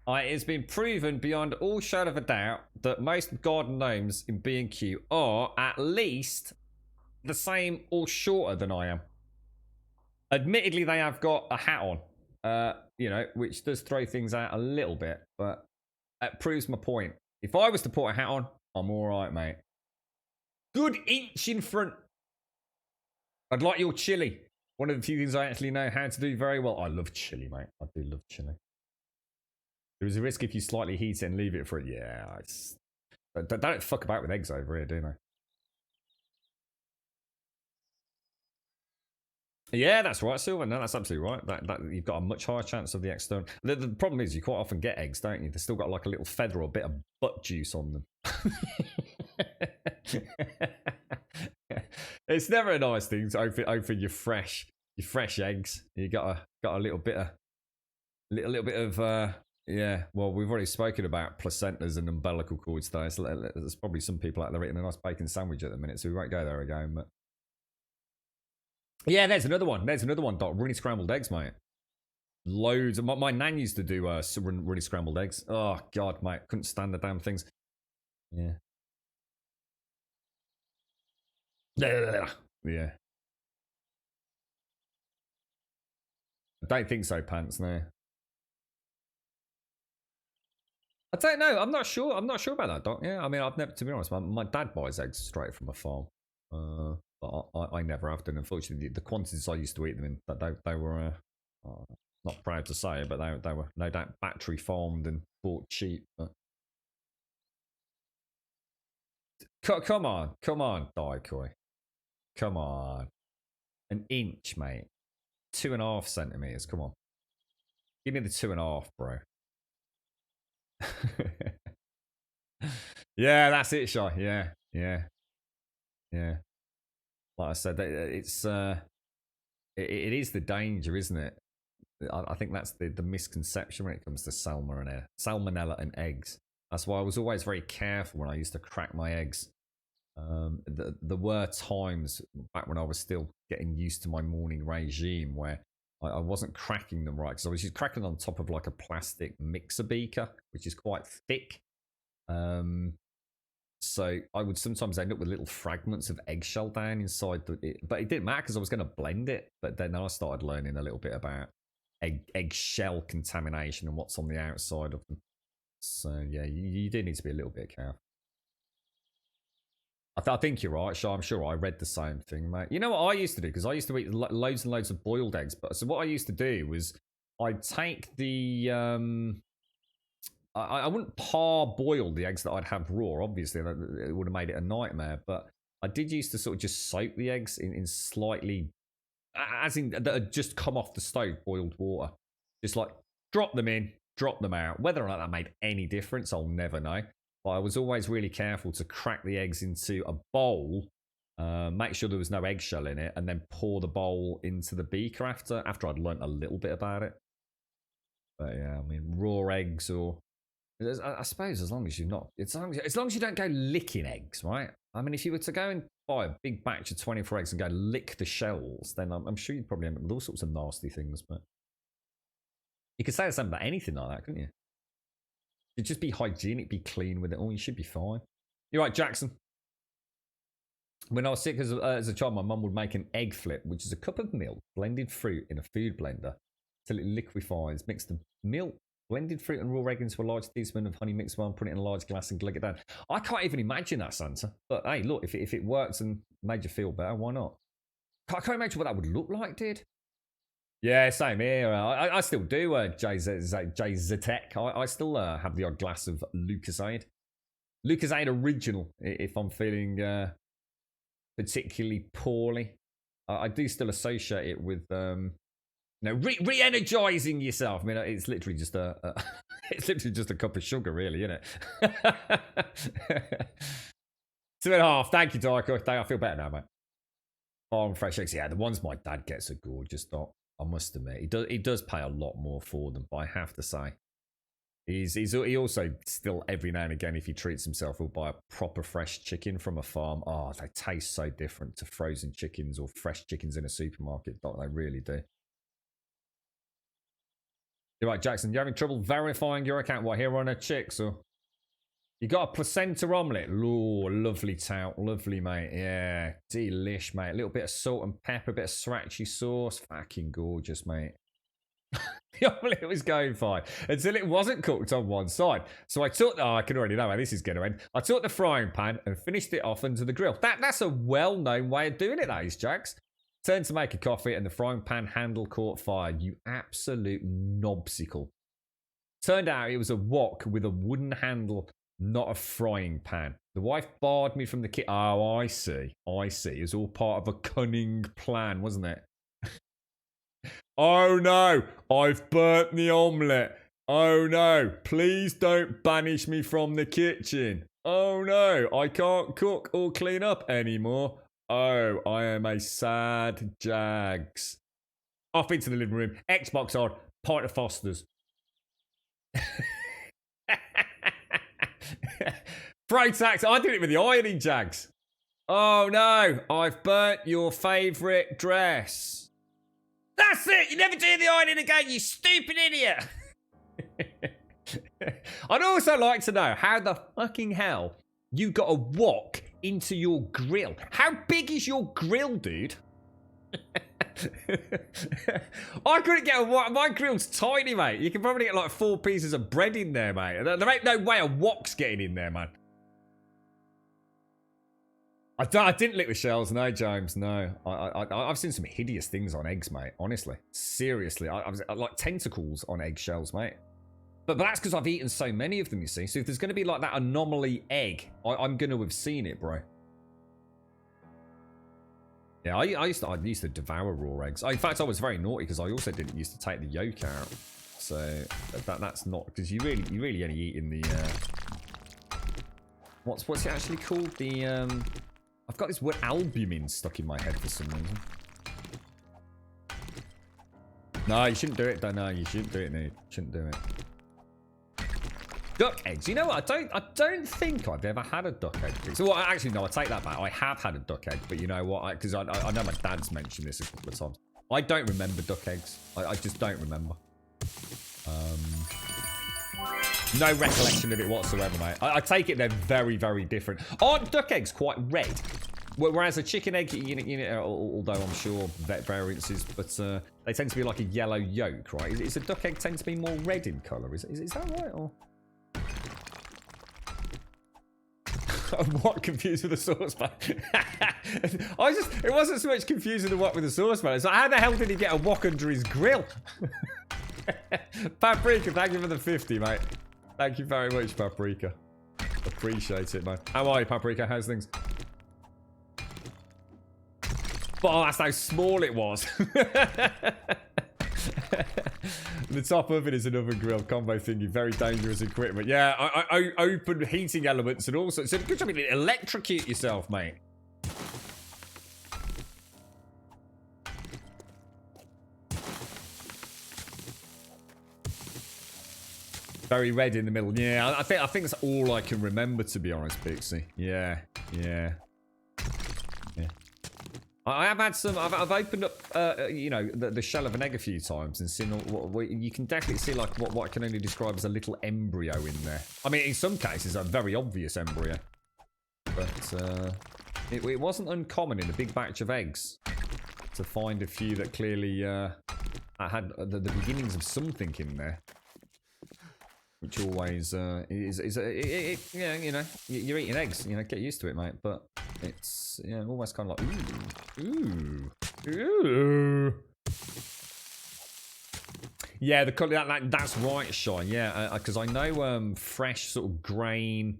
it's been proven beyond all shadow of a doubt that most garden gnomes in B&Q are at least the same or shorter than I am. Admittedly, they have got a hat on, you know, which does throw things out a little bit, but it proves my point. If I was to put a hat on, I'm alright, mate. Good inch in front. I'd like your chili. One of the few things I actually know how to do very well. I love chili, mate. I do love chili. There is a risk if you slightly heat it and leave it for it. Yeah, don't fuck about with eggs over here, do they? Yeah, that's right, Silver. No, that's absolutely right. That you've got a much higher chance of the external. The problem is you quite often get eggs, don't you? They've still got like a little feather or a bit of butt juice on them. It's never a nice thing to open your fresh eggs. You got a little bit of Yeah, well, we've already spoken about placentas and umbilical cords today. So there's probably some people out there eating a nice bacon sandwich at the minute, so we won't go there again. But yeah, there's another one. There's another one, Doc. Runny scrambled eggs, mate. Loads. My nan used to do runny scrambled eggs. Oh, God, mate. Couldn't stand the damn things. Yeah. Yeah. I don't think so, Pants, no. I don't know. I'm not sure. I'm not sure about that, Doc. Yeah, I mean, I've never, to be honest, my dad buys eggs straight from a farm. But I never have done. Unfortunately, the quantities I used to eat them in, they were not proud to say, but they were no doubt battery farmed and bought cheap. But... Come on, Daikoi. Come on. An inch, mate. 2.5 centimeters. Come on. Give me the 2.5, bro. Yeah, that's it, Shy. Yeah. Like I said, it's it is the danger, isn't it? I think that's the misconception when it comes to salmonella and eggs. That's why I was always very careful when I used to crack my eggs. There were times back when I was still getting used to my morning regime where I wasn't cracking them right, because I was just cracking on top of like a plastic mixer beaker, which is quite thick. So I would sometimes end up with little fragments of eggshell down inside but it didn't matter because I was going to blend it. But then I started learning a little bit about eggshell contamination and what's on the outside of them. So yeah, you do need to be a little bit careful. I think you're right, Sha. I'm sure I read the same thing, mate. You know what I used to do? Because I used to eat loads and loads of boiled eggs. But so what I used to do was I'd take the I wouldn't parboil the eggs that I'd have raw. Obviously, it would have made it a nightmare. But I did used to sort of just soak the eggs in slightly, as in that had just come off the stove, boiled water. Just like drop them in, drop them out. Whether or not that made any difference, I'll never know. But I was always really careful to crack the eggs into a bowl, make sure there was no eggshell in it, and then pour the bowl into the beaker after I'd learnt a little bit about it. But yeah, I mean, raw eggs or... I suppose as long as you're not... as long as you don't go licking eggs, right? I mean, if you were to go and buy a big batch of 24 eggs and go lick the shells, then I'm sure you'd probably end up with all sorts of nasty things, but... You could say the same about anything like that, couldn't you? You'd just be hygienic, be clean with it all. You should be fine. You're right, Jackson. When I was sick as a child, my mum would make an egg flip, which is a cup of milk, blended fruit in a food blender till it liquefies. Mix the milk, blended fruit and raw egg into a large teaspoon of honey mixed well, put it in a large glass and glug it down. I can't even imagine that, Santa. But hey, look, if it works and made you feel better, why not? I can't imagine what that would look like, dude. Yeah, same here. I still do, JZTech. I still have the odd glass of Lucasade. Lucasade Original, if I'm feeling particularly poorly. I do still associate it with, re-energizing yourself. I mean, it's literally just it's literally just a cup of sugar, really, isn't it? 2.5. Thank you, Darko. I feel better now, mate. Farm fresh eggs. Yeah, the ones my dad gets are gorgeous, Doc. I must admit, he does pay a lot more for them, but I have to say, he also still every now and again, if he treats himself, will buy a proper fresh chicken from a farm. Oh, they taste so different to frozen chickens or fresh chickens in a supermarket, Doc. They really do. You're right, Jackson. You having trouble verifying your account? What, here on a chicks or? You got a placenta omelette. Ooh, lovely tout. Lovely, mate. Yeah. Delish, mate. A little bit of salt and pepper, a bit of sriracha sauce. Fucking gorgeous, mate. The omelette was going fine until it wasn't cooked on one side. So I took... Oh, I can already know how this is going to end. I took the frying pan and finished it off onto the grill. That's a well-known way of doing it, that is, Jax. Turned to make a coffee and the frying pan handle caught fire. You absolute knobsicle. Turned out it was a wok with a wooden handle, not a frying pan. The wife barred me from the kitchen. Oh, I see. It was all part of a cunning plan, wasn't it? Oh no, I've burnt the omelette. Oh no, please don't banish me from the kitchen. Oh no, I can't cook or clean up anymore. Oh, I am a sad Jags. Off into the living room, Xbox on, pint of Foster's. Protax, I did it with the ironing, Jags. Oh no, I've burnt your favourite dress. That's it, you never do the ironing again, you stupid idiot. I'd also like to know how the fucking hell you got a wok into your grill. How big is your grill, dude? I couldn't get a wok. My grill's tiny, mate. You can probably get like 4 pieces of bread in there, mate. There ain't no way a wok's getting in there, man. I didn't lick the shells, no, James, no. I've seen some hideous things on eggs, mate, honestly. Seriously, I was like tentacles on eggshells, mate. But that's because I've eaten so many of them, you see. So if there's going to be like that anomaly egg, I'm going to have seen it, bro. Yeah, I used to devour raw eggs. In fact, I was very naughty because I also didn't used to take the yolk out. So that's not, because you really only eat in the what's it actually called? The I've got this word albumin stuck in my head for some reason. No, you shouldn't do it. No, you shouldn't do it, Nate. Shouldn't do it. Duck eggs. You know what? I don't think I've ever had a duck egg. So, well, actually, no, I take that back. I have had a duck egg, but you know what? Because I know my dad's mentioned this a couple of times. I don't remember duck eggs. I just don't remember. No recollection of it whatsoever, mate. I take it they're very, very different. Aren't duck eggs quite red? Whereas a chicken egg, although I'm sure vet variances, but they tend to be like a yellow yolk, right? Is a duck egg tend to be more red in colour? Is that right? Or I'm what confused with the saucepan? It wasn't so much confused with the what with the saucepan. It's like, how the hell did he get a wok under his grill? Paprika, thank you for the 50, mate. Thank you very much, Paprika. Appreciate it, man. How are you, Paprika? How's things? Oh, that's how small it was. The top of it is an oven grill combo thingy. Very dangerous equipment. Yeah, I open heating elements and all sorts. So good job you didn't electrocute yourself, mate. Very red in the middle. Yeah, I think that's all I can remember, to be honest, Pixie. Yeah. I have had some. I've opened up, the shell of an egg a few times and seen. You can definitely see like what I can only describe as a little embryo in there. I mean, in some cases, a very obvious embryo, but it wasn't uncommon in a big batch of eggs to find a few that clearly had the beginnings of something in there. Which always yeah, you're eating eggs, get used to it, mate. But it's almost kind of like ooh. Yeah, the colour that's right, Shy. Yeah, because I know fresh sort of grain.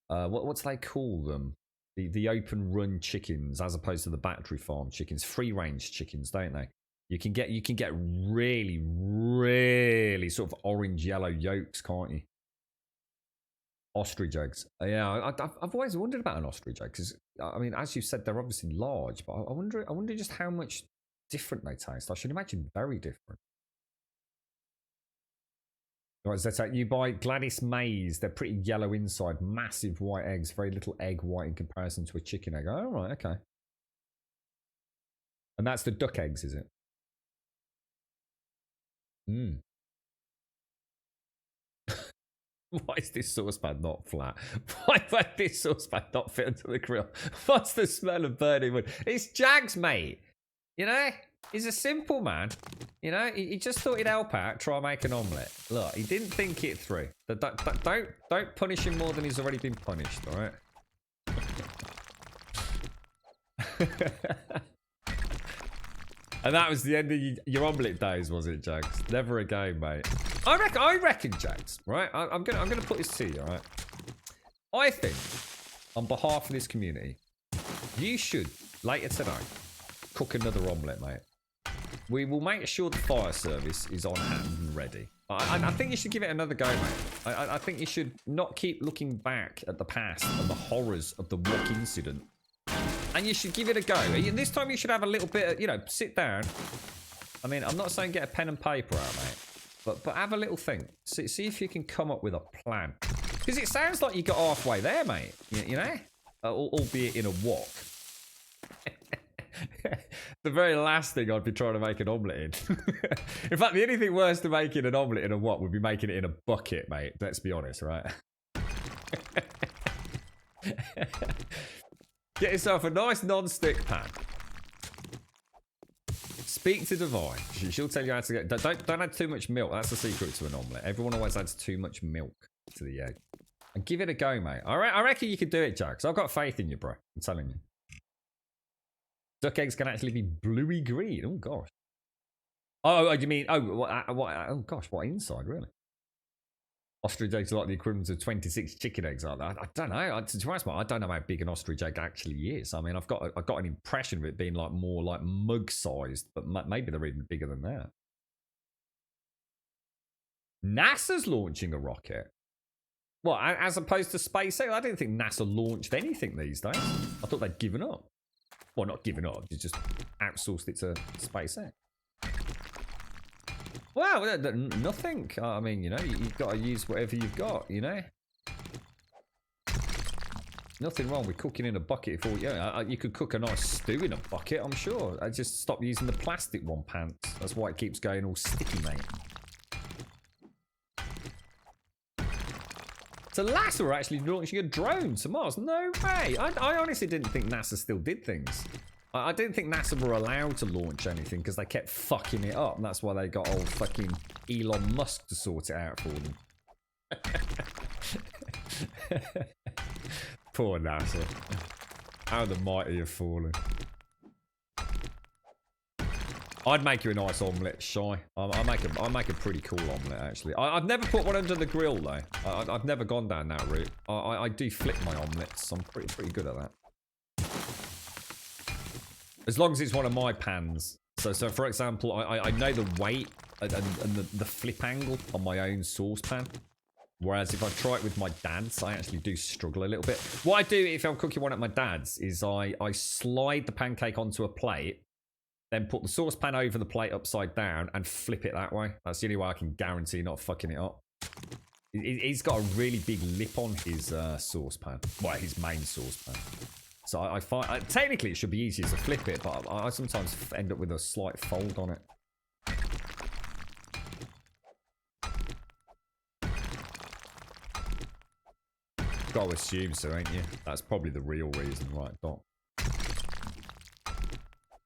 What's they call them? The open run chickens, as opposed to the battery farm chickens, free range chickens, don't they? You can get really, really sort of orange yellow yolks, can't you? Ostrich eggs. Yeah, I've always wondered about an ostrich egg because I mean, as you said, they're obviously large, but I wonder just how much different they taste. I should imagine very different. Right, Zeta, you buy Gladys Maize. They're pretty yellow inside, massive white eggs, very little egg white in comparison to a chicken egg. Oh, right, okay. And that's the duck eggs, is it? Why is this saucepan not flat? Why is this saucepan not fit into the grill? What's the smell of burning wood? It's Jags, mate. He's a simple man. He just thought he'd help out, try and make an omelette. Look, he didn't think it through. Don't punish him more than he's already been punished, all right? And that was the end of your omelette days, was it, Jags? Never again, mate. I reckon, Jags, right? I'm gonna put this to you, all right? I think, on behalf of this community, you should, later tonight, cook another omelette, mate. We will make sure the fire service is on hand and ready. I think you should give it another go, mate. I think you should not keep looking back at the past and the horrors of the wok incident. And you should give it a go. This time you should have a little bit of, sit down. I mean, I'm not saying get a pen and paper out, mate. But have a little think. See if you can come up with a plan. Because it sounds like you got halfway there, mate. You know? Albeit in a wok. The very last thing I'd be trying to make an omelette in. In fact, the only thing worse than making an omelette in a wok would be making it in a bucket, mate. Let's be honest, right? Get yourself a nice non-stick pan. Speak to Divine. She'll tell you how to get... Don't add too much milk. That's the secret to an omelette. Everyone always adds too much milk to the egg. And give it a go, mate. I reckon you can do it, Jax. I've got faith in you, bro. I'm telling you. Duck eggs can actually be bluey green. Oh, gosh. Oh, you mean... Oh, oh, gosh. What inside, really? Ostrich eggs are like the equivalent of 26 chicken eggs, aren't they? I don't know. To be honest, I don't know how big an ostrich egg actually is. I mean, I've got an impression of it being like more like mug-sized, but maybe they're even bigger than that. NASA's launching a rocket. Well, as opposed to SpaceX, I didn't think NASA launched anything these days. I thought they'd given up. Well, not given up. You just outsourced it to SpaceX. Well, nothing. I mean, you know, you've got to use whatever you've got, you know. Nothing wrong with cooking in a bucket. For you could cook a nice stew in a bucket, I'm sure. I just stop using the plastic one, pants. That's why it keeps going all sticky, mate. So NASA are actually launching a drone to Mars. No way. I honestly didn't think NASA still did things. I didn't think NASA were allowed to launch anything because they kept fucking it up. And that's why they got old fucking Elon Musk to sort it out for them. Poor NASA. How the mighty have fallen. I'd make you a nice omelette, Shy. I make a pretty cool omelette, actually. I've never put one under the grill, though. I've never gone down that route. I do flip my omelettes. I'm pretty good at that. As long as it's one of my pans. So for example, I know the weight and the flip angle on my own saucepan. Whereas if I try it with my dad's, I actually do struggle a little bit. What I do if I'm cooking one at my dad's is I slide the pancake onto a plate, then put the saucepan over the plate upside down and flip it that way. That's the only way I can guarantee not fucking it up. He's got a really big lip on his saucepan. Well, his main saucepan. So I find technically it should be easier to flip it, but I sometimes end up with a slight fold on it. Got to assume so, ain't you? That's probably the real reason, right, Doc?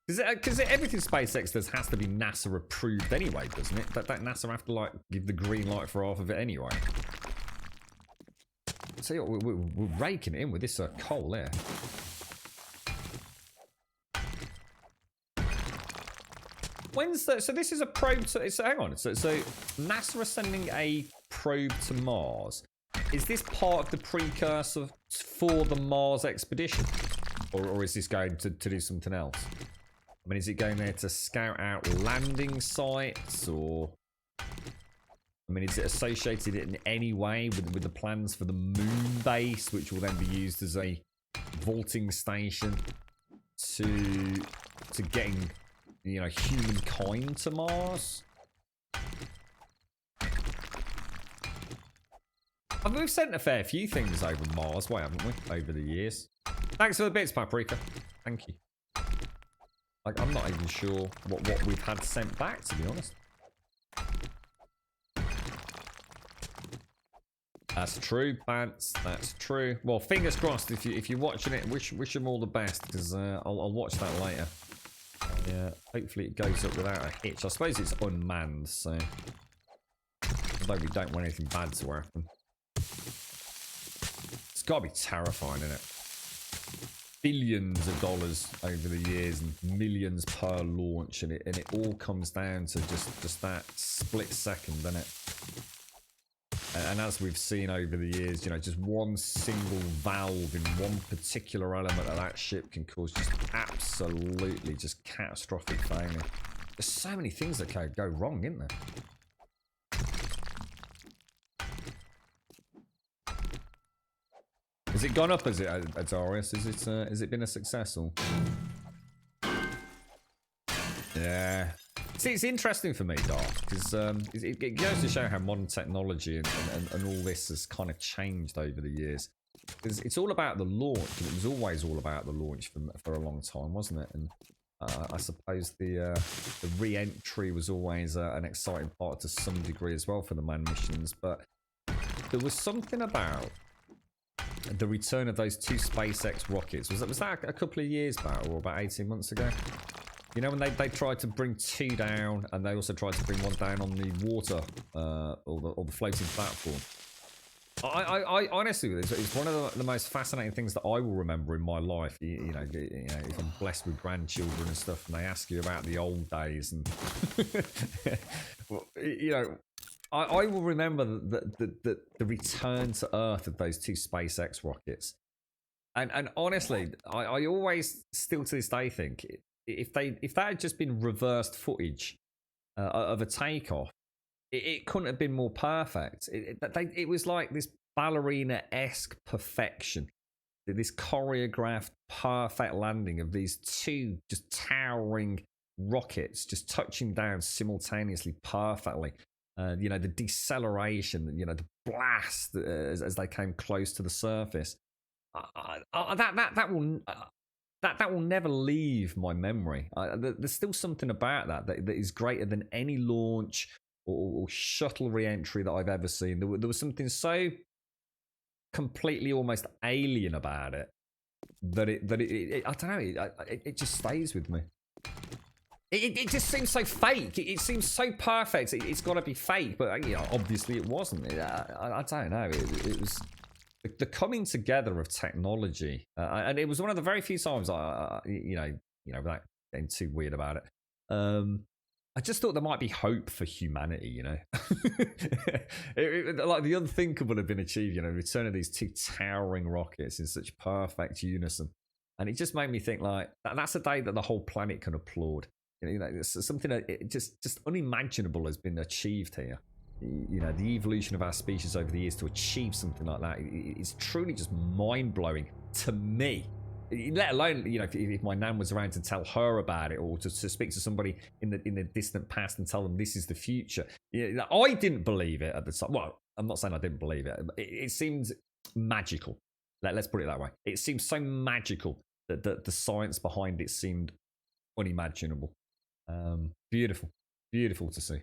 Because everything SpaceX does has to be NASA approved anyway, doesn't it? That NASA have to like give the green light for half of it anyway. So we're raking it in with this coal there. So this is a probe to... So hang on. So NASA are sending a probe to Mars. Is this part of the precursor for the Mars expedition? Or is this going to do something else? I mean, is it going there to scout out landing sites? Or... I mean, is it associated in any way with the plans for the moon base, which will then be used as a vaulting station to getting... you know, humankind to Mars? We've sent a fair few things over Mars, why haven't we, over the years? Thanks for the bits, Paprika. Thank you. Like, I'm not even sure what we've had sent back, to be honest. That's true, Bants. That's true. Well, fingers crossed. If you're watching it, wish them all the best, because I'll watch that later. Yeah, hopefully it goes up without a hitch. I suppose it's unmanned, so... although we don't want anything bad to happen. It's got to be terrifying, isn't it? Billions of dollars over the years and millions per launch, and it all comes down to just that split second, doesn't it? And as we've seen over the years, you know, just one single valve in one particular element of that ship can cause just absolutely just catastrophic failure. There's so many things that can go wrong, isn't there? Has it gone up as it, Adarius? Has it been a successful? Yeah. See, it's interesting for me, Dark, because it goes to show how modern technology and all this has kind of changed over the years. Because it's all about the launch, and it was always all about the launch for a long time, wasn't it? And I suppose the re-entry was always an exciting part to some degree as well for the manned missions, but there was something about the return of those 2 SpaceX rockets. Was that a couple of years back, or about 18 months ago? You know, when they tried to bring 2 down, and they also tried to bring 1 down on the water or the floating platform. I honestly, it's one of the most fascinating things that I will remember in my life. You know, if I'm blessed with grandchildren and stuff, and they ask you about the old days, and you know, I will remember the return to Earth of those 2 SpaceX rockets. And honestly, I always, still to this day, think if that had just been reversed footage of a takeoff, it couldn't have been more perfect. It was like this ballerina-esque perfection. This choreographed, perfect landing of these 2 just towering rockets just touching down simultaneously perfectly. You know, the deceleration, you know, the blast as they came close to the surface. That will never leave my memory. There's still something about that is greater than any launch or shuttle re-entry that I've ever seen. There was something so completely almost alien about it that it I don't know, it just stays with me. It just seems so fake. It seems so perfect. It's got to be fake, but you know, obviously it wasn't. I don't know. It was the coming together of technology, and it was one of the very few times you know, without getting too weird about it. I just thought there might be hope for humanity, you know. Like the unthinkable had been achieved, you know, return of these 2 towering rockets in such perfect unison. And it just made me think, like, that's a day that the whole planet can applaud. You know, it's something that just unimaginable has been achieved here. You know, the evolution of our species over the years to achieve something like that is truly just mind-blowing to me. Let alone, you know, if my nan was around to tell her about it, or to speak to somebody in the distant past and tell them this is the future. Yeah, I didn't believe it at the time. Well, I'm not saying I didn't believe it. It seemed magical. Let's put it that way. It seemed so magical that the science behind it seemed unimaginable. Beautiful to see.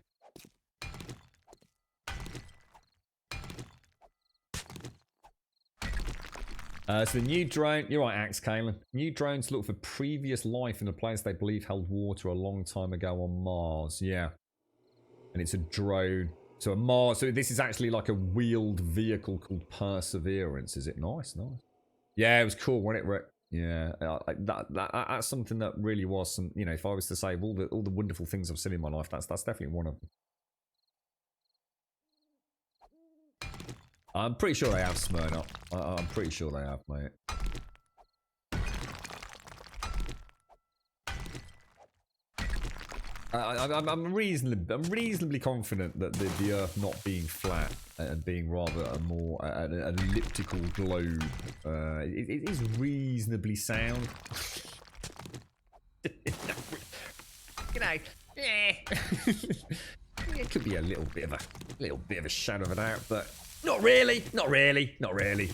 So the new drone, you're right, Axe Kalen. New drones look for previous life in a place they believe held water a long time ago on Mars. Yeah. And it's a drone. So a Mars, so this is actually like a wheeled vehicle called Perseverance. Is it nice? Nice. Yeah, it was cool, wasn't it, Rick? Yeah, that's something that really was some, you know, if I was to say all the wonderful things I've seen in my life, that's definitely one of them. I'm pretty sure they have Smirnoff. I'm pretty sure they have, mate. I'm reasonably confident that the Earth not being flat and being rather a more an elliptical globe it is reasonably sound. You know, yeah. It could be a little bit of a shadow of a doubt, but not really. No, not really.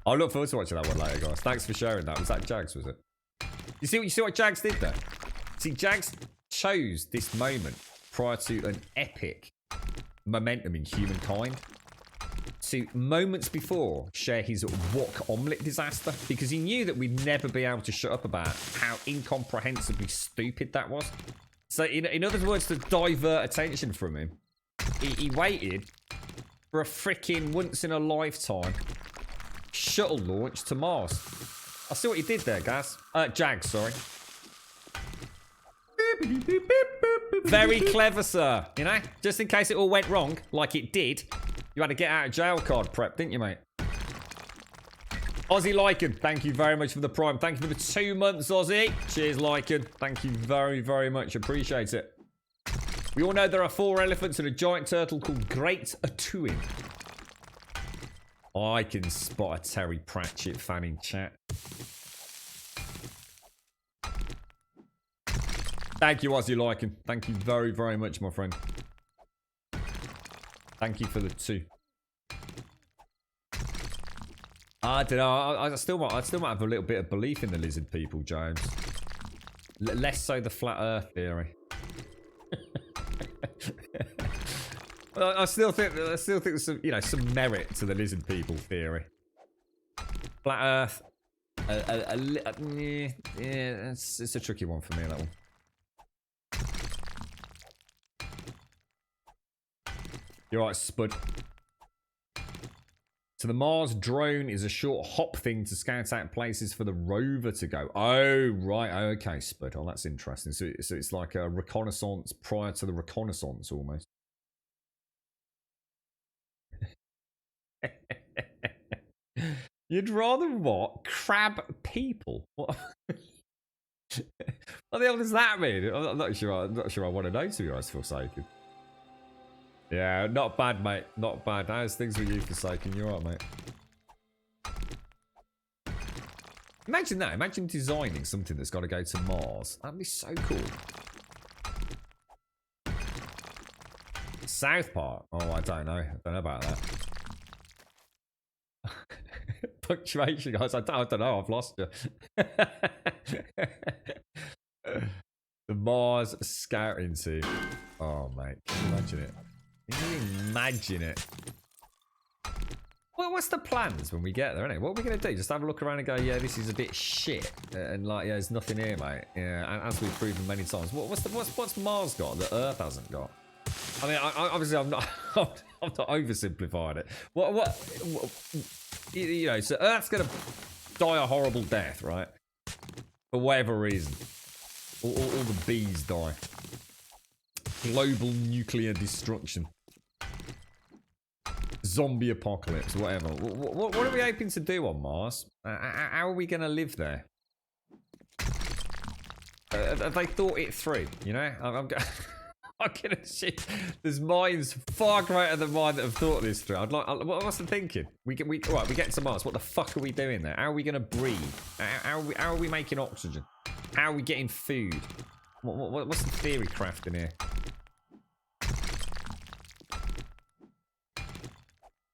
I look forward to watching that one later, guys. Thanks for sharing that. Was that Jags, was it? You see what Jags did there? See, Jags chose this moment prior to an epic momentum in humankind to moments before share his wok omelette disaster, because he knew that we'd never be able to shut up about how incomprehensibly stupid that was. So in other words, to divert attention from him, he waited for a freaking once in a lifetime shuttle launch to Mars. I see what you did there, guys. Jags, sorry. Very clever, sir. You know, just in case it all went wrong, like it did, you had a get out of jail card prep, didn't you, mate? Aussie Lycan, thank you very much for the prime. Thank you for the 2 months, Aussie. Cheers, Lycan. Thank you very, very much. Appreciate it. We all know there are 4 elephants and a giant turtle called Great Atuin. I can spot a Terry Pratchett fan in chat. Thank you, Ozzy Lycan. Thank you very, very much, my friend. Thank you for the 2. I don't know. I still might have a little bit of belief in the lizard people, James. Less so the flat Earth theory. I still think there's some, you know, some merit to the lizard people theory. Flat Earth, yeah, it's a tricky one for me, that one. You're right, Spud. So the Mars drone is a short hop thing to scout out places for the rover to go. Oh, right. Okay, Spud. Oh, that's interesting. So it's like a reconnaissance prior to the reconnaissance, almost. You'd rather what? Crab people? What? What the hell does that mean? I'm not sure I want to know, to be honest, Forsaken. Yeah, not bad, mate. Not bad. How's things with you, Forsaken? You're right, mate. Imagine that. Imagine designing something that's got to go to Mars. That'd be so cool. South Park? Oh, I don't know. I don't know about that. Punctuation, guys. I don't know. I've lost you. The Mars scouting team. Oh, mate. Can you imagine it? Can you imagine it? Well, what's the plans when we get there, innit? What are we going to do? Just have a look around and go, yeah, this is a bit shit. And like, yeah, there's nothing here, mate. Yeah, as we've proven many times. What's Mars got that Earth hasn't got? I mean, obviously, I'm not oversimplifying it. What you know, so Earth's going to die a horrible death, right? For whatever reason. All the bees die. Global nuclear destruction. Zombie apocalypse, whatever. What are we hoping to do on Mars? How are we going to live there? Have they thought it through? You know, I'm gonna shit. There's minds far greater than mine that have thought this through. What's the thinking? We get to Mars. What the fuck are we doing there? How are we going to breathe? How are we making oxygen? How are we getting food? What's the theory crafting here?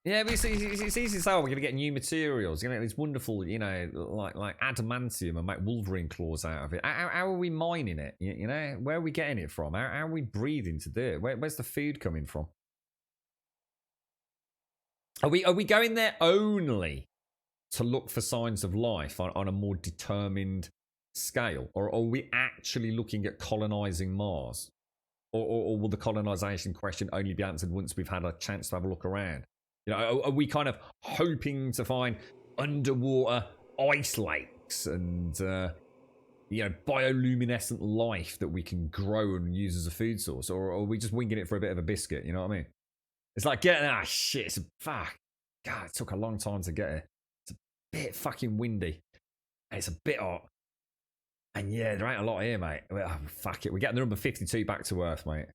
Yeah, but it's easy to say, we're going to get new materials. You're going to get these wonderful, you know, like adamantium and make Wolverine claws out of it. How are we mining it? You know, where are we getting it from? How are we breathing to do it? Where's the food coming from? Are we going there only to look for signs of life on a more determined scale? Or are we actually looking at colonizing Mars? Or will the colonization question only be answered once we've had a chance to have a look around? You know, are we kind of hoping to find underwater ice lakes and, you know, bioluminescent life that we can grow and use as a food source? Or are we just winging it for a bit of a biscuit? You know what I mean? It's like getting, shit, fuck. God, it took a long time to get here. It's a bit fucking windy. And it's a bit hot. And yeah, there ain't a lot here, mate. Oh, fuck it. We're getting the number 52 back to Earth, mate.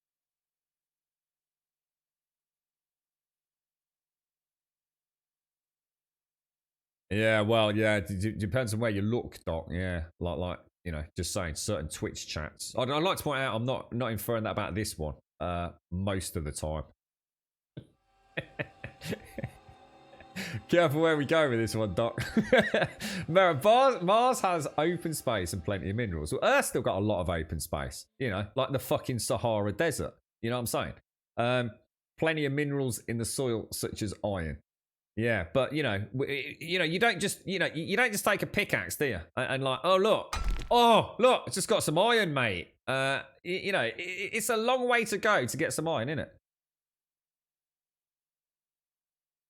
Yeah, well, yeah, it depends on where you look, Doc. Yeah, like you know, just saying certain Twitch chats. I'd like to point out I'm not inferring that about this one. Most of the time. Careful where we go with this one, Doc. Mars has open space and plenty of minerals. Well, Earth's still got a lot of open space. You know, like the fucking Sahara Desert. You know what I'm saying? Plenty of minerals in the soil, such as iron. Yeah, but you know, you don't just take a pickaxe, do you? And like, oh look, it's just got some iron, mate. You know, it's a long way to go to get some iron, isn't it?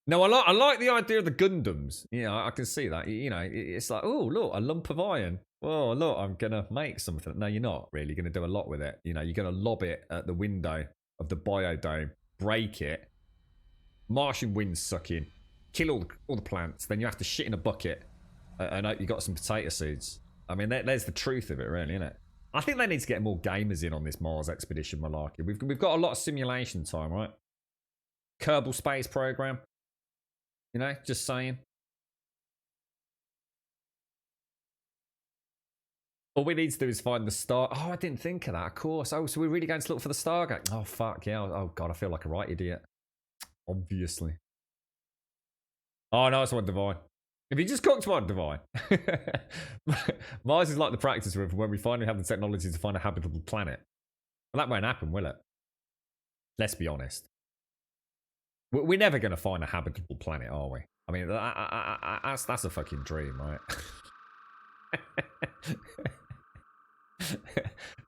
No, I like the idea of the Gundams. Yeah, I can see that. You know, it's like, oh look, a lump of iron. Oh look, I'm gonna make something. No, you're not really gonna do a lot with it. You know, you're gonna lob it at the window of the biodome, break it. Martian winds suck in. Kill all the plants, then you have to shit in a bucket and hope you got some potato seeds. I mean, there's the truth of it, really, isn't it? I think they need to get more gamers in on this Mars expedition malarkey. We've got a lot of simulation time, right? Kerbal Space Program. You know, just saying. All we need to do is find the star. Oh, I didn't think of that, of course. Oh, so we're really going to look for the Stargate. Oh, fuck, yeah. Oh, God, I feel like a right idiot. Obviously. Oh, no, it's one Divine. If you just cooked one Divine. Mars is like the practice room for when we finally have the technology to find a habitable planet. Well, that won't happen, will it? Let's be honest. We're never going to find a habitable planet, are we? I mean, that's a fucking dream, right?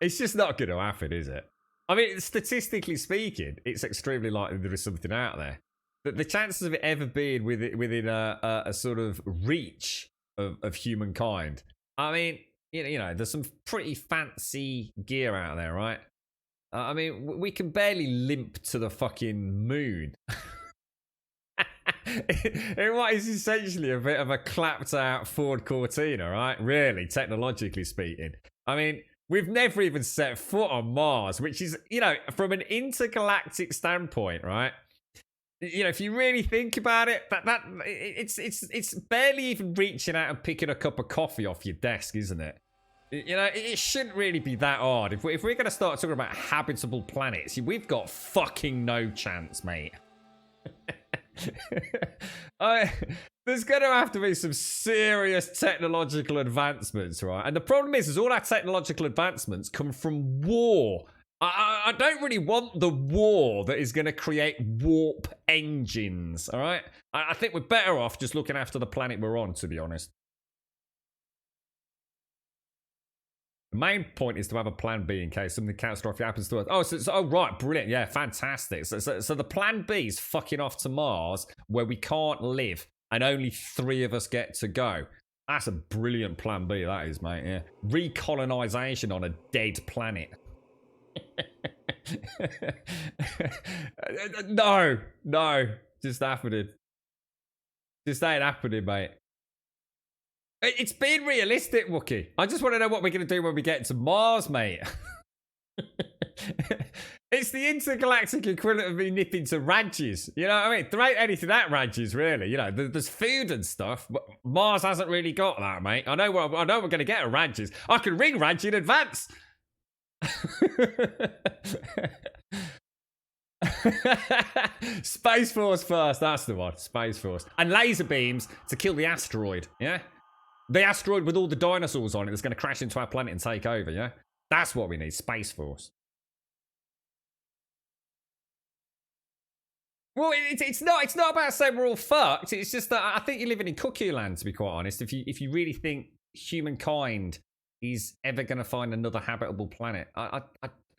It's just not going to happen, is it? I mean, statistically speaking, it's extremely likely there is something out there. But the chances of it ever being within a sort of reach of humankind, I mean, you know, there's some pretty fancy gear out there, right? I mean, we can barely limp to the fucking moon. In what is essentially a bit of a clapped out Ford Cortina, right? Really, technologically speaking. I mean, we've never even set foot on Mars, which is, you know, from an intergalactic standpoint, right? You know, if you really think about it, it's barely even reaching out and picking a cup of coffee off your desk, isn't it? You know, it shouldn't really be that hard. If we're going to start talking about habitable planets, we've got fucking no chance, mate. There's going to have to be some serious technological advancements, right? And the problem is all our technological advancements come from war. I don't really want the war that is going to create warp engines, all right? I think we're better off just looking after the planet we're on, to be honest. The main point is to have a plan B in case something catastrophic happens to us. Oh, right, brilliant. Yeah, fantastic. So the plan B is fucking off to Mars where we can't live and only 3 of us get to go. That's a brilliant plan B, that is, mate. Yeah. Recolonization on a dead planet. No, just happening. Just ain't happening, mate. It's being realistic, Wookie. I just want to know what we're going to do when we get to Mars, mate. It's the intergalactic equivalent of me nipping to Radges. You know what I mean? There ain't anything at Radges, really. You know, there's food and stuff, but Mars hasn't really got that, mate. I know we're going to get at Radges. I can ring Radge in advance. Space Force first, that's the one. Space Force. And laser beams to kill the asteroid, yeah? The asteroid with all the dinosaurs on it that's going to crash into our planet and take over, yeah? That's what we need, Space Force. Well, it's not about saying we're all fucked. It's just that I think you're living in cuckoo land, to be quite honest. If you really think humankind is ever going to find another habitable planet,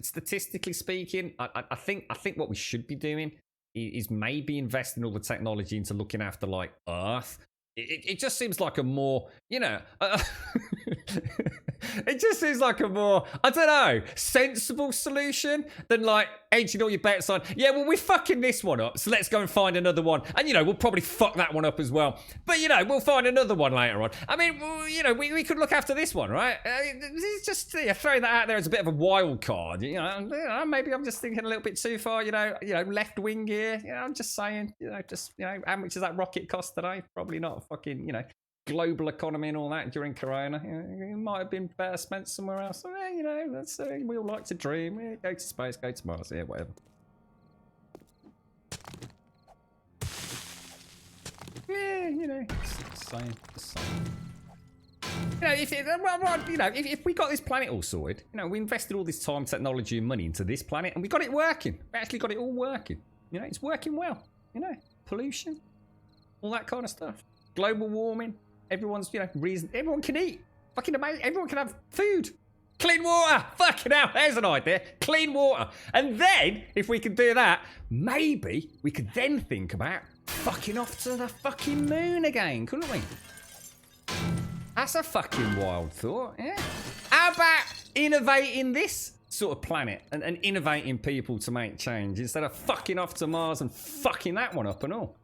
statistically speaking, I think what we should be doing is maybe investing all the technology into looking after like Earth. It just seems like a more, you know, it just seems like a more, I don't know, sensible solution than like hedging all your bets on, yeah, well, we're fucking this one up, so let's go and find another one. And, you know, we'll probably fuck that one up as well. But, you know, we'll find another one later on. I mean, you know, we could look after this one, right? It's just throwing that out there as a bit of a wild card. You know, maybe I'm just thinking a little bit too far, you know, left wing here. You know, I'm just saying, how much does that rocket cost today? Probably not a fucking, you know, global economy and all that during Corona. It might have been better spent somewhere else. So, you know, that's we all like to dream. Yeah, go to space, go to Mars, yeah, whatever. Yeah, you know, just saying. You know, if we got this planet all sorted, you know, we invested all this time, technology, and money into this planet, and we got it working. We actually got it all working. You know, it's working well. You know, pollution, all that kind of stuff. Global warming. Everyone's, you know, reason. Everyone can eat. Fucking amazing. Everyone can have food. Clean water. Fucking hell. There's an idea. Clean water. And then, if we could do that, maybe we could then think about fucking off to the fucking moon again, couldn't we? That's a fucking wild thought, yeah? How about innovating this sort of planet and innovating people to make change instead of fucking off to Mars and fucking that one up and all?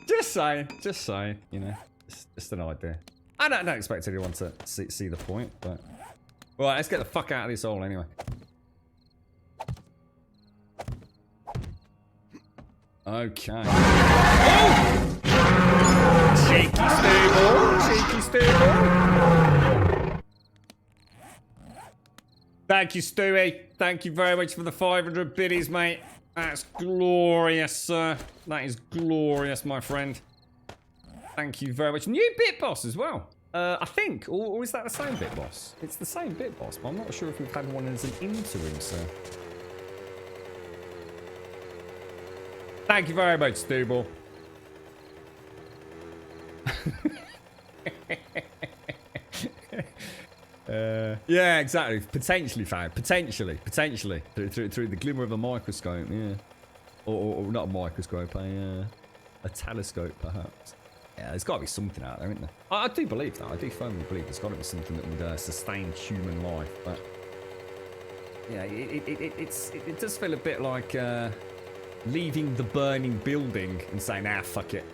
Just saying, you know, just an idea. I don't expect anyone to see the point, but... Right, let's get the fuck out of this hole anyway. Okay. Oh! Cheeky Stewie. Thank you, Stewie. Thank you very much for the 500 biddies, mate. That's glorious, sir. That is glorious, my friend. Thank you very much. New Bit Boss as well. I think, or is that the same Bit Boss? It's the same Bit Boss, but I'm not sure if we've had one as an interim, sir. Thank you very much, Stubble. Yeah, exactly. Potentially, fam. Potentially. Through the glimmer of a microscope, yeah. Or not a microscope, a telescope, perhaps. Yeah, there's got to be something out there, isn't there? I do believe that. I do firmly believe there's got to be something that would sustain human life. But yeah, it does feel a bit like leaving the burning building and saying, "Ah, fuck it,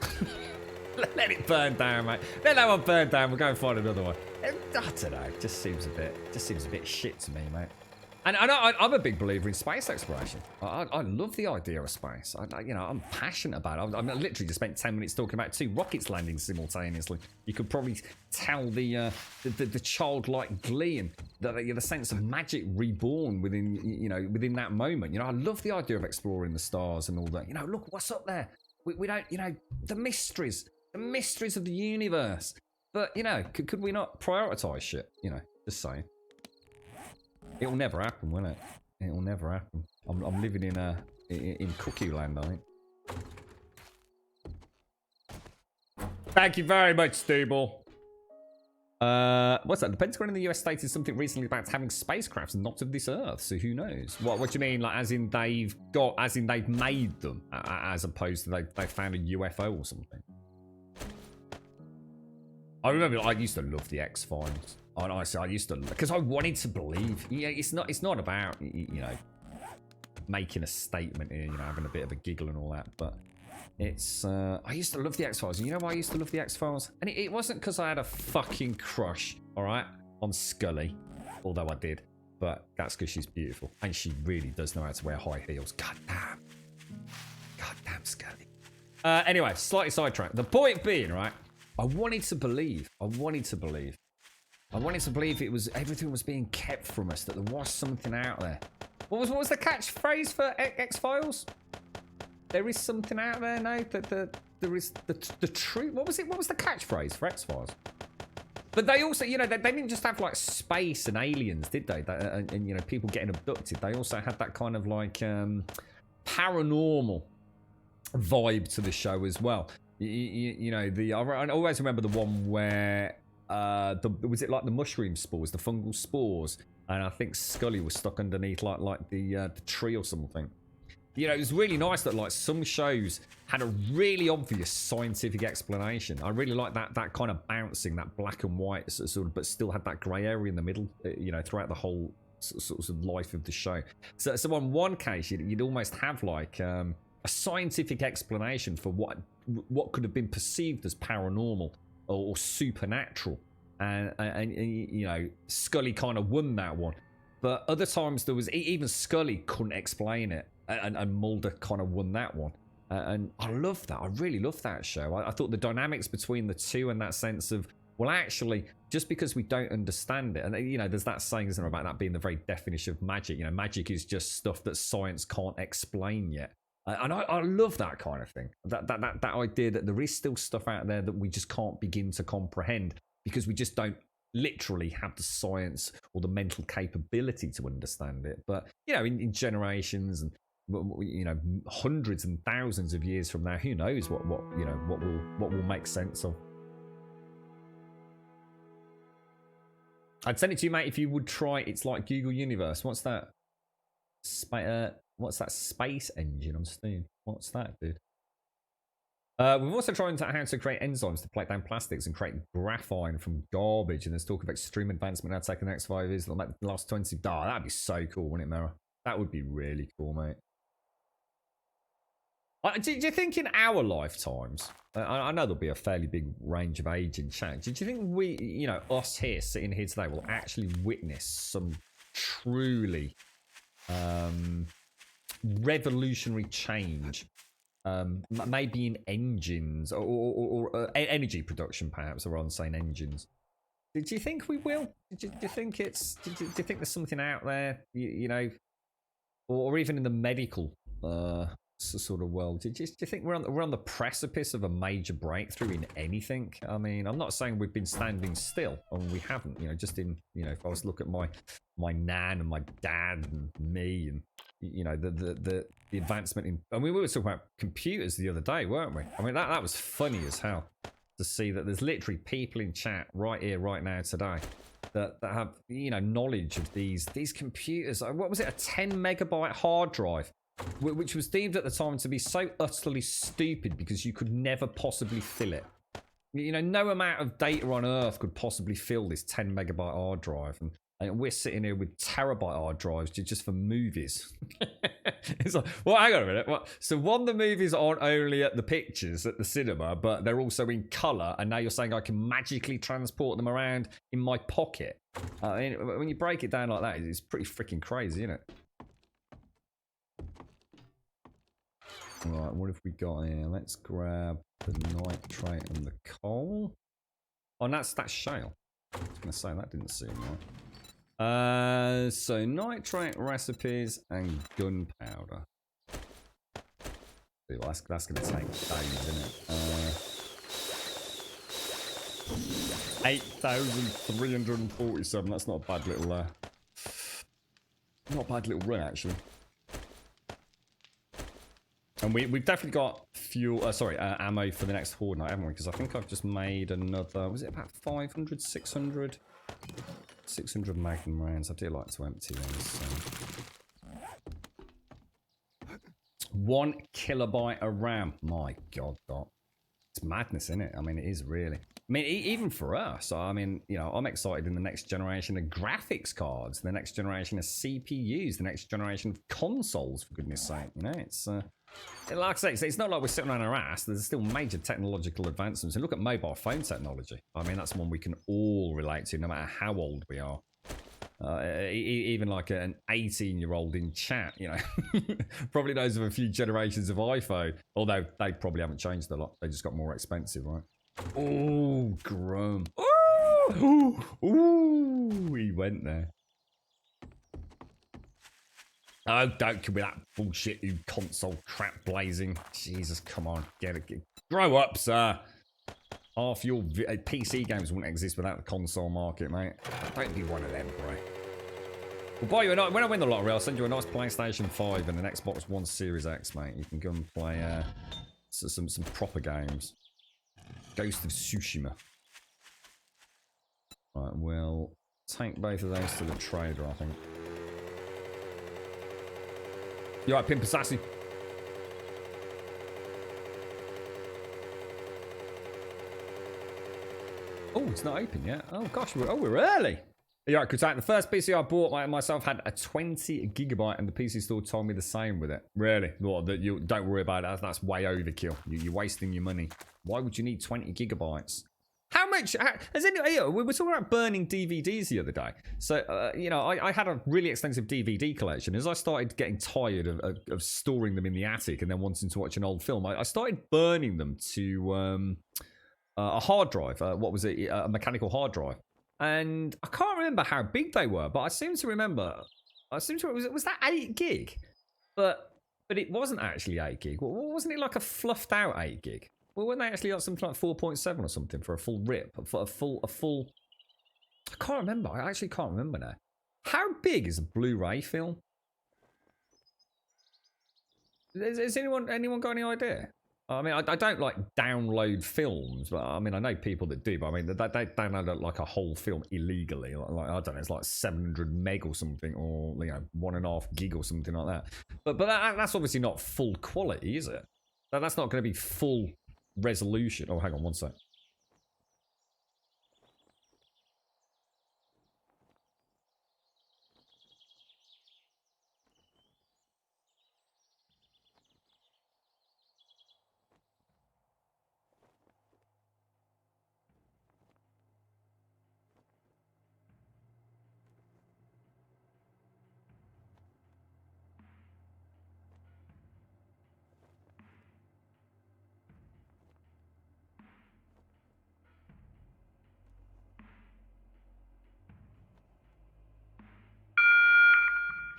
let it burn down, mate. Let that one burn down. We'll go and find another one." I don't know. It just seems a bit shit to me, mate. And I'm a big believer in space exploration. I love the idea of space. I'm passionate about it. I literally just spent 10 minutes talking about 2 rockets landing simultaneously. You could probably tell the childlike glee and the sense of magic reborn within that moment. I love the idea of exploring the stars and all that. Look what's up there. We don't, the mysteries of the universe. But could we not prioritize shit? Just saying. It'll never happen, will it? It'll never happen. I'm living in Cookie Land, I think. Thank you very much, Stubble. What's that? The Pentagon in the US stated something recently about having spacecrafts not of this Earth. So who knows? What do you mean? Like, as in they've made them, as opposed to they found a UFO or something? I remember I used to love the X-Files. Honestly, I used to, because I wanted to believe. Yeah, it's not about making a statement here, having a bit of a giggle and all that. But it's I used to love the X-Files. And you know why I used to love the X-Files? And it wasn't because I had a fucking crush, all right, on Scully, although I did. But that's because she's beautiful and she really does know how to wear high heels. God damn, Scully. Anyway, slightly sidetracked. The point being, right? I wanted to believe everything was being kept from us, that there was something out there. What was the catchphrase for X-Files? There is something out there, no? That there is the truth. What was it? What was the catchphrase for X-Files? But they also, they didn't just have like space and aliens, did they? And people getting abducted. They also had that kind of like paranormal vibe to the show as well. I always remember the one where was it like the mushroom spores, the fungal spores, and I think Scully was stuck underneath like the tree or something. It was really nice that like some shows had a really obvious scientific explanation. I really like that kind of bouncing, that black and white sort of, but still had that grey area in the middle, throughout the whole sort of life of the show. So on one case, you'd almost have like a scientific explanation for what could have been perceived as paranormal or supernatural, and Scully kind of won that one. But other times there was even Scully couldn't explain it, and Mulder kind of won that one. And I love that. I really love that show. I thought the dynamics between the two and that sense of, well, actually, just because we don't understand it, and there's that saying, isn't there, about that being the very definition of magic. Magic is just stuff that science can't explain yet. And I love that kind of thing. That idea that there is still stuff out there that we just can't begin to comprehend because we just don't literally have the science or the mental capability to understand it. But in generations and hundreds and thousands of years from now, who knows what will make sense of. I'd send it to you, mate, if you would try. It's like Google Universe. What's that? What's that space engine on Steam? What's that, dude? We've also tried how to create enzymes to break down plastics and create graphite from garbage. And there's talk of extreme advancement now taking the next 5 years. Like the last 20. Oh, that'd be so cool, wouldn't it, Mara? That would be really cool, mate. Do you think in our lifetimes, I know there'll be a fairly big range of age in chat. Do you think we, us here, sitting here today, will actually witness some truly revolutionary change maybe in engines or energy production, perhaps, or on saying engines. Do you think we will? Do you think it's? Do you think there's something out there? You know, or even in the medical sort of world? Do you think we're on the precipice of a major breakthrough in anything? I mean, I'm not saying we've been standing still, and we haven't. You know, just in if I was to look at my nan and my dad and me, and the advancement in. I mean, we were talking about computers the other day, weren't we? I mean, that was funny as hell to see that there's literally people in chat right here, right now, today that have knowledge of these computers. What was it? A 10 megabyte hard drive, which was deemed at the time to be so utterly stupid because you could never possibly fill it. No amount of data on Earth could possibly fill this 10 megabyte hard drive, and we're sitting here with terabyte hard drives just for movies. It's like, well, hang on a minute. What? So the movies aren't only at the pictures at the cinema, but they're also in colour, and now you're saying I can magically transport them around in my pocket. I mean, when you break it down like that, it's pretty freaking crazy, isn't it? Right, what have we got here? Let's grab the nitrate and the coal. Oh, and that's shale. I was going to say, that didn't seem right. So nitrate recipes and gunpowder. Well, that's going to take days, isn't it? 8,347. That's not a bad little, not a bad little run actually. And we've definitely got fuel. Ammo for the next horde night, haven't we? Because I think I've just made another. Was it about 500, 600? 600 Magnum rounds. I do like to empty these. So. 1 kilobyte of RAM. My God, Doc. It's madness, isn't it? I mean, it is really. I mean, even for us, I mean, I'm excited in the next generation of graphics cards, the next generation of CPUs, the next generation of consoles, for goodness sake. It's, like I say, it's not like we're sitting on our ass. There's still major technological advancements. And look at mobile phone technology. I mean, that's one we can all relate to, no matter how old we are. Even like an 18-year-old in chat, probably knows of a few generations of iPhone. Although they probably haven't changed a lot. They just got more expensive, right? Oh, Grum. Ooh, he went there. Oh, don't give me that bullshit, you console crap blazing. Jesus, come on. Get it. Grow up, sir. Half your PC games wouldn't exist without the console market, mate. Don't be one of them, bro. We'll buy you when I win the lottery, I'll send you a nice PlayStation 5 and an Xbox One Series X, mate. You can go and play some proper games. Ghost of Tsushima. Right, we'll take both of those to the trader, I think. You alright, Pimp Assassin? Oh, it's not open yet. Oh gosh, we're early. Yeah, because the first PC I bought myself had a 20 gigabyte, and the PC store told me the same with it. Really? Well, that you don't worry about it. That's way overkill. You're wasting your money. Why would you need 20 gigabytes? How much? We were talking about burning DVDs the other day. So, I had a really extensive DVD collection. As I started getting tired of storing them in the attic and then wanting to watch an old film, I started burning them to a hard drive. What was it? A mechanical hard drive. And I can't remember how big they were, but I seem to remember. Was that 8 gig? But it wasn't actually 8 gig. Wasn't it like a fluffed out 8 gig? Well, weren't they actually like something like 4.7 or something for a full rip? For a full. I can't remember. I actually can't remember now. How big is a Blu-ray film? Has anyone got any idea? I mean, I don't like download films, but I mean, I know people that do. But I mean, they download like a whole film illegally. Like I don't know, it's like 700 meg or something, or 1.5 gig or something like that. But that's obviously not full quality, is it? That's not going to be full resolution. Oh, hang on one sec.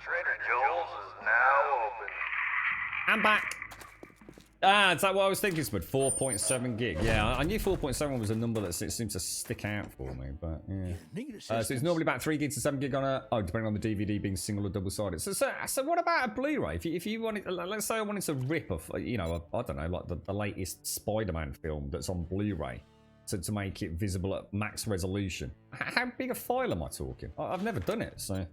Trader Joel's is now open. I'm back. Ah, is that what I was thinking, Spud? 4.7 gig. Yeah, I knew 4.7 was a number that seemed to stick out for me, but yeah. Need So it's normally about 3 gigs to 7 gig on a... Oh, depending on the DVD being single or double-sided. So what about a Blu-ray? If you wanted... Let's say I wanted to rip off, you know, I don't know, like the latest Spider-Man film that's on Blu-ray to make it visible at max resolution. How big a file am I talking? I've never done it, so...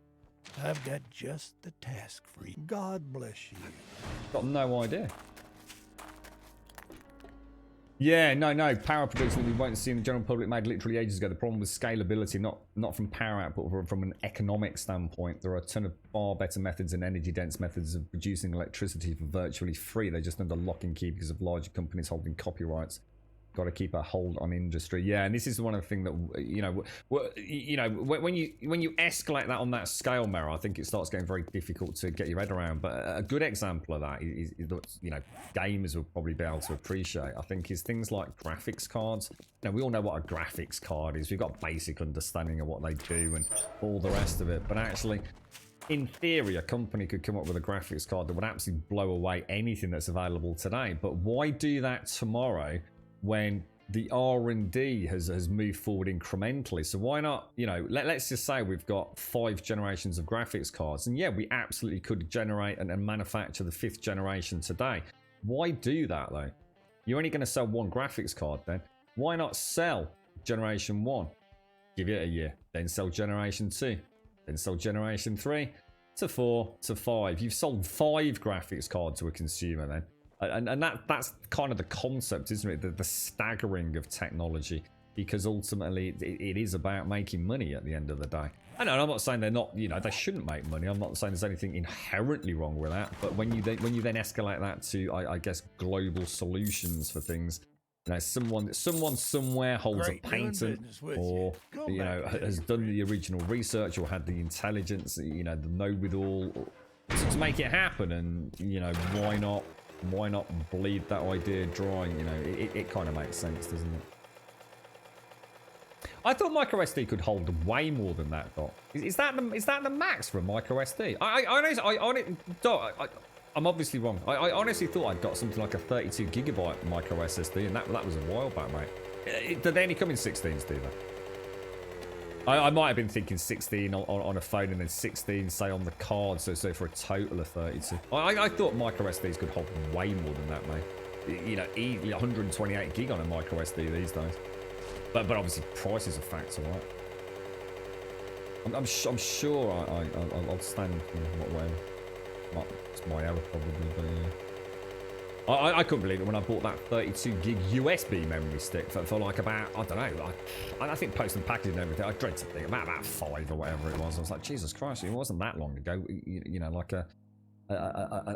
I've got just the task for you. God bless you. Got no idea. Yeah, no. Power production that we won't see in the general public made literally ages ago. The problem was scalability, not from power output, but from an economic standpoint. There are a ton of far better methods and energy-dense methods of producing electricity for virtually free. They're just under lock and key because of larger companies holding copyrights. Got to keep a hold on industry. Yeah, and this is one of the things that, you know, when you escalate that on that scale, Mero, I think it starts getting very difficult to get your head around. But a good example of that is that, you know, gamers will probably be able to appreciate, I think, is things like graphics cards. Now, we all know what a graphics card is. We've got a basic understanding of what they do and all the rest of it. But actually, in theory, a company could come up with a graphics card that would absolutely blow away anything that's available today. But why do that tomorrow when the R&D has moved forward incrementally? So why not, you know, let's just say we've got 5 generations of graphics cards, and yeah, we absolutely could generate and manufacture the 5th generation today. Why do that though? You're only going to sell 1 graphics card then. Why not sell generation 1, give it a year, then sell generation 2, then sell generation 3 to 4 to 5. You've sold 5 graphics cards to a consumer then. And that's kind of the concept, isn't it? The staggering of technology, because ultimately it is about making money at the end of the day. I know, I'm not saying they're not, you know, they shouldn't make money. I'm not saying there's anything inherently wrong with that. But when you then escalate that to, I guess, global solutions for things, you know, someone somewhere holds Great a patent, or you know, has done the original research or had the intelligence, you know, the know-with-all to make it happen, and you know, why not bleed that idea dry? You know, it kind of makes sense, doesn't it? I thought micro SD could hold way more than that, Doc. Is that the max for a micro SD? I'm obviously wrong. I honestly thought I'd got something like a 32 gigabyte micro SSD, and that was a while back, mate. Did they only come in 16s, do they? I might have been thinking 16 on a phone and then 16, say, on the card, so for a total of 32. I thought micro SDs could hold way more than that, mate. You know, easily 128 gig on a micro SD these days. But obviously price is a factor, right? I'm sure I'll stand, you know, whatever. It's my error probably, but yeah. I couldn't believe it when I bought that 32 gig USB memory stick for like about, I don't know, I think post and packaging and everything, I dread to think about 5 or whatever it was. I was like, Jesus Christ, it wasn't that long ago. You know, like a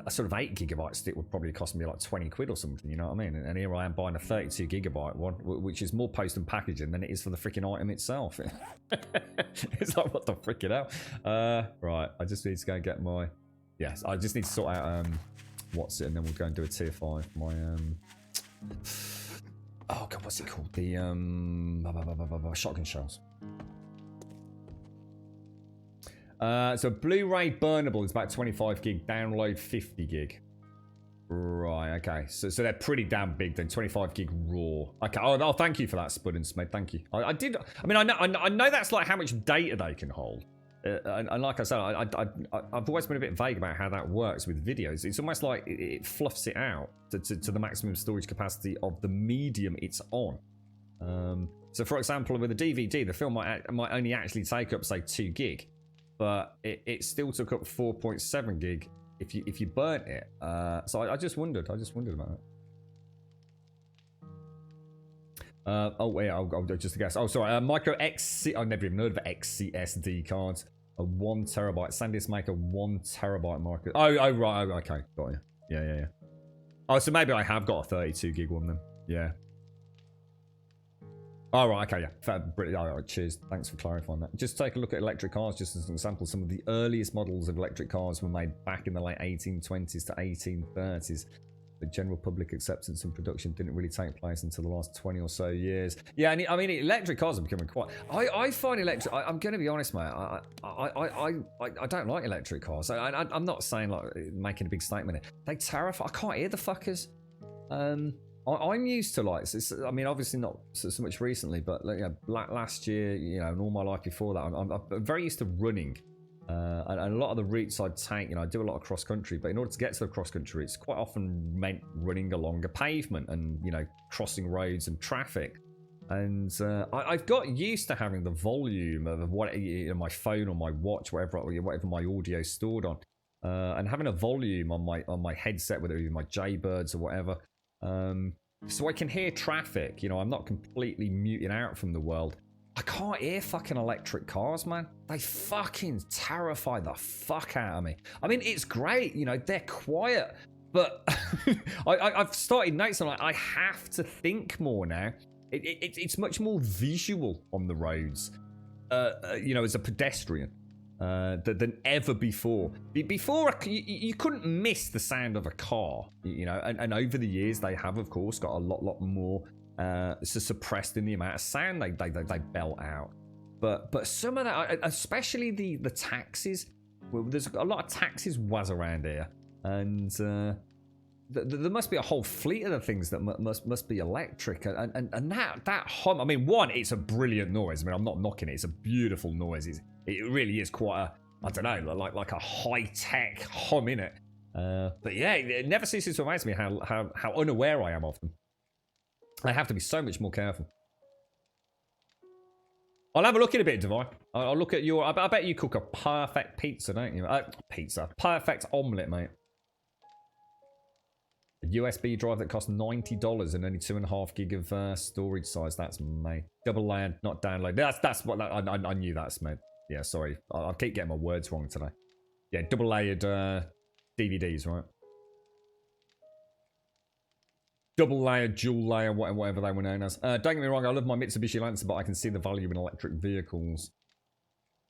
sort of 8 gigabyte stick would probably cost me like 20 quid or something, you know what I mean? And here I am buying a 32 gigabyte one, which is more post and packaging than it is for the freaking item itself. It's like, what the freaking hell? Right, I just need to go and get my, yes, I just need to sort out, what's it, and then we'll go and do a tier 5. My oh god, what's it called? The shotgun shells. So Blu-ray burnable is about 25 gig, download 50 gig. Right, okay. So they're pretty damn big then. 25 gig raw. Okay. Oh, thank you for that, Spud and Smith. Thank you. I know that's like how much data they can hold. And like I said, I've always been a bit vague about how that works with videos. It's almost like it fluffs it out to the maximum storage capacity of the medium it's on. So for example, with a DVD, the film might only actually take up, say, 2 gig, but it still took up 4.7 gig if you burnt it. So I just wondered about that. Oh yeah, I'll just a guess. Oh sorry, micro XC. I've never even heard of XCSD cards. A 1 terabyte. SanDisk make a 1 terabyte micro. Oh right. Oh, okay, got you. Yeah. Oh, so maybe I have got a 32 gig one then. Yeah. Oh right. Okay. Yeah. Brilliant. All right. Cheers. Thanks for clarifying that. Just take a look at electric cars, just as an example. Some of the earliest models of electric cars were made back in the late 1820s to 1830s. The general public acceptance and production didn't really take place until the last 20 or so years. Yeah, and I mean, electric cars are becoming quite. I find electric. I'm going to be honest, mate. I don't like electric cars. I'm not saying like making a big statement. They terrify. I can't hear the fuckers. I'm used to like. I mean, obviously not so much recently, but like, last year, and all my life before that, I'm very used to running. And a lot of the routes I take, I do a lot of cross country, but in order to get to the cross country, it's quite often meant running along a pavement and, crossing roads and traffic. And I've got used to having the volume of what my phone or my watch, whatever my audio is stored on, and having a volume on my headset, whether it be my Jaybirds or whatever, so I can hear traffic. I'm not completely muting out from the world. I can't hear fucking electric cars, man. They fucking terrify the fuck out of me. I mean, it's great, they're quiet, but I've started noticing like I have to think more now. It's much more visual on the roads, as a pedestrian than ever before. Before, you couldn't miss the sound of a car, and over the years they have, of course, got a lot more. It's suppressed in the amount of sound they belt out, but some of that, especially the taxis. Well, there's a lot of taxis was around here, and there must be a whole fleet of the things that must be electric, and that hum. I mean, one, it's a brilliant noise. I mean, I'm not knocking it. It's a beautiful noise. It really is quite I don't know, like a high tech hum in it. But yeah, it never ceases to amaze me how unaware I am of them. I have to be so much more careful. I'll have a look in a bit, Divine. I'll look at your. I bet you cook a perfect pizza, don't you? Perfect omelette, mate. A USB drive that costs $90 and only 2.5 gig of storage size. That's mate. Double layered, not download. That's what I knew. That's mate. Yeah, sorry. I keep getting my words wrong today. Yeah, double layered DVDs, right? Double layer, dual layer, whatever they were known as. Don't get me wrong, I love my Mitsubishi Lancer, but I can see the value in electric vehicles.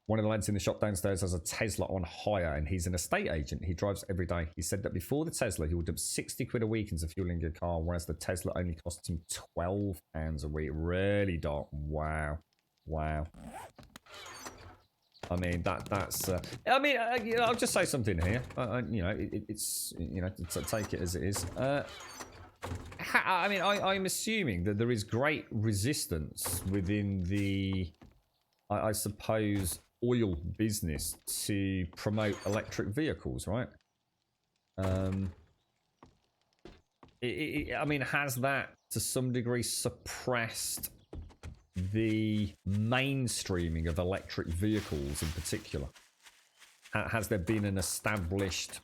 One of the lads in the shop downstairs has a Tesla on hire, and he's an estate agent. He drives every day. He said that before the Tesla, he would dump 60 quid a week into fueling a car, whereas the Tesla only costs him £12 a week. Really, Doc? Wow. I mean, that's... I'll just say something here. It's, take it as it is. I mean, I'm assuming that there is great resistance within the, I suppose, oil business to promote electric vehicles, right? I mean, has that to some degree suppressed the mainstreaming of electric vehicles in particular? Has there been an established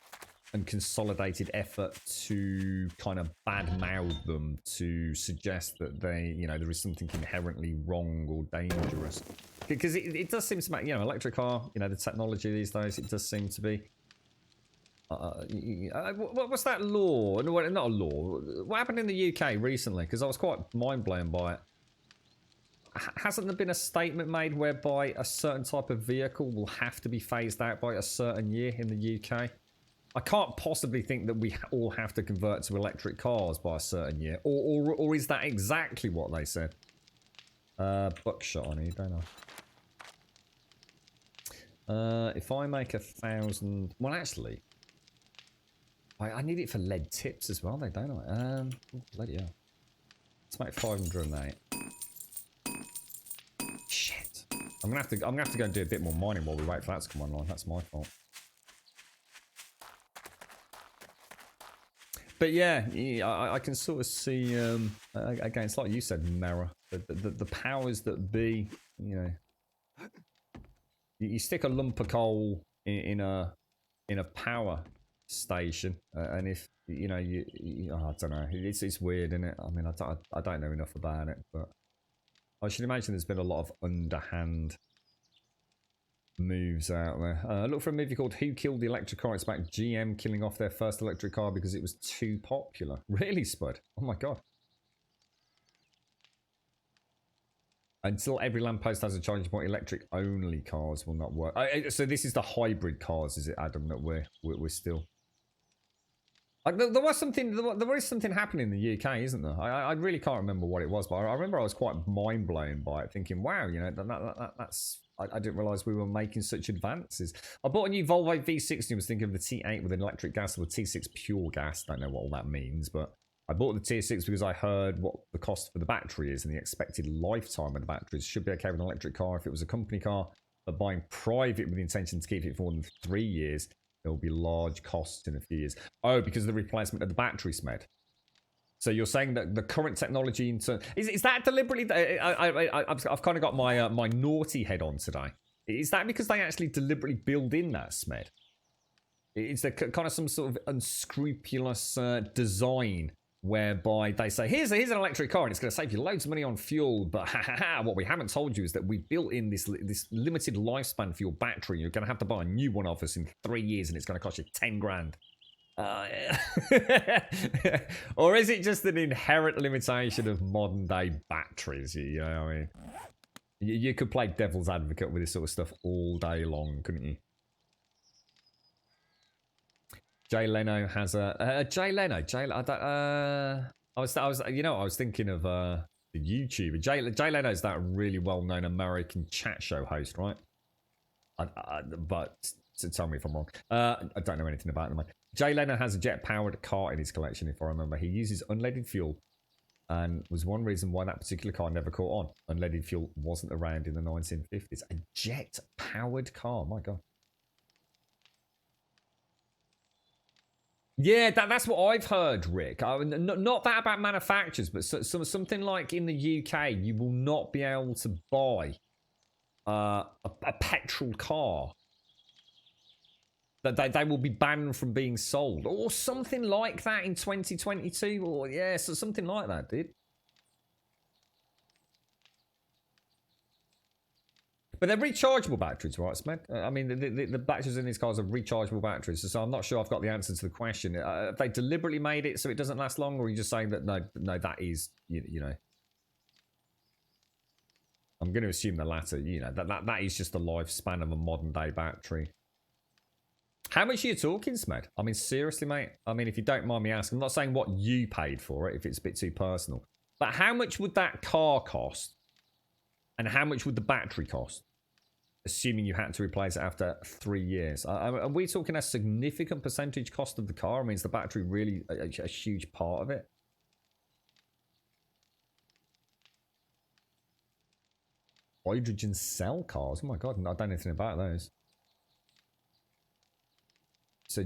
and consolidated effort to kind of badmouth them, to suggest that they, there is something inherently wrong or dangerous? Because it does seem to make, electric car, the technology these days, it does seem to be. What's that law? No, not a law. What happened in the UK recently? Because I was quite mind blown by it. Hasn't there been a statement made whereby a certain type of vehicle will have to be phased out by a certain year in the UK? I can't possibly think that we all have to convert to electric cars by a certain year. Or is that exactly what they said? Buckshot on here, don't I? If I make 1,000... Well, actually... I need it for lead tips as well, though, don't I? Bloody hell. Let's make 508. Shit. I'm gonna have to go and do a bit more mining while we wait for that to come online. That's my fault. But yeah, I can sort of see, again, it's like you said, Mara, the powers that be, you stick a lump of coal in a power station, and if, I don't know, it's weird, isn't it? I mean, I don't know enough about it, but I should imagine there's been a lot of underhand moves out there. Look for a movie called Who Killed the Electric Car. It's about GM killing off their first electric car because it was too popular. Really, Spud? Oh my god. Until every lamppost has a charging point, electric only cars will not work. So this is the hybrid cars, is it, Adam, that we're still... Like there was something, there is something happening in the UK, isn't there? I really can't remember what it was, but I remember I was quite mind blown by it, thinking, wow, you know, that's. I didn't realise we were making such advances. I bought a new Volvo V60 and was thinking of the T8 with an electric gas or a T6 pure gas. Don't know what all that means, but I bought the T6 because I heard what the cost for the battery is and the expected lifetime of the batteries. Should be okay with an electric car if it was a company car, but buying private with the intention to keep it for more than 3 years, there will be large costs in a few years. Oh, because of the replacement of the battery, Smed. So you're saying that the current technology into is that deliberately? I've kind of got my my naughty head on today. Is that because they actually deliberately build in that, Smed? Is there kind of some sort of unscrupulous design whereby they say here's an electric car and it's going to save you loads of money on fuel, but what we haven't told you is that we built in this limited lifespan for your battery. You're going to have to buy a new one off us in 3 years and it's going to cost you 10 grand. Or is it just an inherent limitation of modern day batteries? You know what I mean? You could play devil's advocate with this sort of stuff all day long, couldn't you? Jay Leno has a Jay Leno. I was thinking of the YouTuber. Jay Leno is that really well-known American chat show host, right? But so tell me if I'm wrong. I don't know anything about them. Jay Leno has a jet-powered car in his collection, if I remember. He uses unleaded fuel and was one reason why that particular car never caught on. Unleaded fuel wasn't around in the 1950s. A jet-powered car, my God. Yeah, that's what I've heard, Rick. Not that about manufacturers, but something like in the UK, you will not be able to buy a petrol car. That they will be banned from being sold, or something like that in 2022, or yeah, so something like that, dude. But they're rechargeable batteries, right, Smed? I mean, the batteries in these cars are rechargeable batteries, so I'm not sure I've got the answer to the question. Have they deliberately made it so it doesn't last long, or are you just saying that no, that is, you know? I'm going to assume the latter. You know, that is just the lifespan of a modern day battery. How much are you talking, Smed? I mean, seriously, mate. I mean, if you don't mind me asking, I'm not saying what you paid for it, if it's a bit too personal. But how much would that car cost? And how much would the battery cost? Assuming you had to replace it after 3 years. Are we talking a significant percentage cost of the car? I mean, is the battery really a huge part of it? Hydrogen cell cars? Oh my God, I don't know anything about those. So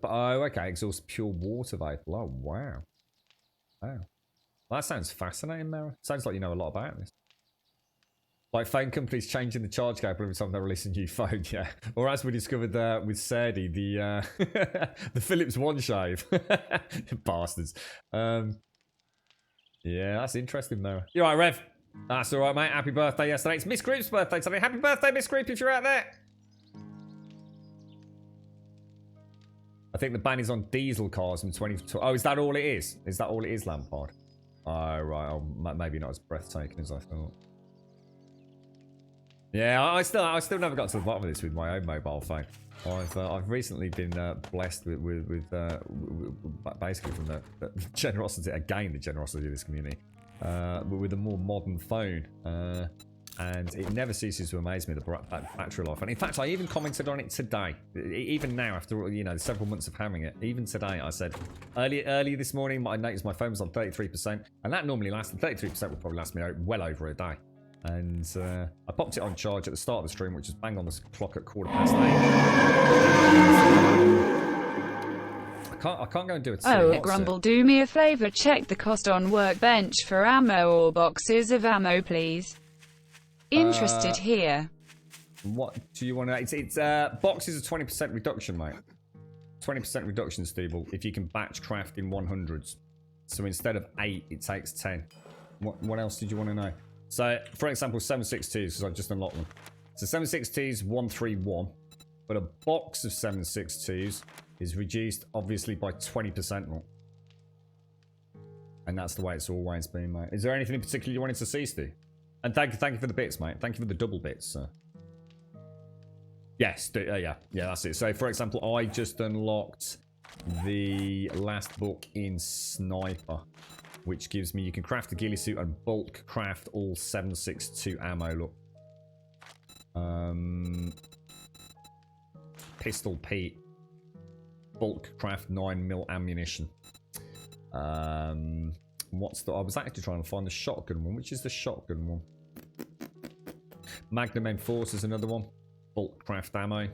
oh, okay, exhaust pure water vapor. Oh, wow. Wow. Well, that sounds fascinating, Mara. Sounds like you know a lot about this. Like phone companies changing the charge cable every time they release a new phone, yeah. Or as we discovered with Sadie, the the Philips One Shave. Bastards. Yeah, that's interesting, Mara. You alright, Rev? That's alright, mate. Happy birthday yesterday. It's Miss Group's birthday today. Happy birthday, Miss Group, if you're out there. I think the ban is on diesel cars from 2020. Oh, is that all it is? Is that all it is, Lampard? Oh, right. Oh, maybe not as breathtaking as I thought. Yeah, I still never got to the bottom of this with my own mobile phone. I've recently been blessed with basically from the generosity, again, the generosity of this community, with a more modern phone. And it never ceases to amaze me, the battery life. And in fact, I even commented on it today. Even now, after, you know, several months of having it, even today, I said, earlier this morning, I noticed my phone was on 33%. And that normally lasts, 33% would probably last me well over a day. And I popped it on charge at the start of the stream, which is bang on the clock at 8:15. I can't go and do it. Oh, Grumble, do me a favor, check the cost on Workbench for ammo or boxes of ammo, please. Interested here. What do you want to... It's boxes of 20% reduction, mate. 20% reduction, Steve, if you can batch craft in 100s. So instead of 8, it takes 10. What else did you want to know? So, for example, 7.62s, because I just unlocked them. So 7.62s, 131. But a box of 7.62s is reduced, obviously, by 20% more. And that's the way it's always been, mate. Is there anything in particular you wanted to see, Steve? And thank you for the bits, mate. Thank you for the double bits. Yes, yeah, that's it. So, for example, I just unlocked the last book in Sniper, which gives me, you can craft a ghillie suit and bulk craft all 7.62 ammo. Look. Pistol Pete. Bulk craft 9mm ammunition. What's the... I was actually trying to find the shotgun one. Which is the shotgun one? Magnum Enforce is another one. Bulk craft ammo.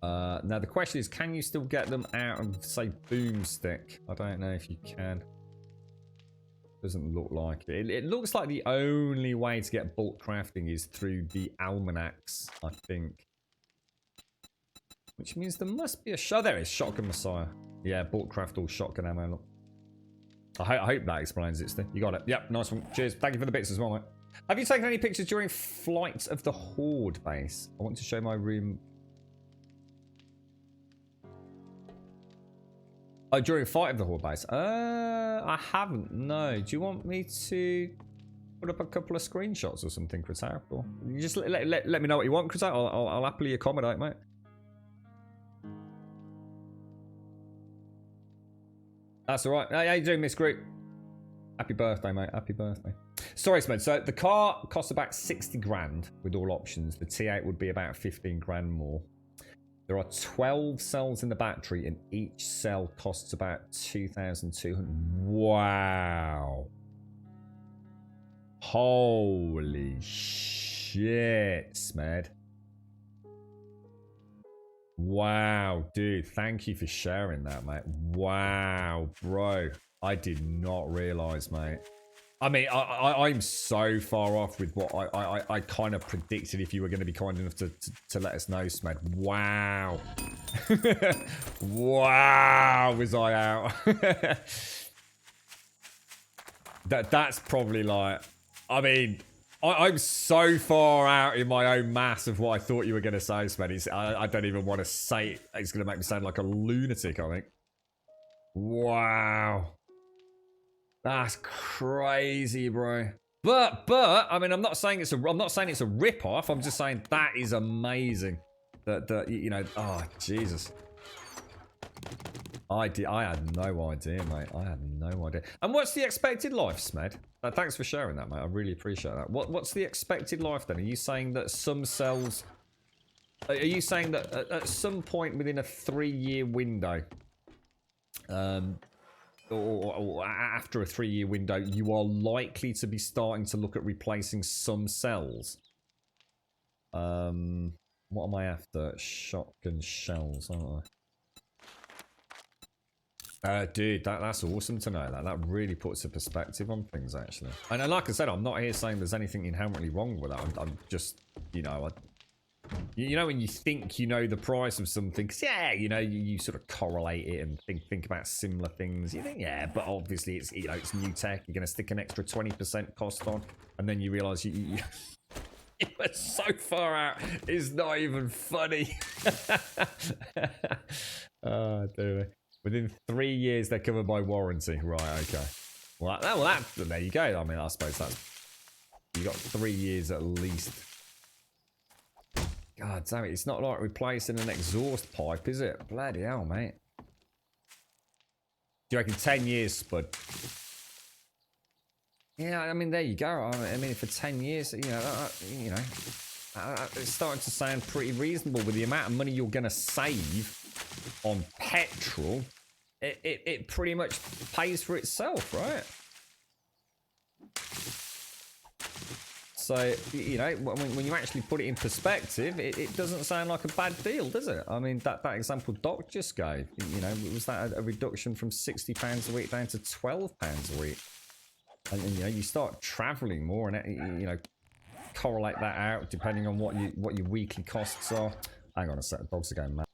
Now the question is, can you still get them out of, say, Boomstick? I don't know if you can. Doesn't look like it. It looks like the only way to get bulk crafting is through the almanacs, I think. Which means there must be a... Oh, there it is. Shotgun Messiah. Yeah, bulk craft all shotgun ammo. Look. I hope that explains it, Steve. You got it. Yep, nice one. Cheers. Thank you for the bits as well, mate. Have you taken any pictures during Flight of the Horde base? I want to show my room... Oh, during Fight of the Horde base? I haven't, no. Do you want me to put up a couple of screenshots or something, Kritak? Or you just let me know what you want, Kritak. I'll happily accommodate, mate. That's alright. How you doing, Miss Group? Happy birthday, mate. Happy birthday. Sorry, Smed. So the car costs about 60 grand with all options. The T8 would be about 15 grand more. There are 12 cells in the battery, and each cell costs about 2,200. Wow. Holy shit, Smed. Wow, dude. Thank you for sharing that, mate. Wow, bro. I did not realize, mate. I mean, I'm so far off with what I kind of predicted if you were going to be kind enough to let us know, Smed. Wow. Wow, was I out. That's probably like... I mean, I'm so far out in my own mass of what I thought you were going to say, Smed. I don't even want to say it. It's going to make me sound like a lunatic, I think. Wow. That's crazy, bro. But I mean, I'm not saying it's a rip-off. I'm just saying that is amazing. That you know, oh Jesus. I had no idea, mate. I had no idea. And what's the expected life, Smed? Thanks for sharing that, mate. I really appreciate that. What's the expected life then? Are you saying that some cells? Are you saying that at some point within a 3-year window, or after a 3-year window, you are likely to be starting to look at replacing some cells? What am I after? Shotgun shells, aren't I? Dude, that's awesome to know. That really puts a perspective on things, actually. And like I said, I'm not here saying there's anything inherently wrong with that. I'm just, you know, you know when you think you know the price of something, cause yeah, you know, you sort of correlate it and think about similar things. You think, yeah, but obviously it's, you know, it's new tech. You're gonna stick an extra 20% cost on, and then you realise you were so far out. It's not even funny. Oh, dear. Within 3 years, they're covered by warranty. Right, okay. Well, there you go. I mean, I suppose that's... You got 3 years at least. God damn it. It's not like replacing an exhaust pipe, is it? Bloody hell, mate. Do you reckon 10 years, Spud? Yeah, I mean, there you go. I mean, for 10 years, you know, it's starting to sound pretty reasonable with the amount of money you're going to save on petrol. It pretty much pays for itself, right? So, you know, when you actually put it in perspective, it doesn't sound like a bad deal, does it? I mean, that example Doc just gave, you know, was that a reduction from £60 a week down to £12 a week? And you know, you start traveling more, and you know, correlate that out depending on what your weekly costs are. Hang on a sec, the dogs are going mad.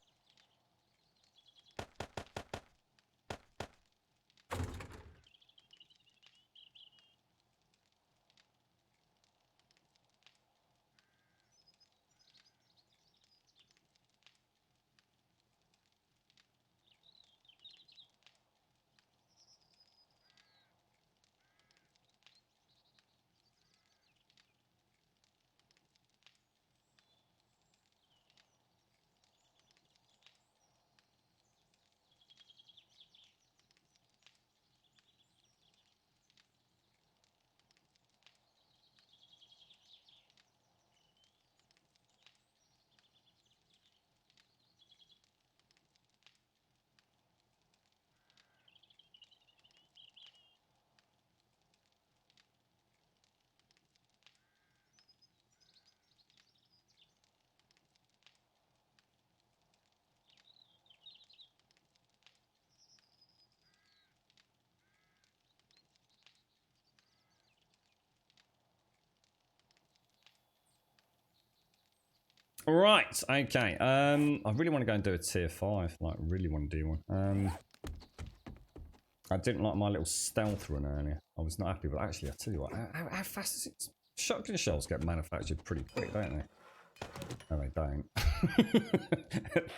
Right, okay. I really want to go and do a tier 5. Like, really want to do one. I didn't like my little stealth run earlier. I was not happy with it. Actually, I'll tell you what. How fast is it? Shotgun shells get manufactured pretty quick, don't they? No, they don't.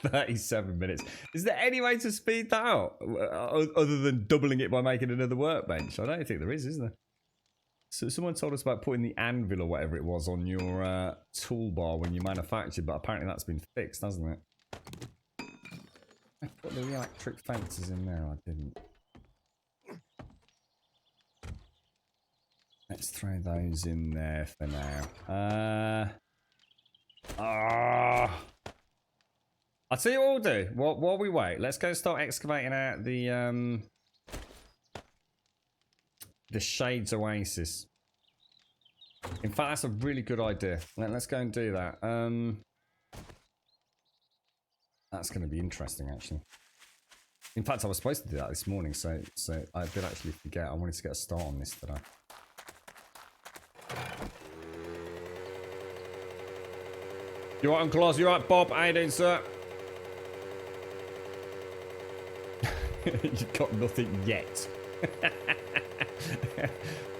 37 minutes. Is there any way to speed that up? Other than doubling it by making another workbench? I don't think there is there? So someone told us about putting the anvil or whatever it was on your toolbar when you manufactured, but apparently that's been fixed, hasn't it? I put the electric fences in there. I didn't. Let's throw those in there for now. I'll tell you what we'll do. While we wait, let's go start excavating out the Shades Oasis. In fact, that's a really good idea. Let's go and do that. That's going to be interesting, actually. In fact, I was supposed to do that this morning, so I did actually forget. I wanted to get a start on this today. You right, Uncle Oz? You right, Bob? How you doing, sir? You've got nothing yet.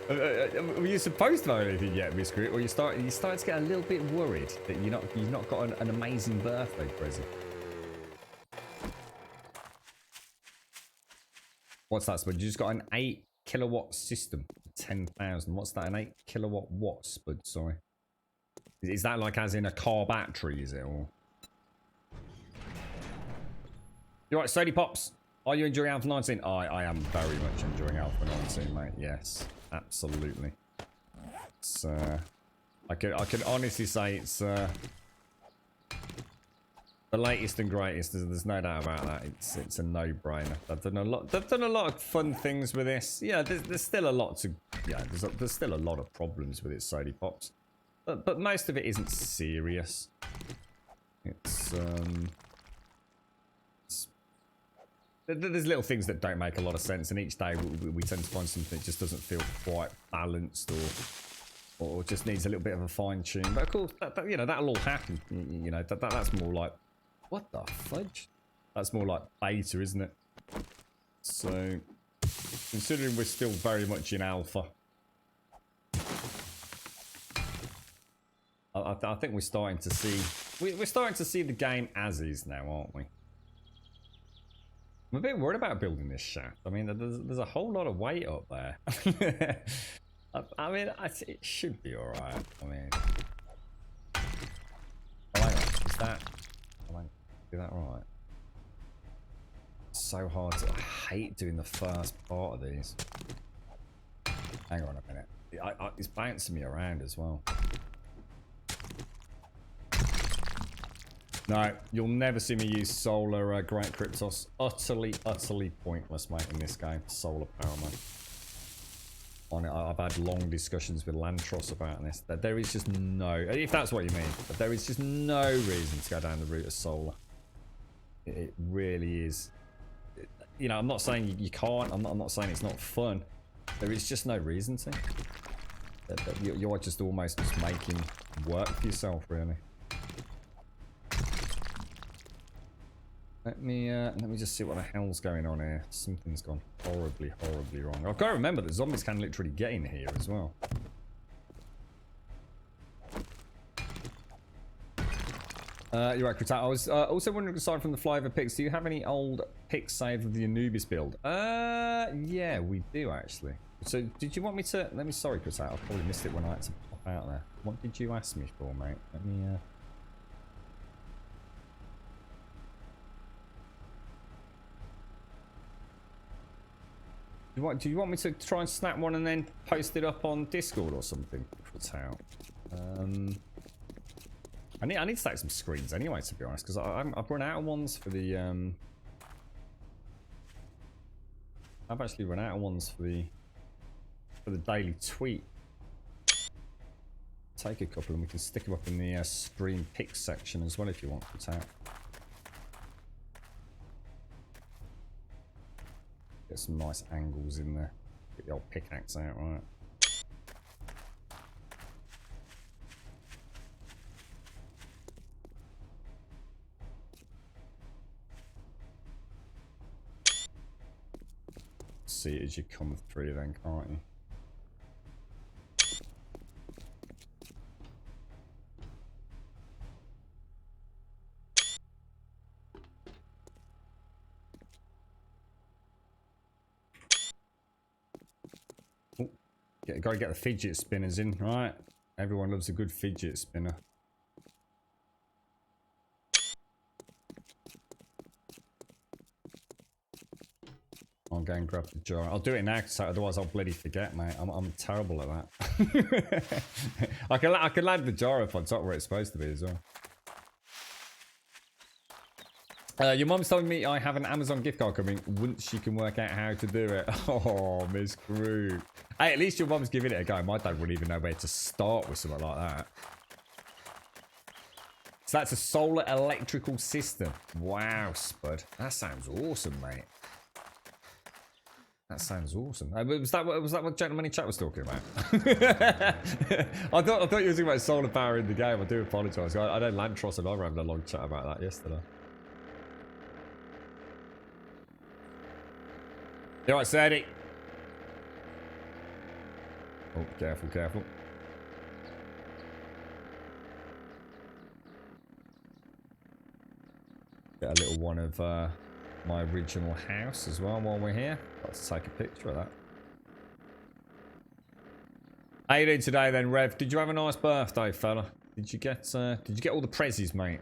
Were you supposed to have anything yet, Miss Grit? Or you starting to get a little bit worried that you've not got an amazing birthday present? What's that, Spud? You just got an 8 kilowatt system, 10,000. What's that? An 8 kilowatt what, Spud? Sorry. Is that like as in a car battery, is it? Or... You right, Sadie Pops? Are you enjoying Alpha 19? I am very much enjoying Alpha 19, mate. Yes, absolutely. It's, I can honestly say it's the latest and greatest. There's no doubt about that. It's a no-brainer. They've done a lot of fun things with this. Yeah, there's still a lot to. Yeah, there's still a lot of problems with it, Sadie Pops. But most of it isn't serious. There's little things that don't make a lot of sense, and each day we tend to find something that just doesn't feel quite balanced or just needs a little bit of a fine tune. But of course, you know, that'll all happen. You know, that's more like, what the fudge? That's more like beta, isn't it? So, considering we're still very much in alpha, I think we're starting to see the game as is now, aren't we? I'm a bit worried about building this shaft. I mean, there's a whole lot of weight up there. I mean, it should be all right. I mean, oh, hang on, is that? Do that right? It's so hard to. I hate doing the first part of these. Hang on a minute. It's bouncing me around as well. No, you'll never see me use solar, Great Cryptos. Utterly pointless, mate, in this game. Solar power, mate. On it, I've had long discussions with Lantros about this. That there is just no, if that's what you mean, but there is just no reason to go down the route of solar. It really is. You know, I'm not saying you can't. I'm not saying it's not fun. There is just no reason to. You're just almost just making work for yourself, really. Let me just see what the hell's going on here. Something's gone horribly wrong. I've got to remember that zombies can literally get in here as well. You're right, Kritat. I was also wondering, aside from the flyover pics, do you have any old pics saved of the Anubis build? Yeah, we do actually. So, did you want me to? Sorry, Kritat. I probably missed it when I had to pop out there. What did you ask me for, mate? Let me. Do you want me to try and snap one and then post it up on Discord or something? Kritat. I need to take some screens anyway, to be honest, because I've run out of ones for the I've actually run out of ones for the daily tweet. Take a couple and we can stick them up in the stream pics section as well if you want to tap. Get some nice angles in there. Get the old pickaxe out, right? see it as you come through then, can't you? Gotta get the fidget spinners in, right? Everyone loves a good fidget spinner. I'll go and grab the jar. I'll do it now, so otherwise I'll bloody forget, mate. I'm terrible at that. I can land the jar up on top where it's supposed to be as well. Your mum's telling me I have an Amazon gift card coming once she can work out how to do it. Oh, Miss Crew. Hey, at least your mum's giving it a go. My dad wouldn't even know where to start with something like that. So that's a solar electrical system. Wow, Spud. That sounds awesome, mate. That sounds awesome. Was that what Gentleman in Chat was talking about? I thought you were talking about solar power in the game. I do apologise. I know Lantros and I were having a long chat about that yesterday. You alright, Sadie? Oh, careful, careful. Get a little one of my original house as well while we're here. Let's take a picture of that. How you doing today then, Rev? Did you have a nice birthday, fella? Did you get all the prezzies, mate?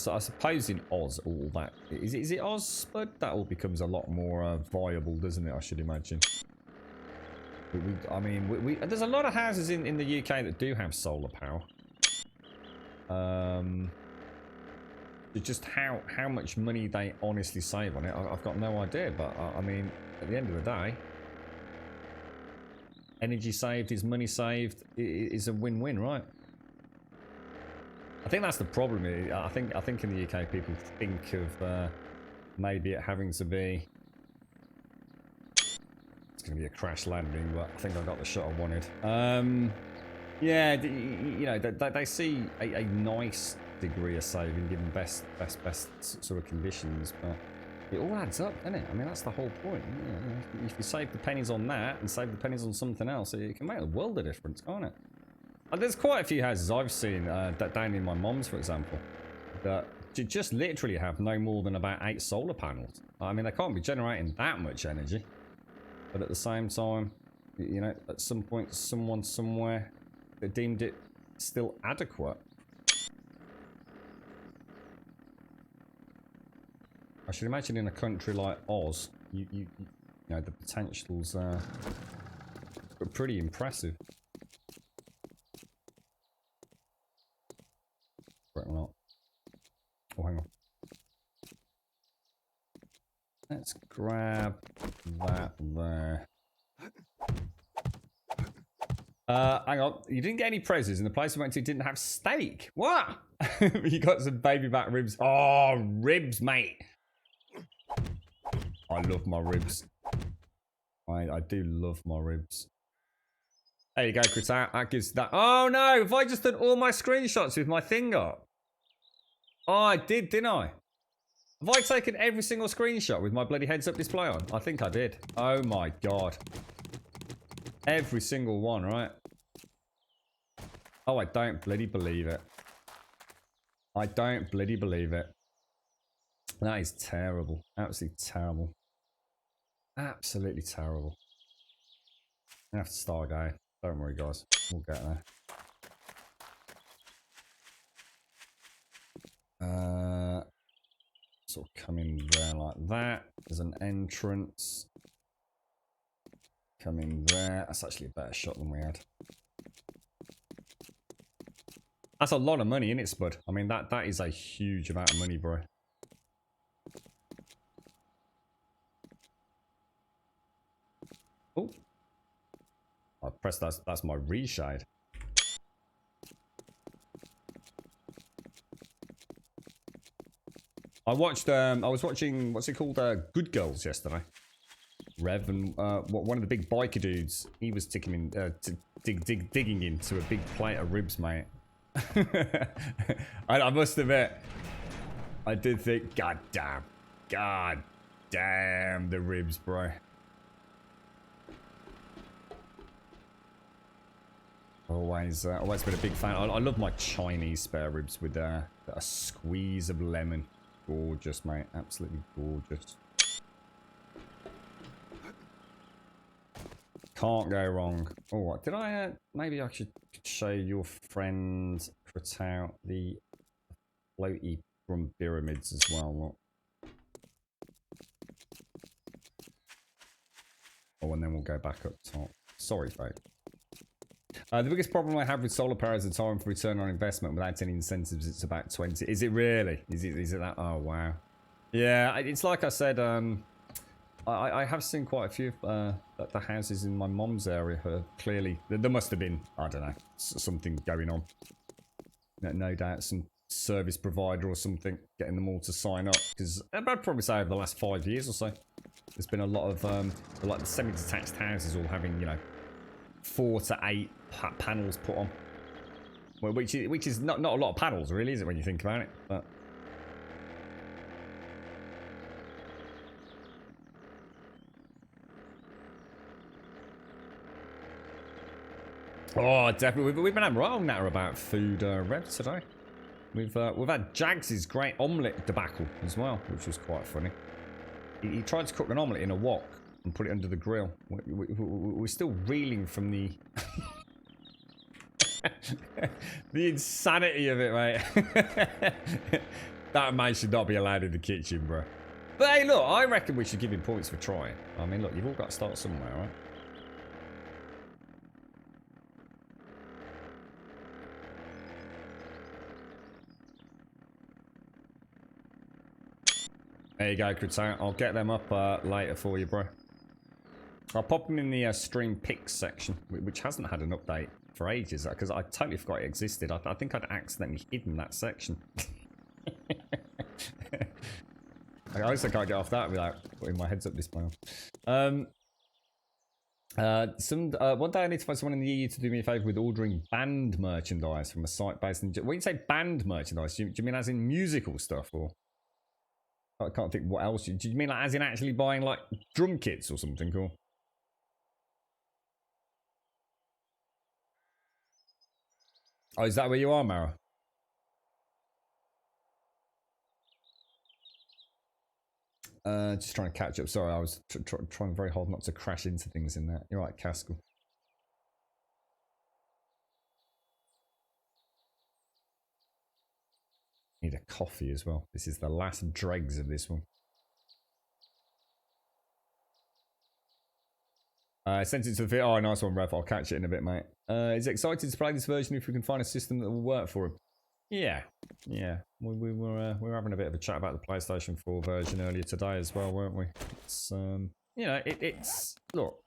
I suppose in Oz, all that is it Oz, Spud? That all becomes a lot more viable, doesn't it? I should imagine. I mean, there's a lot of houses in the UK that do have solar power. Just how much money they honestly save on it, I've got no idea. But I mean, at the end of the day, energy saved is money saved. Is a win-win, right? I think that's the problem. I think in the UK people think of maybe it having to be. It's going to be a crash landing, but I think I got the shot I wanted. Yeah, you know, they see a nice degree of saving given best sort of conditions, but it all adds up, doesn't it? I mean, that's the whole point. You know, if you save the pennies on that and save the pennies on something else, it can make a world of difference, can't it? And there's quite a few houses I've seen that down in my mum's, for example, that just literally have no more than about 8 solar panels. I mean, they can't be generating that much energy, but at the same time, you know, at some point, someone somewhere that deemed it still adequate. I should imagine in a country like Oz, you know, the potentials are pretty impressive. Or not. Oh, hang on. Let's grab that there. Hang on. You didn't get any prezzies, and the place I went to didn't have steak. What? You got some baby back ribs. Oh, ribs, mate. I love my ribs. I do love my ribs. There you go, Chris. That gives that. Oh no! Have I just done all my screenshots with my thing up? Oh, I did, didn't I? Have I taken every single screenshot with my bloody heads-up display on? I think I did. Oh my god. Every single one, right? Oh, I don't bloody believe it. I don't bloody believe it. That is terrible. Absolutely terrible. Absolutely terrible. I have to start again. Don't worry, guys. We'll get there. Sort of come in there like that. There's an entrance. Come in there. That's actually a better shot than we had. That's a lot of money, isn't it, Spud? I mean, that is a huge amount of money, bro. Oh. I pressed that's my reshade. I was watching, what's it called, Good Girls yesterday. Rev, and one of the big biker dudes, he was digging into a big plate of ribs, mate. I must admit, I did think, God damn the ribs, bro. Always been a big fan. I love my Chinese spare ribs with a squeeze of lemon. Gorgeous, mate. Absolutely gorgeous. Can't go wrong. Oh, what did I? Maybe I should show your friend cut out the floaty from pyramids as well. Look. Oh, and then we'll go back up top. Sorry, folks. The biggest problem I have with solar power is the time for return on investment without any incentives. It's about 20. Is it really? Is it that? Oh, wow. Yeah, it's like I said. I have seen quite a few of the houses in my mom's area. Clearly, there must have been, I don't know, something going on. No doubt, some service provider or something getting them all to sign up. Because I'd probably say over the last 5 years or so, there's been a lot of like the semi-detached houses all having, you know, 4 to 8 panels put on. Well, which is not a lot of panels, really, is it, when you think about it? But oh, definitely. We've been having right on natter about food revs today. We've had Jags's great omelette debacle as well, which was quite funny. He tried to cook an omelette in a wok and put it under the grill. We're still reeling from the the insanity of it, mate. That man should not be allowed in the kitchen, bro. But hey, look, I reckon we should give him points for trying. I mean, look, you've all got to start somewhere, right? There you go, Krutan. I'll get them up later for you, bro. I'll pop them in the stream pics section, which hasn't had an update for ages, because I totally forgot it existed. I think I'd accidentally hidden that section. I also can't get off that without putting my heads up display on. One day I need to find someone in the EU to do me a favour with ordering band merchandise from a site based in... When you say band merchandise, do you mean as in musical stuff, or... I can't think what else. Do you mean like as in actually buying like drum kits or something, or? Oh, is that where you are, Mara? Just trying to catch up. Sorry, I was trying very hard not to crash into things in that. You're right, Caskell. Need a coffee as well. This is the last dregs of this one. Sent it to the fit. Oh, nice one, Rev. I'll catch it in a bit, mate. Is excited to play this version if we can find a system that will work for him. Yeah. We were having a bit of a chat about the PlayStation 4 version earlier today as well, weren't we? It's you know, it's look,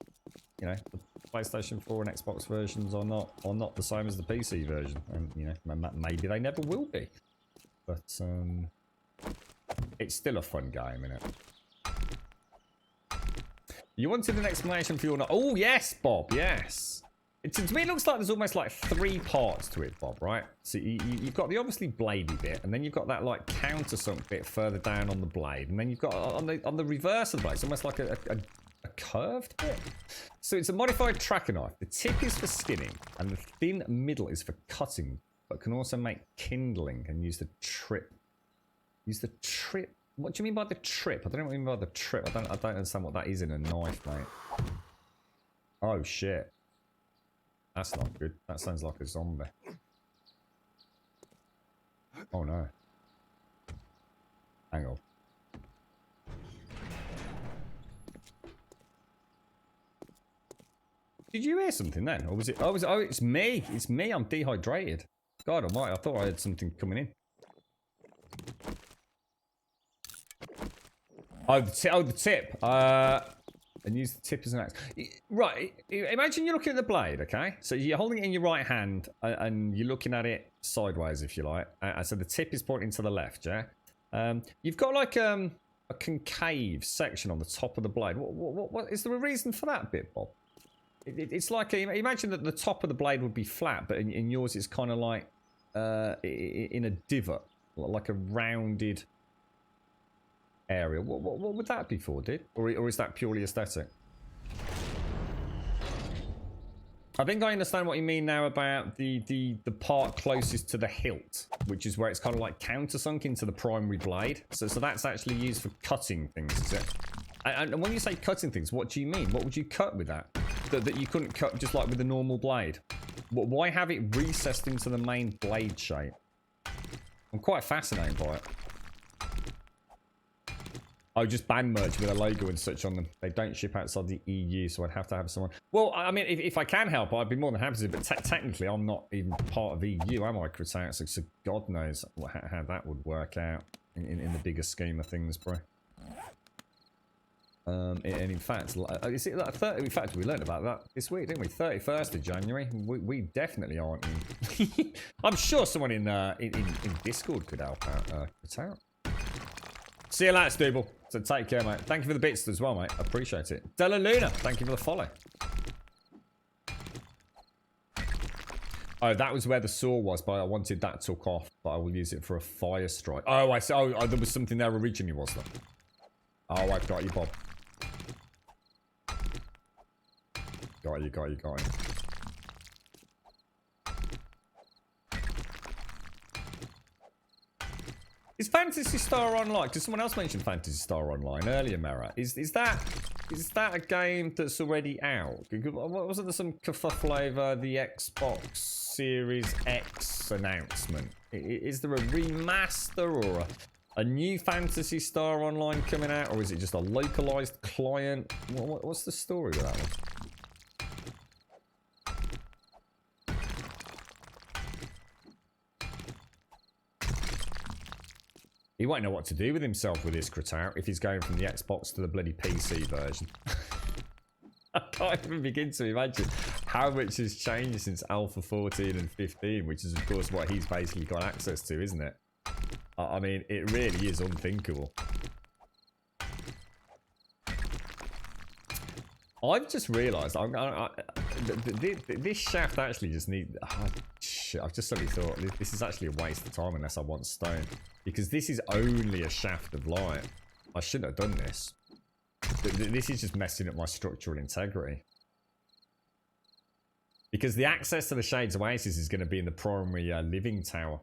you know, the PlayStation 4 and Xbox versions are not the same as the PC version, and you know, maybe they never will be. But it's still a fun game, innit? You wanted an explanation for your... Oh, yes, Bob, yes. To me, it looks like there's almost like 3 parts to it, Bob, right? So you've got the obviously bladey bit, and then you've got that like countersunk bit further down on the blade, and then you've got on the reverse of the blade, it's almost like a curved bit. So it's a modified tracker knife. The tip is for skinning, and the thin middle is for cutting, but can also make kindling and use the trip. Use the trip. What do you mean by the trip? I don't know what you mean by the trip. I don't understand what that is in a knife, mate. Oh shit. That's not good. That sounds like a zombie. Oh no. Hang on. Did you hear something then? Or was it... Oh, it's me. It's me. I'm dehydrated. God almighty. I thought I had something coming in. Oh, the tip. And use the tip as an axe. Right. Imagine you're looking at the blade, okay? So you're holding it in your right hand and you're looking at it sideways, if you like. So the tip is pointing to the left, yeah? You've got like a concave section on the top of the blade. What is there a reason for that bit, Bob? It's like, imagine that the top of the blade would be flat, but in yours it's kind of like in a divot, like a rounded area. What would that be for, dude? Or is that purely aesthetic? I think I understand what you mean now about the part closest to the hilt, which is where it's kind of like countersunk into the primary blade. So that's actually used for cutting things, is it? And when you say cutting things, what do you mean? What would you cut with that? That you couldn't cut just like with a normal blade? Why have it recessed into the main blade shape? I'm quite fascinated by it. Oh, just band merch with a logo and such on them. They don't ship outside the EU, so I'd have to have someone. Well, I mean, if I can help, I'd be more than happy to. But technically, I'm not even part of EU, am I, Critax? So God knows how that would work out in the bigger scheme of things, bro. And in fact, is it like 30? In fact, we learned about that this week, didn't we? 31st of January. We definitely aren't. I'm sure someone in Discord could help out. Critax. See you later, Stubble. So take care, mate. Thank you for the bits as well, mate. I appreciate it. Della Luna, thank you for the follow. Oh, that was where the saw was, but I wanted that took off. But I will use it for a fire strike. Oh, I see. Oh, there was something there originally, was there? Oh, I've got you, Bob. Got you. Is Phantasy Star Online? Because someone else mentioned Phantasy Star Online earlier, Mara. Is that a game that's already out? Wasn't there some kerfuffle over the Xbox Series X announcement? Is there a remaster or a new Phantasy Star Online coming out, or is it just a localized client? What's the story with that one? He won't know what to do with himself with this Critaut if he's going from the Xbox to the bloody PC version. I can't even begin to imagine how much has changed since Alpha 14 and 15, which is of course what he's basically got access to, isn't it? I mean, it really is unthinkable. I've just realised this shaft actually just needs... Oh, shit, I've just suddenly thought this is actually a waste of time unless I want stone. Because this is only a shaft of light. I shouldn't have done this. This is just messing up my structural integrity. Because the access to the Shades Oasis is going to be in the primary living tower.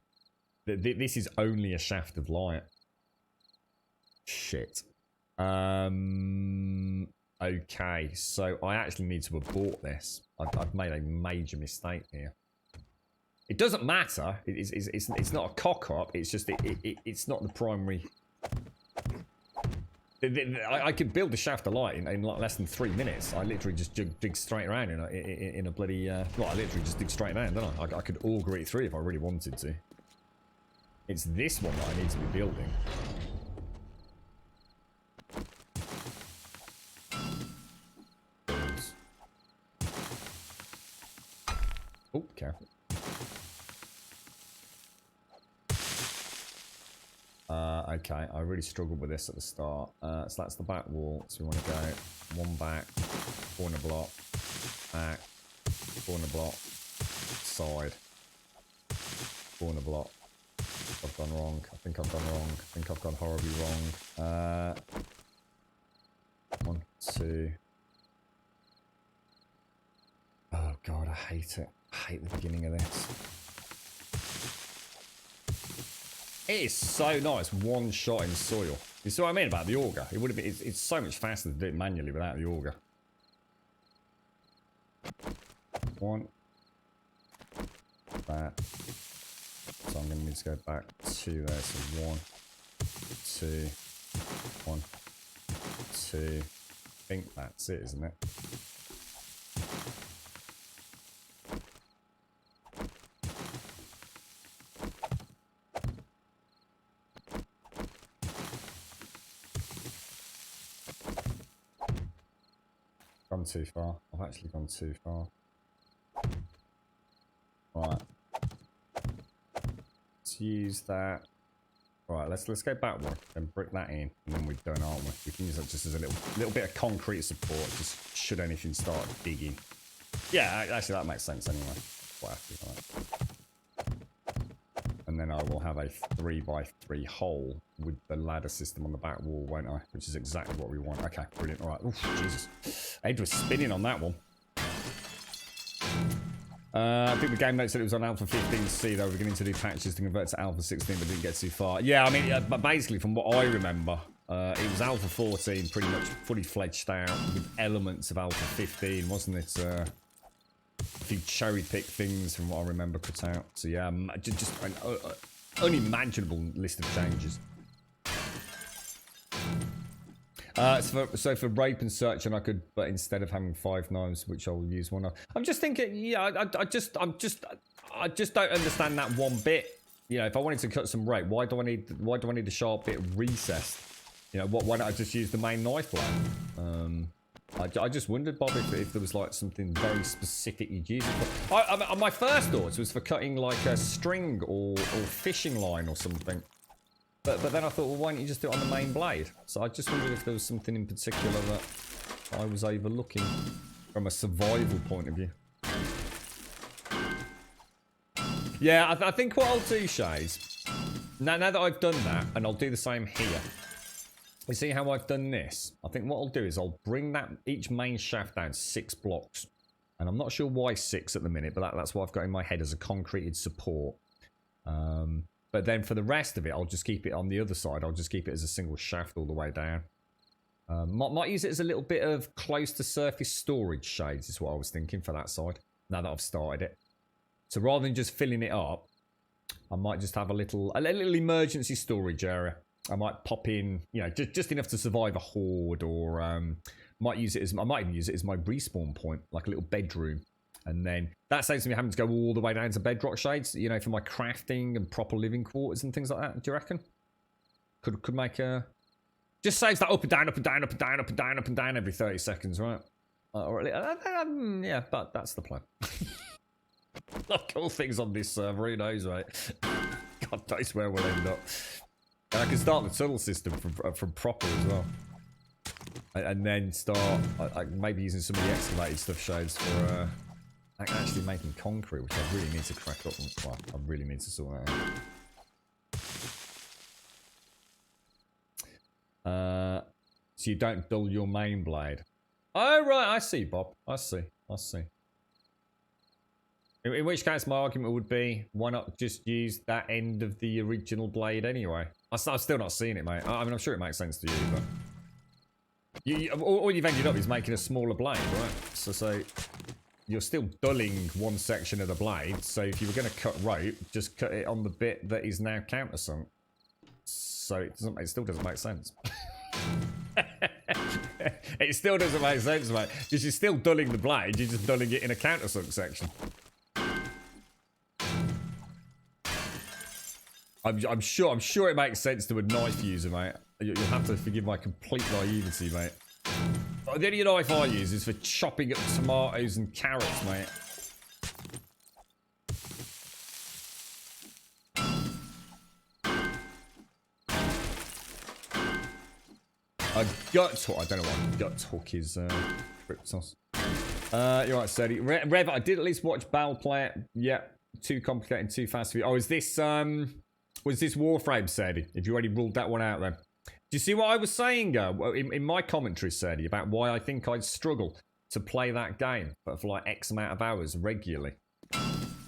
This is only a shaft of light. Shit. Okay, so I actually need to abort this. I've made a major mistake here. It doesn't matter. It's not a cock-up. It's just it's not the primary. I could build the shaft of light in like less than 3 minutes. I literally just dig straight around in a bloody. Well, I literally just dig straight around, don't I? I could auger it through if I really wanted to. It's this one that I need to be building. Oh, careful. Okay, I really struggled with this at the start. So that's the back wall. So we want to go one back, corner block, back, corner block, side, corner block. I've gone wrong. I think I've gone wrong. I think I've gone horribly wrong. 1, 2. Oh god, I hate it. I hate the beginning of this. It is so nice, one shot in soil. You see what I mean about the auger? It would have been. It's so much faster to do it manually without the auger. 1. That. So I'm going to need to go back 2 there. So 1, 2, 1, 2. I think that's it, isn't it? Gone too far. I've actually gone too far. Right. Let's use that. Right, let's go back one and brick that in, and then we're done, aren't we? We can use that just as a little bit of concrete support, just should anything start digging. Yeah, actually that makes sense anyway. Quite happy with that. and then I will have a 3x3 hole with the ladder system on the back wall, won't I? Which is exactly what we want. Okay, brilliant. All right. Oof, Jesus. Head was spinning on that one. I think the game note said it was on Alpha 15C. They were beginning to do patches to convert to Alpha 16, but didn't get too far. Yeah, I mean, but basically, from what I remember, it was Alpha 14, pretty much fully fledged out with elements of Alpha 15, wasn't it? A few cherry-picked things from what I remember cut out. So yeah, just an unimaginable list of changes. So for rape and search, and I could, but instead of having 5 knives, which I will use one of. I'm just thinking, yeah, I just don't understand that one bit. You know, if I wanted to cut some rape, why do I need the sharp bit recessed? You know, why don't I just use the main knife blade? I just wondered, Bob, if there was like something very specific you'd use it for. My first thoughts was for cutting like a string or fishing line or something. But then I thought, well, why don't you just do it on the main blade? So I just wondered if there was something in particular that I was overlooking from a survival point of view. Yeah, I think what I'll do, Shays, now that I've done that, and I'll do the same here. You see how I've done this? I think what I'll do is I'll bring that each main shaft down 6 blocks. And I'm not sure why 6 at the minute, but that's what I've got in my head as a concreted support. But then for the rest of it, I'll just keep it on the other side. I'll just keep it as a single shaft all the way down. Might use it as a little bit of close to surface storage, Shades, is what I was thinking for that side, now that I've started it. So rather than just filling it up, I might just have a little emergency storage area. I might pop in, you know, just enough to survive a horde, or I might even use it as my respawn point, like a little bedroom. And then that saves me having to go all the way down to bedrock, Shades, you know, for my crafting and proper living quarters and things like that. Do you reckon? Could make a... Just saves that up and down, up and down, up and down, up and down, up and down every 30 seconds, right? Yeah, but that's the plan. Cool things on this server, who knows, right? God knows where we'll end up. And I can start the tunnel system from proper as well. And then start maybe using some of the excavated stuff, Shades, for... actually making concrete, which I really need to crack up. Well, I really need to sort that out. So you don't dull your main blade. Oh, right, I see, Bob. I see. In which case, my argument would be, why not just use that end of the original blade anyway? I've still not seen it, mate. I mean, I'm sure it makes sense to you, but... all you've ended up is making a smaller blade, right? So you're still dulling one section of the blade, so if you were going to cut rope, just cut it on the bit that is now countersunk. So it still doesn't make sense. It still doesn't make sense, mate. Because you're still dulling the blade, you're just dulling it in a countersunk section. I'm sure it makes sense to a knife user, mate. You'll have to forgive my complete naivety, mate. The only knife I use is for chopping up tomatoes and carrots, mate. A gut hook. I don't know what a gut hook is, Cryptos. You're right, Sadie. Rev, I did at least watch Battle play it. Yeah, too complicated, too fast for you. Oh, is this, was this Warframe, Sadie? If you already ruled that one out, then. Do you see what I was saying in my commentary, Sadie, about why I think I'd struggle to play that game for like X amount of hours regularly?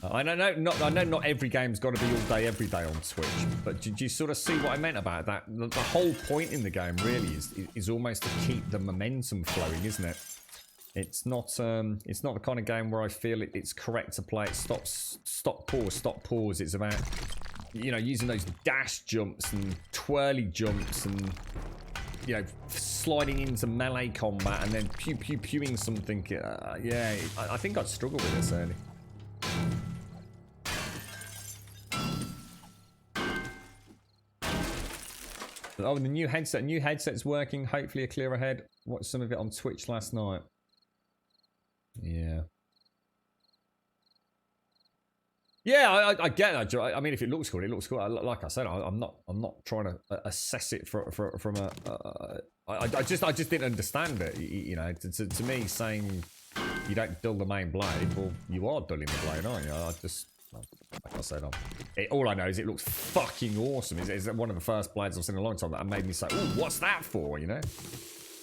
I know not every game's got to be all day, every day on Twitch, but do you sort of see what I meant about that? The whole point in the game really is almost to keep the momentum flowing, isn't it? It's not the kind of game where I feel it's correct to play it stop, pause. It's about, you know, using those dash jumps and twirly jumps and, you know, sliding into melee combat and then pewing something. Yeah, I think I'd struggle with this early. Oh, the new headset's working. Hopefully a clearer head. Watched some of it on Twitch last night. Yeah. Yeah, I get that. I mean, if it looks cool, it looks cool. Like I said, I'm not trying to assess it from a. I just didn't understand it. You know, to me, saying you don't dull the main blade, well, you are dulling the blade, aren't you? Like I said, all I know is it looks fucking awesome. It's one of the first blades I've seen in a long time that made me say, "Oh, what's that for?" You know,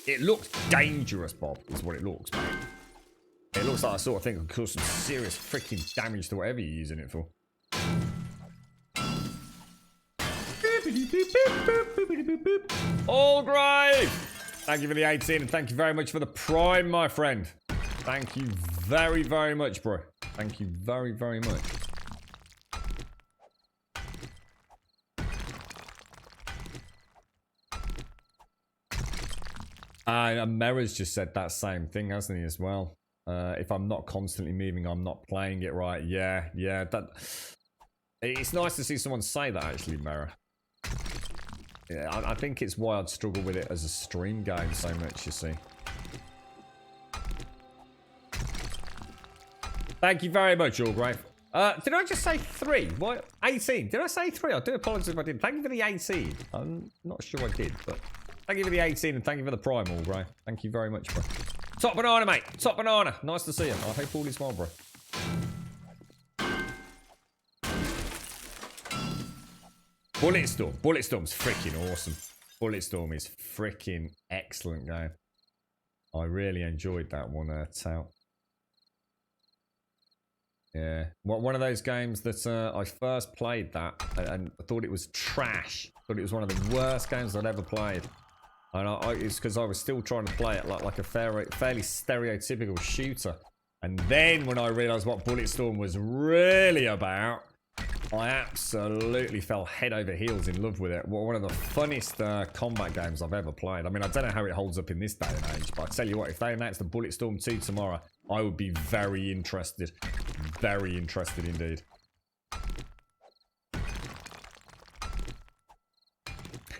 it looks dangerous, Bob. Is what it looks, mate. It looks like the sort of thing that could cause some serious freaking damage to whatever you're using it for. Allgrave! Thank you for the 18 and thank you very much for the Prime, my friend. Thank you very, very much, bro. Thank you very, very much. Mera's just said that same thing, hasn't he, as well? If I'm not constantly moving, I'm not playing it right. Yeah, that... It's nice to see someone say that, actually, Mera. Yeah, I think it's why I'd struggle with it as a stream game so much, you see. Thank you very much, Allgrave. Did I just say 3? What? 18? Did I say 3? I do apologise if I did. Thank you for the 18. I'm not sure I did, but... Thank you for the 18 and thank you for the Prime, Allgrave. Thank you very much, bro. Top banana, mate. Top banana. Nice to see you. I hope all is well, bro. Bulletstorm. Bulletstorm's freaking awesome. Bulletstorm is freaking excellent game. I really enjoyed that one, Tao. Yeah. One of those games that I first played that and I thought it was trash. Thought it was one of the worst games I'd ever played. And it's because I was still trying to play it like a fairly stereotypical shooter. And then when I realised what Bulletstorm was really about, I absolutely fell head over heels in love with it. One of the funnest combat games I've ever played. I mean, I don't know how it holds up in this day and age, but I tell you what, if they announce the Bulletstorm 2 tomorrow, I would be very interested. Very interested indeed.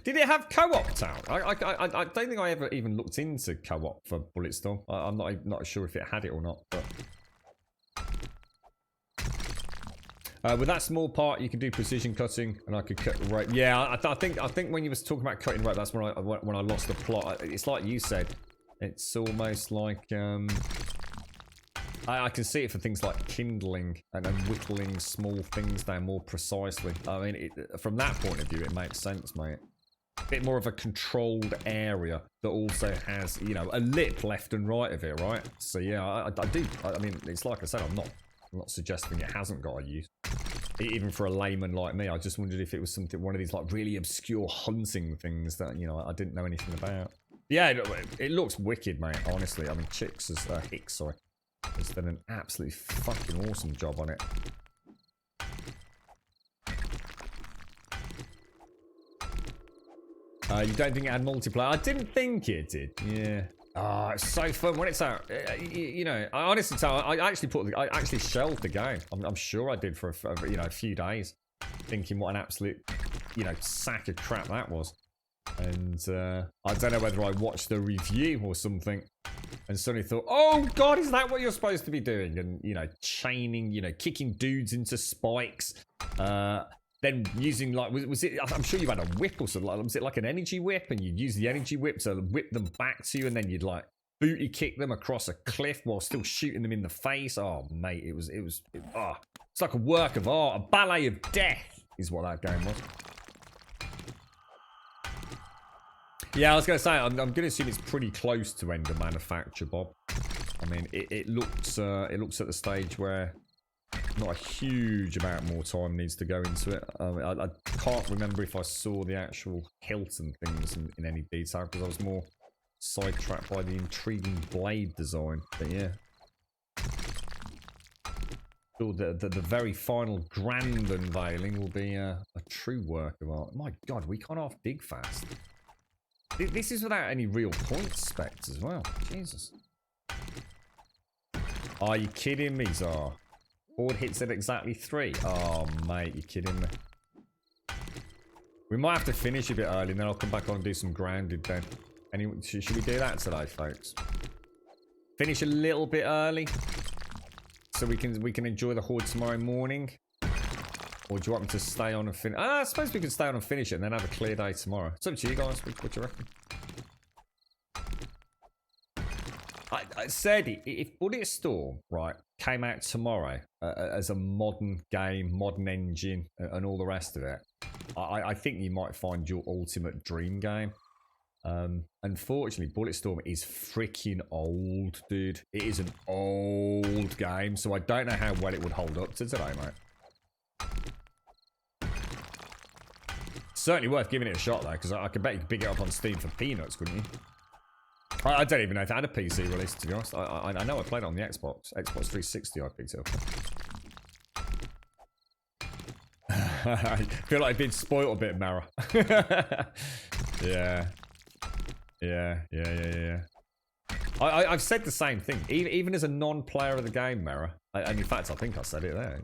Did it have co-op, Town? I don't think I ever even looked into co-op for Bulletstorm. I'm not sure if it had it or not, but... with that small part, you can do precision cutting, and I could cut rope. Yeah, I think when you was talking about cutting rope, that's when I lost the plot. It's like you said. It's almost like I can see it for things like kindling and whittling small things down more precisely. I mean, from that point of view, it makes sense, mate. A bit more of a controlled area that also has, you know, a lip left and right of it, right? So yeah, I do. I mean, it's like I said, I'm not suggesting it hasn't got a use. Even for a layman like me, I just wondered if it was one of these like really obscure hunting things that, you know, I didn't know anything about. Yeah, it looks wicked, mate. Honestly, I mean, Hicks has done an absolutely fucking awesome job on it. You don't think it had multiplayer? I didn't think it did. Yeah. Oh, it's so fun when it's out. You know, I honestly tell. I actually shelved the game. I'm sure I did for a few days, thinking what an absolute, you know, sack of crap that was. And I don't know whether I watched a review or something, and suddenly thought, oh god, is that what you're supposed to be doing? And you know, chaining, you know, kicking dudes into spikes. Then using like, was it? I'm sure you had a whip or something. Like, was it like an energy whip? And you'd use the energy whip to whip them back to you, and then you'd like booty kick them across a cliff while still shooting them in the face. Oh mate, it's like a work of art, a ballet of death is what that game was. Yeah, I was gonna say I'm gonna assume it's pretty close to end of manufacture, Bob. I mean, it looks at the stage where not a huge amount more time needs to go into it. I can't remember if I saw the actual hilt and things in any detail because I was more sidetracked by the intriguing blade design. But yeah, sure, the very final grand unveiling will be a true work of art. My God, we can't half dig fast. This is without any real points specs as well. Jesus. Are you kidding me, Zar? Board hits at exactly 3. Oh, mate, you're kidding me. We might have to finish a bit early, and then I'll come back on and do some grounded then. Anyway, should we do that today, folks? Finish a little bit early, so we can enjoy the horde tomorrow morning. Or do you want me to stay on and finish? I suppose we can stay on and finish it, and then have a clear day tomorrow. It's up to you guys. What do you reckon? I said if Bulletstorm, right, came out tomorrow as a modern game, modern engine, and all the rest of it, I think you might find your ultimate dream game. Unfortunately, Bulletstorm is freaking old, dude. It is an old game, so I don't know how well it would hold up to today, mate. Certainly worth giving it a shot, though, because I could bet you could pick it up on Steam for peanuts, couldn't you? I don't even know if it had a PC release, to be honest. I know I played it on the Xbox 360. I picked it up. I feel like I've been spoiled a bit, Mara. Yeah. I've said the same thing, even as a non-player of the game, Mara. And in fact, I think I said it there.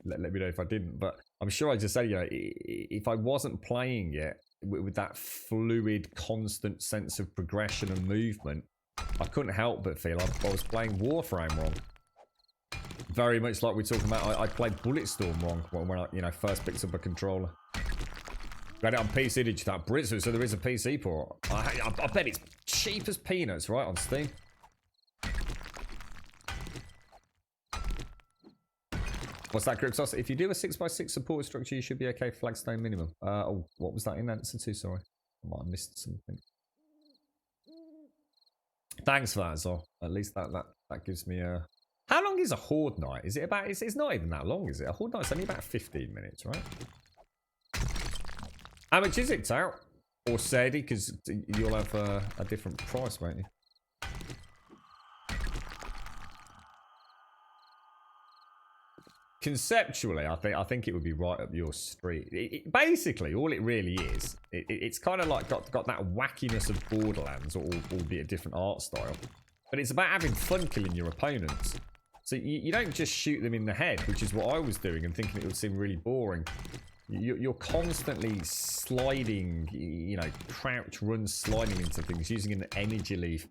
Let me know if I didn't, but I'm sure I just said, you know, if I wasn't playing it with that fluid, constant sense of progression and movement, I couldn't help but feel I was playing Warframe wrong. Very much like we're talking about, I played Bulletstorm wrong when I, you know, first picked up a controller. Got it on PC, did you think? Brilliant, so there is a PC port. I bet it's cheap as peanuts, right, on Steam. What's that, Cryptos? If you do a 6x6 support structure, you should be okay, flagstone minimum. Oh, what was that in answer to? Sorry. I might have missed something. Thanks for that, Zol. At least that gives me a... How long is a Horde night? Is it about... It's not even that long, is it? A Horde night's only about 15 minutes, right? How much is it, Tao? Or Sadie, because you'll have a different price, won't you? Conceptually, I think it would be right up your street. Basically, all it really is, it's kind of like got that wackiness of Borderlands, albeit a different art style. But it's about having fun killing your opponents. So you don't just shoot them in the head, which is what I was doing and thinking it would seem really boring. You're constantly sliding, you know, crouch, run, sliding into things, using an energy leaf,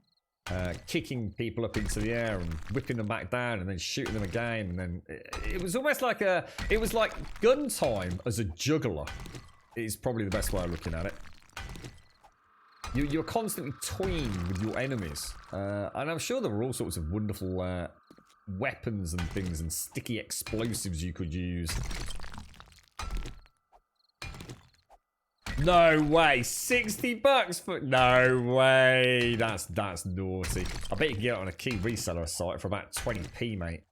kicking people up into the air and whipping them back down and then shooting them again. And then it was almost like it was like gun time as a juggler. Is probably the best way of looking at it. You're constantly toying with your enemies. And I'm sure there were all sorts of wonderful weapons and things and sticky explosives you could use. No way, $60 for... No way, that's naughty. I bet you can get it on a key reseller site for about 20p, mate.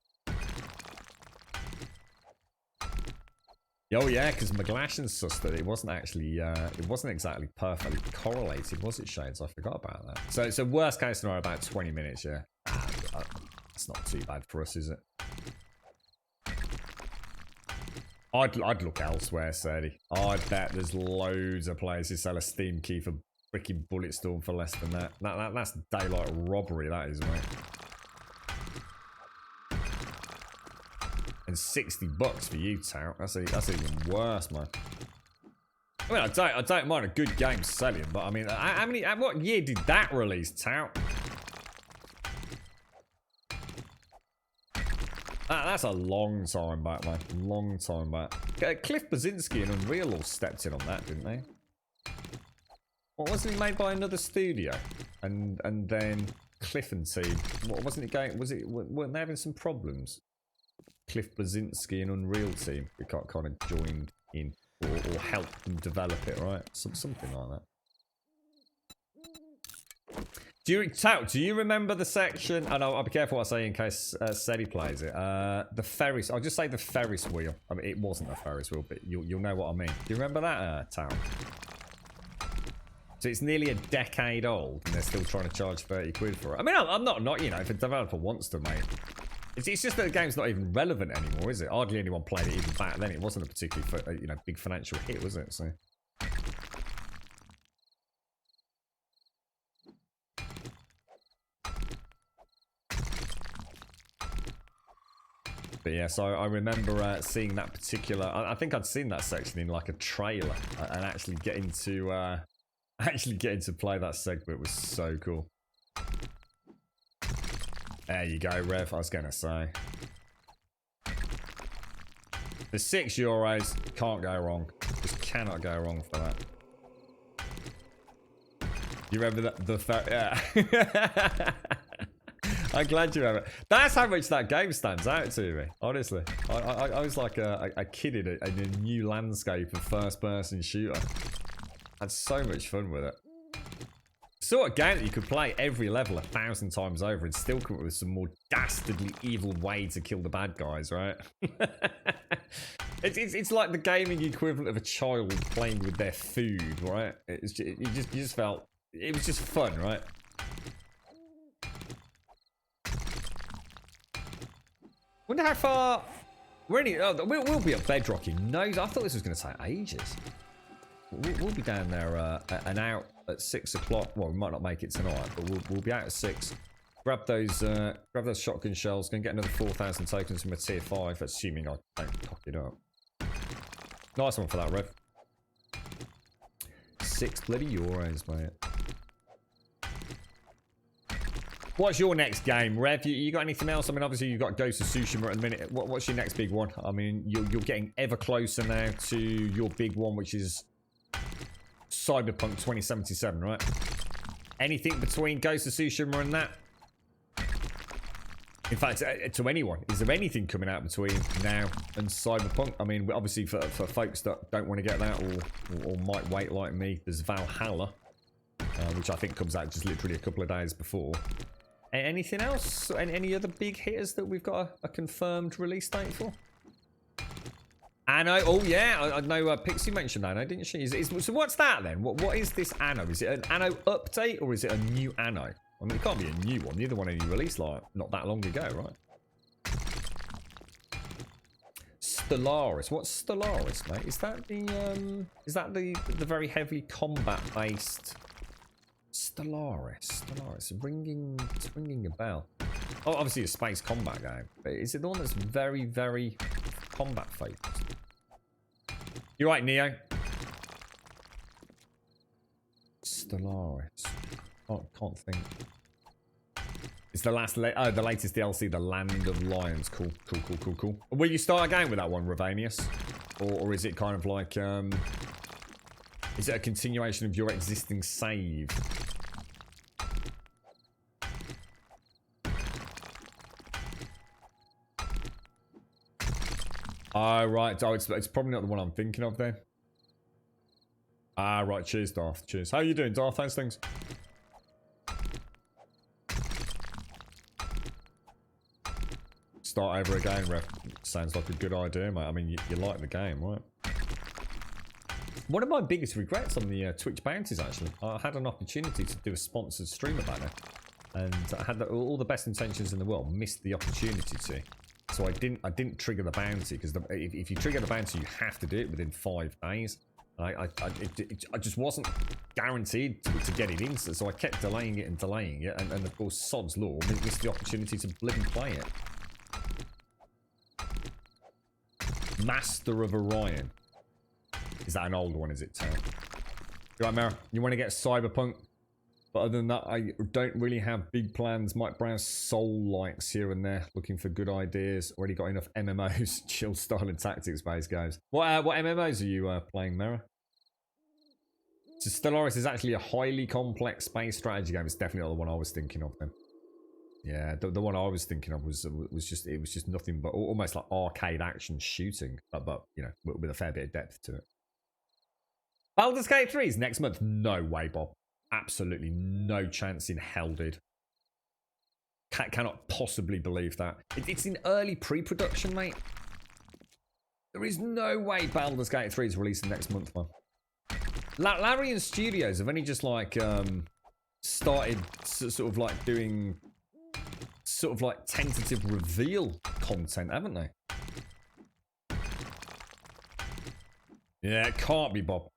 Oh yeah, because McGlashan sussed that it wasn't actually, it wasn't exactly perfectly correlated, was it, Shades? I forgot about that. So worst case scenario, about 20 minutes, yeah. That's not too bad for us, is it? I'd look elsewhere, Sadie. I bet there's loads of places sell a Steam key for freaking Bulletstorm for less than that. That's daylight robbery, that is, mate. And $60 for you, Tout. That's even worse, man. I mean, I don't mind a good game selling, but I mean, what year did that release, Tout? That's a long time back, man. Long time back. Cliff Basinski and Unreal all stepped in on that, didn't they? What, wasn't it made by another studio? And then Cliff and team. What wasn't it going? Weren't they having some problems? Cliff Basinski and Unreal team. We kind of joined in or helped them develop it, right? Something like that. Do you remember the section? And I'll be careful what I say in case Sedi plays it. The Ferris. I'll just say the Ferris wheel. I mean, it wasn't a Ferris wheel, but you'll know what I mean. Do you remember that, Tao? So it's nearly a decade old, and they're still trying to charge 30 quid for it. I mean, I'm not. You know, if a developer wants to, mate. It's just that the game's not even relevant anymore, is it? Hardly anyone played it even back then. It wasn't a particularly, you know, big financial hit, was it? So. But yeah, so I remember seeing that particular... I think I'd seen that section in like a trailer, and actually getting to play that segment was so cool. There you go, Rev. I was going to say. The €6 can't go wrong. Just cannot go wrong for that. You remember that? Yeah. I'm glad you have it. That's how much that game stands out to me, honestly. I was like a kid in a new landscape of first-person shooter. Had so much fun with it. Sort of game that you could play every level 1,000 times over and still come up with some more dastardly evil way to kill the bad guys, right? it's like the gaming equivalent of a child playing with their food, right? You just felt it was just fun, right? Wonder how far we'll be at Bedrock in no. I thought this was going to take ages. We'll be down there and out at 6 o'clock. Well, we might not make it tonight, but we'll be out at 6. Grab those shotgun shells. Gonna get another 4,000 tokens from a tier 5, assuming I don't cock it up. Nice one for that, Rev. 6 bloody euros, mate. What's your next game, Rev? You got anything else? I mean, obviously you've got Ghost of Tsushima at the minute. What's your next big one? I mean, you're getting ever closer now to your big one, which is Cyberpunk 2077, right? Anything between Ghost of Tsushima and that? In fact, to anyone, is there anything coming out between now and Cyberpunk? I mean, obviously for folks that don't want to get that or might wait like me, there's Valhalla, which I think comes out just literally a couple of days before. Anything else? Any other big hitters that we've got a confirmed release date for? Anno, oh yeah, I know Pixie mentioned Anno, didn't she? So what's that then? What is this Anno? Is it an Anno update or is it a new Anno? I mean, it can't be a new one. The other one only released like not that long ago, right? Stellaris. What's Stellaris, mate? Is that the very heavily combat based Stellaris? It's ringing a bell. Oh, obviously a space combat game. But is it the one that's very, very combat focused? You're right, Neo. Stellaris. Can't think. It's the the latest DLC, The Land of Lions. Cool. Will you start again with that one, Ravanius? Or is it kind of like is it a continuation of your existing save? Ah, right. Oh, it's probably not the one I'm thinking of then. Ah, right. Cheers, Darth. Cheers. How you doing, Darth? How's things? Start over again, Ref. Sounds like a good idea, mate. I mean, you like the game, right? One of my biggest regrets on the Twitch bounties, actually. I had an opportunity to do a sponsored stream about it. And I had all the best intentions in the world. Missed the opportunity to. So I didn't trigger the bounty because if you trigger the bounty, you have to do it within 5 days. I just wasn't guaranteed to get it in, so I kept delaying it, and of course, sod's law, missed the opportunity to bloody play it. Master of Orion. Is that an old one? Is it? You right, Mara? You want to get Cyberpunk? But other than that, I don't really have big plans. Might browse Soul likes here and there, looking for good ideas. Already got enough MMOs, chill style and tactics based games. What MMOs are you playing, Mara? So Stellaris is actually a highly complex space strategy game. It's definitely not the one I was thinking of then. Yeah, the one I was thinking of was just nothing but almost like arcade action shooting, but you know, with a fair bit of depth to it. Baldur's Gate 3 is next month. No way, Bob. Absolutely no chance in hell, dude. Cannot possibly believe that. It's in early pre-production, mate. There is no way Baldur's Gate 3 is releasing next month, man. Larian Studios have only just like started sort of like doing sort of like tentative reveal content, haven't they? Yeah, it can't be, Bob.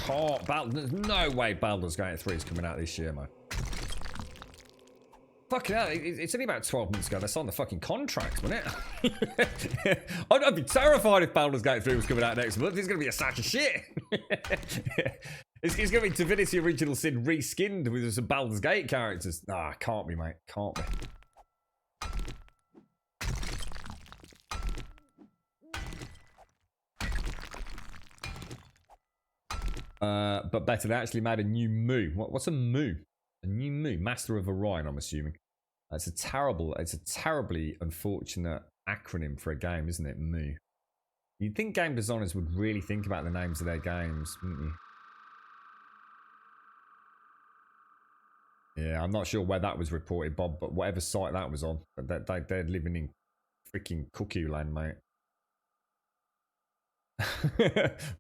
There's no way Baldur's Gate 3 is coming out this year, man. Fucking hell, it's only about 12 months ago they signed the fucking contract, wasn't it? I'd be terrified if Baldur's Gate 3 was coming out next month. It's going to be a sack of shit. It's going to be Divinity Original Sin reskinned with some Baldur's Gate characters. Nah, can't be, mate. Can't be. But better, they actually made a new Moo. What's a Moo? A new Moo. Master of Orion, I'm assuming. It's a terribly unfortunate acronym for a game, isn't it? Moo. You'd think game designers would really think about the names of their games, wouldn't you? Yeah, I'm not sure where that was reported, Bob, but whatever site that was on, they're living in freaking cuckoo land, mate.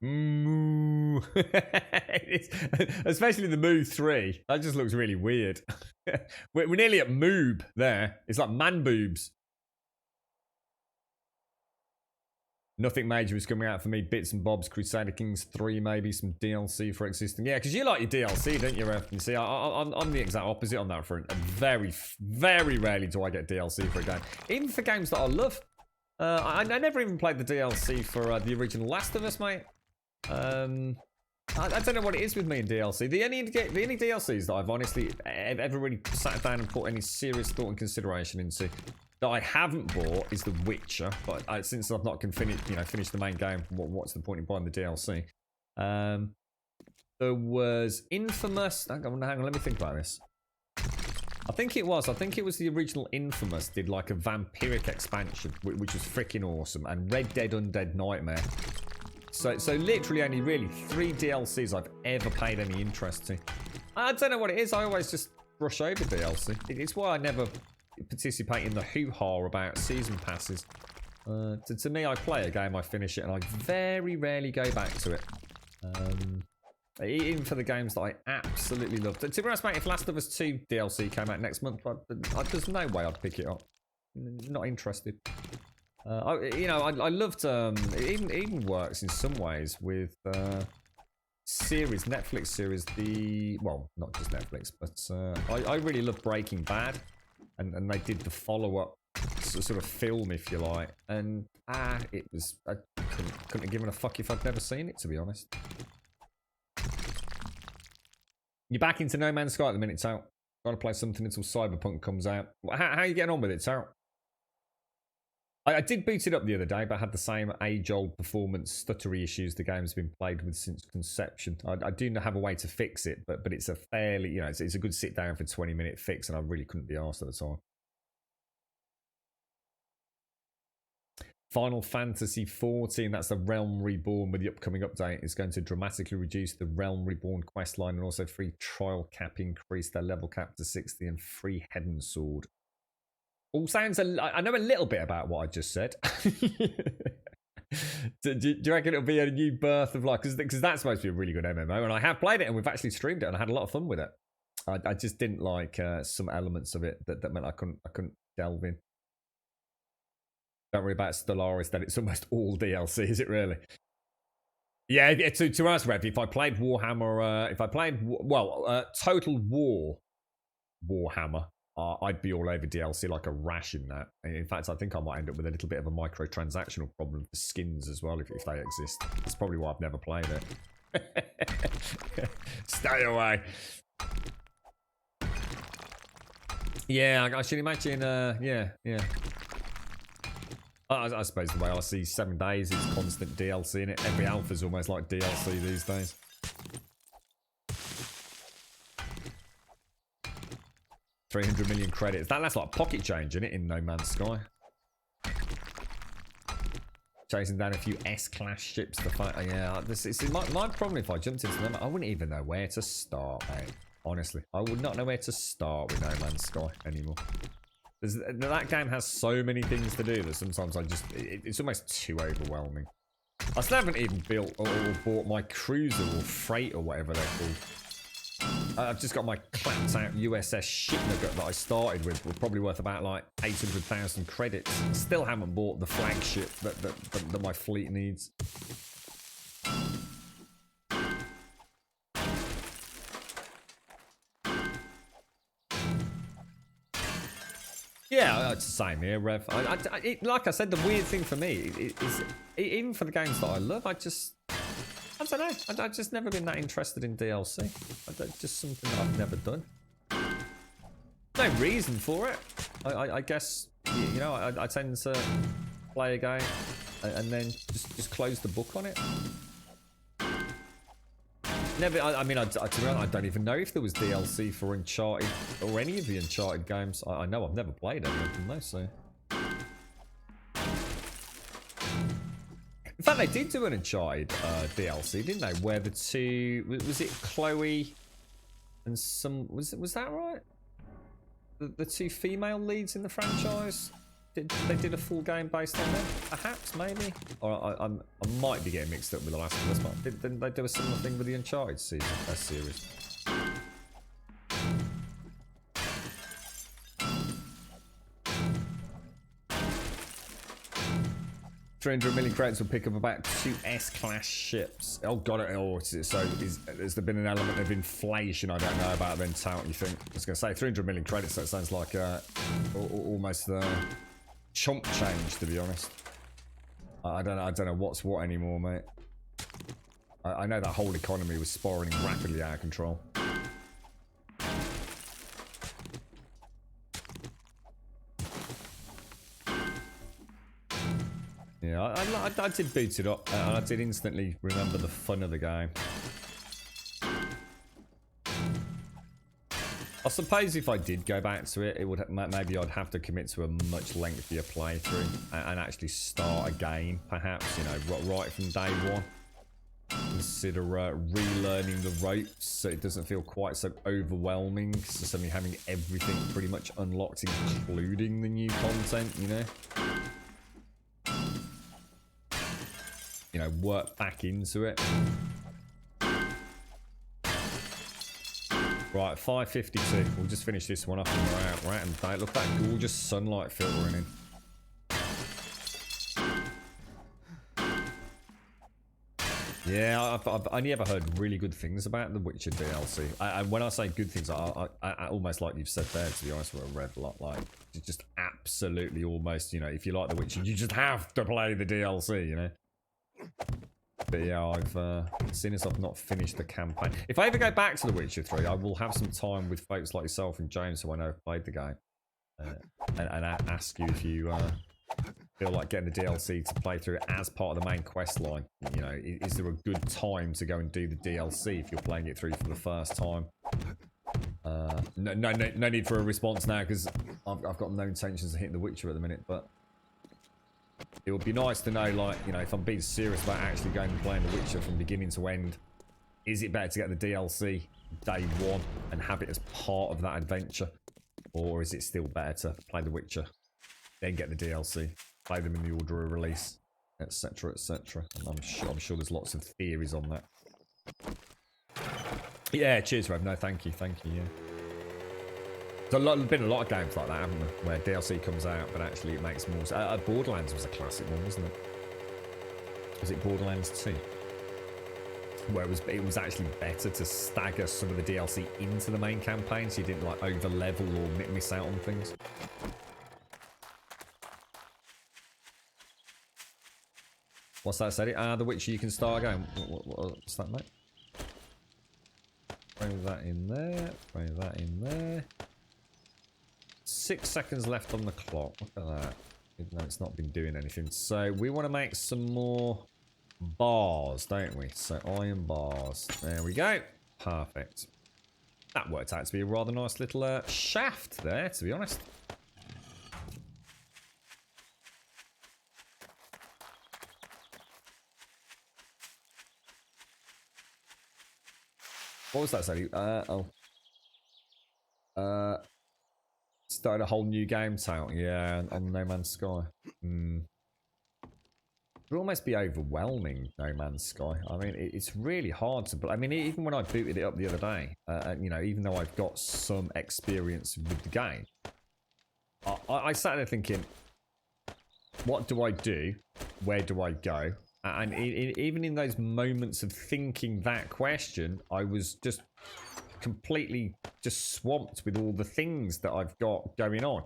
Moo. Especially the Moo 3. That just looks really weird. We're nearly at Moob there. It's like man boobs. Nothing major was coming out for me. Bits and bobs, Crusader Kings 3, maybe some DLC for existing. Yeah, because you like your DLC, don't you, Ref? You see, I'm the exact opposite on that front. And very, very rarely do I get DLC for a game. Even for games that I love. I never even played the DLC for the original Last of Us, mate. I don't know what it is with me in DLC. The only DLCs that I've honestly ever really sat down and put any serious thought and consideration into that I haven't bought is The Witcher. But since I've not finished the main game, what's the point in buying the DLC? There was Infamous. Hang on, let me think about this. I think it was the original Infamous did like a vampiric expansion, which was freaking awesome, and Red Dead Undead Nightmare. So literally only really 3 DLCs I've ever paid any interest to. I don't know what it is. I always just brush over DLC. It's why I never participate in the hoo-ha about season passes. To me, I play a game, I finish it, and I very rarely go back to it. Even for the games that I absolutely love. To be honest, mate, if Last of Us 2 DLC came out next month, there's no way I'd pick it up. Not interested. I loved it even works in some ways with Netflix series. Well, not just Netflix, but I really love Breaking Bad, and they did the follow-up sort of film, if you like, and it was I couldn't have given a fuck if I'd never seen it, to be honest. You're back into No Man's Sky at the minute, Tal. Gotta play something until Cyberpunk comes out. How are you getting on with it, Tal? I did boot it up the other day, but I had the same age-old performance stuttery issues the game's been played with since conception. I do have a way to fix it, but it's a fairly, it's a good sit-down for 20-minute fix, and I really couldn't be arsed at the time. Final Fantasy 14, that's the Realm Reborn with the upcoming update, is going to dramatically reduce the Realm Reborn questline and also free trial cap, increase their level cap to 60 and free head and sword. All sounds, I know a little bit about what I just said. do you reckon it'll be a new birth of like, because that's supposed to be a really good MMO, and I have played it and we've actually streamed it and I had a lot of fun with it. I just didn't like some elements of it that meant I couldn't delve in. Don't worry about Stellaris, that it's almost all DLC, is it really? Yeah, to us, Rev, if I played Warhammer, Total War Warhammer, I'd be all over DLC like a rash in that. In fact, I think I might end up with a little bit of a microtransactional problem for skins as well, if they exist. That's probably why I've never played it. Stay away. Yeah, I should imagine, yeah. I suppose the way I see 7 Days is constant DLC in it. Every alpha's almost like DLC these days. $300 million credits. That's like pocket change, isn't it, in No Man's Sky? Chasing down a few S-class ships to fight. Yeah, my problem if I jumped into them, I wouldn't even know where to start, mate. Honestly, I would not know where to start with No Man's Sky anymore. That game has so many things to do that sometimes it's almost too overwhelming. I still haven't even built or bought my cruiser or freight or whatever they're called. I've just got my clapped out USS Shitnugget that I started with. We're probably worth about like 800,000 credits. Still haven't bought the flagship that my fleet needs. Yeah, it's the same here, Rev. Like I said, the weird thing for me is even for the games that I love, I don't know. I've just never been that interested in DLC. Just something that I've never done. No reason for it. I guess, I tend to play a game and then just close the book on it. Never. I mean, to be honest, I don't even know if there was DLC for Uncharted or any of the Uncharted games. I know I've never played any of them though, so. In fact, they did do an Uncharted DLC, didn't they? Where the two was it Chloe and some was that right? The two female leads in the franchise. They did a full game based on them? Perhaps, maybe? Or I might be getting mixed up with The Last of Us, but didn't they do a similar thing with the Uncharted series? 300 million credits will pick up about 2 S-class ships. Oh god, has there been an element of inflation I don't know about then, Tout, you think? I was going to say 300 million credits, that sounds like almost chump change, to be honest. I don't know what's what anymore, mate. I know that whole economy was spiraling rapidly out of control. Yeah, I did boot it up, and I did instantly remember the fun of the game. I suppose if I did go back to it, maybe I'd have to commit to a much lengthier playthrough and actually start again, perhaps, you know, right from day one. Consider relearning the ropes so it doesn't feel quite so overwhelming, so suddenly having everything pretty much unlocked, including the new content, you know? You know, work back into it. Right, 5:52. We'll just finish this one up and we're out. We're out in day. Look at that gorgeous sunlight filtering in. Yeah, I've only ever heard really good things about the Witcher DLC. And when I say good things, I almost like you've said there, to be honest, with a red lot. Like, just absolutely almost, you know, if you like the Witcher, you just have to play the DLC, you know? But yeah, I've seen as I've not finished the campaign. If I ever go back to The Witcher 3, I will have some time with folks like yourself and James, who I know have played the game, and ask you if you feel like getting the DLC to play through it as part of the main quest line. You know, is there a good time to go and do the DLC if you're playing it through for the first time? No need for a response now, because I've got no intentions of hitting The Witcher at the minute, but it would be nice to know, like, you know, if I'm being serious about actually going and playing The Witcher from beginning to end, is it better to get the DLC day one and have it as part of that adventure? Or is it still better to play The Witcher, then get the DLC, play them in the order of release, etc, etc? I'm sure there's lots of theories on that. Yeah, cheers, Rev. No, thank you, yeah. There's been a lot of games like that, haven't there? Where DLC comes out, but actually it makes more sense. Borderlands was a classic one, wasn't it? Was it Borderlands 2? Where it was actually better to stagger some of the DLC into the main campaign, so you didn't like over level or miss out on things. What's that, Sadie? The Witcher you can start again. What's that, mate? Throw that in there. Throw that in there. 6 seconds left on the clock. Look at that. Even though it's not been doing anything. So we want to make some more bars, don't we? So iron bars. There we go. Perfect. That worked out to be a rather nice little shaft there, to be honest. What was that, Sadie? Started a whole new game, Tout. Yeah, on No Man's Sky. It would almost be overwhelming, No Man's Sky. I mean, it's really hard to... I mean, even when I booted it up the other day, you know, even though I've got some experience with the game, I sat there thinking, what do I do? Where do I go? And even in those moments of thinking that question, I was just completely swamped with all the things that I've got going on.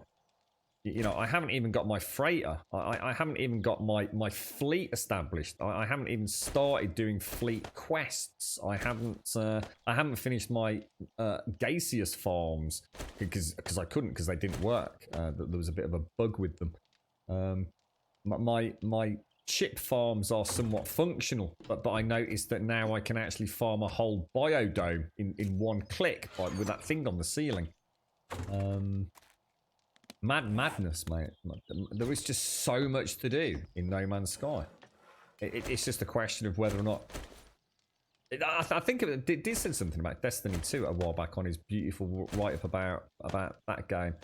You know, I haven't even got my freighter. I haven't even got my fleet established. I haven't even started doing fleet quests. I haven't finished my gaseous farms because I couldn't, because they didn't work. There was a bit of a bug with them. My chip farms are somewhat functional, but I noticed that now I can actually farm a whole biodome in one click with that thing on the ceiling. Madness, mate. There is just so much to do in No Man's Sky. It's just a question of whether or not... I think it did say something about Destiny 2 a while back on his beautiful write-up about that game.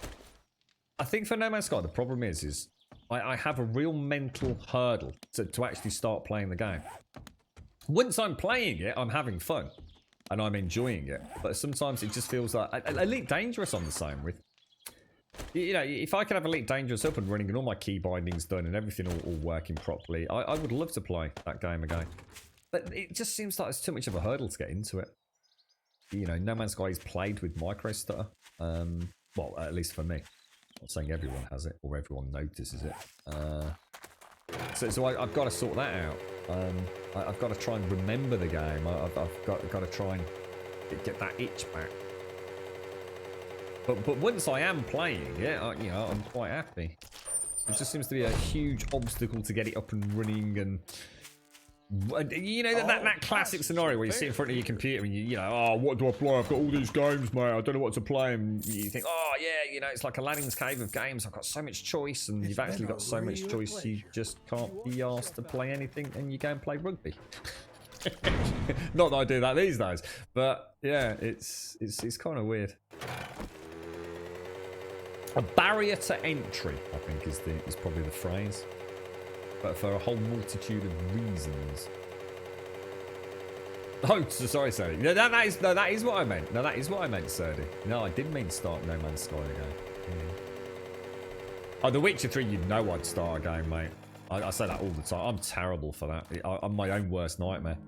I think for No Man's Sky, the problem is I have a real mental hurdle to actually start playing the game. Once I'm playing it, I'm having fun. And I'm enjoying it. But sometimes it just feels like... Elite Dangerous on the same with. You know, if I could have Elite Dangerous up and running and all my key bindings done and everything all working properly, I would love to play that game again. But it just seems like it's too much of a hurdle to get into it. You know, No Man's Sky is played with micro stutter. Well, at least for me. I'm not saying everyone has it or everyone notices it. So I've got to sort that out. I've got to try and remember the game. I've got to try and get that itch back. But once I am playing it, you know, I'm quite happy. It just seems to be a huge obstacle to get it up and running, and you know that classic scenario where you sit in front of your computer and you know, oh, what do I play? I've got all these games, mate. I don't know what to play, and you think, oh yeah, you know, it's like Aladdin's cave of games. I've got so much choice, and you've actually got so much choice, you just can't be asked to play anything, and you go and play rugby. Not that I do that these days, but yeah, it's kind of weird. A barrier to entry, I think, is probably the phrase, but for a whole multitude of reasons. Oh, sorry, Serdi. No, that is what I meant. No, that is what I meant, Serdi. No, I didn't mean start No Man's Sky again. Oh, The Witcher 3, you know I'd start a game, mate. I say that all the time. I'm terrible for that. I'm my own worst nightmare.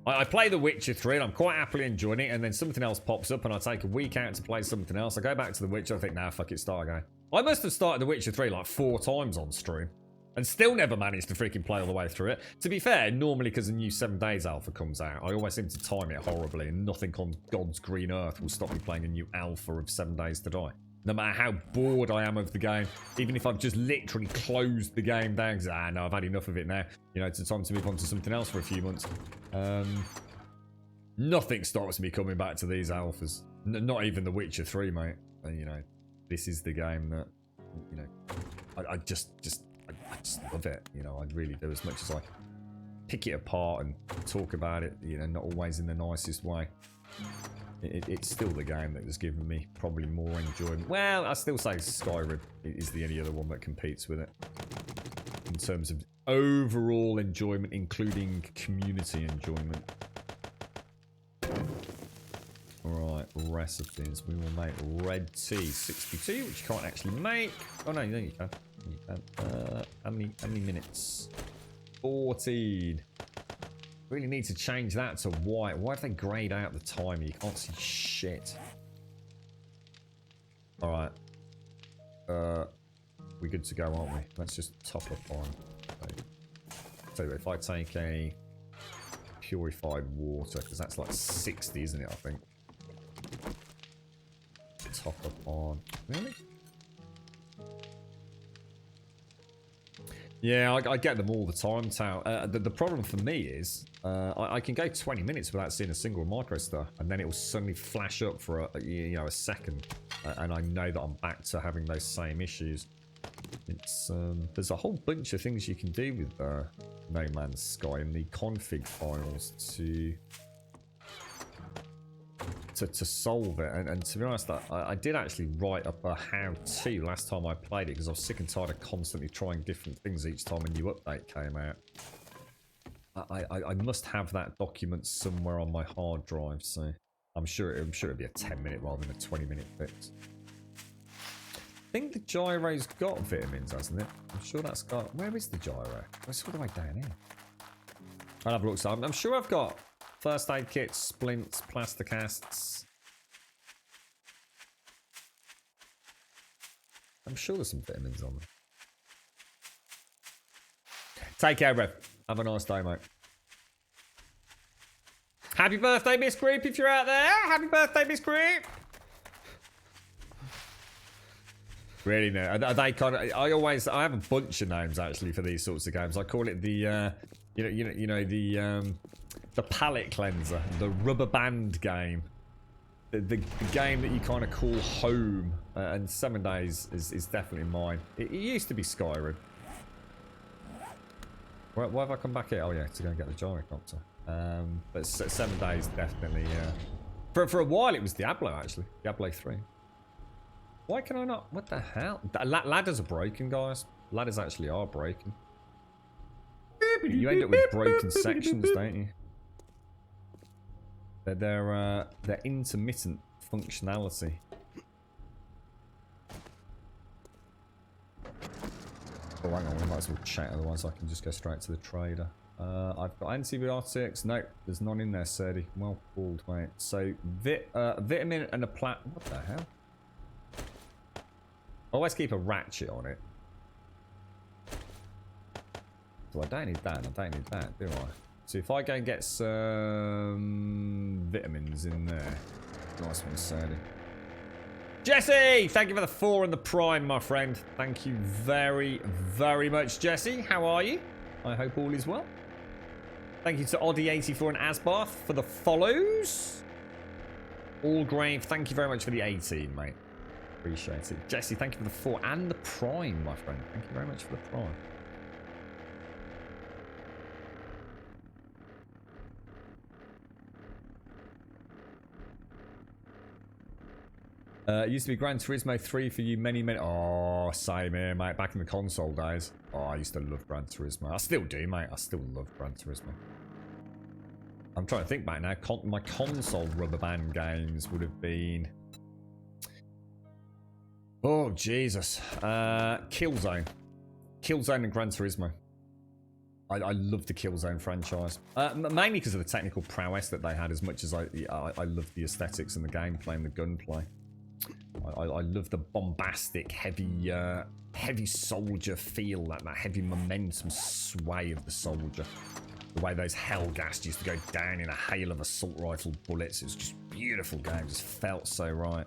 I play The Witcher 3 and I'm quite happily enjoying it, and then something else pops up and I take a week out to play something else. I go back to The Witcher, I think, nah, fuck it, start again. I must have started The Witcher 3 like 4 times on stream and still never managed to freaking play all the way through it. To be fair, normally because the new 7 Days alpha comes out, I always seem to time it horribly, and nothing on God's green earth will stop me playing a new alpha of 7 Days to Die. No matter how bored I am of the game, even if I've just literally closed the game down, because, no, I've had enough of it now. You know, it's time to move on to something else for a few months. Nothing stops me coming back to these alphas. Not even The Witcher 3, mate. You know, this is the game that, you know, I just love it. You know, I really do. As much as I pick it apart and talk about it, you know, not always in the nicest way. It's still the game that has given me probably more enjoyment. Well, I still say Skyrim is the only other one that competes with it in terms of overall enjoyment, including community enjoyment. Alright, recipes. We will make red tea 62, which you can't actually make. Oh no, you can. You can. How many minutes? 14. Really need to change that to white. Why have they grayed out the timer? You can't see shit. Alright. We're good to go, aren't we? Let's just top up on. So if I take a purified water, because that's like 60, isn't it, I think? Top up on. Really? Yeah, I get them all the time, Tao. The problem for me is I can go 20 minutes without seeing a single micro star, and then it will suddenly flash up for a second, and I know that I'm back to having those same issues. It's there's a whole bunch of things you can do with No Man's Sky in the config files to solve it, and to be honest, I did actually write up a how-to last time I played it, because I was sick and tired of constantly trying different things each time a new update came out. I must have that document somewhere on my hard drive, so I'm sure it'll be a 10-minute rather than a 20-minute fix. I think the gyro's got vitamins, hasn't it? I'm sure that's got... Where is the gyro? It's all the way down here. I'll have a look. So I'm sure I've got first aid kits, splints, plaster casts. I'm sure there's some vitamins on them. Take care, Rev. Have a nice day, mate. Happy birthday, Miss Creep, if you're out there. Happy birthday, Miss Creep. Really, no. Are they kind of? I have a bunch of names actually for these sorts of games. I call it the, the palette cleanser, the rubber band game, the game that you kind of call home. And 7 Days is definitely mine. It used to be Skyrim. Why have I come back here? Oh yeah, to go and get the gyrocopter. But 7 Days definitely. For a while it was Diablo actually, Diablo 3. Why can I not? What the hell? Ladders are broken, guys. Ladders actually are broken. You end up with broken sections, don't you? They're intermittent functionality. Oh, hang on, we might as well check, otherwise I can just go straight to the trader. I've got antibiotics. No, there's none in there, Serdi. Well pulled, mate. So, vitamin and a plat. What the hell? Always keep a ratchet on it. So I don't need that. I don't need that, do I? So if I go and get some vitamins in there. Nice one, Serdi. Jesse! Thank you for the 4 and the prime, my friend. Thank you very, very much, Jesse. How are you? I hope all is well. Thank you to Oddie84 and Asbarth for the follows. Allgrave, thank you very much for the 18, mate. Appreciate it. Jesse, thank you for the 4 and the prime, my friend. Thank you very much for the prime. It used to be Gran Turismo 3 for you many... Oh, same here, mate. Back in the console days. Oh, I used to love Gran Turismo. I still do, mate. I still love Gran Turismo. I'm trying to think back now. My console rubber band games would have been... Oh, Jesus. Killzone. Killzone and Gran Turismo. I love the Killzone franchise. Mainly because of the technical prowess that they had, as much as I love the aesthetics and the gameplay and the gunplay. I love the bombastic, heavy soldier feel, that heavy momentum sway of the soldier. The way those Hellgas used to go down in a hail of assault rifle bullets. It was just beautiful game. It just felt so right.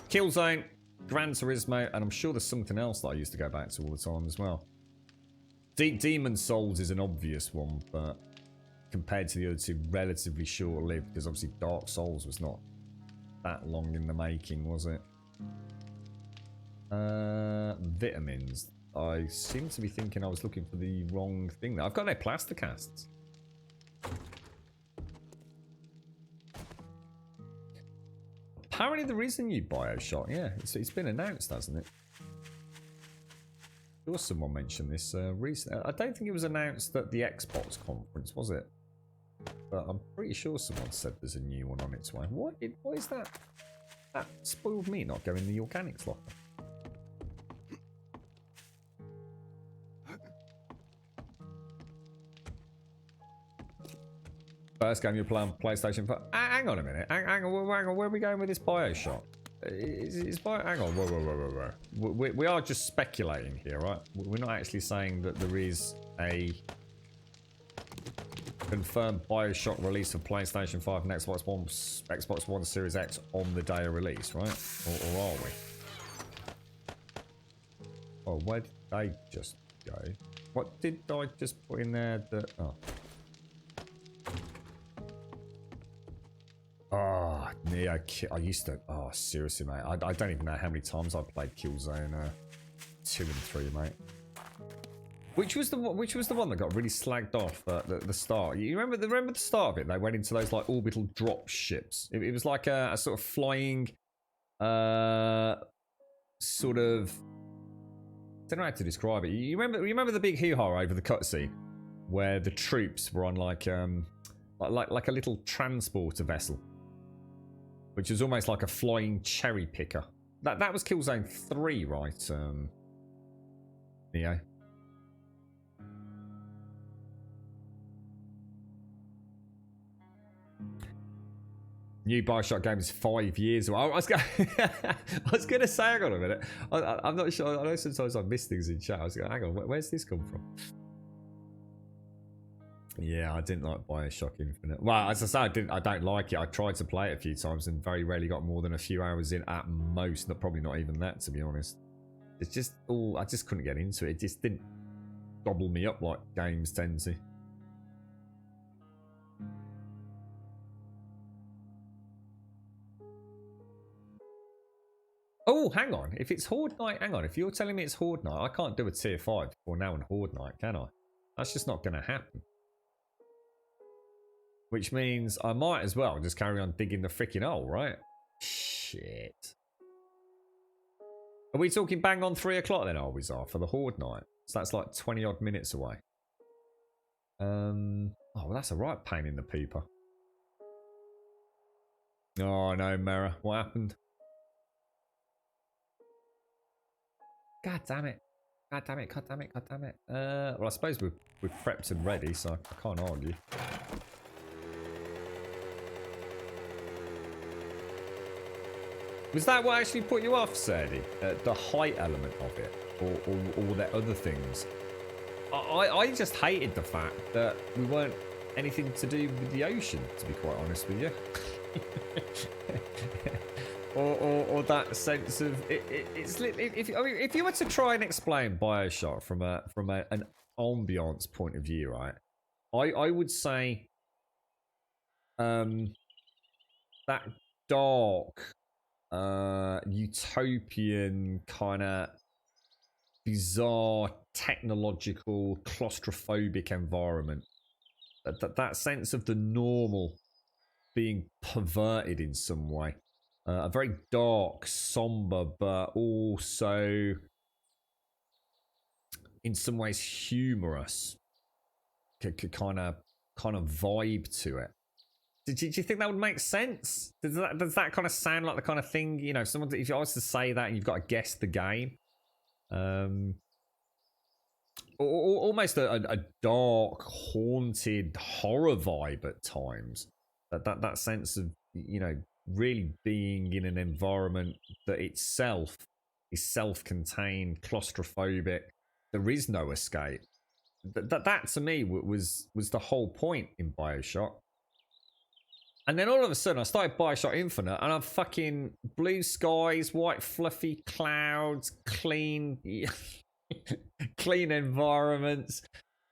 Killzone, Gran Turismo, and I'm sure there's something else that I used to go back to all the time as well. Demon Souls is an obvious one, but compared to the other two, relatively short-lived, because obviously Dark Souls was not that long in the making, was it? Vitamins. I seem to be thinking I was looking for the wrong thing there. I've got no plaster casts. Apparently there is a new Bioshock. Yeah, it's been announced, hasn't it? There was someone mentioned this recently. I don't think it was announced at the Xbox conference, was it? But I'm pretty sure someone said there's a new one on its way. What is that? That spoiled me not going in the organics locker. First game you're playing PlayStation 4. Hang on a minute. Hang on. Where are we going with this Bioshock? Hang on. Whoa. We are just speculating here, right? We're not actually saying that there is a confirmed Bioshock release for PlayStation 5 and Xbox One Series X on the day of release, right? Or are we? Oh, where did they just go? What did I just put in there that... Oh. Oh, Neo. I used to... Oh, seriously, mate. I don't even know how many times I've played Killzone 2 and 3, mate. Which was the one that got really slagged off at the start? You remember the start of it? They went into those like orbital drop ships. It was like a sort of flying, sort of... I don't know how to describe it. You remember the big hoo-ha over the cutscene where the troops were on like a little transporter vessel, which was almost like a flying cherry picker. That was Killzone 3, right? Neo. New Bioshock game is 5 years away. I was going to say, hang on a minute. I'm not sure. I know sometimes I miss things in chat. I was going, hang on, where's this come from? Yeah, I didn't like Bioshock Infinite. Well, as I say, I don't like it. I tried to play it a few times and very rarely got more than a few hours in at most. Probably not even that, to be honest. It's just, I just couldn't get into it. It just didn't gobble me up like games tend to. Oh, hang on. If it's Horde Night, hang on. If you're telling me it's Horde Night, I can't do a tier 5 before now on Horde Night, can I? That's just not going to happen. Which means I might as well just carry on digging the freaking hole, right? Shit. Are we talking bang on 3 o'clock then, are we, Zar, for the Horde Night? So that's like 20 odd minutes away. Oh, well, that's a right pain in the peeper. Oh, no, Mara. What happened? God damn it. God damn it, god damn it, god damn it. Well, I suppose we're prepped and ready, so I can't argue. Was that what actually put you off, Sadie? The height element of it? Or the other things? I just hated the fact that we weren't anything to do with the ocean, to be quite honest with you. or that sense of if you were to try and explain Bioshock from an ambiance point of view, right? I would say that dark utopian kind of bizarre technological claustrophobic environment, that sense of the normal being perverted in some way. A very dark, somber, but also in some ways humorous kind of vibe to it. Do you think that would make sense? Does that kind of sound like the kind of thing, you know, someone, if I was to say that and you've got to guess the game, almost a dark, haunted horror vibe at times. That sense of, you know, really being in an environment that itself is self-contained, claustrophobic. There is no escape. That to me was the whole point in Bioshock. And then all of a sudden I started Bioshock Infinite and I'm fucking blue skies, white fluffy clouds, clean clean environments.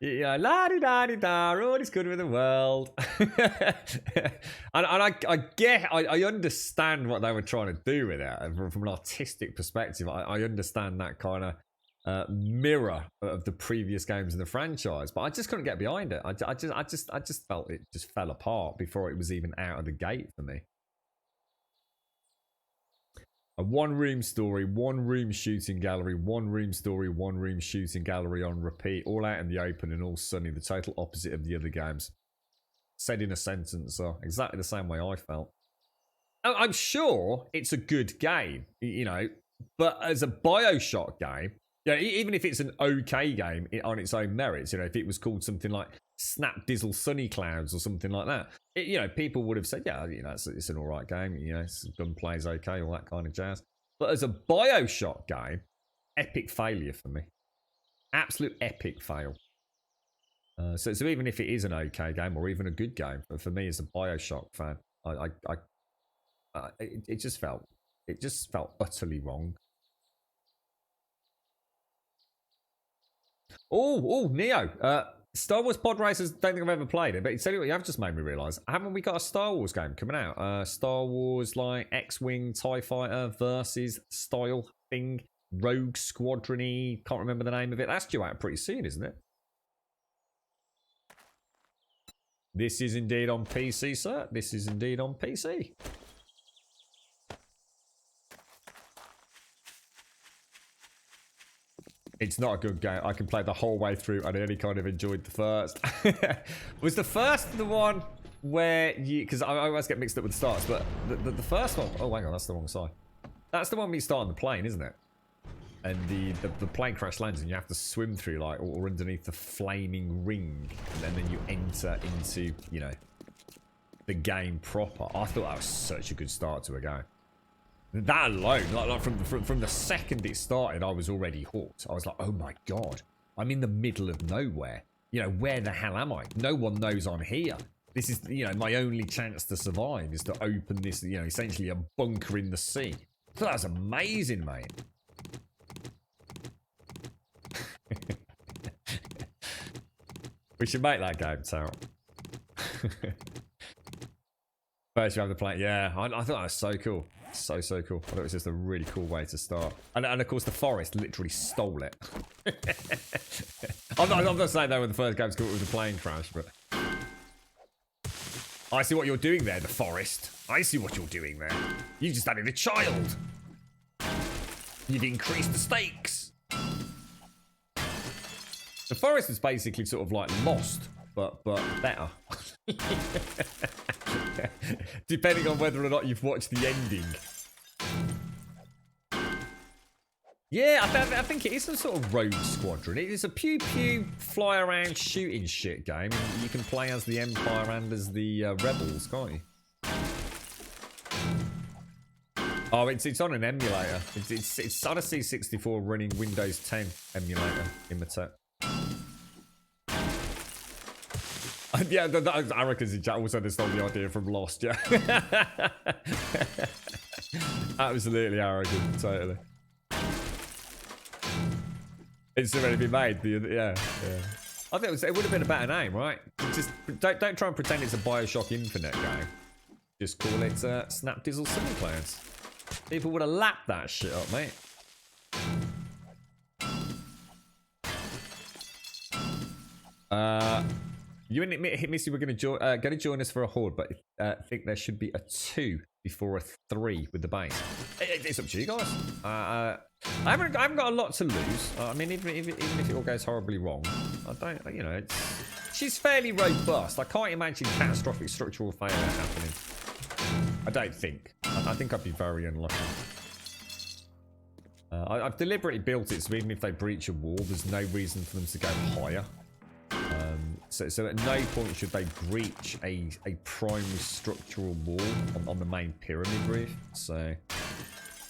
Yeah, la-di-da-di-da, all is good with the world. and I understand what they were trying to do with it. And from an artistic perspective, I understand that kind of mirror of the previous games in the franchise, but I just couldn't get behind it. I just felt it just fell apart before it was even out of the gate for me. A one-room story, one-room shooting gallery, one-room story, one-room shooting gallery on repeat, all out in the open and all sunny, the total opposite of the other games. Said in a sentence, so exactly the same way I felt. I'm sure it's a good game, you know, but as a Bioshock game, you know, even if it's an okay game on its own merits, you know, if it was called something like Snap Dizzle Sunny Clouds or something like that, you know, people would have said, yeah, you know, it's an all right game, you know, gunplay's okay, all that kind of jazz. But as a Bioshock game, epic failure for me. Absolute epic fail. So even if it is an okay game or even a good game, for me as a Bioshock fan, it just felt utterly wrong. Oh, Neo. Star Wars Pod Racers, don't think I've ever played it, but tell you what, you have just made me realise. Haven't we got a Star Wars game coming out? Star Wars, like, X-Wing, TIE Fighter versus style thing. Rogue Squadron-y, can't remember the name of it. That's due out pretty soon, isn't it? This is indeed on PC, sir. This is indeed on PC. It's not a good game. I can play the whole way through and I only kind of enjoyed the first. Was the first the one where you... Because I always get mixed up with the starts, but the first one... Oh, hang on, that's the wrong side. That's the one where you start on the plane, isn't it? And the plane crash lands and you have to swim through, like, or underneath the flaming ring. And then you enter into, you know, the game proper. I thought that was such a good start to a game. That alone, like from the second it started, I was already hooked. I was like, oh my god, I'm in the middle of nowhere. you know, where the hell am I? No one knows I'm here. This is, you know, my only chance to survive is to open this, you know, essentially a bunker in the sea. So that's amazing, mate. We should make that game, Tarot. First you have the plane. Yeah, I thought that was so cool. So cool. I thought it was just a really cool way to start. And of course the forest literally stole it. I'm not saying that when the first game's caught with the plane crash, but... I see what you're doing there, the forest. I see what you're doing there. You just added a child. You've increased the stakes. The forest is basically sort of like Lost, but better. Depending on whether or not you've watched the ending. Yeah, I think it is some sort of rogue squadron. It is a pew-pew, fly-around, shooting shit game. And you can play as the Empire and as the Rebels, can't you? Oh, it's on an emulator. It's on a C64 running Windows 10 emulator in the tech. Yeah, the Americans in chat also stole the idea from Lost, yeah. Absolutely arrogant, totally. It's already been made, yeah. I think it would have been a better name, right? Just don't try and pretend it's a Bioshock Infinite game. Just call it Snapdizzle Simulclones. People would have lapped that shit up, mate. You and Missy were going to join us for a horde, but I think there should be a 2 before a 3 with the base. It's up to you guys. I haven't got a lot to lose. I mean, even if it all goes horribly wrong, I don't. You know, she's fairly robust. I can't imagine catastrophic structural failure happening. I don't think. I think I'd be very unlucky. I've deliberately built it so even if they breach a wall, there's no reason for them to go higher. So at no point should they breach a primary structural wall on the main pyramid roof. So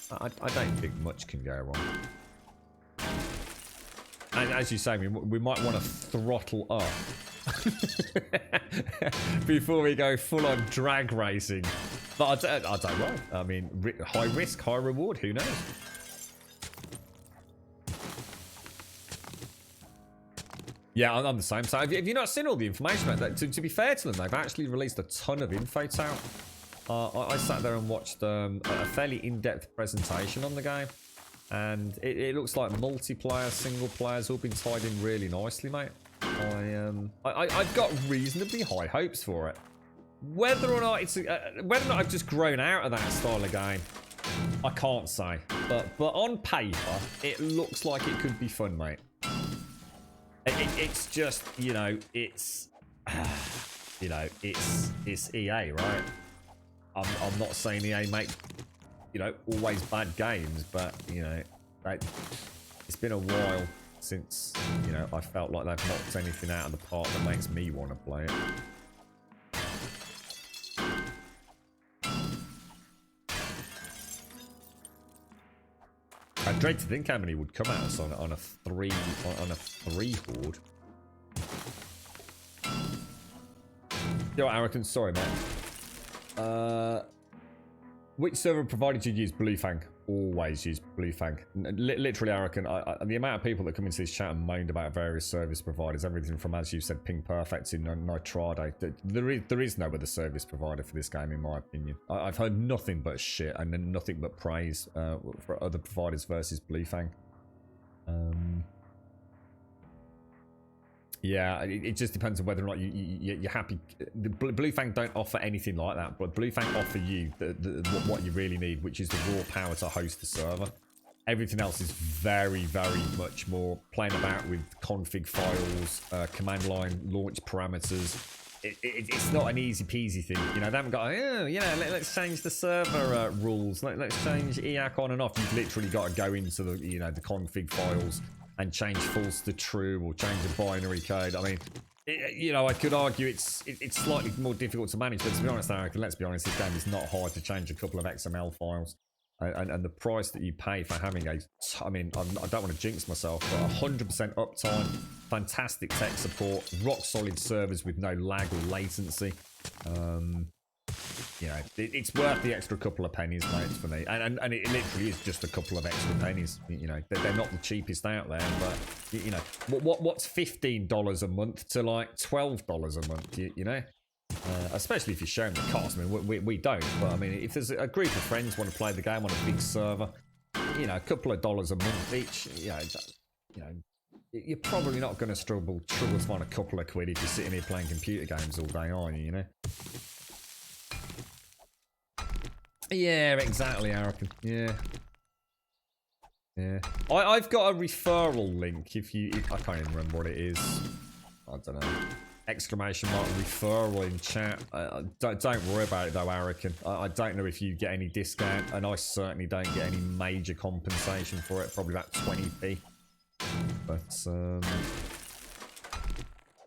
I don't think much can go wrong. And as you say, we might want to throttle up before we go full on drag racing. But I don't know. I mean, high risk, high reward. Who knows? Yeah, I'm the same. So have you not seen all the information about that? To be fair to them, they've actually released a ton of info out. I sat there and watched a fairly in-depth presentation on the game. And it looks like multiplayer, single player's all been tied in really nicely, mate. I've got reasonably high hopes for it. Whether or not I've just grown out of that style of game, I can't say. But on paper, it looks like it could be fun, mate. It's just, you know, it's EA, right? I'm not saying EA make, you know, always bad games, but, you know, it's been a while since, you know, I felt like they've knocked anything out of the park that makes me want to play it. I dread to think how many would come at us on a three horde. Yo, Arakan, sorry, man. Which server provider did you use? Bluefang. Always use Bluefang. Literally, Arakan. The amount of people that come into this chat and moaned about various service providers, everything from, as you said, Ping Perfect to Nitrado. There is no other service provider for this game, in my opinion. I've heard nothing but shit and then nothing but praise for other providers versus Bluefang. Yeah, it just depends on whether or not you're happy. Bluefang don't offer anything like that, but Bluefang offer you what you really need, which is the raw power to host the server. Everything else is very, very much more playing about with config files, command line launch parameters. It's not an easy peasy thing. You know, they haven't got, oh, you know, let's change the server rules. Let's change EAC on and off. You've literally got to go into the, you know, the config files and change false to true or change the binary code. I mean, you know, I could argue it's slightly more difficult to manage, but to be honest, Eric, let's be honest, this game is not hard to change a couple of XML files. And the price that you pay for having I mean, I don't want to jinx myself, but 100% uptime fantastic tech support, rock solid servers with no lag or latency. You know, it's worth the extra couple of pennies, mate, for me. And it literally is just a couple of extra pennies. You know, they're not the cheapest out there, but, you know, what's $15 a month to like $12 a month, you know? Especially if you're sharing the cost. I mean, we don't, but I mean, if there's a group of friends want to play the game on a big server, you know, a couple of dollars a month each, you know, you're probably not going to struggle to find a couple of quid if you're sitting here playing computer games all day, are you, you know? Yeah, exactly, Arakan. Yeah. Yeah. I've got a referral link if I can't even remember what it is. I don't know. Exclamation mark referral in chat. Don't worry about it though, Arakan. I don't know if you get any discount, and I certainly don't get any major compensation for it. Probably about 20p. But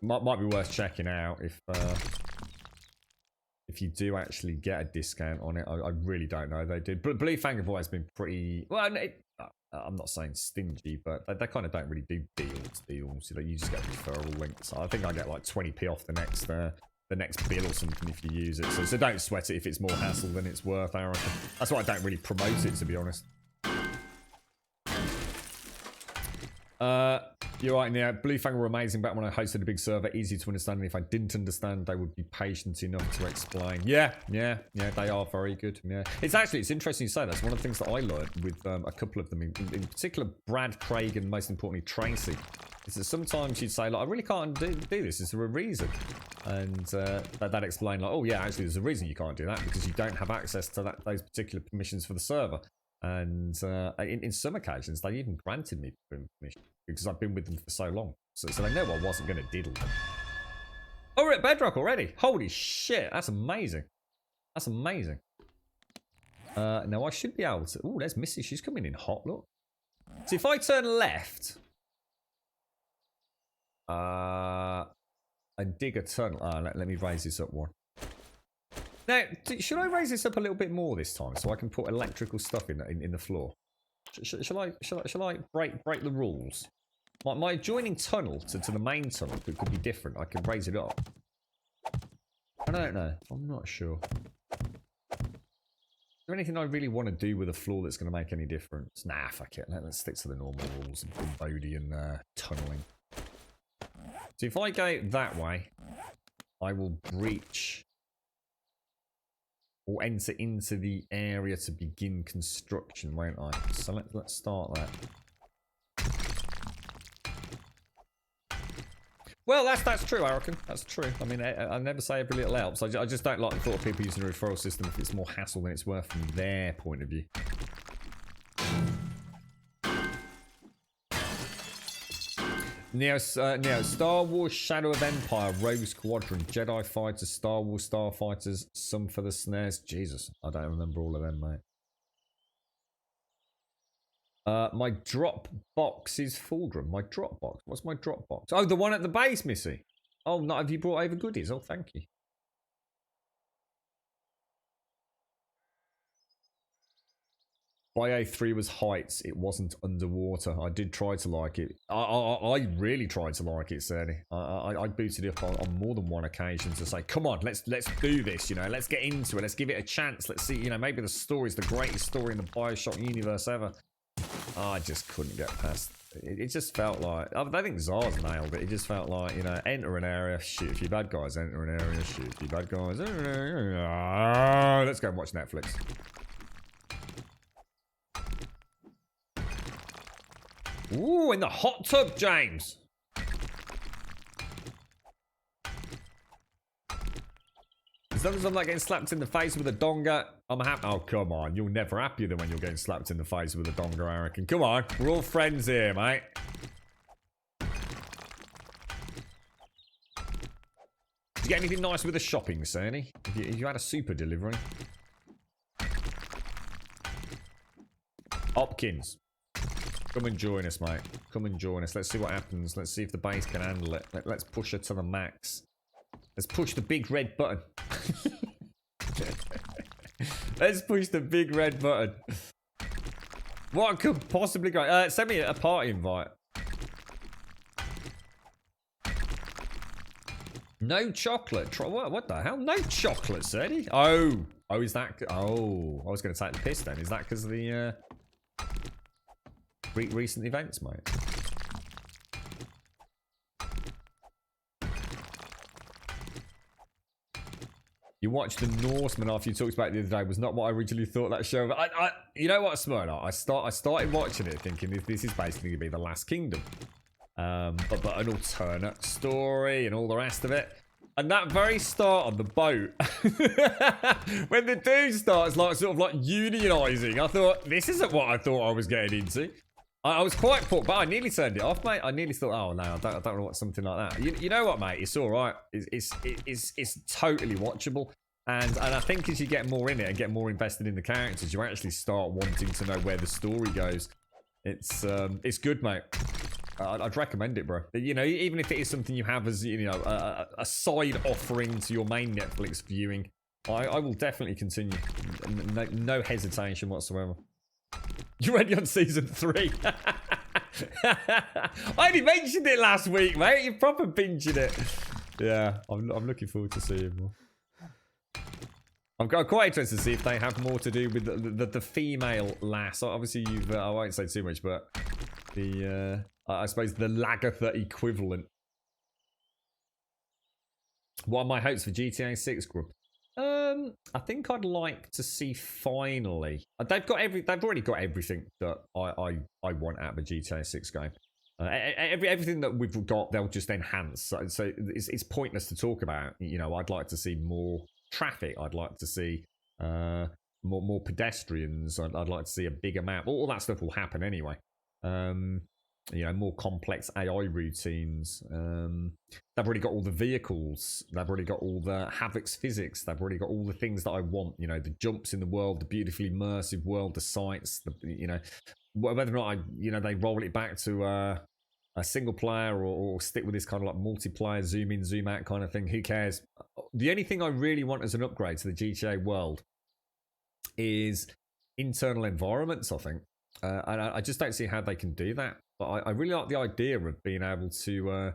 might be worth checking out if you do actually get a discount on it. I really don't know. They do. But Blue Fang have always been pretty well. I'm not saying stingy, but they kind of don't really do deals. You know, you just get a referral link. So I think I get like 20p off the next bill or something if you use it. So don't sweat it if it's more hassle than it's worth, Aaron. That's why I don't really promote it, to be honest. You're right, yeah. Blue Fang were amazing back when I hosted a big server, easy to understand, and if I didn't understand, they would be patient enough to explain. Yeah, they are very good. Yeah, it's interesting you say that. It's one of the things that I learned with a couple of them, in particular Brad, Craig, and most importantly Tracy. Is that sometimes you'd say, like, I really can't do this. Is there a reason? And that explained, like, oh yeah, actually there's a reason you can't do that, because you don't have access to those particular permissions for the server. And in some occasions, they even granted me permission because I've been with them for so long. So they know I wasn't going to diddle them. Oh, we're at Bedrock already. Holy shit, that's amazing. That's amazing. Now I should be able to... Oh, there's Missy. She's coming in hot, look. So if I turn left... and dig a tunnel... let me raise this up one. Now, should I raise this up a little bit more this time so I can put electrical stuff in the floor? Shall I break the rules? My adjoining tunnel to the main tunnel could be different. I can raise it up. I don't know. I'm not sure. Is there anything I really want to do with the floor that's going to make any difference? Nah, fuck it. Let's stick to the normal rules of Bodhian tunneling. So if I go that way, I will breach... or enter into the area to begin construction, won't I? So let's start that. Well, that's true, I reckon. That's true. I mean, I never say every little helps. I just don't like the thought of people using a referral system if it's more hassle than it's worth from their point of view. Now, Star Wars Shadow of Empire, Rogue Squadron, Jedi Fighters, Star Wars Starfighters, some for the snares. Jesus, I don't remember all of them, mate. My drop box is Fulgrim. My drop box. What's my drop box? Oh, the one at the base, Missy. Oh, no, have you brought over goodies? Oh, thank you. Bio 3 was heights. It wasn't underwater. I did try to like it. I really tried to like it, Serny. I booted it up on more than one occasion to say, come on, let's do this, you know, let's get into it, let's give it a chance, let's see, you know, maybe the story's the greatest story in the Bioshock universe ever. I just couldn't get past it. Just felt like, I think Zars nailed it. It just felt like, you know, enter an area, shoot a few bad guys, enter an area, shoot a few bad guys, let's go and watch Netflix. Ooh, in the hot tub, James. As long as I'm not getting slapped in the face with a donga, I'm happy. Oh, come on. You're never happier than when you're getting slapped in the face with a donga, I reckon. Come on. We're all friends here, mate. Did you get anything nice with the shopping, Cerny? Have you had a super delivery? Hopkins. Come and join us, mate. Come and join us. Let's see what happens. Let's see if the base can handle it. Let's push her to the max. Let's push the big red button. Let's push the big red button. What could possibly go? Send me a party invite. No chocolate. What the hell? No chocolate, said he. Oh, is that? Oh, I was going to take the piss then. Is that because of the recent events, mate? You watched The Norseman after you talked about it the other day. Was not what I originally thought that show. You know what, Smyrna? I started watching it thinking this is basically going to be The Last Kingdom. But an alternate story and all the rest of it. And that very start on the boat, when the dude starts like sort of like unionizing, I thought, this isn't what I thought I was getting into. I was quite put, but I nearly turned it off, mate. I nearly thought, oh no, I don't want to watch something like that. You know what, mate? It's all right. It's totally watchable. And I think as you get more in it and get more invested in the characters, you actually start wanting to know where the story goes. It's good, mate. I'd recommend it, bro. You know, even if it is something you have as, you know, a side offering to your main Netflix viewing, I will definitely continue. No hesitation whatsoever. You're ready on season 3. I only mentioned it last week, mate. You're proper binging it. Yeah, I'm looking forward to seeing more. I'm quite interested to see if they have more to do with the female lass. Obviously, I won't say too much, but the I suppose the Lagatha equivalent. What are my hopes for GTA 6, Grub? I think I'd like to see finally. They've already got everything that I want out of a GTA 6 game. Everything that we've got, they'll just enhance. So it's pointless to talk about. You know, I'd like to see more traffic. I'd like to see more pedestrians. I'd like to see a bigger map. All that stuff will happen anyway. You know, more complex AI routines. They've already got all the vehicles. They've already got all the Havoc's physics. They've already got all the things that I want. You know, the jumps in the world, the beautifully immersive world, the sights. You know, whether or not they roll it back to a single player or stick with this kind of like multiplayer, zoom in, zoom out kind of thing. Who cares? The only thing I really want as an upgrade to the GTA world is internal environments, I think. And I just don't see how they can do that. But I really like the idea of being able to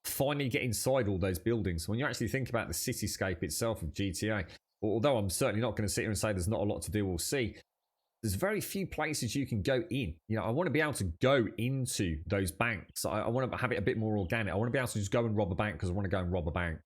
finally get inside all those buildings. When you actually think about the cityscape itself of GTA, although I'm certainly not going to sit here and say there's not a lot to do or see, there's very few places you can go in. You know, I want to be able to go into those banks. I want to have it a bit more organic. I want to be able to just go and rob a bank because I want to go and rob a bank.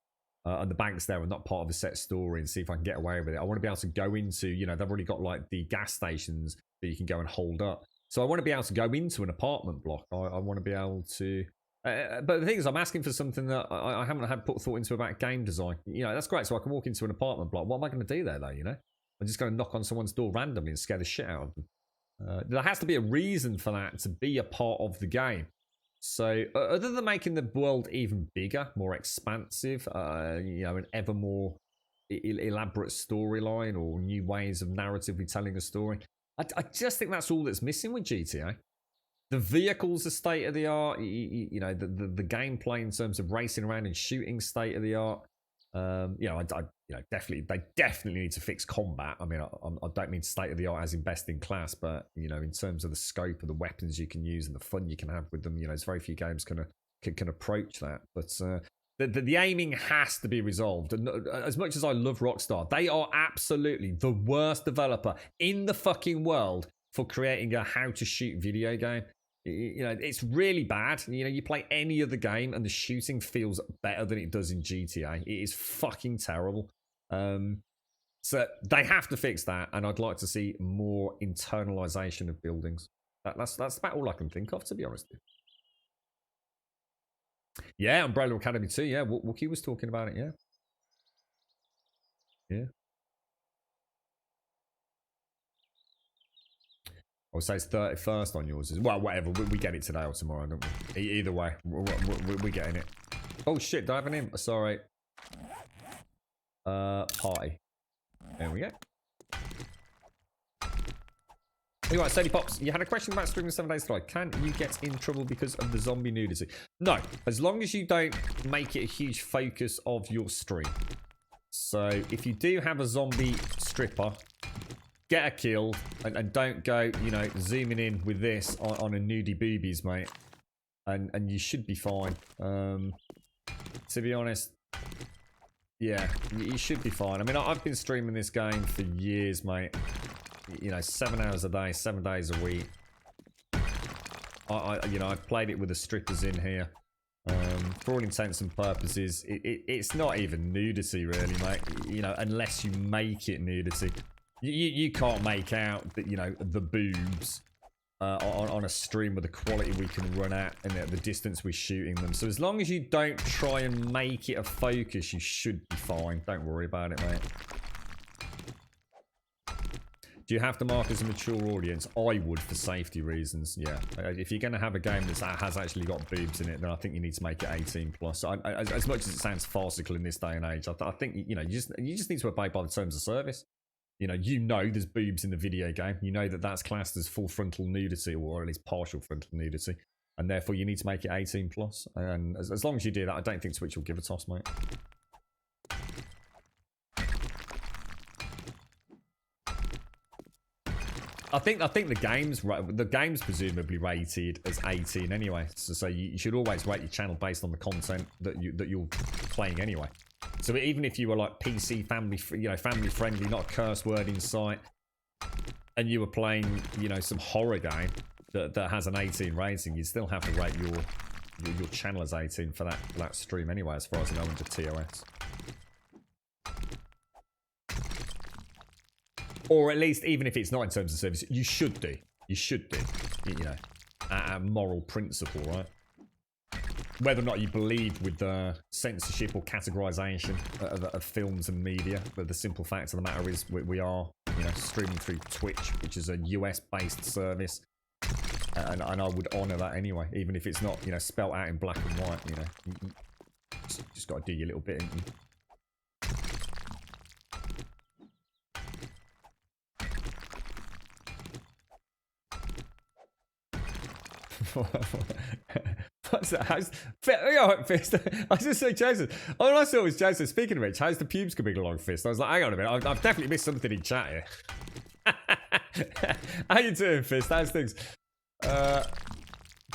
And the banks there are not part of a set story and see if I can get away with it. I want to be able to go into, you know, they've already got like the gas stations that you can go and hold up. So I want to be able to go into an apartment block. I want to be able to... but the thing is, I'm asking for something that I haven't had put thought into about game design. You know, that's great. So I can walk into an apartment block. What am I going to do there, though, you know? I'm just going to knock on someone's door randomly and scare the shit out of them. There has to be a reason for that to be a part of the game. So other than making the world even bigger, more expansive, you know, an ever more elaborate storyline or new ways of narratively telling a story, I just think that's all that's missing with GTA. The vehicles are state of the art. You know, the gameplay in terms of racing around and shooting state of the art. You know, definitely they definitely need to fix combat. I mean, I don't mean state of the art as in best in class, but you know, in terms of the scope of the weapons you can use and the fun you can have with them, you know, there's very few games can approach that. But the aiming has to be resolved. And as much as I love Rockstar, they are absolutely the worst developer in the fucking world for creating a how-to-shoot video game. You know, it's really bad. You know, you play any other game and the shooting feels better than it does in GTA. It is fucking terrible. So they have to fix that, and I'd like to see more internalization of buildings. That's about all I can think of, to be honest. Yeah, Umbrella Academy 2, yeah. Wookie was talking about it, yeah. Yeah. I'll say it's 31st on yours. Well, whatever. We get it today or tomorrow, don't we? Either way, we're getting it. Oh, shit. Do I have an imp? Sorry. Party. There we go. Anyway, Sadie Pops, you had a question about streaming 7 days today. Can you get in trouble because of the zombie nudity? No, as long as you don't make it a huge focus of your stream. So if you do have a zombie stripper, get a kill and don't go, you know, zooming in with this on a nudie boobies, mate. And you should be fine. To be honest, Yeah, you should be fine. I mean, I've been streaming this game for years, mate. You know, 7 hours a day, 7 days a week. I've played it with the strippers in here. For all intents and purposes, it's not even nudity, really, mate. You know, unless you make it nudity. You can't make out that, you know, the boobs on a stream with the quality we can run at and at the distance we're shooting them. So as long as you don't try and make it a focus, you should be fine. Don't worry about it, mate. Do you have to mark as a mature audience? I would, for safety reasons, yeah. If you're going to have a game that has actually got boobs in it, then I think you need to make it 18 plus. As much as it sounds farcical in this day and age, I think, you know, you just need to abide by the terms of service. You know there's boobs in the video game. You know that that's classed as full frontal nudity, or at least partial frontal nudity. And therefore, you need to make it 18 plus. And as long as you do that, I don't think Twitch will give a toss, mate. I think the game's presumably rated as 18 anyway. So you should always rate your channel based on the content that you're playing anyway. So even if you were like PC family friendly, not a curse word in sight, and you were playing, you know, some horror game that has an 18 rating, you still have to rate your channel as 18 for that stream anyway, as far as I know, under TOS. Or at least, even if it's not in terms of service, you should do. You should do. You know, a moral principle, right? Whether or not you believe with the censorship or categorization of films and media, but the simple fact of the matter is we are, you know, streaming through Twitch, which is a US-based service, and I would honour that anyway, even if it's not, you know, spelt out in black and white. You know, you just got to do your little bit. What's that? Fist? I just say Joseph. All I saw was Joseph. Speaking of which, how's the pubes coming along, Fist? I was like, hang on a minute, I've definitely missed something in chat here. How you doing, Fist? How's things?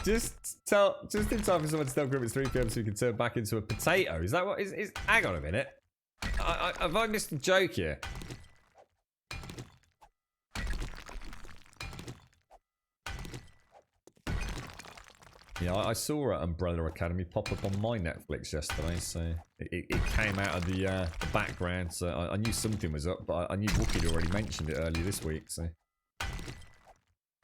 Just in time for someone to tell Grim it's 3 PM so we can turn back into a potato. Is that what is? Hang on a minute. Have I missed a joke here? Yeah, I saw Umbrella Academy pop up on my Netflix yesterday, so it came out of the background, so I knew something was up, but I knew Wookie had already mentioned it earlier this week, so...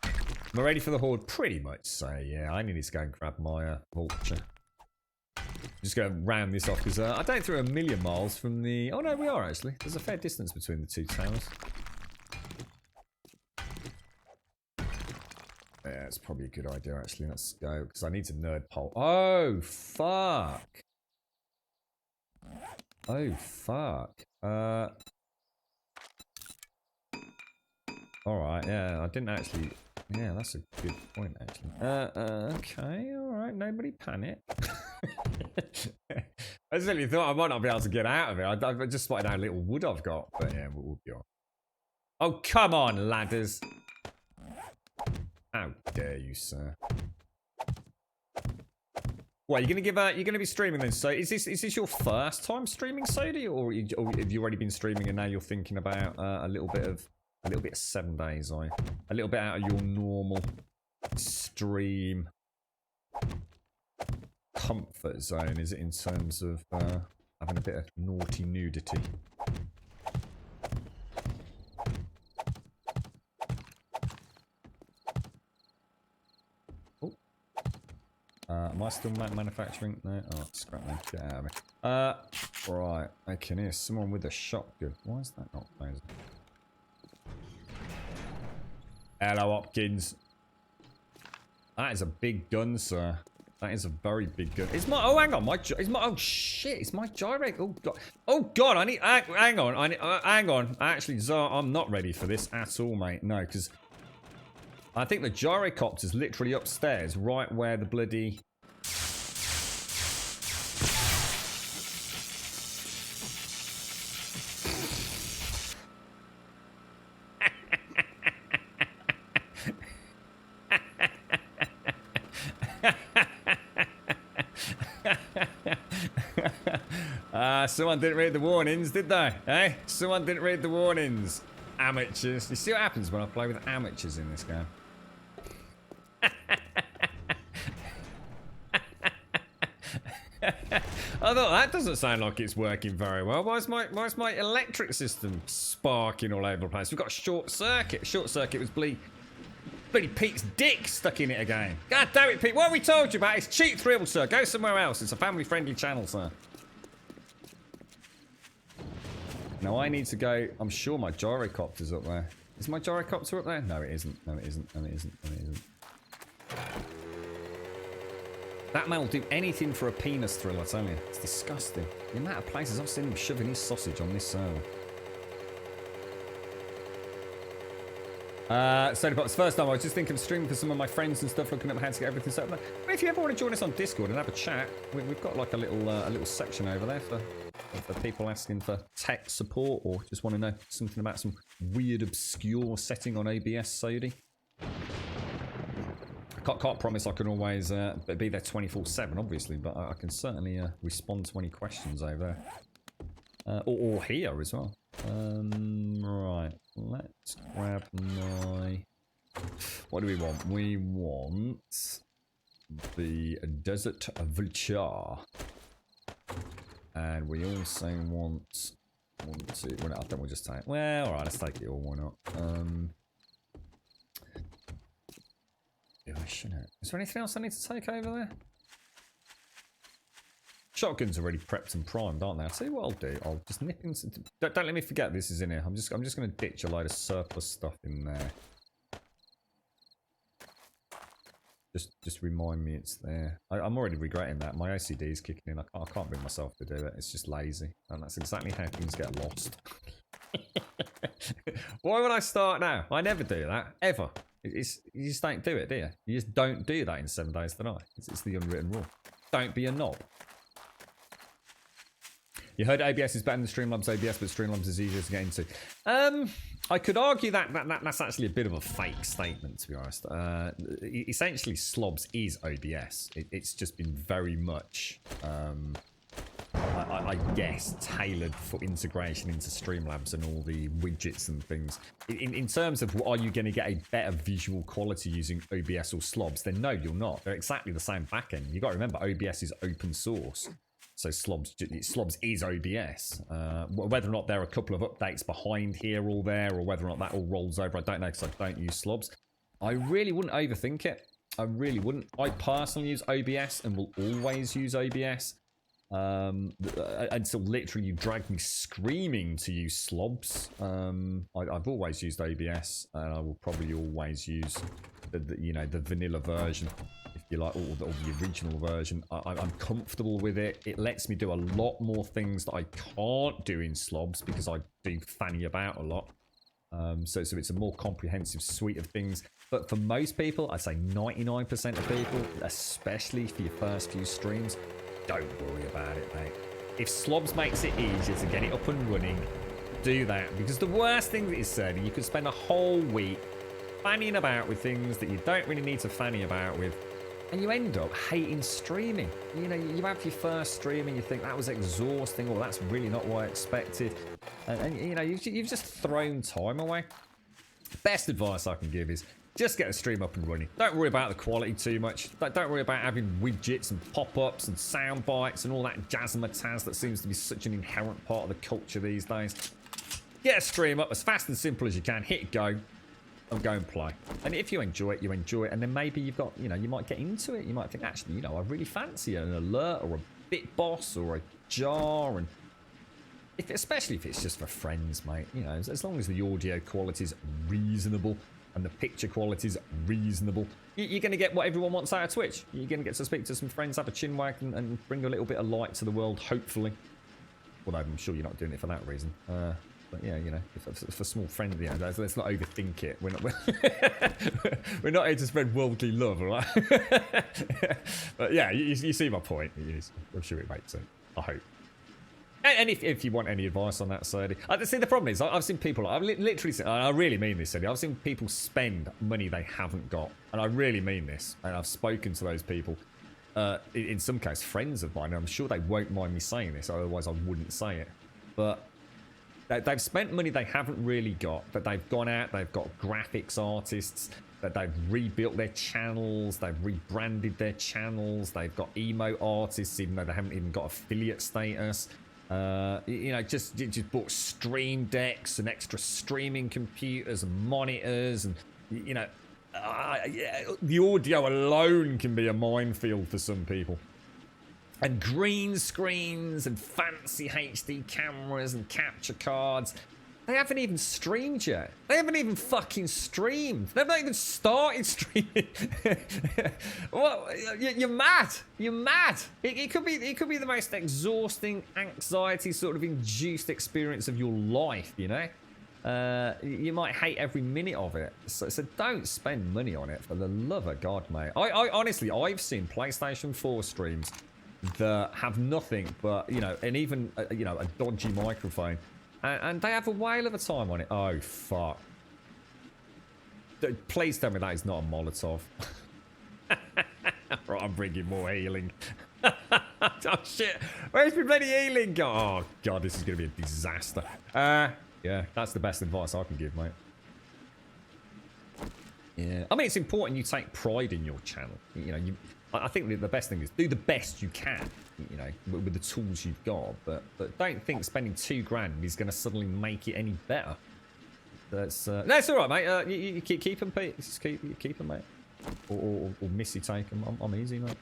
Am I ready for the Horde? Pretty much so, yeah. I need to go and grab my vulture. Just go round this off, because I don't think we're a million miles from the... Oh no, we are actually. There's a fair distance between the two towers. Yeah, it's probably a good idea, actually. Let's go, because I need to nerd poll. Oh, fuck. Oh, fuck. Alright, yeah, I didn't actually... Yeah, that's a good point, actually. Okay, alright, nobody panic. I certainly thought I might not be able to get out of it. I just spotted how little wood I've got, but yeah, we'll be on. Oh, come on, ladders. How dare you, sir? Well, you're gonna be streaming then. So is this your first time streaming, Sodi, or have you already been streaming and now you're thinking about a little bit of 7 days, a little bit out of your normal stream comfort zone? Is it in terms of having a bit of naughty nudity? Am I still manufacturing? No? Oh, scrap that. Get out of it. Right. I can hear someone with a shotgun. Why is that not closing? Hello, Hopkins. That is a big gun, sir. That is a very big gun. It's my... Oh, hang on. Oh, shit. It's my gyrate. Oh, God. Oh, God. I need... Hang on. Hang on. Actually, Zar, I'm not ready for this at all, mate. No, because... I think the gyrocopter's literally upstairs, right where the bloody... Someone didn't read the warnings, did they? Eh? Someone didn't read the warnings. Amateurs. You see what happens when I play with amateurs in this game? I thought that doesn't sound like it's working very well. Why is my electric system sparking all over the place? We've got a short circuit. Short circuit was bloody Pete's dick stuck in it again. God damn it, Pete. What have we told you about? It's cheap thrill, sir. Go somewhere else. It's a family-friendly channel, sir. Now I need to go. I'm sure my gyrocopter's up there. Is my gyrocopter up there? No, it isn't. No, it isn't. No, it isn't. No, it isn't. That man will do anything for a penis thrill, I tell you. It's disgusting. The amount of places I've seen him shoving his sausage on this server. So it's the first time I was just thinking of streaming for some of my friends and stuff, looking at how to get everything set up. But if you ever want to join us on Discord and have a chat, we've got like a little section over there for people asking for tech support or just want to know something about some weird, obscure setting on OBS, Sodi. Can't promise I can always be there 24/7, obviously, but I can certainly respond to any questions over there. Or here as well. Right, let's grab my... What do we want? We want the Desert Vulture. And we also want... Well, I think we'll just take... Well, alright, let's take it all, why not? Is there anything else I need to take over there? Shotguns are already prepped and primed, aren't they? I'll tell you what I'll do. I'll just nip into... Don't let me forget this is in here. I'm just going to ditch a load of surplus stuff in there. Just remind me it's there. I'm already regretting that. My OCD is kicking in. I can't bring myself to do it. It's just lazy. And that's exactly how things get lost. Why would I start now? I never do that. Ever. You just don't do it, do you? You just don't do that in 7 days to night. It's the unwritten rule. Don't be a knob. You heard OBS is better than Streamlabs OBS, but Streamlabs is easier to get into. I could argue that's actually a bit of a fake statement, to be honest. Essentially, Slobs is OBS. It's just been very much, I guess, tailored for integration into Streamlabs and all the widgets and things. In terms of, are you going to get a better visual quality using OBS or Slobs? Then no, you're not. They're exactly the same backend. You've got to remember, OBS is open source. So Slobs is OBS. Whether or not there are a couple of updates behind here or there, or whether or not that all rolls over, I don't know, because I don't use Slobs. I really wouldn't overthink it. I really wouldn't. I personally use OBS and will always use OBS. Until literally you drag me screaming to use Slobs. I've always used OBS, and I will probably always use the vanilla version, if you like, or the original version. I'm comfortable with it. It lets me do a lot more things that I can't do in Slobs because I do fanny about a lot. So it's a more comprehensive suite of things. But for most people, I'd say 99% of people, especially for your first few streams, don't worry about it, mate. If Slobs makes it easier to get it up and running, do that. Because the worst thing that is said, you could spend a whole week fannying about with things that you don't really need to fanny about with, and you end up hating streaming. You know, you have your first stream and you think that was exhausting, or that's really not what I expected. And you know, you've just thrown time away. Best advice I can give is just get a stream up and running. Don't worry about the quality too much. Don't worry about having widgets and pop-ups and sound bites and all that jazzmatazz that seems to be such an inherent part of the culture these days. Get a stream up as fast and simple as you can. Hit go. And go and play. And if you enjoy it, you enjoy it. And then maybe you've got, you know, you might get into it. You might think, actually, you know, I really fancy an alert or a bit boss or a jar. And especially if it's just for friends, mate. You know, as long as the audio quality is reasonable and the picture quality is reasonable, you're going to get what everyone wants out of Twitch. You're going to get to speak to some friends, have a chinwag, and bring a little bit of light to the world, hopefully. Although I'm sure you're not doing it for that reason. But yeah, you know, for small friends, yeah, let's not overthink it. We're not here to spread worldly love, all right? But yeah, you see my point. I'm sure it makes sense. I hope. And if you want any advice on that, Serdi, see, the problem is I've seen people. I've literally seen, I really mean this, Serdi. I've seen people spend money they haven't got, and I really mean this. And I've spoken to those people. in some cases, friends of mine. I'm sure they won't mind me saying this, otherwise I wouldn't say it. But they've spent money they haven't really got, but they've gone out, they've got graphics artists, that they've rebuilt their channels, they've rebranded their channels, they've got emo artists, even though they haven't even got affiliate status. You know, just bought stream decks and extra streaming computers and monitors, and you know, the audio alone can be a minefield for some people. And green screens and fancy HD cameras and capture cards. They haven't even streamed yet. They haven't even fucking streamed. They've not even started streaming. Well, you're mad. You're mad. It could be the most exhausting, anxiety sort of induced experience of your life, you know? You might hate every minute of it. So don't spend money on it, for the love of God, mate. I honestly, I've seen PlayStation 4 streams that have nothing but, you know, and even, you know, a dodgy microphone. And they have a whale of a time on it. Oh, fuck. Please tell me that is not a Molotov. Right, I'm bringing more healing. Oh, shit. Where's my bloody healing? Oh, God, this is going to be a disaster. Yeah, that's the best advice I can give, mate. Yeah. I mean, it's important you take pride in your channel. You know, I think the best thing is do the best you can, you know, with the tools you've got. But don't think spending $2,000 is going to suddenly make it any better. That's all right, mate. You keep them, Pete. Just keep them, mate. Or Missy take them. I'm easy, mate.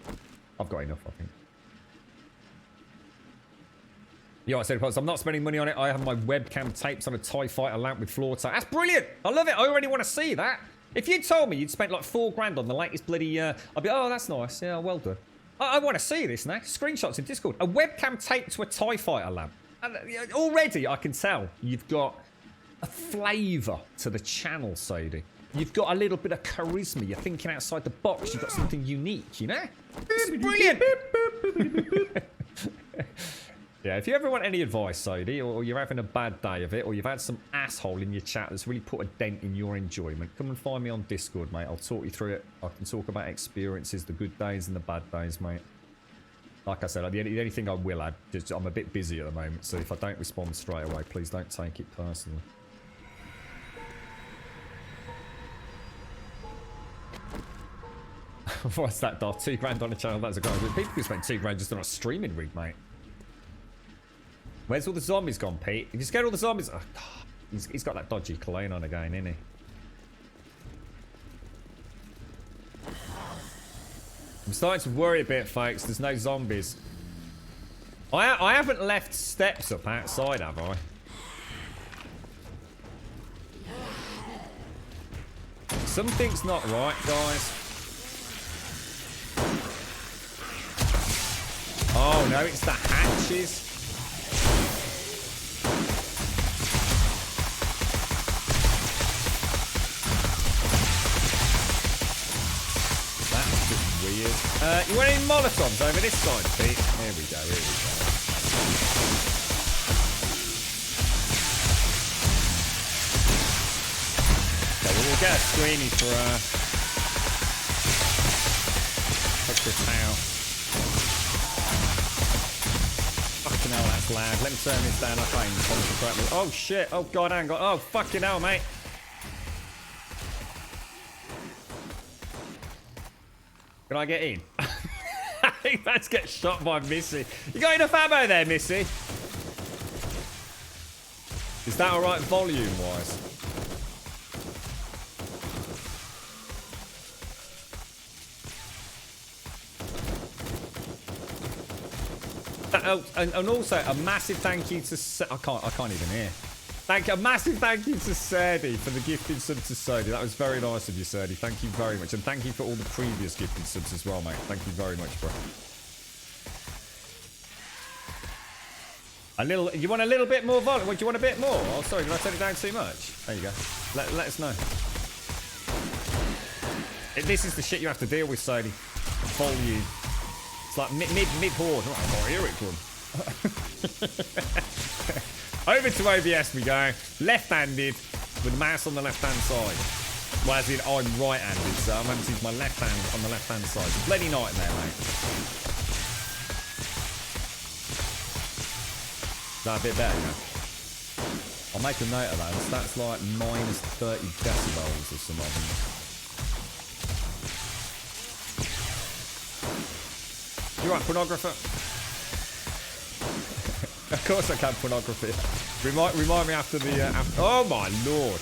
I've got enough, I think. Yeah, I said I'm not spending money on it. I have my webcam taped on a TIE fighter lamp with floor tape. That's brilliant. I love it. I already want to see that. If you told me you'd spent like $4,000 on the latest bloody, I'd be, oh, that's nice. Yeah, well done. I want to see this now. Screenshots in Discord. A webcam taped to a TIE fighter lamp. And, already, I can tell you've got a flavour to the channel, Sadie. You've got a little bit of charisma. You're thinking outside the box. You've got something unique, you know? This is brilliant. Yeah, if you ever want any advice, Sadie, or you're having a bad day of it, or you've had some asshole in your chat that's really put a dent in your enjoyment, come and find me on Discord, mate. I'll talk you through it. I can talk about experiences, the good days and the bad days, mate. Like I said, the only thing I will add, is I'm a bit busy at the moment, so if I don't respond straight away, please don't take it personally. What's that, Darth? $2,000 on a channel, that's a guy. People can spend $2,000 just on a streaming rig, mate. Where's all the zombies gone, Pete? If you scared all the zombies... Oh, he's got that dodgy cologne on again, isn't he? I'm starting to worry a bit, folks. There's no zombies. I haven't left steps up outside, have I? Something's not right, guys. Oh, no, it's the hatches. You want any Molotovs over this side, Pete? Here we go, here we go. Okay, well, we'll get a screeny for check this out. Fucking hell, that's loud. Let me turn this down. I can't even concentrate. Oh shit, oh god, hang on. Oh fucking hell, mate. Can I get in? I think that's get shot by Missy. You got enough ammo there, Missy? Is that alright volume-wise? And also a massive thank you to I can't even hear. A massive thank you to Serdi for the gifted sub to Serdi. That was very nice of you, Serdi. Thank you very much. And thank you for all the previous gifted subs as well, mate. Thank you very much, bro. You want a little bit more volume? What, do you want a bit more? Oh, sorry, did I turn it down too much? There you go. Let us know. This is the shit you have to deal with, Serdi. Volume. It's like mid-horde. Oh, I can't hear it from. Over to OBS we go. Left-handed with the mouse on the left-hand side. Well, as in, I'm right-handed, so I'm having to use my left hand on the left-hand side. It's a bloody nightmare, mate. Is that a bit better now? I'll make a note of that. That's like minus 30 decibels or some of them. You right, pornographer? Of course I can, pornography. Remind me after the... oh my lord.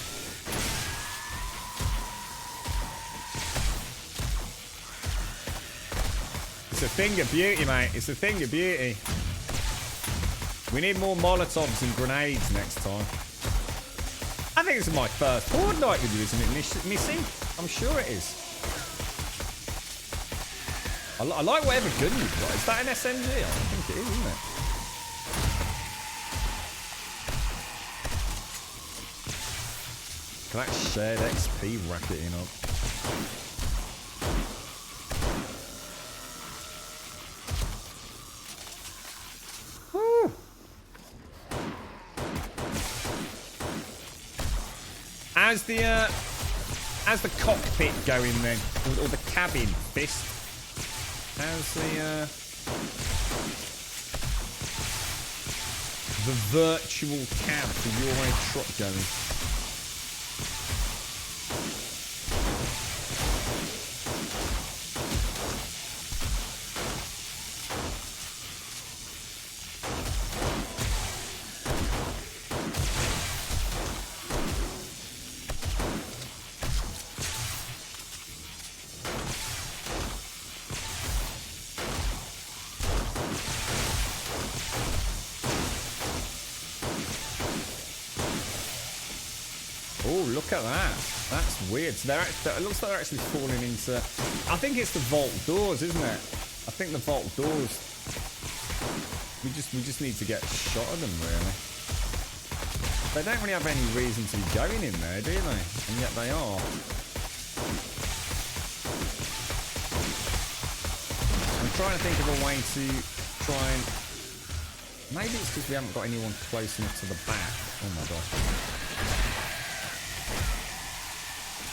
It's a thing of beauty, mate. It's a thing of beauty. We need more Molotovs and grenades next time. I think this is my first horde night with you, isn't it, Missy? I'm sure it is. I like whatever gun you've got. Is that an SMG? I think it is, isn't it? Look at that shared XP racketing up. Woo. How's the cockpit going then? Or the cabin, Fist? How's the virtual cab for your own truck going? Look at that. That's weird. So it looks like they're actually falling into... I think it's the vault doors, isn't it? I think the vault doors... We just need to get a shot of them, really. They don't really have any reason to be going in there, do they? And yet they are. I'm trying to think of a way to try and... Maybe it's because we haven't got anyone close enough to the back. Oh my gosh.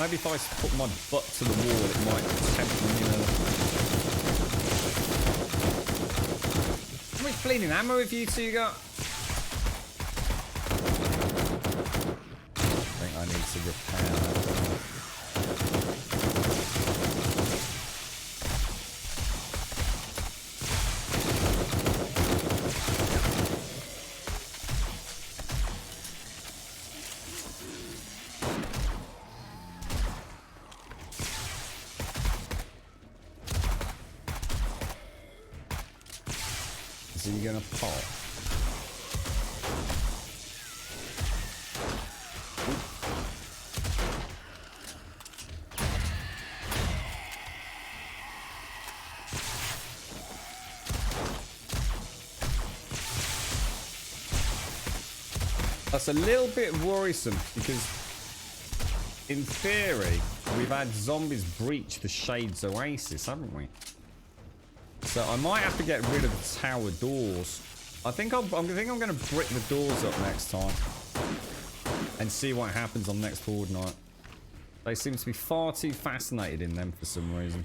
Maybe if I put my butt to the wall, it might tempt me, you know. How much bleeding ammo have you two got? I think I need to repair that. Is he gonna pop? That's a little bit worrisome because in theory we've had zombies breach the Shades Oasis, haven't we? So I might have to get rid of the tower doors. I think I'm going to brick the doors up next time and see what happens on next horde night. They seem to be far too fascinated in them for some reason.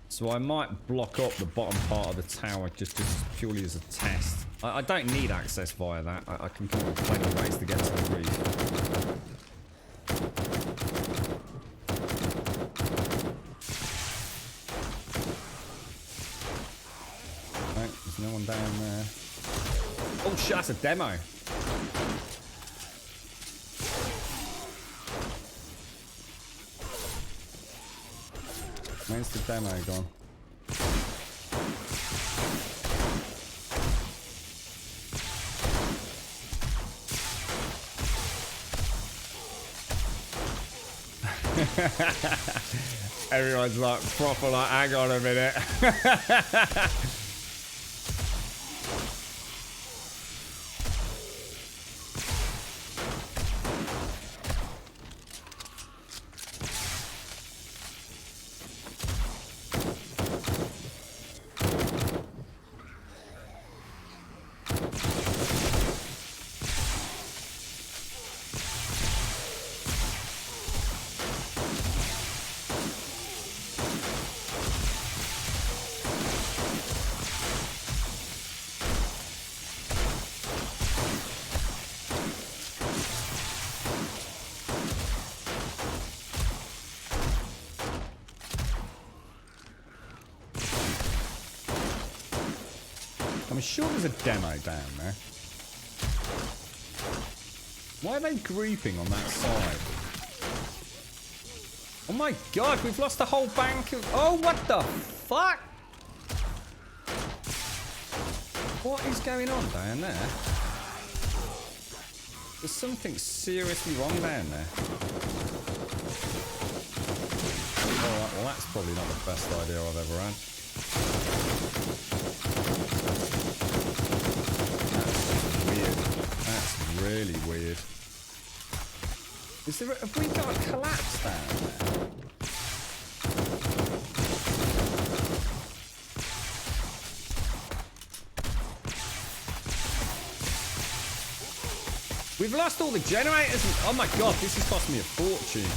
So I might block up the bottom part of the tower just purely as a test. I don't need access via that. I can come up with plenty of ways to get to the roof. There's no one down there. Oh shit, that's a demo. Where's the demo gone? Everyone's like proper like, hang on a minute. I'm sure there's a demo down there. Why are they grouping on that side? Oh my god, we've lost the whole bank of... Oh, what the fuck? What is going on down there? There's something seriously wrong down there. Alright, well that's probably not the best idea I've ever had. That's weird. That's really weird. Is there have we got a collapse down there? We've lost all the generators. Oh my god, this has cost me a fortune.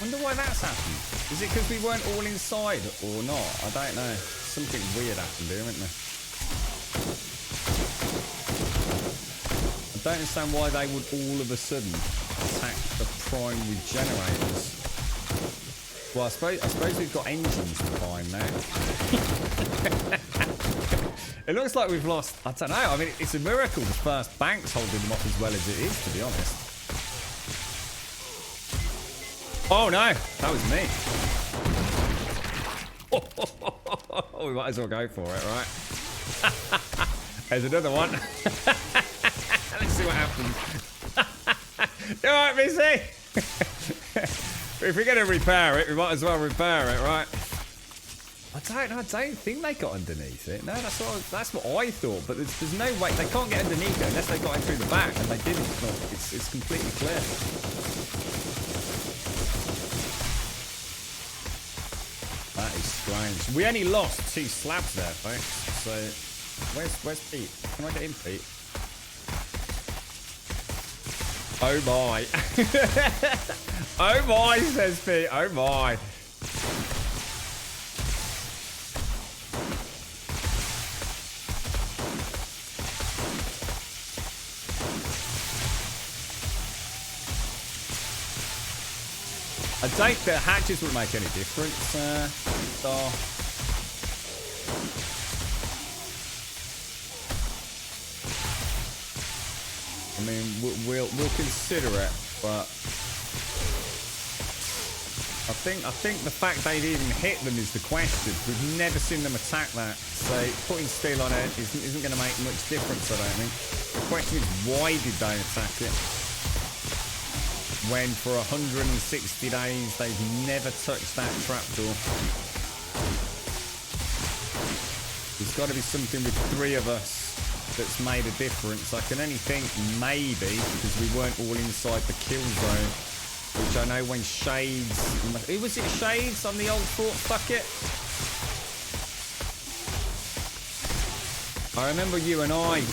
Wonder why that's happened. Is it because we weren't all inside or not? I don't know. Something weird happened here, isn't there? I don't understand why they would all of a sudden attack the primary generators. Well, I suppose we've got engines to find now. It looks like we've lost... I don't know. I mean, it's a miracle the first bank's holding them off as well as it is, to be honest. Oh, no. That was me. Oh, we might as well go for it, right? There's another one. Let's see what happens. You all right, Missy? If we're going to repair it, we might as well repair it, right? I don't think they got underneath it. No, that's what I thought. But there's no way they can't get underneath it unless they got in through the back, and they didn't. Look, it's completely clear. That is strange. We only lost 2 slabs there, folks. So where's Pete? Can I get in, Pete? Oh my! Oh my, says Pete. Oh my. I think the hatches wouldn't make any difference, so... I mean, we'll consider it, but I think the fact they've even hit them is the question. We've never seen them attack that, so putting steel on it isn't going to make much difference, I don't think. The question is, why did they attack it? When for 160 days they've never touched that trapdoor. There's got to be something with 3 of us that's made a difference. I can only think maybe because we weren't all inside the kill zone, which I know when Shades... Who was it, Shades on the old fort? Fuck it. I remember you and I...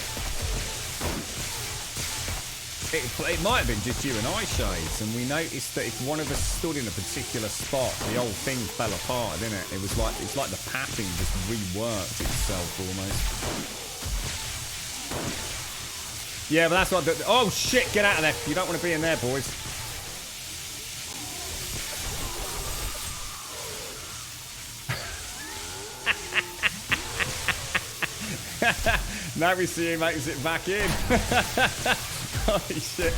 It might have been just you and I, Shades, and we noticed that if one of us stood in a particular spot, the whole thing fell apart, didn't it? It's like the pathing just reworked itself almost. Yeah, but that's what... Oh, shit, get out of there. You don't want to be in there, boys. Now we see who makes it back in. Holy shit.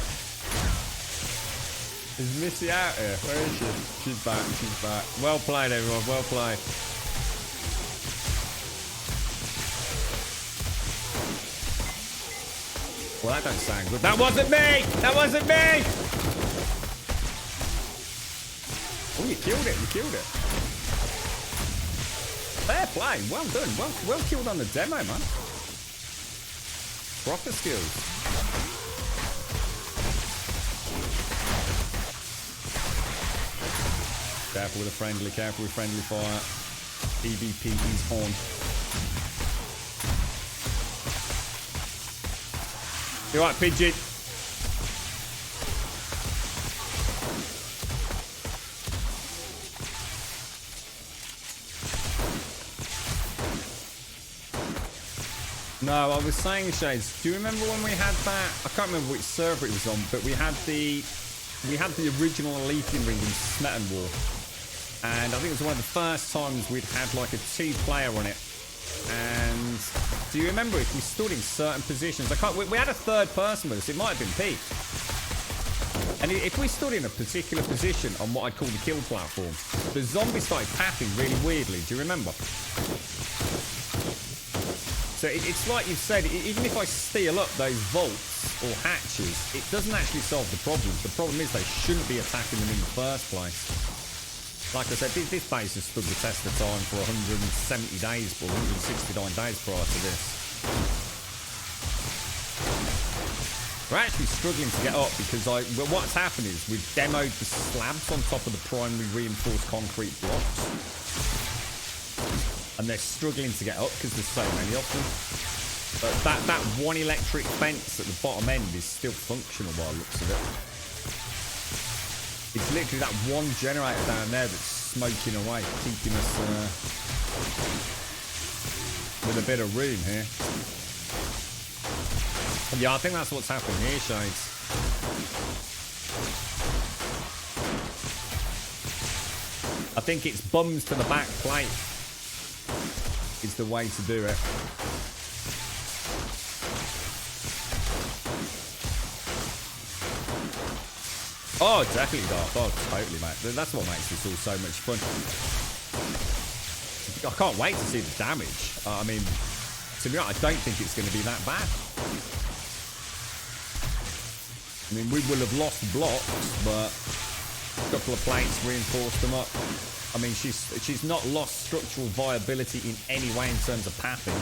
Is Missy out here? Where is she? She's back, she's back. Well played, everyone, well played. Well, that don't sound good. That wasn't me! That wasn't me! Oh, you killed it, you killed it. Fair play, well done. Well killed on the demo, man. Proper skills. Careful with the friendly, careful with friendly fire. EVP is on. You alright, Pidgey? No, I was saying, Shades, do you remember when we had that? I can't remember which server it was on, but we had the original Elysian ring in Smetan War. And I think it was one of the first times we'd had like a 2-player on it. And do you remember if we stood in certain positions? I can't. We had a third person with us. It might have been Pete. And if we stood in a particular position on what I'd call the kill platform, the zombies started tapping really weirdly. Do you remember? So it's like you've said, even if I steel up those vaults or hatches, it doesn't actually solve the problems. The problem is they shouldn't be attacking them in the first place. Like I said, this base has stood the test of time for 170 days, or 169 days prior to this. We're actually struggling to get up because well, what's happened is we've demoed the slabs on top of the primary reinforced concrete blocks. And they're struggling to get up because there's so many of them. But that one electric fence at the bottom end is still functional by the looks of it. It's literally that one generator down there that's smoking away, keeping us with a bit of room here. And yeah, I think that's what's happened here, Shades. I think it's bums to the back plate is the way to do it. Oh, definitely, Dark. Oh, totally, mate. That's what makes this all so much fun. I can't wait to see the damage. I mean, to be honest, I don't think it's going to be that bad. I mean, we will have lost blocks, but a couple of plates reinforced them up. I mean, she's not lost structural viability in any way in terms of pathing.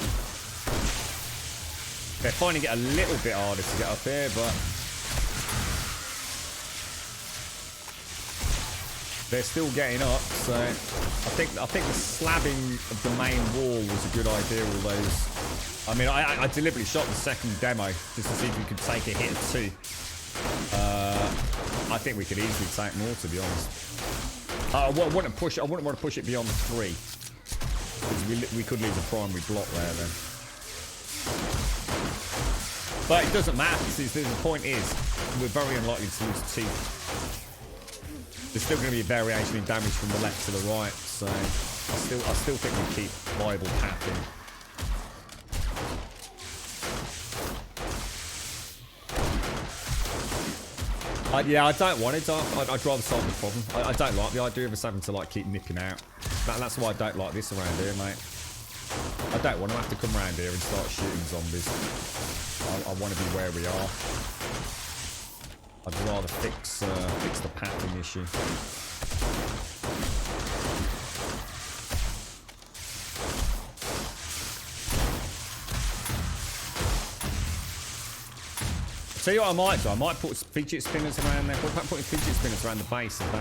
They're finding it a little bit harder to get up here, but they're still getting up. So I think the slabbing of the main wall was a good idea. All those. I mean, I deliberately shot the second demo just to see if we could take a hit or two. I think we could easily take more, to be honest. I wouldn't want to push it beyond 3. Because we could lose a primary block there then. But it doesn't matter. See, the point is, we're very unlikely to lose 2. There's still going to be a variation in damage from the left to the right, so I still think we keep viable pathing. Yeah, I don't want it. I'd rather solve the problem. I don't like the idea of us having to like keep nipping out. That's why I don't like this around here, mate. I don't want to have to come around here and start shooting zombies. I want to be where we are. I'd rather fix the pathing issue. Tell you what I might do. I might put fidget spinners around there. What about putting fidget spinners around the base of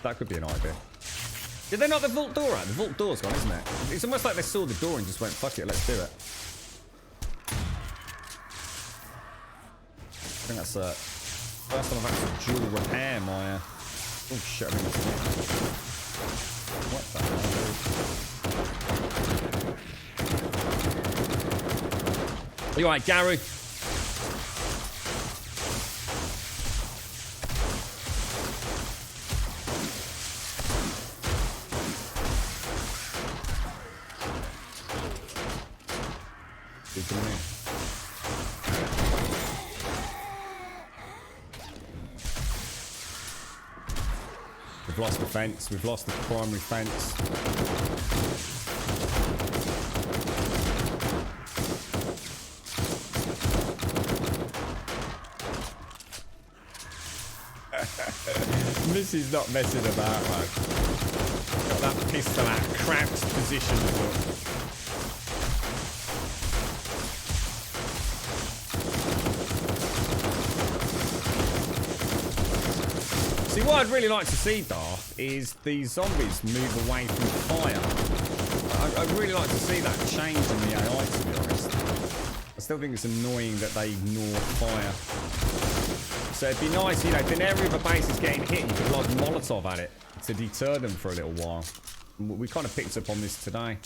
that could be an idea. Did they knock the vault door out? The vault door's gone, isn't it? It's almost like they saw the door and just went, fuck it, let's do it. I think that's first time I've had to dual repair my oh shit, I mean, what the hell, dude? Are you alright, Gary? We've lost the fence. We've lost the primary fence. This is not messing about, man. Got that pistol at crouched position. See, what I'd really like to see, Darth, is these zombies move away from fire. I'd really like to see that change in the AI, to be honest. I still think it's annoying that they ignore fire. So it'd be nice, you know, if an area of a base is getting hit, you could lodge Molotov at it to deter them for a little while. We kind of picked up on this today.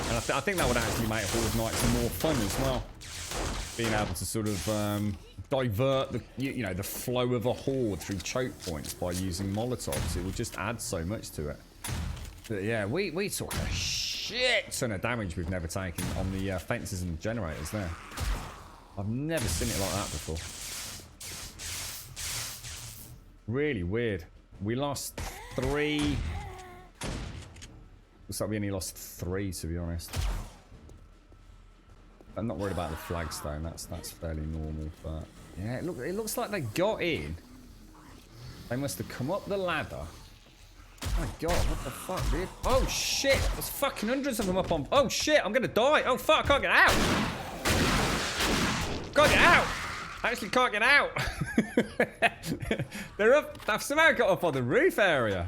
And I think that would actually make Horde Nights more fun as well. Being able to sort of divert the, you know, the flow of a horde through choke points by using Molotovs. It would just add so much to it. But yeah, we took a shit ton of damage we've never taken on the fences and generators there. I've never seen it like that before. Really weird. We lost 3. Looks like we only lost 3, to be honest. I'm not worried about the flagstone. That's fairly normal, but yeah, it looks like they got in. They must have come up the ladder. Oh my god, what the fuck, dude? Oh shit, there's fucking hundreds of them up on. Oh shit, I'm gonna die. Oh fuck, I can't get out. Can't get out. I actually can't get out. They're up. I've somehow got up on the roof area.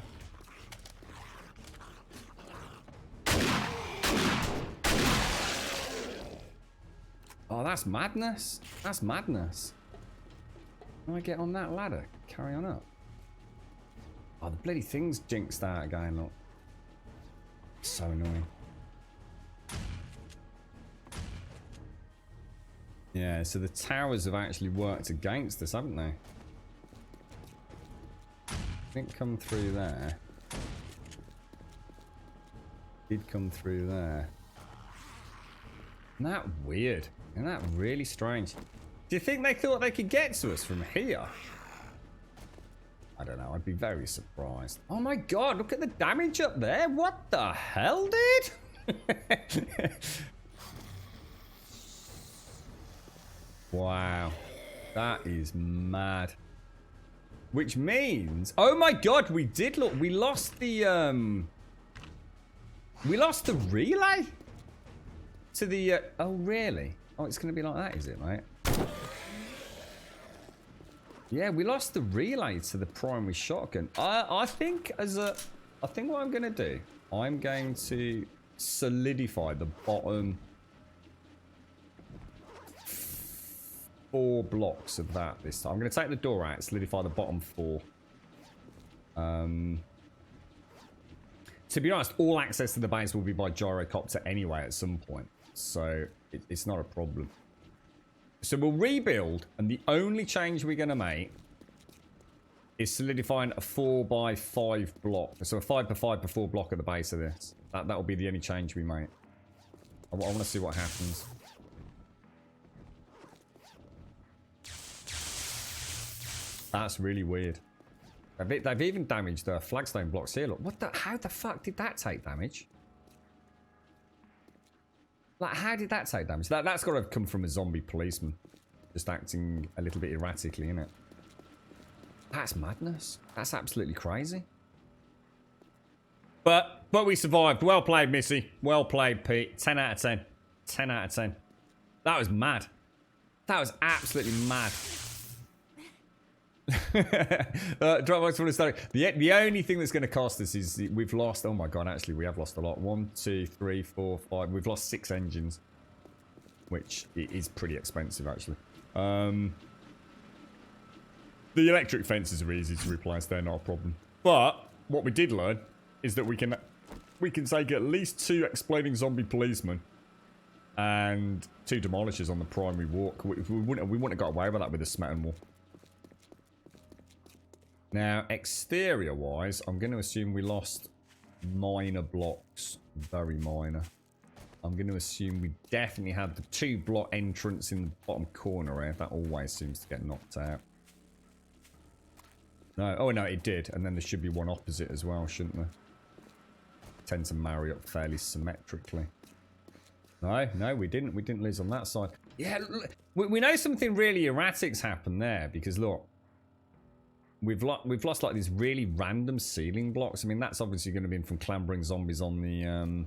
Oh, that's madness. That's madness. How do I get on that ladder? Carry on up. Oh, the bloody thing's jinxed out again, look. So annoying. Yeah, so the towers have actually worked against us, haven't they? Didn't come through there. Did come through there. Isn't that weird? Isn't that really strange? Do you think they thought they could get to us from here? I don't know. I'd be very surprised. Oh my god, look at the damage up there. What the hell, dude? Wow. That is mad. Which means... Oh my god, we did look... We lost the... We lost the relay? To the... Oh, really? Oh, it's going to be like that, is it, mate? Yeah, we lost the relay to the primary shotgun. I think as a... I think what I'm going to do... I'm going to solidify the bottom... 4 blocks of that this time. I'm going to take the door out, solidify the bottom 4. To be honest, all access to the base will be by gyrocopter anyway at some point. So it's not a problem. So we'll rebuild, and the only change we're going to make is solidifying a 4x5 block. So a 5x5x4 block at the base of this. That will be the only change we make. I want to see what happens. That's really weird. They've even damaged the flagstone blocks here. Look, what the? How the fuck did that take damage? Like, how did that take damage? That's got to have come from a zombie policeman, just acting a little bit erratically, innit? That's madness. That's absolutely crazy. But we survived. Well played, Missy. Well played, Pete. 10 out of 10. 10 out of 10. That was mad. That was absolutely mad. Dropbox full of story. The only thing that's going to cost us is we've lost. Oh my god! Actually, we have lost a lot. 1, 2, 3, 4, 5. We've lost 6 engines, which is pretty expensive actually. The electric fences are easy to replace. They're not a problem. But what we did learn is that we can take at least 2 exploding zombie policemen and 2 demolishers on the primary walk. We wouldn't have got away with that with the Smetan wall. Now, exterior-wise, I'm going to assume we lost minor blocks. Very minor. I'm going to assume we definitely had the 2-block entrance in the bottom corner here. That always seems to get knocked out. No, oh no, it did. And then there should be one opposite as well, shouldn't there? Tend to marry up fairly symmetrically. No, we didn't. We didn't lose on that side. Yeah, we know something really erratic's happened there because, look. We've lost like these really random ceiling blocks. I mean, that's obviously going to be from clambering zombies on the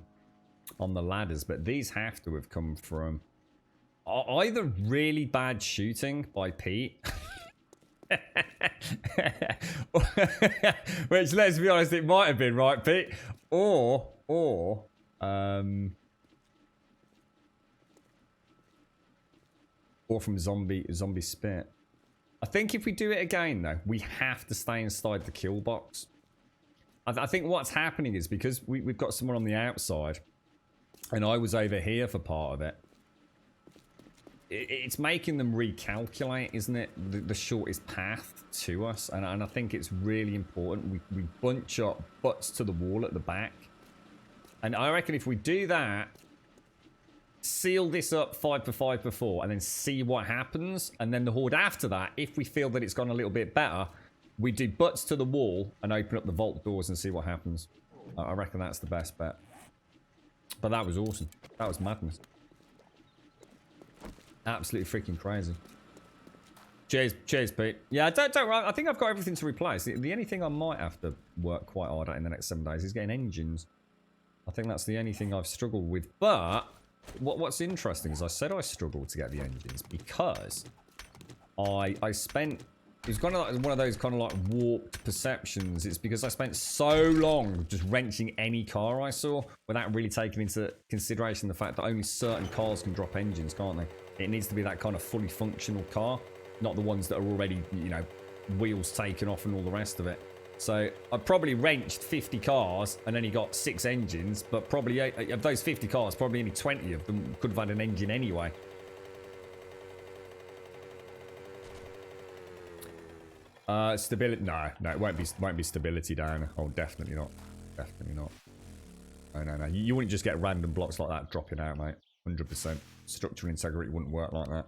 ladders, but these have to have come from either really bad shooting by Pete, which, let's be honest, it might have been, right, Pete, or from zombie spit. I think if we do it again, though, we have to stay inside the kill box. I think what's happening is because we've got someone on the outside, and I was over here for part of it, it's making them recalculate, isn't it, the shortest path to us. And I think it's really important we bunch up butts to the wall at the back And I reckon if we do that, seal this up 5 for 5 before, and then see what happens, and then the horde after that, if we feel that it's gone a little bit better, we do butts to the wall and open up the vault doors and see what happens. I reckon that's the best bet. But that was awesome. That was madness. Absolutely freaking crazy. Cheers, Pete. Yeah, don't worry. I think I've got everything to replace. The only thing I might have to work quite hard at in the next 7 days is getting engines. I think that's the only thing I've struggled with. But what's interesting is I said I struggled to get the engines because I spent... It's kind of like one of those kind of like warped perceptions. It's because I spent so long just wrenching any car I saw without really taking into consideration the fact that only certain cars can drop engines, can't they? It needs to be that kind of fully functional car, not the ones that are already, you know, wheels taken off and all the rest of it. So I probably wrenched 50 cars and only got 6 engines, but probably of those 50 cars, probably only 20 of them could have had an engine anyway. Stability? No, it won't be stability down. Oh, definitely not. Definitely not. No. You wouldn't just get random blocks like that dropping out, mate. 100%. Structural integrity wouldn't work like that.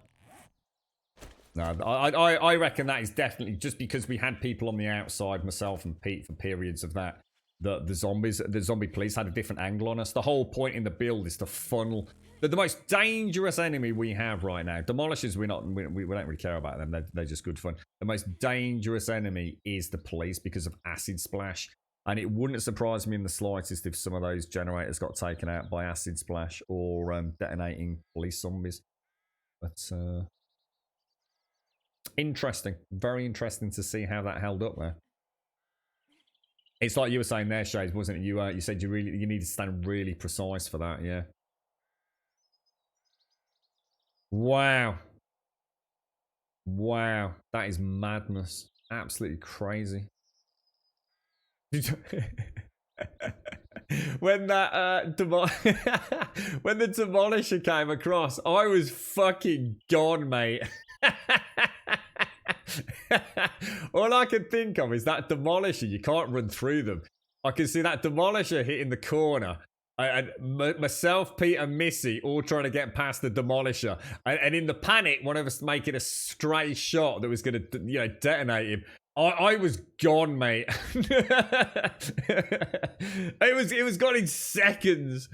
No, I reckon that is definitely just because we had people on the outside, myself and Pete, for periods of that. The zombie police had a different angle on us. The whole point in the build is to funnel. The most dangerous enemy we have right now. Demolishers, we don't really care about them. They're just good fun. The most dangerous enemy is the police because of acid splash. And it wouldn't surprise me in the slightest if some of those generators got taken out by acid splash or detonating police zombies. But interesting. Very interesting to see how that held up there. It's like you were saying there, Shades, wasn't it? You said you need to stand really precise for that, yeah. Wow. Wow. That is madness. Absolutely crazy. When that when the Demolisher came across, I was fucking gone, mate. All I can think of is that Demolisher. You can't run through them. I can see that Demolisher hitting the corner. And myself, Pete, and Missy all trying to get past the Demolisher. And in the panic, one of us making a stray shot that was going to, you know, detonate him. I was gone, mate. It was gone in seconds.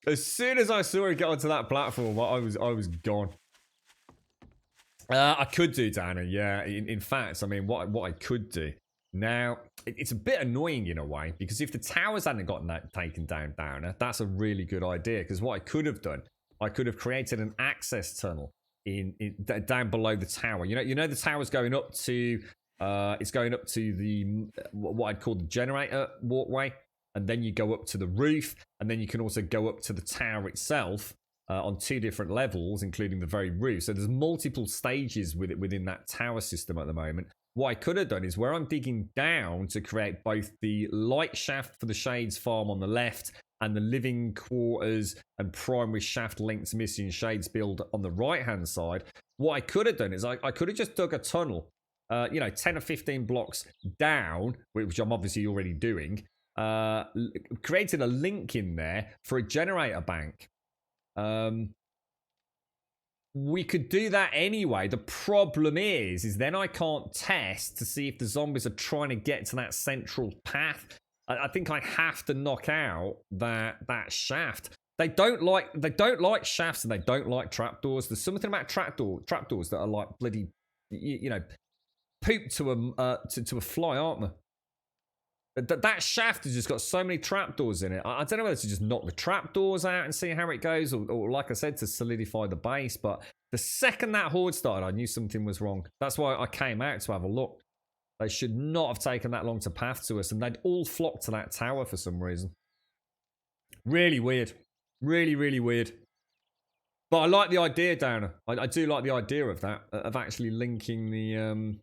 As soon as I saw it get onto that platform, I was gone. I could do, Dana, yeah. In fact, I mean, what I could do. Now, it's a bit annoying in a way, because if the towers hadn't gotten taken down, Downer, that's a really good idea. Because what I could have done, I could have created an access tunnel down below the tower. You know the tower's going up to, it's going up to the, what I'd call the generator walkway. And then you go up to the roof. And then you can also go up to the tower itself on 2 different levels, including the very roof. So there's multiple stages within that tower system at the moment. What I could have done is where I'm digging down to create both the light shaft for the Shades farm on the left and the living quarters and primary shaft links Missy and Shades build on the right-hand side. What I could have done is I could have just dug a tunnel, 10 or 15 blocks down, which I'm obviously already doing, created a link in there for a generator bank. We could do that anyway. The problem is then I can't test to see if the zombies are trying to get to that central path. I think I have to knock out that shaft. They don't like shafts and they don't like trapdoors. There's something about trapdoors that are like bloody, poop to a fly, aren't there? That shaft has just got so many trapdoors in it. I don't know whether to just knock the trapdoors out and see how it goes, or like I said, to solidify the base. But the second that horde started, I knew something was wrong. That's why I came out to have a look. They should not have taken that long to path to us, and they'd all flocked to that tower for some reason. Really weird. Really, really weird. But I like the idea, Downer. I do like the idea of that, of actually linking the...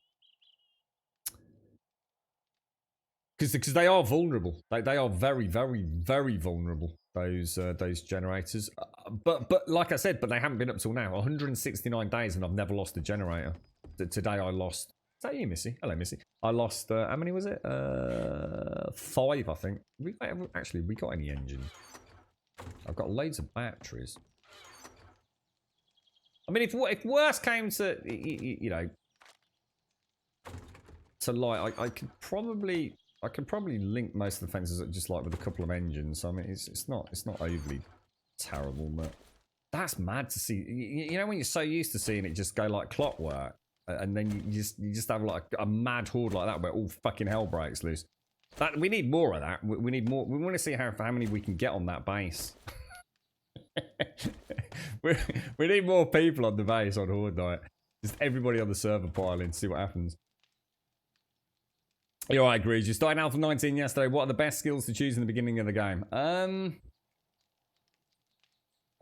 Because they are vulnerable. They are very, very, very vulnerable, those generators. But like I said, they haven't been up till now. 169 days and I've never lost a generator. Today I lost... Is that you, Missy? Hello, Missy. I lost... how many was it? 5, I think. We got any engines? I've got loads of batteries. I mean, if worse came to, you know, to light, I could probably link most of the fences just like with a couple of engines. So, I mean, it's not overly terrible, but that's mad to see. You know, when you're so used to seeing it just go like clockwork, and then you just have like a mad horde like that where all fucking hell breaks loose. That we need more of that. We need more. We want to see how many we can get on that base. we need more people on the base on Horde Night. Just everybody on the server pile in, see what happens. You're right, Grease. You started Alpha 19 yesterday. What are the best skills to choose in the beginning of the game? I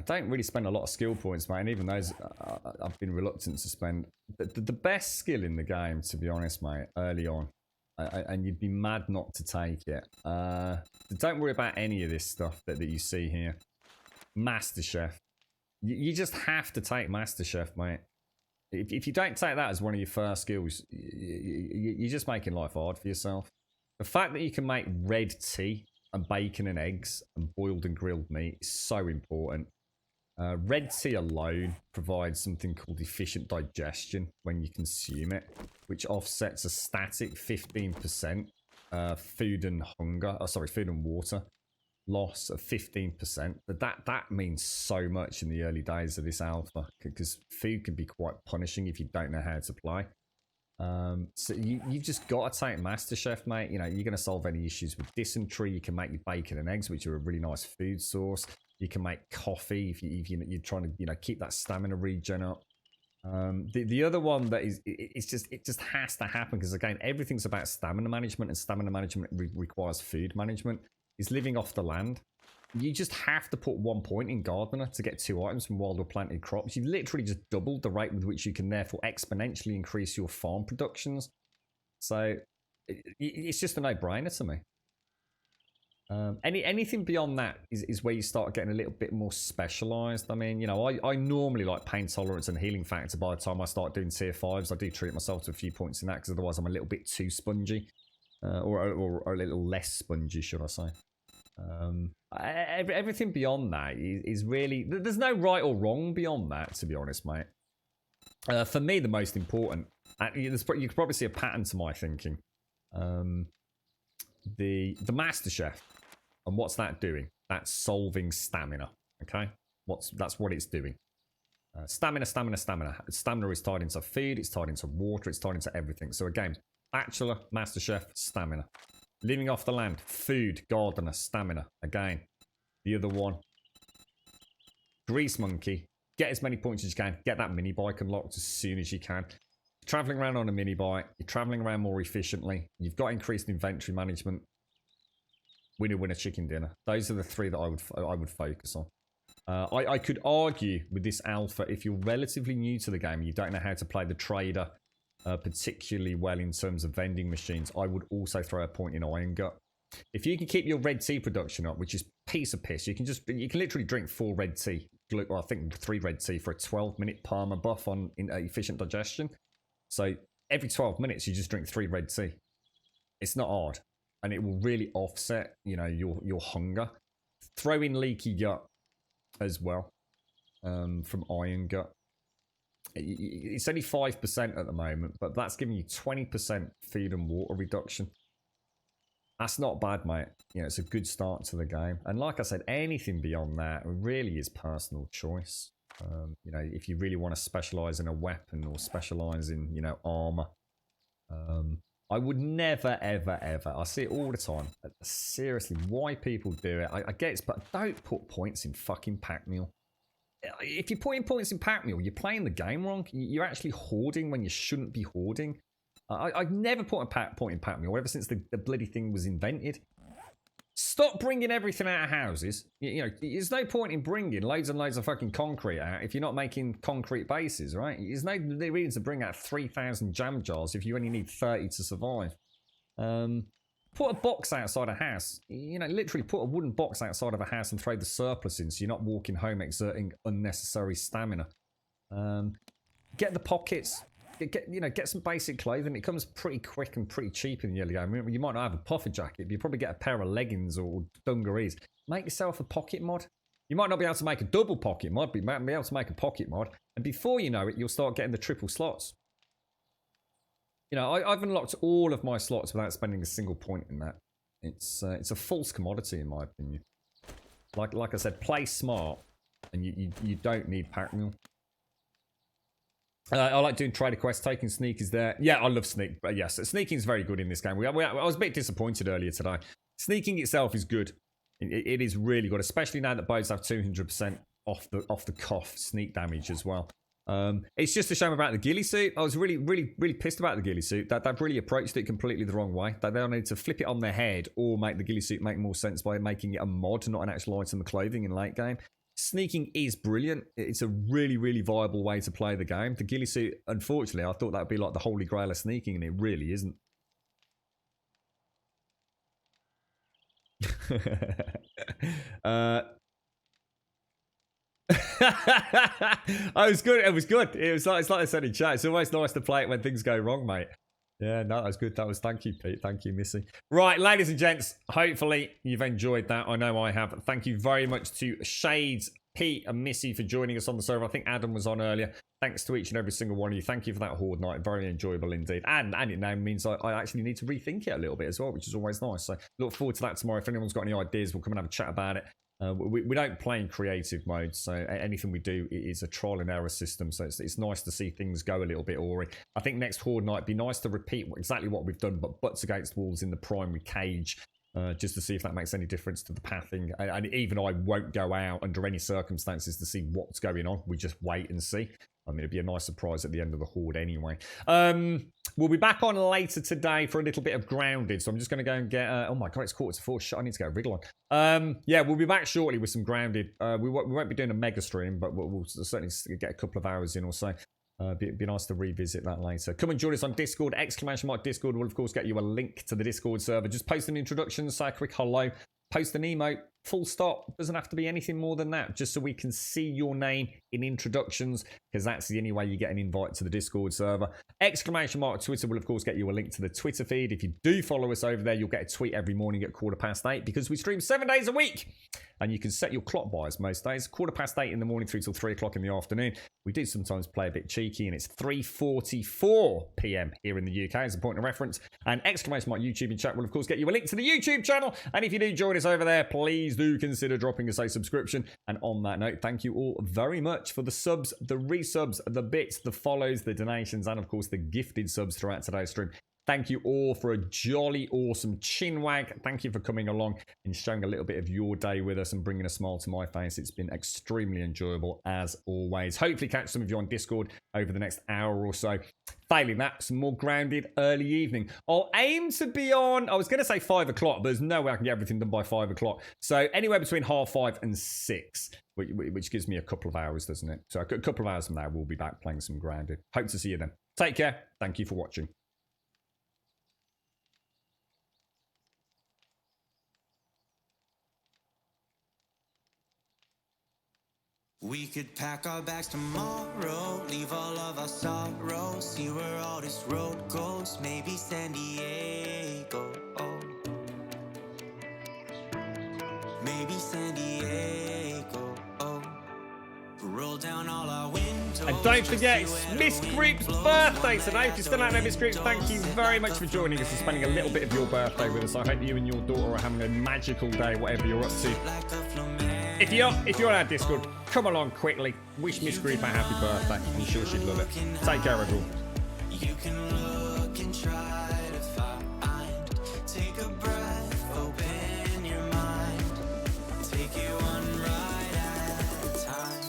don't really spend a lot of skill points, mate. And even those, I've been reluctant to spend. The best skill in the game, to be honest, mate, early on, and you'd be mad not to take it. Don't worry about any of this stuff that you see here. Master Chef. You just have to take Master Chef, mate. If you don't take that as one of your first skills, you're just making life hard for yourself. The fact that you can make red tea and bacon and eggs and boiled and grilled meat is so important. Red tea alone provides something called efficient digestion when you consume it, which offsets a static 15% food and water loss of 15%. But that means so much in the early days of this alpha, because food can be quite punishing if you don't know how to play. So you've just got to take Master Chef, mate. You know, you're going to solve any issues with dysentery. You can make your bacon and eggs, which are a really nice food source. You can make coffee if you're trying to, you know, keep that stamina regen up. The other one that it just has to happen, because again, everything's about stamina management, and stamina management requires food management. Is living off the land. You just have to put 1 point in Gardener to get 2 items from wild or planted crops. You've literally just doubled the rate with which you can therefore exponentially increase your farm productions. So it's just a no-brainer to me. Anything beyond that is where you start getting a little bit more specialized. I mean, you know, I normally like pain tolerance and healing factor by the time I start doing tier 5s. I do treat myself to a few points in that, because otherwise I'm a little bit too spongy. Or a little less spongy, should I say. Everything beyond that is really... There's no right or wrong beyond that, to be honest, mate. For me, the most important... you can probably see a pattern to my thinking. The Master Chef. And what's that doing? That's solving stamina. Okay? That's what it's doing. Stamina. Stamina is tied into food, it's tied into water, it's tied into everything. So again, Bachelor, Master Chef, stamina. Living off the land, food, Gardener, stamina. Again, the other one, Grease Monkey. Get as many points as you can. Get that mini bike unlocked as soon as you can. Traveling around on a mini bike, you're traveling around more efficiently. You've got increased inventory management. Winner, chicken dinner. Those are the 3 that I would focus on. I could argue with this alpha, if you're relatively new to the game, you don't know how to play the trader particularly well in terms of vending machines, I would also throw a point in Iron Gut. If you can keep your red tea production up, which is piece of piss, you can literally drink 4 red tea. Well, I think 3 red tea for a 12-minute perma buff on efficient digestion. So every 12 minutes you just drink 3 red tea. It's not hard, and it will really offset, you know, your hunger. Throw in Leaky Gut as well from Iron Gut. It's only 5% at the moment, but that's giving you 20% feed and water reduction. That's not bad, mate. You know, it's a good start to the game. And like I said, anything beyond that really is personal choice. You know, if you really want to specialize in a weapon or specialize in, you know, armor, I would never, ever, I see it all the time. Seriously, why people do it, I get it, but don't put points in fucking pack mule. If you're putting points in pack mule, you're playing the game wrong. You're actually hoarding when you shouldn't be hoarding. I've never put a point in pack mule ever since the bloody thing was invented. Stop bringing everything out of houses. You know, there's no point in bringing loads and loads of fucking concrete out if you're not making concrete bases, right? There's no reason to bring out 3,000 jam jars if you only need 30 to survive. Put a box outside a house. You know, literally put a wooden box outside of a house and throw the surplus in so you're not walking home exerting unnecessary stamina. Get the pockets. Get some basic clothing. It comes pretty quick and pretty cheap in the early game. You might not have a puffer jacket, but you probably get a pair of leggings or dungarees. Make yourself a pocket mod. You might not be able to make a double pocket mod, but you might be able to make a pocket mod. And before you know it, you'll start getting the triple slots. You know, I've unlocked all of my slots without spending a single point in that. It's a false commodity, in my opinion. Like I said, play smart, and you don't need pack mule. I like doing trader quests, taking sneakers there. Yeah, I love sneak. But yes, sneaking is very good in this game. I was a bit disappointed earlier today. Sneaking itself is good. It is really good, especially now that bows have 200% off the cuff sneak damage as well. It's just a shame about the ghillie suit. I was really pissed about the ghillie suit. They've really approached it completely the wrong way. They need to flip it on their head or make the ghillie suit make more sense by making it a mod, not an actual item of clothing in late game. Sneaking is brilliant. It's a really viable way to play the game. The ghillie suit, unfortunately, I thought that would be like the holy grail of sneaking, and it really isn't. It was good. It was good. It's like I said in chat. It's always nice to play it when things go wrong, mate. Yeah, no, that was good. Thank you, Pete. Thank you, Missy. Right, ladies and gents, hopefully you've enjoyed that. I know I have. Thank you very much to Shades, Pete, and Missy for joining us on the server. I think Adam was on earlier. Thanks to each and every single one of you. Thank you for that Horde night. Very enjoyable indeed. And it now means I actually need to rethink it a little bit as well, which is always nice. So look forward to that tomorrow. If anyone's got any ideas, we'll come and have a chat about it. We don't play in creative mode, so anything we do is a trial and error system, so it's nice to see things go a little bit awry. I think next Horde night, be nice to repeat exactly what we've done, but butts against walls in the primary cage, just to see if that makes any difference to the pathing. And even I won't go out under any circumstances to see what's going on. We just wait and see. I mean, it'd be a nice surprise at the end of the Horde anyway. We'll be back on later today for a little bit of Grounded. So I'm just going to go and get... oh my God, it's 3:45. Shit, I need to get a wriggle on. Yeah, we'll be back shortly with some Grounded. We won't be doing a mega stream, but we'll certainly get a couple of hours in or so. Be nice to revisit that later. Come and join us on Discord. !Discord will, of course, get you a link to the Discord server. Just post an introduction, say a quick hello. Post an emote, full stop. Doesn't have to be anything more than that, just so we can see your name in introductions, because that's the only way you get an invite to the Discord server. Twitter will, of course, get you a link to the Twitter feed. If you do follow us over there, you'll get a tweet every morning at 8:15, because we stream 7 days a week. And you can set your clock buys most days. 8:15 in the morning through till 3 o'clock in the afternoon. We do sometimes play a bit cheeky, and it's 3:44 p.m. here in the UK as a point of reference. And YouTube and chat will, of course, get you a link to the YouTube channel. And if you do join us over there, please do consider dropping us a subscription. And on that note, thank you all very much for the subs, the resubs, the bits, the follows, the donations, and of course the gifted subs throughout today's stream. Thank you all for a jolly awesome chinwag. Thank you for coming along and sharing a little bit of your day with us and bringing a smile to my face. It's been extremely enjoyable as always. Hopefully catch some of you on Discord over the next hour or so. Failing that, some more Grounded early evening. I'll aim to be on, I was going to say 5 o'clock, but there's no way I can get everything done by 5 o'clock. So anywhere between 5:30 and 6, which gives me a couple of hours, doesn't it? So a couple of hours from now, we'll be back playing some Grounded. Hope to see you then. Take care. Thank you for watching. We could pack our bags tomorrow, leave all of our sorrows, see where all this road goes, maybe San Diego. Oh. Maybe San Diego. Oh. Roll down all our windows. And don't forget, it's Miss Group's birthday today. If you're still out there, Miss Group, thank you very much for joining us and spending a little bit of your birthday with us. I hope you and your daughter are having a magical day, whatever you're up to. If you're on our Discord, come along quickly. Wish Miss Group a happy birthday. I'm sure she'd love it. Take care, everyone. You can look and try to find. Take a breath, open your mind. Take it one ride at a time.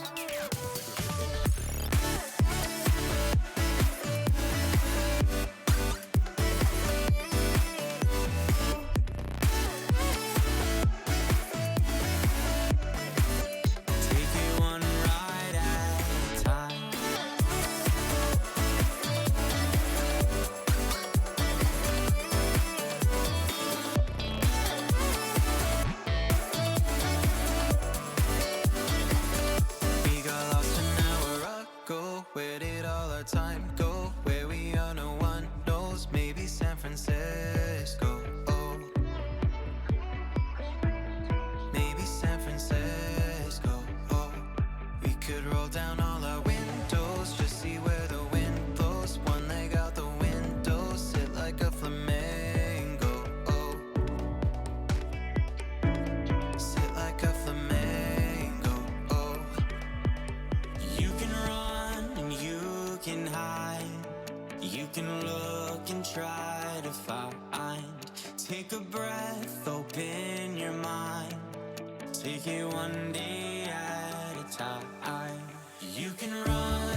You can look and try to find. Take a breath, open your mind. Take it one day at a time. You can run